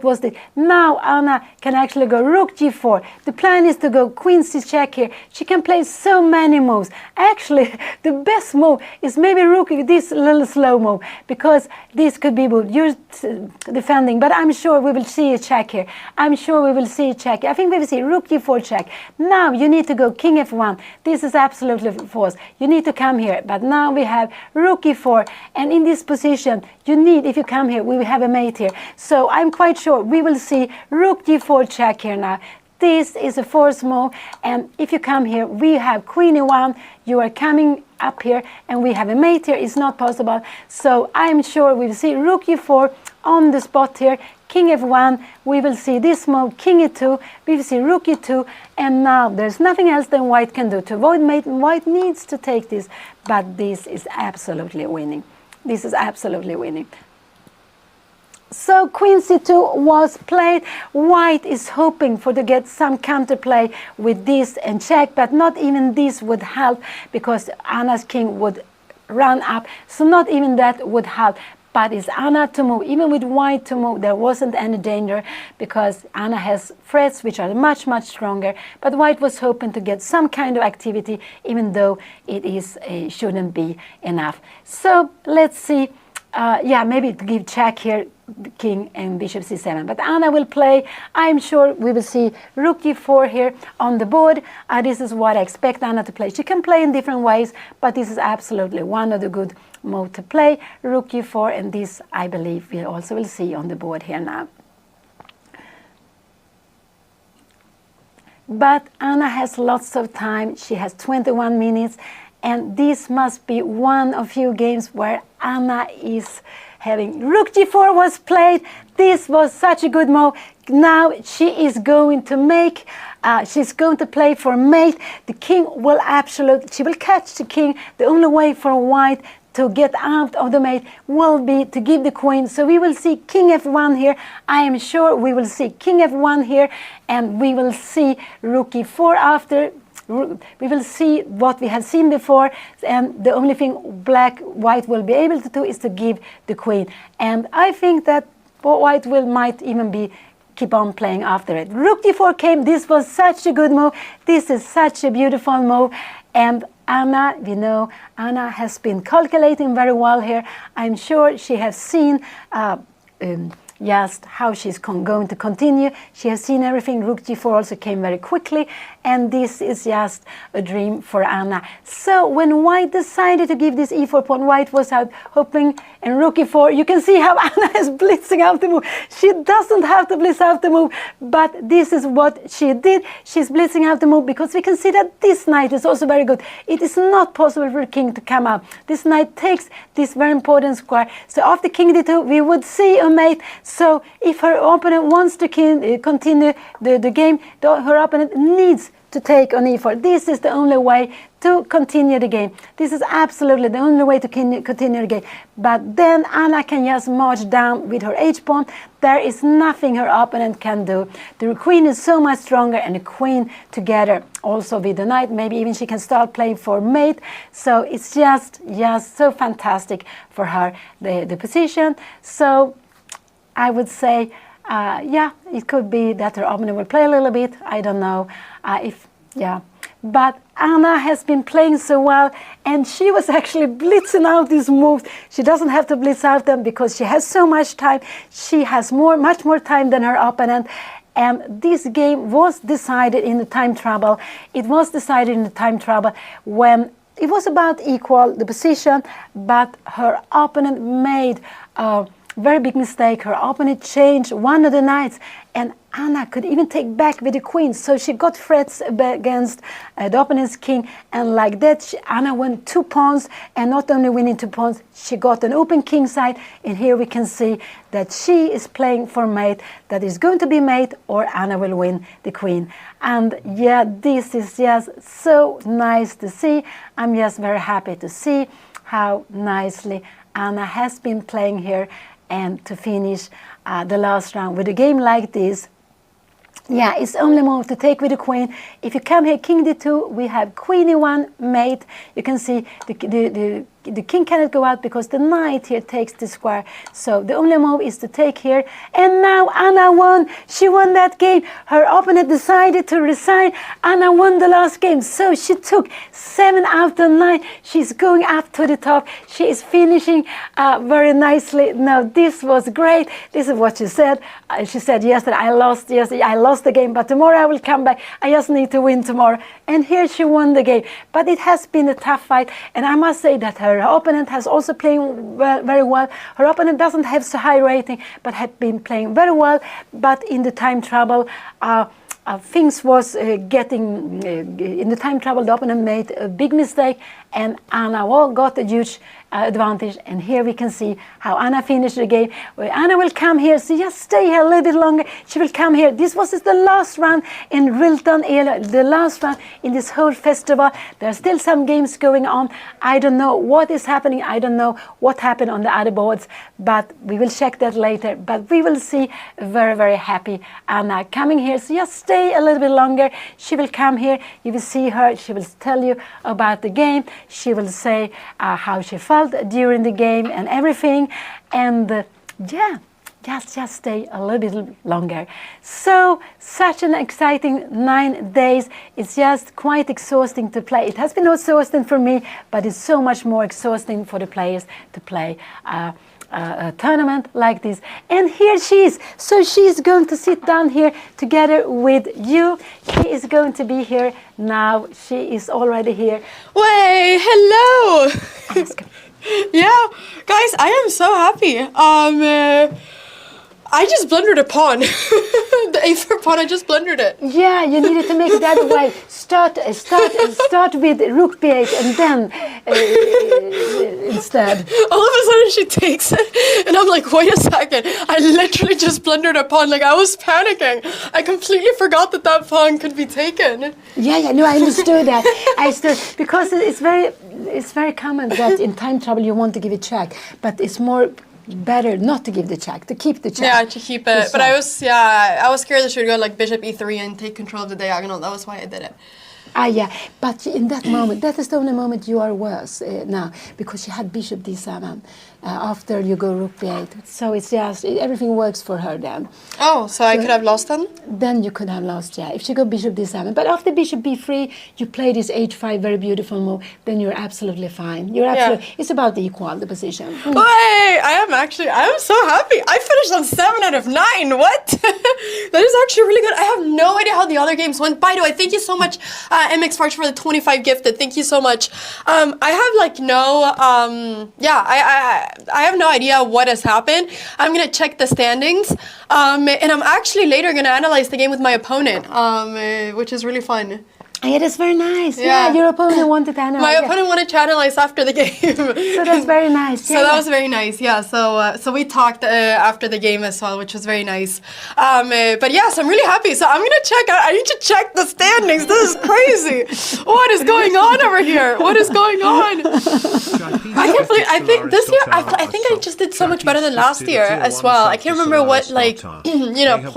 was the... Now Anna can actually go rook g4. The plan is to go queen c check here. She can play so many moves. Actually, the best move is maybe rook, this little slow move, because this could be moved. You're defending, but I'm sure we will see a check here. I'm sure we will see a check. I think we will see rook g4 check. Now you need to go king f1. This is absolutely forced. You need to come here, but now we have rook e4, and in this position, you need, if you come here, we will have a mate here. So I'm quite sure we will see rook g4 check here now. This is a forced move, and if you come here, we have queen e1. You are coming up here, and we have a mate here. It's not possible. So I'm sure we will see rook e4 on the spot here. King f1, we will see this move, king e2, we will see rook e2, and now there's nothing else that white can do. To avoid mate, white needs to take this, but this is absolutely winning. This is absolutely winning. So queen c2 was played. White is hoping to get some counterplay with this and check, but not even this would help because Anna's king would run up. So not even that would help. But it's Anna to move. Even with white to move, there wasn't any danger because Anna has threats which are much, much stronger. But white was hoping to get some kind of activity, even though it shouldn't be enough. So let's see. Yeah, maybe to give check here, king and bishop c7. But Anna will play. I'm sure we will see rook e4 here on the board. This is what I expect Anna to play. She can play in different ways, but this is absolutely one of the good moves to play. Rook e4, and this, I believe, we also will see on the board here now. But Anna has lots of time. She has 21 minutes. And this must be one of few games where Anna is having... Rook g4 was played. This was such a good move. Now she is going to make... she's going to play for mate. The king will she will catch the king. The only way for white to get out of the mate will be to give the queen. So we will see king f1 here. I am sure we will see king f1 here. And we will see rook e4 after... We will see what we have seen before, and the only thing white will be able to do is to give the queen. And I think that white might even be keep on playing after it. Rook d4 came. This was such a good move. This is such a beautiful move. And Anna, we know, Anna has been calculating very well here. I'm sure she has seen just how she's going to continue. She has seen everything. Rook g4 also came very quickly, and this is just a dream for Anna. So when White decided to give this e4 pawn, White was out hoping, and Rook e4, you can see how Anna is blitzing out the move. She doesn't have to blitz out the move, but this is what she did. She's blitzing out the move because we can see that this knight is also very good. It is not possible for the king to come out. This knight takes this very important square. So after king d2, we would see a mate. So if her opponent wants to continue the game, her opponent needs to take on e4. This is the only way to continue the game. This is absolutely the only way to continue the game. But then Anna can just march down with her h-pawn. There is nothing her opponent can do. The queen is so much stronger, and the queen together also with the knight. Maybe even she can start playing for mate. So it's just so fantastic for her, the position. So I would say, it could be that her opponent will play a little bit. I don't know But Anna has been playing so well, and she was actually blitzing out these moves. She doesn't have to blitz out them because she has so much time. She has much more time than her opponent. And this game was decided in the time trouble. It was decided in the time trouble when it was about equal, the position, but her opponent made a very big mistake. Her opponent changed one of the knights, and Anna could even take back with the queen. So she got threats against the opponent's king, and like that Anna won 2 pawns, and not only winning 2 pawns, she got an open king side. And here we can see that she is playing for mate, that is going to be mate, or Anna will win the queen. And this is just so nice to see. I'm just very happy to see how nicely Anna has been playing here, and to finish the last round with a game like this. It's only move to take with the queen. If you come here, king d2, we have queen e1, mate. You can see the king cannot go out because the knight here takes the square. So the only move is to take here. And now Anna won. She won that game. Her opponent decided to resign. Anna won the last game. So she took 7 out of 9. She's going up to the top. She is finishing very nicely. Now this was great. This is what she said. She said yesterday, I lost the game, but tomorrow I will come back. I just need to win tomorrow. And here she won the game. But it has been a tough fight. And I must say that her opponent has also playing very well. Her opponent doesn't have so high rating, but had been playing very well. But in the time trouble, things was getting in the time trouble. The opponent made a big mistake, and Anna got a huge advantage. And here we can see how Anna finished the game. Anna will come here, so just stay here a little bit longer. She will come here. This was the last round in Rilton Elo, the last round in this whole festival. There are still some games going on. I don't know what is happening. I don't know what happened on the other boards, but we will check that later. But we will see very, very happy Anna coming here. So just stay a little bit longer. She will come here. You will see her. She will tell you about the game. She will say how she felt during the game and everything. And just stay a little bit longer. So such an exciting 9 days. It's just quite exhausting to play. It has been exhausting for me, but it's so much more exhausting for the players to play a tournament like this. And here she is. So she's going to sit down here together with you. She is going to be here now. She is already here. Way, hello. Yeah, guys, I am so happy. I just blundered a pawn. The a4 pawn, I just blundered it. Yeah, you needed to make it the other way. Start with rook b8 and then instead. All of a sudden she takes it, and I'm like, wait a second. I literally just blundered a pawn. Like, I was panicking. I completely forgot that pawn could be taken. No, I understood that. Because it's very common that in time trouble you want to give a check, but it's more better not to give the check, to keep the check. Yeah, to keep it. But I was scared that she would go like bishop e3 and take control of the diagonal. That was why I did it. But in that moment, that is the only moment you are worse now, because she had bishop d7. after you go rook b8. So it's just, everything works for her then. Oh, so I could have lost then? Then you could have lost, yeah, if she got bishop d7. But after bishop b3, you play this h5, very beautiful move, then you're absolutely fine. You're absolutely, it's about equal, the position. Wait, I'm so happy. I finished on 7 out of 9. What? That is actually really good. I have no idea how the other games went. By the way, thank you so much, MX Farch, for the 25 gifted. Thank you so much. I have like no, I have no idea what has happened. I'm gonna check the standings, and I'm actually later gonna analyze the game with my opponent, which is really fun. Yeah, that's very nice. Yeah, your opponent wanted to analyze. My opponent wanted to analyze after the game. So that's very nice. So that was very nice. Yeah. So we talked after the game as well, which was very nice. But yes, I'm really happy. So I'm gonna check out. I need to check the standings. This is crazy. What is going on over here? What is going on? I can't believe. I think this year. I think I just did so much better than last year as well. I can't remember what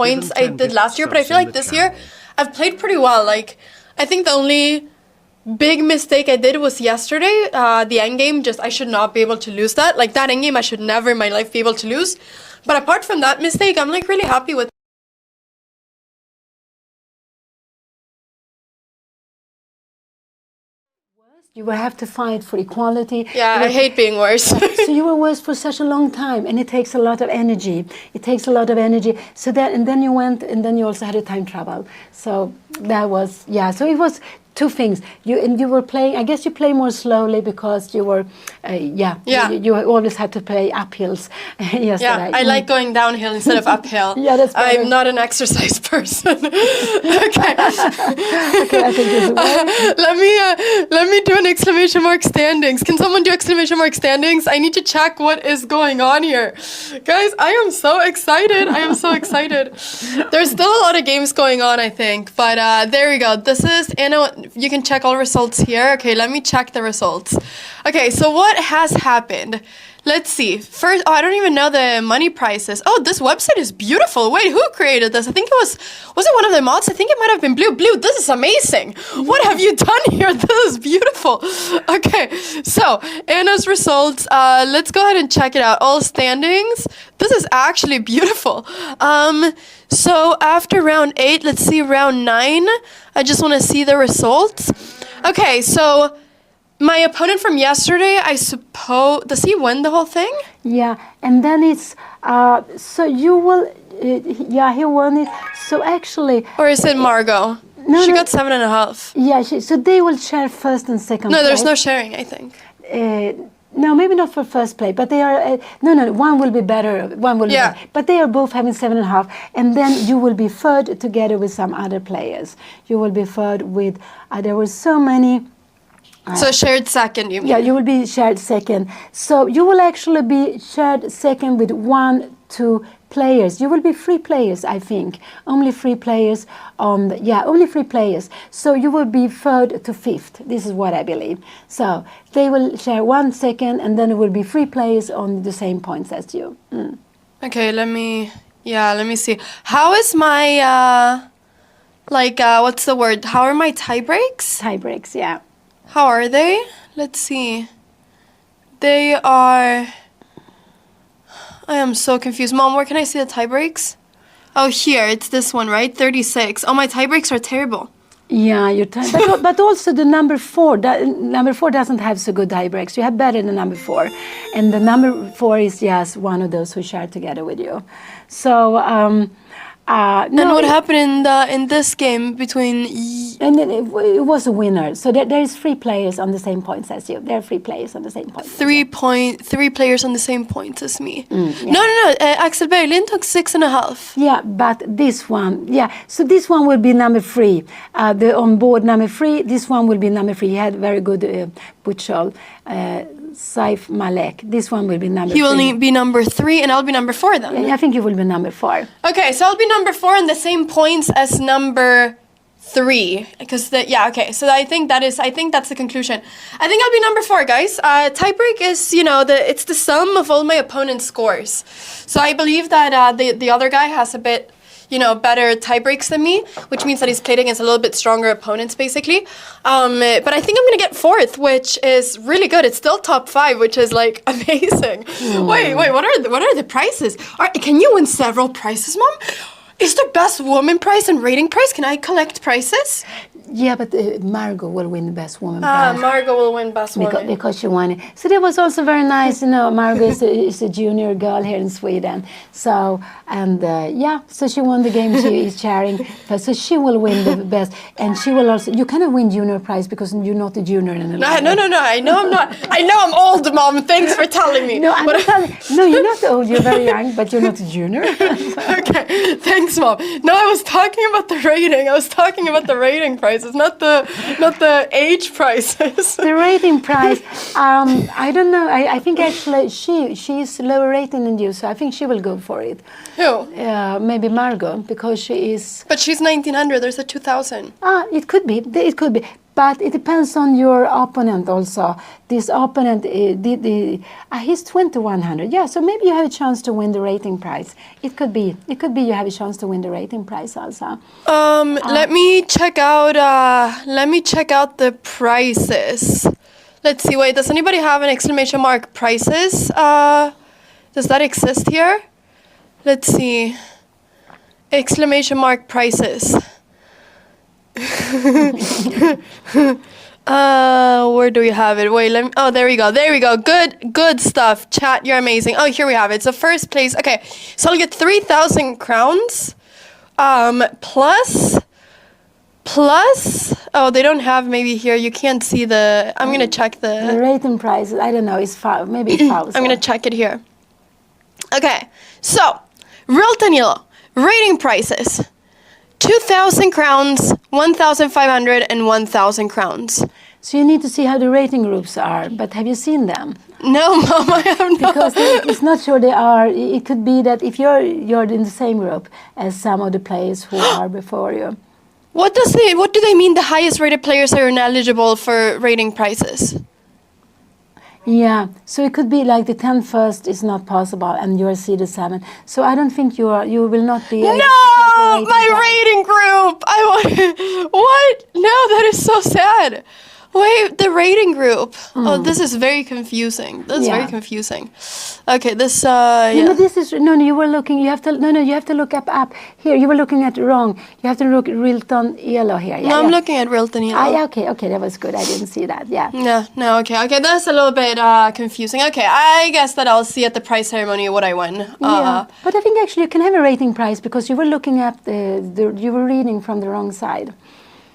points I did last year, but I feel like this year I've played pretty well. Like, I think the only big mistake I did was yesterday, the endgame. Just, I should not be able to lose that. Like, that endgame I should never in my life be able to lose. But apart from that mistake, I'm like really happy with. You will have to fight for equality. Yeah, I hate being worse. So you were worse for such a long time, and it takes a lot of energy. It takes a lot of energy. So that, and then you went, and then you also had a time trouble. So that was, yeah. So it was two things. You were playing. I guess you play more slowly because you were, You always had to play uphills. Yesterday. Yeah, I like going downhill instead of uphill. Yeah, that's better. I'm not an exercise person. Okay. Okay, I think this is let me do an exclamation mark standings. Can someone do exclamation mark standings? I need to check what is going on here. Guys, I am so excited. I am so excited. There's still a lot of games going on, I think. But there we go. This is Anna. You can check all results here. Okay, let me check the results. Okay, so what has happened? Let's see. First, I don't even know the money prices. Oh, this website is beautiful. Wait, who created this? I think it was it one of the mods? I think it might have been Blue. Blue, this is amazing. What have you done here? This is beautiful. Okay, so Anna's results. Let's go ahead and check it out. All standings. This is actually beautiful. So after round 8, let's see round 9. I just want to see the results. Okay, so my opponent from yesterday, I suppose, does he win the whole thing? Yeah, and then it's, so you will, he won it. So actually... Or is it Margot? She got 7.5. Yeah, so they will share first and second place. No, there's no sharing, I think. No, maybe not for first place, but they are, no, one will be better, one will be better. But they are both having 7.5, and then you will be third together with some other players. You will be third with, there were so many... So shared second, you mean? Yeah, you will be shared second. So you will actually be shared second with 1, 2 players. You will be 3 players, I think. Only 3 players on only 3 players. So you will be third to fifth. This is what I believe. So they will share 1 second, and then it will be 3 players on the same points as you. Okay, let me see. How is my, what's the word? How are my tie breaks? Tie breaks, yeah. How are they? Let's see. They are... I am so confused. Mom, where can I see the tie breaks? Oh, here. It's this one, right? 36. Oh, my tie breaks are terrible. Yeah, your tie, but also the number 4. Number 4 doesn't have so good tie breaks. You have better than number 4, and the number 4 is just one of those who share together with you. So. And what happened in this game between... And then it was a winner. So there is 3 players on the same points as you. There are 3 players on the same points. 3 players on the same points as me. No. Axel Berglin took 6.5. Yeah, but this one, So this one will be number 3. The on board number 3. This one will be number 3. He had very good butchol. Saif Malek. This one will be number 3. He will be number 3, and I'll be number 4 then. Yeah, I think you will be number 4. Okay, so I'll be number 4 on the same points as number 3. Because so I think that's the conclusion. I think I'll be number 4, guys. Tiebreak is, it's the sum of all my opponent's scores. So I believe that the other guy has a bit, better tie breaks than me, which means that he's played against a little bit stronger opponents, basically. But I think I'm going to get fourth, which is really good. It's still top 5, which is, like, amazing. Wait, what are the prizes? Can you win several prizes, Mom? Is there best woman prize and rating prize? Can I collect prizes? Yeah, but Margot will win the best woman prize. Margot will win best woman. Because she won it. So that was also very nice. Margot is a junior girl here in Sweden. So, so she won the game she is chairing. So she will win the best. And she will also, you cannot win junior prize because you're not a junior in the No, I know I'm not. I know I'm old, Mom. Thanks for telling me. No, I'm not telling. No, you're not old. You're very young, but you're not a junior. Okay, thanks, Mom. No, I was talking about the rating. I was talking about the rating prices, not the age prices. The rating price, I don't know. I think actually she's lower rating than you, so I think she will go for it. Who? Maybe Margot, because she is. But she's 1900. There's a 2000. It could be. It could be. But it depends on your opponent also. This opponent, he's 2100. Yeah, so maybe you have a chance to win the rating prize. It could be you have a chance to win the rating prize also. Let me check out the prices. Let's see. Wait, does anybody have an exclamation mark prices? Does that exist here? Let's see. Exclamation mark prices. Where do we have it? Wait, there we go. Good stuff. Chat, you're amazing. Oh, here we have it. So first place. Okay, so I'll get 3,000 crowns. Plus. Oh, they don't have maybe here. You can't see I'm gonna check the rating price. I don't know. It's five. Maybe it's 5. I'm gonna check it here. Okay, so Rilton Elo rating prices. 2,000 crowns, 1,500, and 1,000 crowns. So you need to see how the rating groups are, but have you seen them? No, Mom, I have not. Because it's not sure they are. It could be that if you're in the same group as some of the players who are before you. What do they mean the highest rated players are ineligible for rating prizes? Yeah, so it could be like the 10 first is not possible and you're seeded 7. So I don't think you will not be able to get the my rating group! What? No, that is so sad. Wait, the rating group. Oh, this is very confusing. Very confusing. Okay, this No, this is you were looking, you have to look up here. You were looking at wrong. You have to look at Rilton Elo here. Yeah, I'm looking at Rilton Elo. Okay, that was good. I didn't see that. Yeah. No, okay, that's a little bit confusing. Okay, I guess that I'll see at the prize ceremony what I won. Yeah, but I think actually you can have a rating prize because you were looking at you were reading from the wrong side.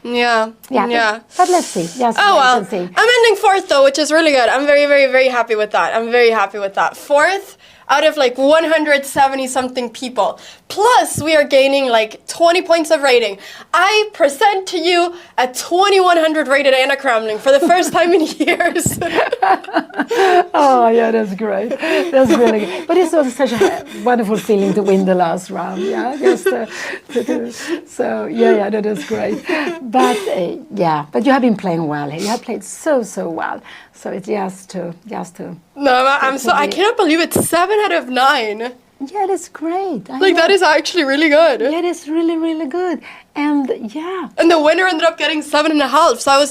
Yeah. But let's see. Yes, well, see. I'm ending 4th though, which is really good. I'm very, very, very happy with that. 4th out of like 170 something people. Plus, we are gaining like 20 points of rating. I present to you a 2100 rated Pia Cramling for the first time in years. Oh, yeah, that's great. That's really good. But it's also such a wonderful feeling to win the last round. Yeah, so that is great. But but you have been playing well. You have played so well. So it's just to. No, I cannot believe it's 7 out of 9. Yeah, that's great. That is actually really good. Yeah, that's really, really good. And And the winner ended up getting 7.5. So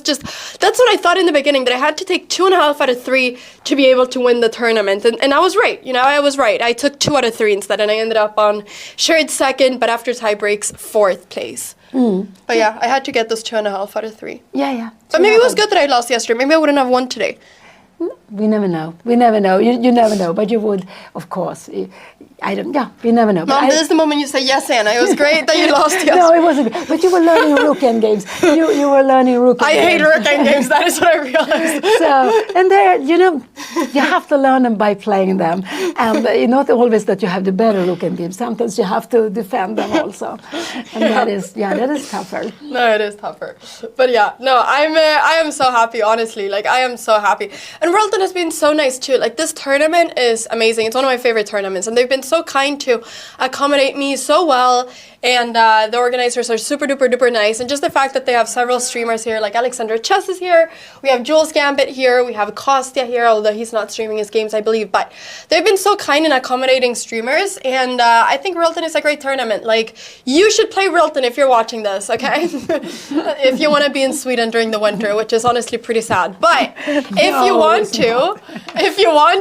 that's what I thought in the beginning, that I had to take 2.5 out of 3 to be able to win the tournament. And I was right. I was right. I took 2 out of 3 instead, and I ended up on shared 2nd, but after tie breaks, 4th place. But yeah, I had to get those 2.5 out of 3. Yeah. But maybe it was good that I lost yesterday. Maybe I wouldn't have won today. We never know. You never know. But you would, of course. We never know. Mom, this is the moment you say, yes, Anna. It was great that you lost yesterday. No, it wasn't good. But you were learning rook endgames. You were learning rook endgames. I hate rook endgames. That is what I realized. And there, you have to learn them by playing them. And not always that you have the better rook endgames. Sometimes you have to defend them also. And that is tougher. No, it is tougher. But yeah, no, I am so happy, honestly. I am so happy. And Rilton has been so nice too. This tournament is amazing. It's one of my favorite tournaments, and they've been so kind to accommodate me so well. And the organizers are super duper duper nice. And just the fact that they have several streamers here, like Alexander Chess is here, we have Jules Gambit here, we have Kostya here, although he's not streaming his games, I believe. But they've been so kind in accommodating streamers. And I think Rilton is a great tournament. Like, you should play Rilton if you're watching this, okay? If you want to be in Sweden during the winter, which is honestly pretty sad. But if you want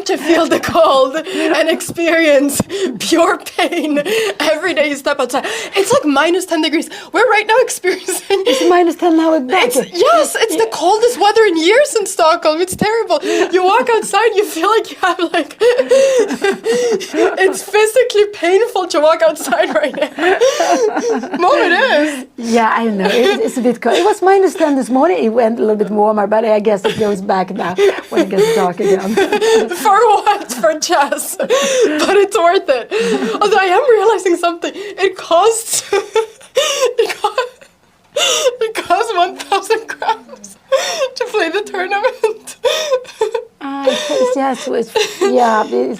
to feel the cold and experience pure pain every day you step outside, it's like minus 10 degrees. We're right now experiencing. It's minus 10 now. It's the coldest weather in years in Stockholm. It's terrible. You walk outside, you feel like you have like. It's physically painful to walk outside right now. Mom, it is. Yeah, I know. It's a bit cold. It was minus 10 this morning. It went a little bit warmer, but I guess it goes back now when it gets dark again. For what? For chess. But it's worth it. Although I am realizing something. It costs 1,000 crowns to play the tournament. It's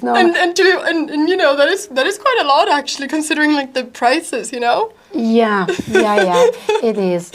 not. And you know that is quite a lot actually, considering like the prices, you know. Yeah, it is.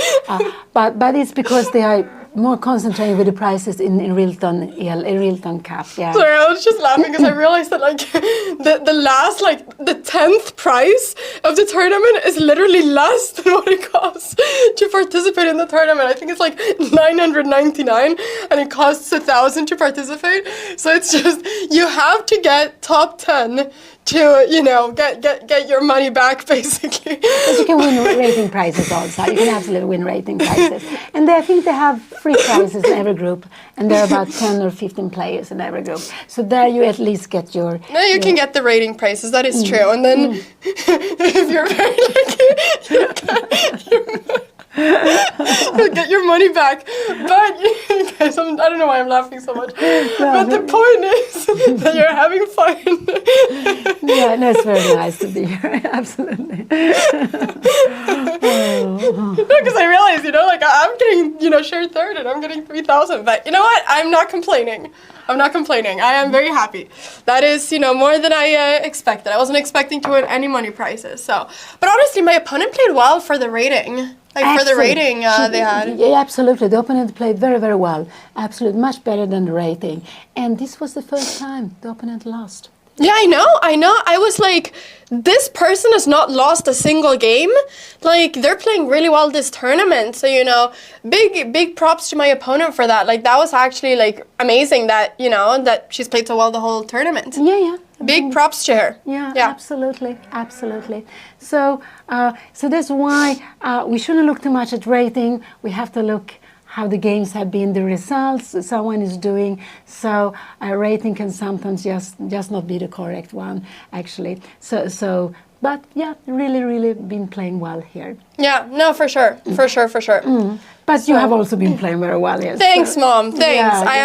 But it's because they are more concentrated with the prices in Rilton Cup. Yeah. Sorry, I was just laughing because I realized that like the last the 10th prize of the tournament is literally less than what it costs to participate in the tournament. I think it's like 999 and it costs 1,000 to participate. So it's just you have to get top 10 to, you know, get your money back, basically. But you can win rating prizes also. You can absolutely win rating prizes. And I think they have free prizes in every group. And there are about 10 or 15 players in every group. So there you at least get your... No, you can get the rating prizes, that is true. And then if you're very lucky, you'll get your money back. But, guys, I don't know why I'm laughing so much. But the point is that you're having fun. Yeah, no, it's very nice to be here. Absolutely. Because I realized, you know, like I'm getting, you know, shared third and I'm getting 3,000. But you know what? I'm not complaining. I am very happy. That is, you know, more than I expected. I wasn't expecting to win any money prizes. So, but honestly, my opponent played well for the rating. For the rating they had. Yeah, absolutely. The opponent played very, very well. Absolutely, much better than the rating. And this was the first time the opponent lost. Yeah, I know. I was like, this person has not lost a single game. Like, they're playing really well this tournament. So, you know, big props to my opponent for that. Like, that was actually, like, amazing that, you know, that she's played so well the whole tournament. Yeah. Big props to her. Yeah. Absolutely. So that's why we shouldn't look too much at rating. We have to look how the games have been, the results someone is doing. So a rating can sometimes just not be the correct one, actually. So but yeah, really been playing well here. Yeah, no, for sure. But you have also been playing very well, yes. Thanks, Mom. Thanks. Yeah, I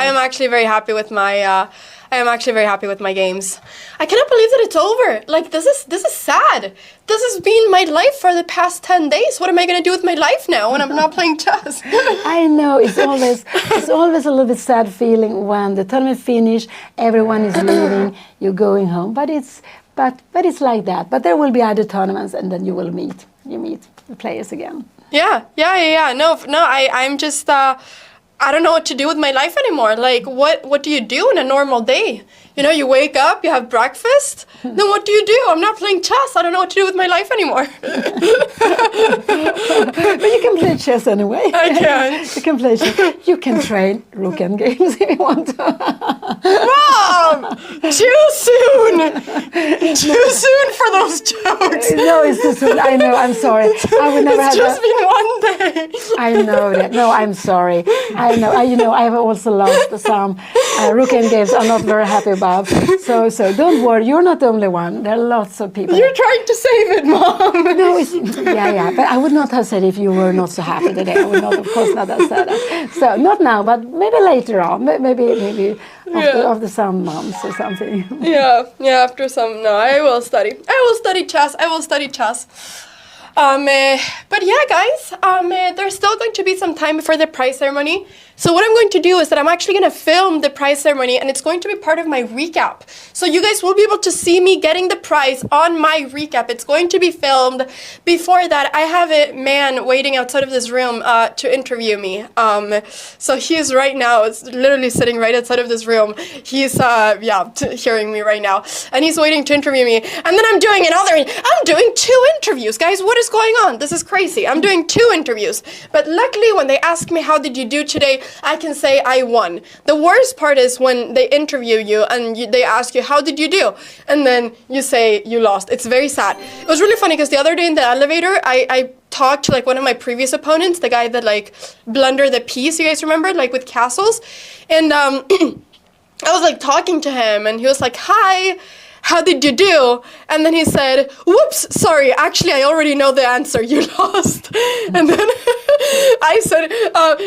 am actually very happy with my. I am actually very happy with my games. I cannot believe that it's over. Like, this is sad. This has been my life for the past 10 days. What am I going to do with my life now when I'm not playing chess? I know, it's always a little bit sad feeling when the tournament finish, everyone is leaving, you're going home. But it's like that. But there will be other tournaments and then you meet the players again. Yeah. No, I'm just I don't know what to do with my life anymore. Like, what do you do in a normal day? You know, you wake up, you have breakfast, then what do you do? I'm not playing chess. I don't know what to do with my life anymore. But you can play chess anyway. I can. You can play chess. You can train rook and games if you want to. Mom! Too soon! Too soon for those jokes. No, it's too soon. I know, I'm sorry. I would never it's have just been one day. I know that. No, I'm sorry. I know. I have also lost some rook and games I'm not very happy about. So don't worry. You're not the only one. There are lots of people. You're trying to save it, Mom. No, yeah. But I would not have said if you were not so happy today. I would not, of course, not have said that. So not now, but maybe later on. Maybe after some months or something. Yeah. After some. No, I will study chess. But yeah, guys, there's still going to be some time before the prize ceremony. So what I'm going to do is that I'm actually going to film the prize ceremony, and it's going to be part of my recap. So you guys will be able to see me getting the prize on my recap. It's going to be filmed. Before that, I have a man waiting outside of this room to interview me. So he is right now, it's literally sitting right outside of this room. He's, hearing me right now. And he's waiting to interview me. And then I'm doing 2 interviews. Guys, what is going on? This is crazy. I'm doing 2 interviews. But luckily, when they ask me, how did you do today? I can say I won. The worst part is when they interview you and they ask you, how did you do? And then you say you lost. It's very sad. It was really funny because the other day in the elevator, I talked to like one of my previous opponents, the guy that like blundered the piece, you guys remember, like with castles? And I was like talking to him and he was like, hi, how did you do? And then he said, whoops, sorry, actually I already know the answer, you lost. And then I said,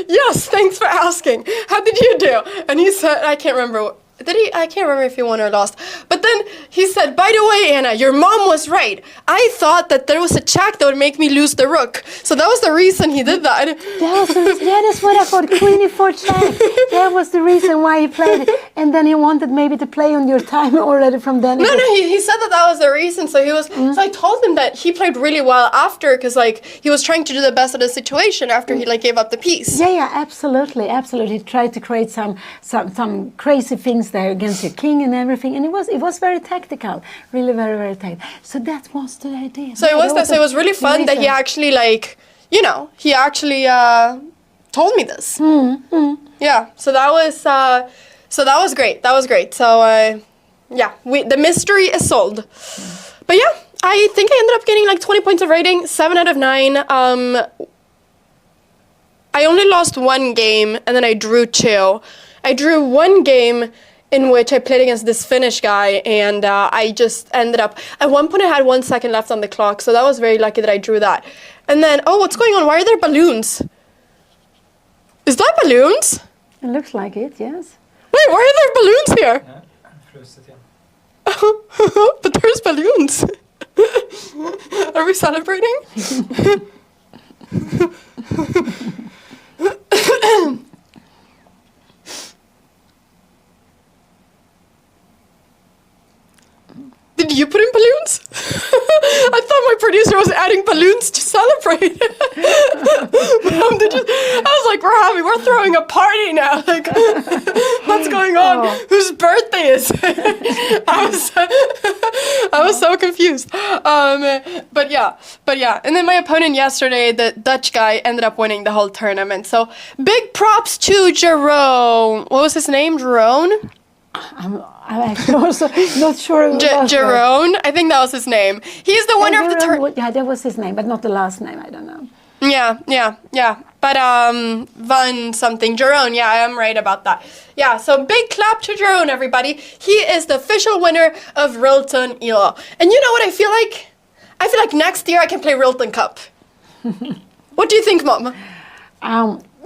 yes, thanks for asking. How did you do? And he said, I can't remember. I can't remember if he won or lost. But then he said, by the way, Anna, your mom was right. I thought that there was a check that would make me lose the rook. So that was the reason he did that. That's what I thought. Queen e4 check. That was the reason why he played it. And then he wanted maybe to play on your time already from then. No, he said that was the reason. So he was. So I told him that he played really well after, because like he was trying to do the best of the situation after he like gave up the piece. Yeah, absolutely. He tried to create some crazy things there against your king and everything, and it was very tactical, really very, very tactical. So that was the idea. So it was really fun that he actually told me this. Yeah, so that was great. So the mystery is solved. But yeah, I think I ended up getting like 20 points of rating, 7 out of 9. I only lost 1 game and then I drew 2. I drew 1 game in which I played against this Finnish guy, and I just ended up, at one point I had 1 second left on the clock, so that was very lucky that I drew that. And then, what's going on? Why are there balloons? Is that balloons? It looks like it, yes. Wait, why are there balloons here? Yeah, frusit igen. But there's balloons. Are we celebrating? Did you put in balloons? I thought my producer was adding balloons to celebrate. I was like, we're throwing a party now. Like, what's going on? Whose birthday is it? I was so confused. But yeah. And then my opponent yesterday, the Dutch guy, ended up winning the whole tournament. So big props to Jerome. What was his name? Jerome? I'm actually also not sure. Jerome, I think that was his name. He's the winner of the tournament. Yeah, that was his name, but not the last name. I don't know. Yeah. But Van something. Jerome, yeah, I am right about that. Yeah, so big clap to Jerome, everybody. He is the official winner of Rilton Elo. And you know what I feel like? I feel like next year I can play Rilton Cup. What do you think, Mom?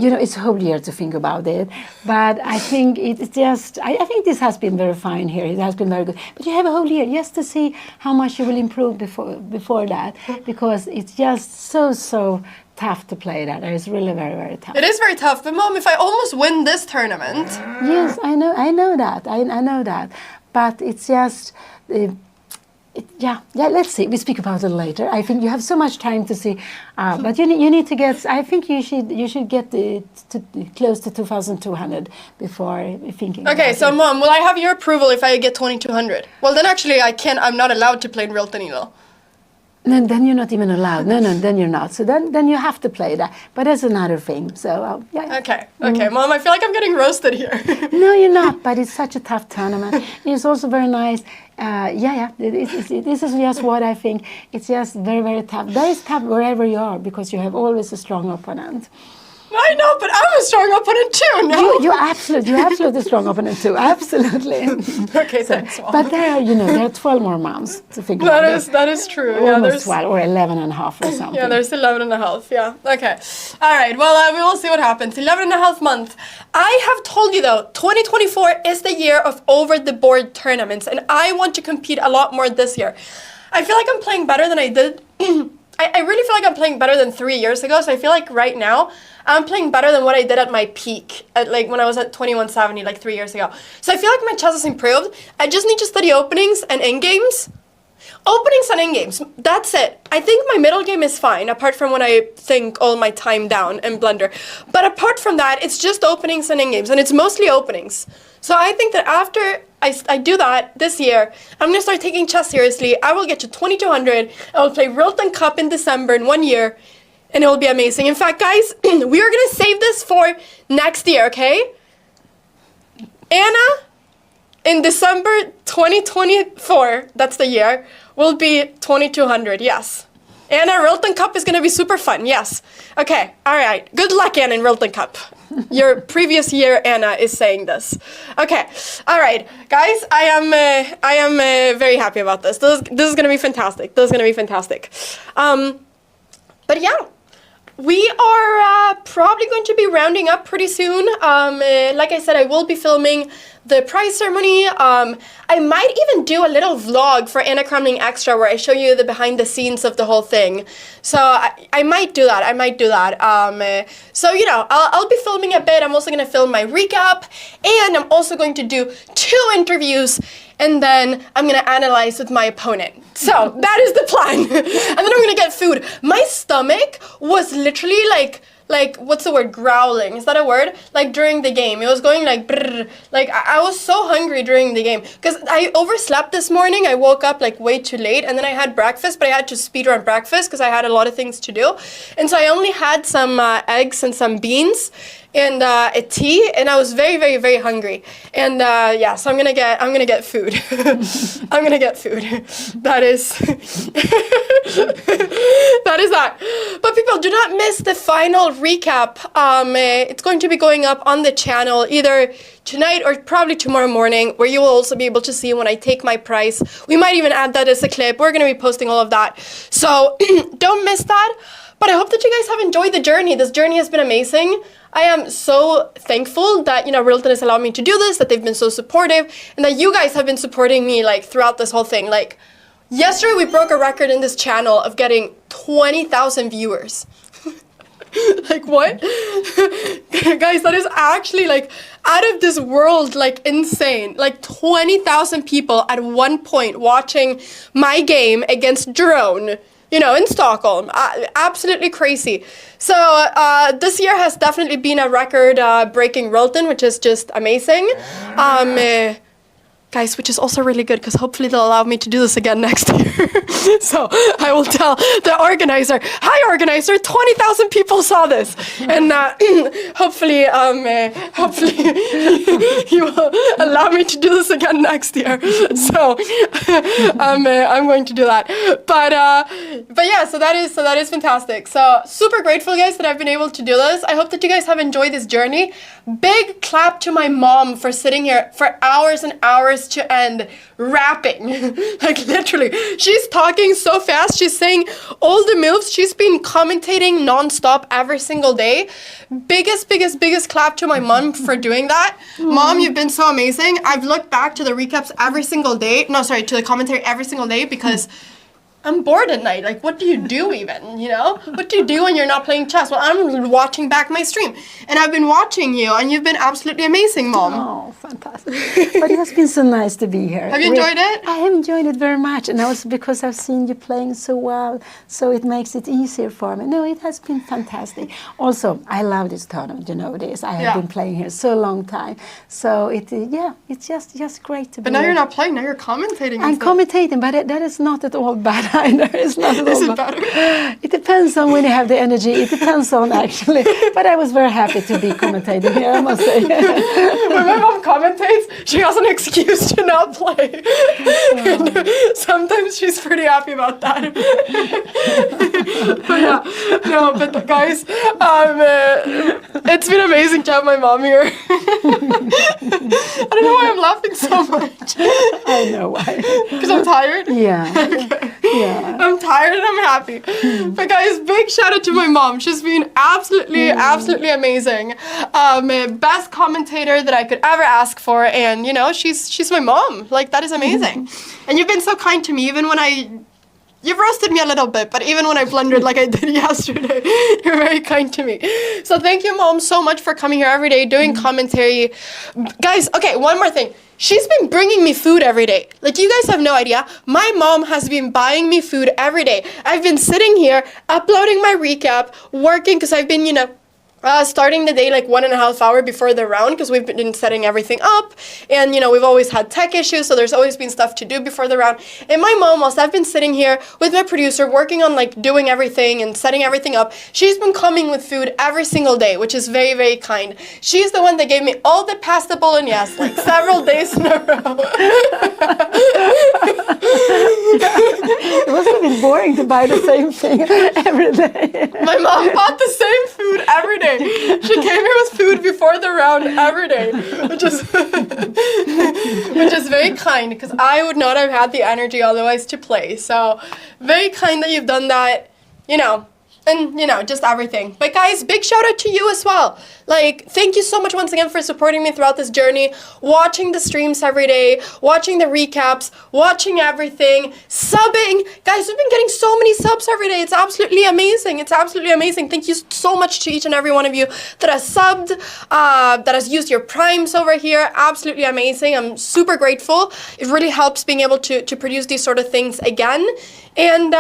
It's a whole year to think about it, but I think it's just, I think this has been very fine here. It has been very good. But you have a whole year just to see how much you will improve before that, because it's just so tough to play that. It's really very, very tough. It is very tough, but Mom, if I almost win this tournament... Yes, I know that. But it's just... let's see. We speak about it later. I think you have so much time to see, but you need to get. I think you should get close to 2,200 before thinking. Okay, so Mom, will I have your approval if I get 2,200? Well, then actually I can't. I'm not allowed to play in Rilton Elo. No, then you're not even allowed. No, then you're not. So then you have to play that. But that's another thing. So yeah. Okay, Mom. I feel like I'm getting roasted here. No, you're not. But it's such a tough tournament. It's also very nice. This is just what I think. It's just very, very tough. That is tough wherever you are, because you have always a strong opponent. I know, but I'm a strong opponent too. No, you're absolutely strong opponent too. Absolutely. Okay, thanks, Mom. But there are 12 more months to figure out. That is true. Almost 12 or 11 and a half or something. Yeah, there's 11 and a half. Yeah. Okay. All right. Well, we will see what happens. 11 and a half months. I have told you though, 2024 is the year of over-the-board tournaments, and I want to compete a lot more this year. I feel like I'm playing better than I did I really feel like I'm playing better than 3 years ago. So I feel like right now I'm playing better than what I did at my peak, at like when I was at 2170, like 3 years ago. So I feel like my chess has improved. I just need to study openings and endgames. Openings and endgames, that's it. I think my middle game is fine, apart from when I think all my time down and blunder. But apart from that, it's just openings and endgames, and it's mostly openings. So I think that after I do that this year, I'm gonna start taking chess seriously. I will get to 2200. I will play Rilton Cup in December in 1 year, and it will be amazing. In fact, guys, we are gonna save this for next year, okay? Anna, in December 2024, that's the year, will be 2200, yes. Anna, Rilton Cup is gonna be super fun, yes. Okay, all right. Good luck, Anna, in Rilton Cup. Your previous year, Anna, is saying this. Okay, all right, guys, I am very happy about this. This is gonna be fantastic. This is gonna be fantastic. But yeah. We are probably going to be rounding up pretty soon. Like I said, I will be filming the prize ceremony. I might even do a little vlog for Anna Cramling Extra where I show you the behind the scenes of the whole thing. So I might do that. I might do that. So, you know, I'll be filming a bit. I'm also going to film my recap. And I'm also going to do 2 interviews. And then I'm going to analyze with my opponent. So that is the plan. And then I'm going to get food. My stomach was literally like, what's the word? Growling. Is that a word? Like during the game. It was going like, brrr. Like I was so hungry during the game. Because I overslept this morning. I woke up like way too late. And then I had breakfast, but I had to speed run breakfast because I had a lot of things to do. And so I only had some eggs and some beans and a tea, and I was very, very, very hungry. And yeah, so I'm gonna get food. I'm gonna get food. That is that is that. But people, do not miss the final recap. It's going to be going up on the channel either tonight or probably tomorrow morning, where you will also be able to see when I take my prize. We might even add that as a clip. We're gonna be posting all of that. So don't miss that. But I hope that you guys have enjoyed the journey. This journey has been amazing. I am so thankful that, you know, Rilton has allowed me to do this, that they've been so supportive, and that you guys have been supporting me, like, throughout this whole thing. Like, yesterday we broke a record in this channel of getting 20,000 viewers. Like, what? Guys, that is actually, like, out of this world, like, insane. Like, 20,000 people at one point watching my game against Drone, you know, in Stockholm. Absolutely crazy. So this year has definitely been a record-breaking Rilton, which is just amazing. Guys, which is also really good, because hopefully they'll allow me to do this again next year. So I will tell the organizer, hi organizer, 20,000 people saw this. And hopefully you will allow me to do this again next year. So I'm going to do that. But yeah, so that is fantastic. So super grateful, guys, that I've been able to do this. I hope that you guys have enjoyed this journey. Big clap to my mom for sitting here for hours and hours to end rapping. Like, literally, she's talking so fast. She's saying all the moves. She's been commentating nonstop every single day. Biggest clap to my mom for doing that. Mom, you've been so amazing. I've looked back to the recaps every single day. No, sorry, to the commentary every single day, because I'm bored at night. Like, what do you do even, you know? What do you do when you're not playing chess? Well, I'm watching back my stream. And I've been watching you, and you've been absolutely amazing, Mom. Oh, fantastic. But it has been so nice to be here. Have you enjoyed it? I have enjoyed it very much. And also because I've seen you playing so well, so it makes it easier for me. No, it has been fantastic. Also, I love this tournament, you know this. I have been playing here so long time. So, it's just great to be But now here. you're not playing, now you're commentating. I'm commentating, but that is not at all bad either. It's not at all Is it bad. better? It depends on when you have the energy. It depends on, actually. But I was very happy to be commentating here, I must say. When my mom commentates, she has an excuse to not play. And sometimes she's pretty happy about that. But yeah, no, but guys, it's been amazing to have my mom here. I don't know why I'm laughing so much. I know why. Because I'm tired? Yeah. Okay. Yeah. I'm tired and I'm happy. But guys, big shout out to my mom. She's been absolutely amazing. Best commentator that I could ever ask for, and you know, she's my mom. Like, that is amazing. And you've been so kind to me, even when I you've roasted me a little bit, but even when I blundered like I did yesterday, you're very kind to me. So thank you, Mom, so much for coming here every day, doing commentary. Guys, okay, one more thing. She's been bringing me food every day. Like, you guys have no idea. My mom has been buying me food every day. I've been sitting here, uploading my recap, working, because I've been, starting the day like 1.5 hours before the round, because we've been setting everything up, and we've always had tech issues, so there's always been stuff to do before the round. And my mom, whilst I've been sitting here with my producer working on like doing everything and setting everything up, she's been coming with food every single day, which is very, very kind. She's the one that gave me all the pasta bolognese like several days in a row. It must have been boring to buy the same thing every day. My mom bought the same food every day. She came here with food before the round every day, which is which is very kind, because I would not have had the energy otherwise to play. So very kind that you've done that, and just everything. But guys, big shout out to you as well. Like, thank you so much once again for supporting me throughout this journey, watching the streams every day, watching the recaps, watching everything, subbing. Guys, we've been getting so many subs every day. It's absolutely amazing. It's absolutely amazing. Thank you so much to each and every one of you that has subbed, that has used your primes over here. Absolutely amazing. I'm super grateful. It really helps being able to produce these sort of things again. And,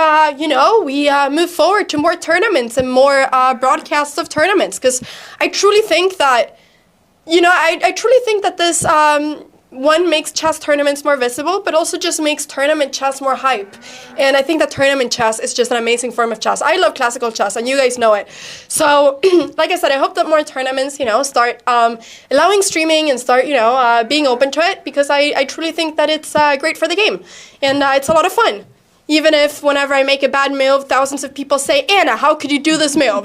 we move forward to more tournaments and more broadcasts of tournaments, because I truly think that, I truly think that this, one, makes chess tournaments more visible, but also just makes tournament chess more hype. And I think that tournament chess is just an amazing form of chess. I love classical chess, and you guys know it. So, like I said, I hope that more tournaments, start allowing streaming and start, being open to it, because I truly think that it's great for the game. And it's a lot of fun. Even if whenever I make a bad move, thousands of people say, Anna, how could you do this move?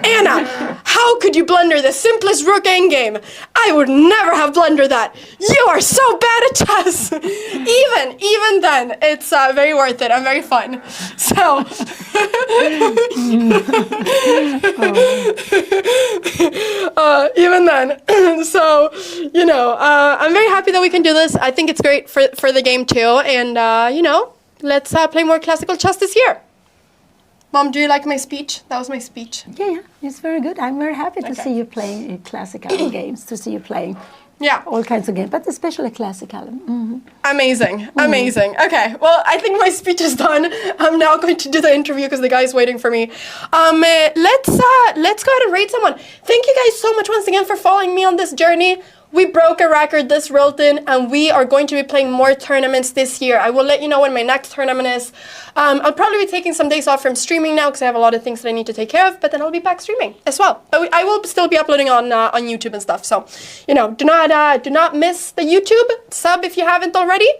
Anna, how could you blunder the simplest rook endgame? I would never have blundered that. You are so bad at chess. Even then, it's very worth it and very fun. So, even then. So, I'm very happy that we can do this. I think it's great for the game too. And, let's play more classical chess this year. Mom, do you like my speech? That was my speech. Yeah, it's very good. I'm very happy to see you playing classical games, to see you playing all kinds of games, but especially classical. Mm-hmm. Amazing. Okay, well, I think my speech is done. I'm now going to do the interview because the guy's waiting for me. Let's go ahead and rate someone. Thank you guys so much once again for following me on this journey. We broke a record this Rilton, and we are going to be playing more tournaments this year. I will let you know when my next tournament is. I'll probably be taking some days off from streaming now because I have a lot of things that I need to take care of, but then I'll be back streaming as well. But I will still be uploading on YouTube and stuff. So, do not miss the YouTube. Sub if you haven't already.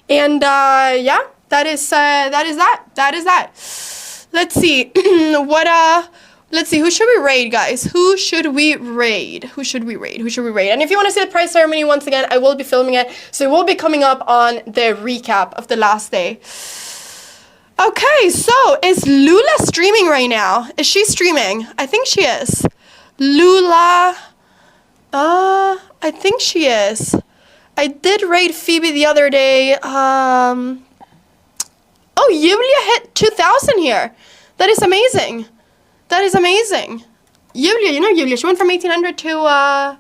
And that is that. Let's see. Let's see, who should we raid, guys? Who should we raid? And if you want to see the prize ceremony once again, I will be filming it. So it will be coming up on the recap of the last day. Okay, so is Lula streaming right now? Is she streaming? I think she is. Lula, I think she is. I did raid Phoebe the other day. Oh, Julia hit 2,000 here. That is amazing. Julia, she went from 1800 to,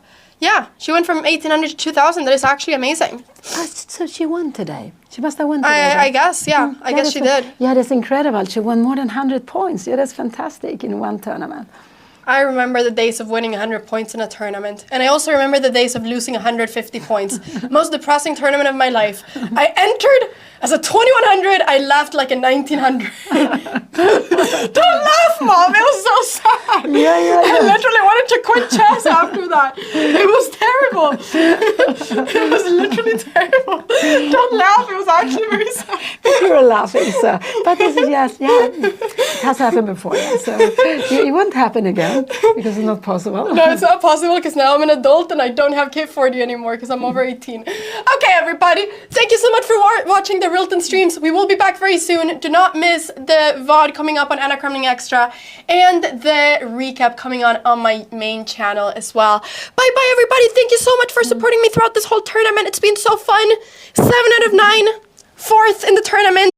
she went from 1800 to 2000. That is actually amazing. So she won today. She must have won today. I guess, yeah. I guess she did. Yeah, that's incredible. She won more than 100 points. Yeah, that's fantastic in one tournament. I remember the days of winning 100 points in a tournament. And I also remember the days of losing 150 points. Most depressing tournament of my life. I entered as a 2100. I left like a 1900. Don't laugh, Mom. It was so sad. Yeah. I literally wanted to quit chess after that. It was terrible. It was literally terrible. Don't laugh. It was actually very sad. You were laughing, so. But this is just, it has happened before. Yeah, so it won't happen again. Because it's not possible. No, it's not possible because now I'm an adult and I don't have K40 anymore because I'm over 18. Okay, everybody. Thank you so much for watching the Rilton streams. We will be back very soon. Do not miss the VOD coming up on Pia Cramling Extra and the recap coming on my main channel as well. Bye-bye, everybody. Thank you so much for supporting me throughout this whole tournament. It's been so fun. 7 out of 9. 4th in the tournament.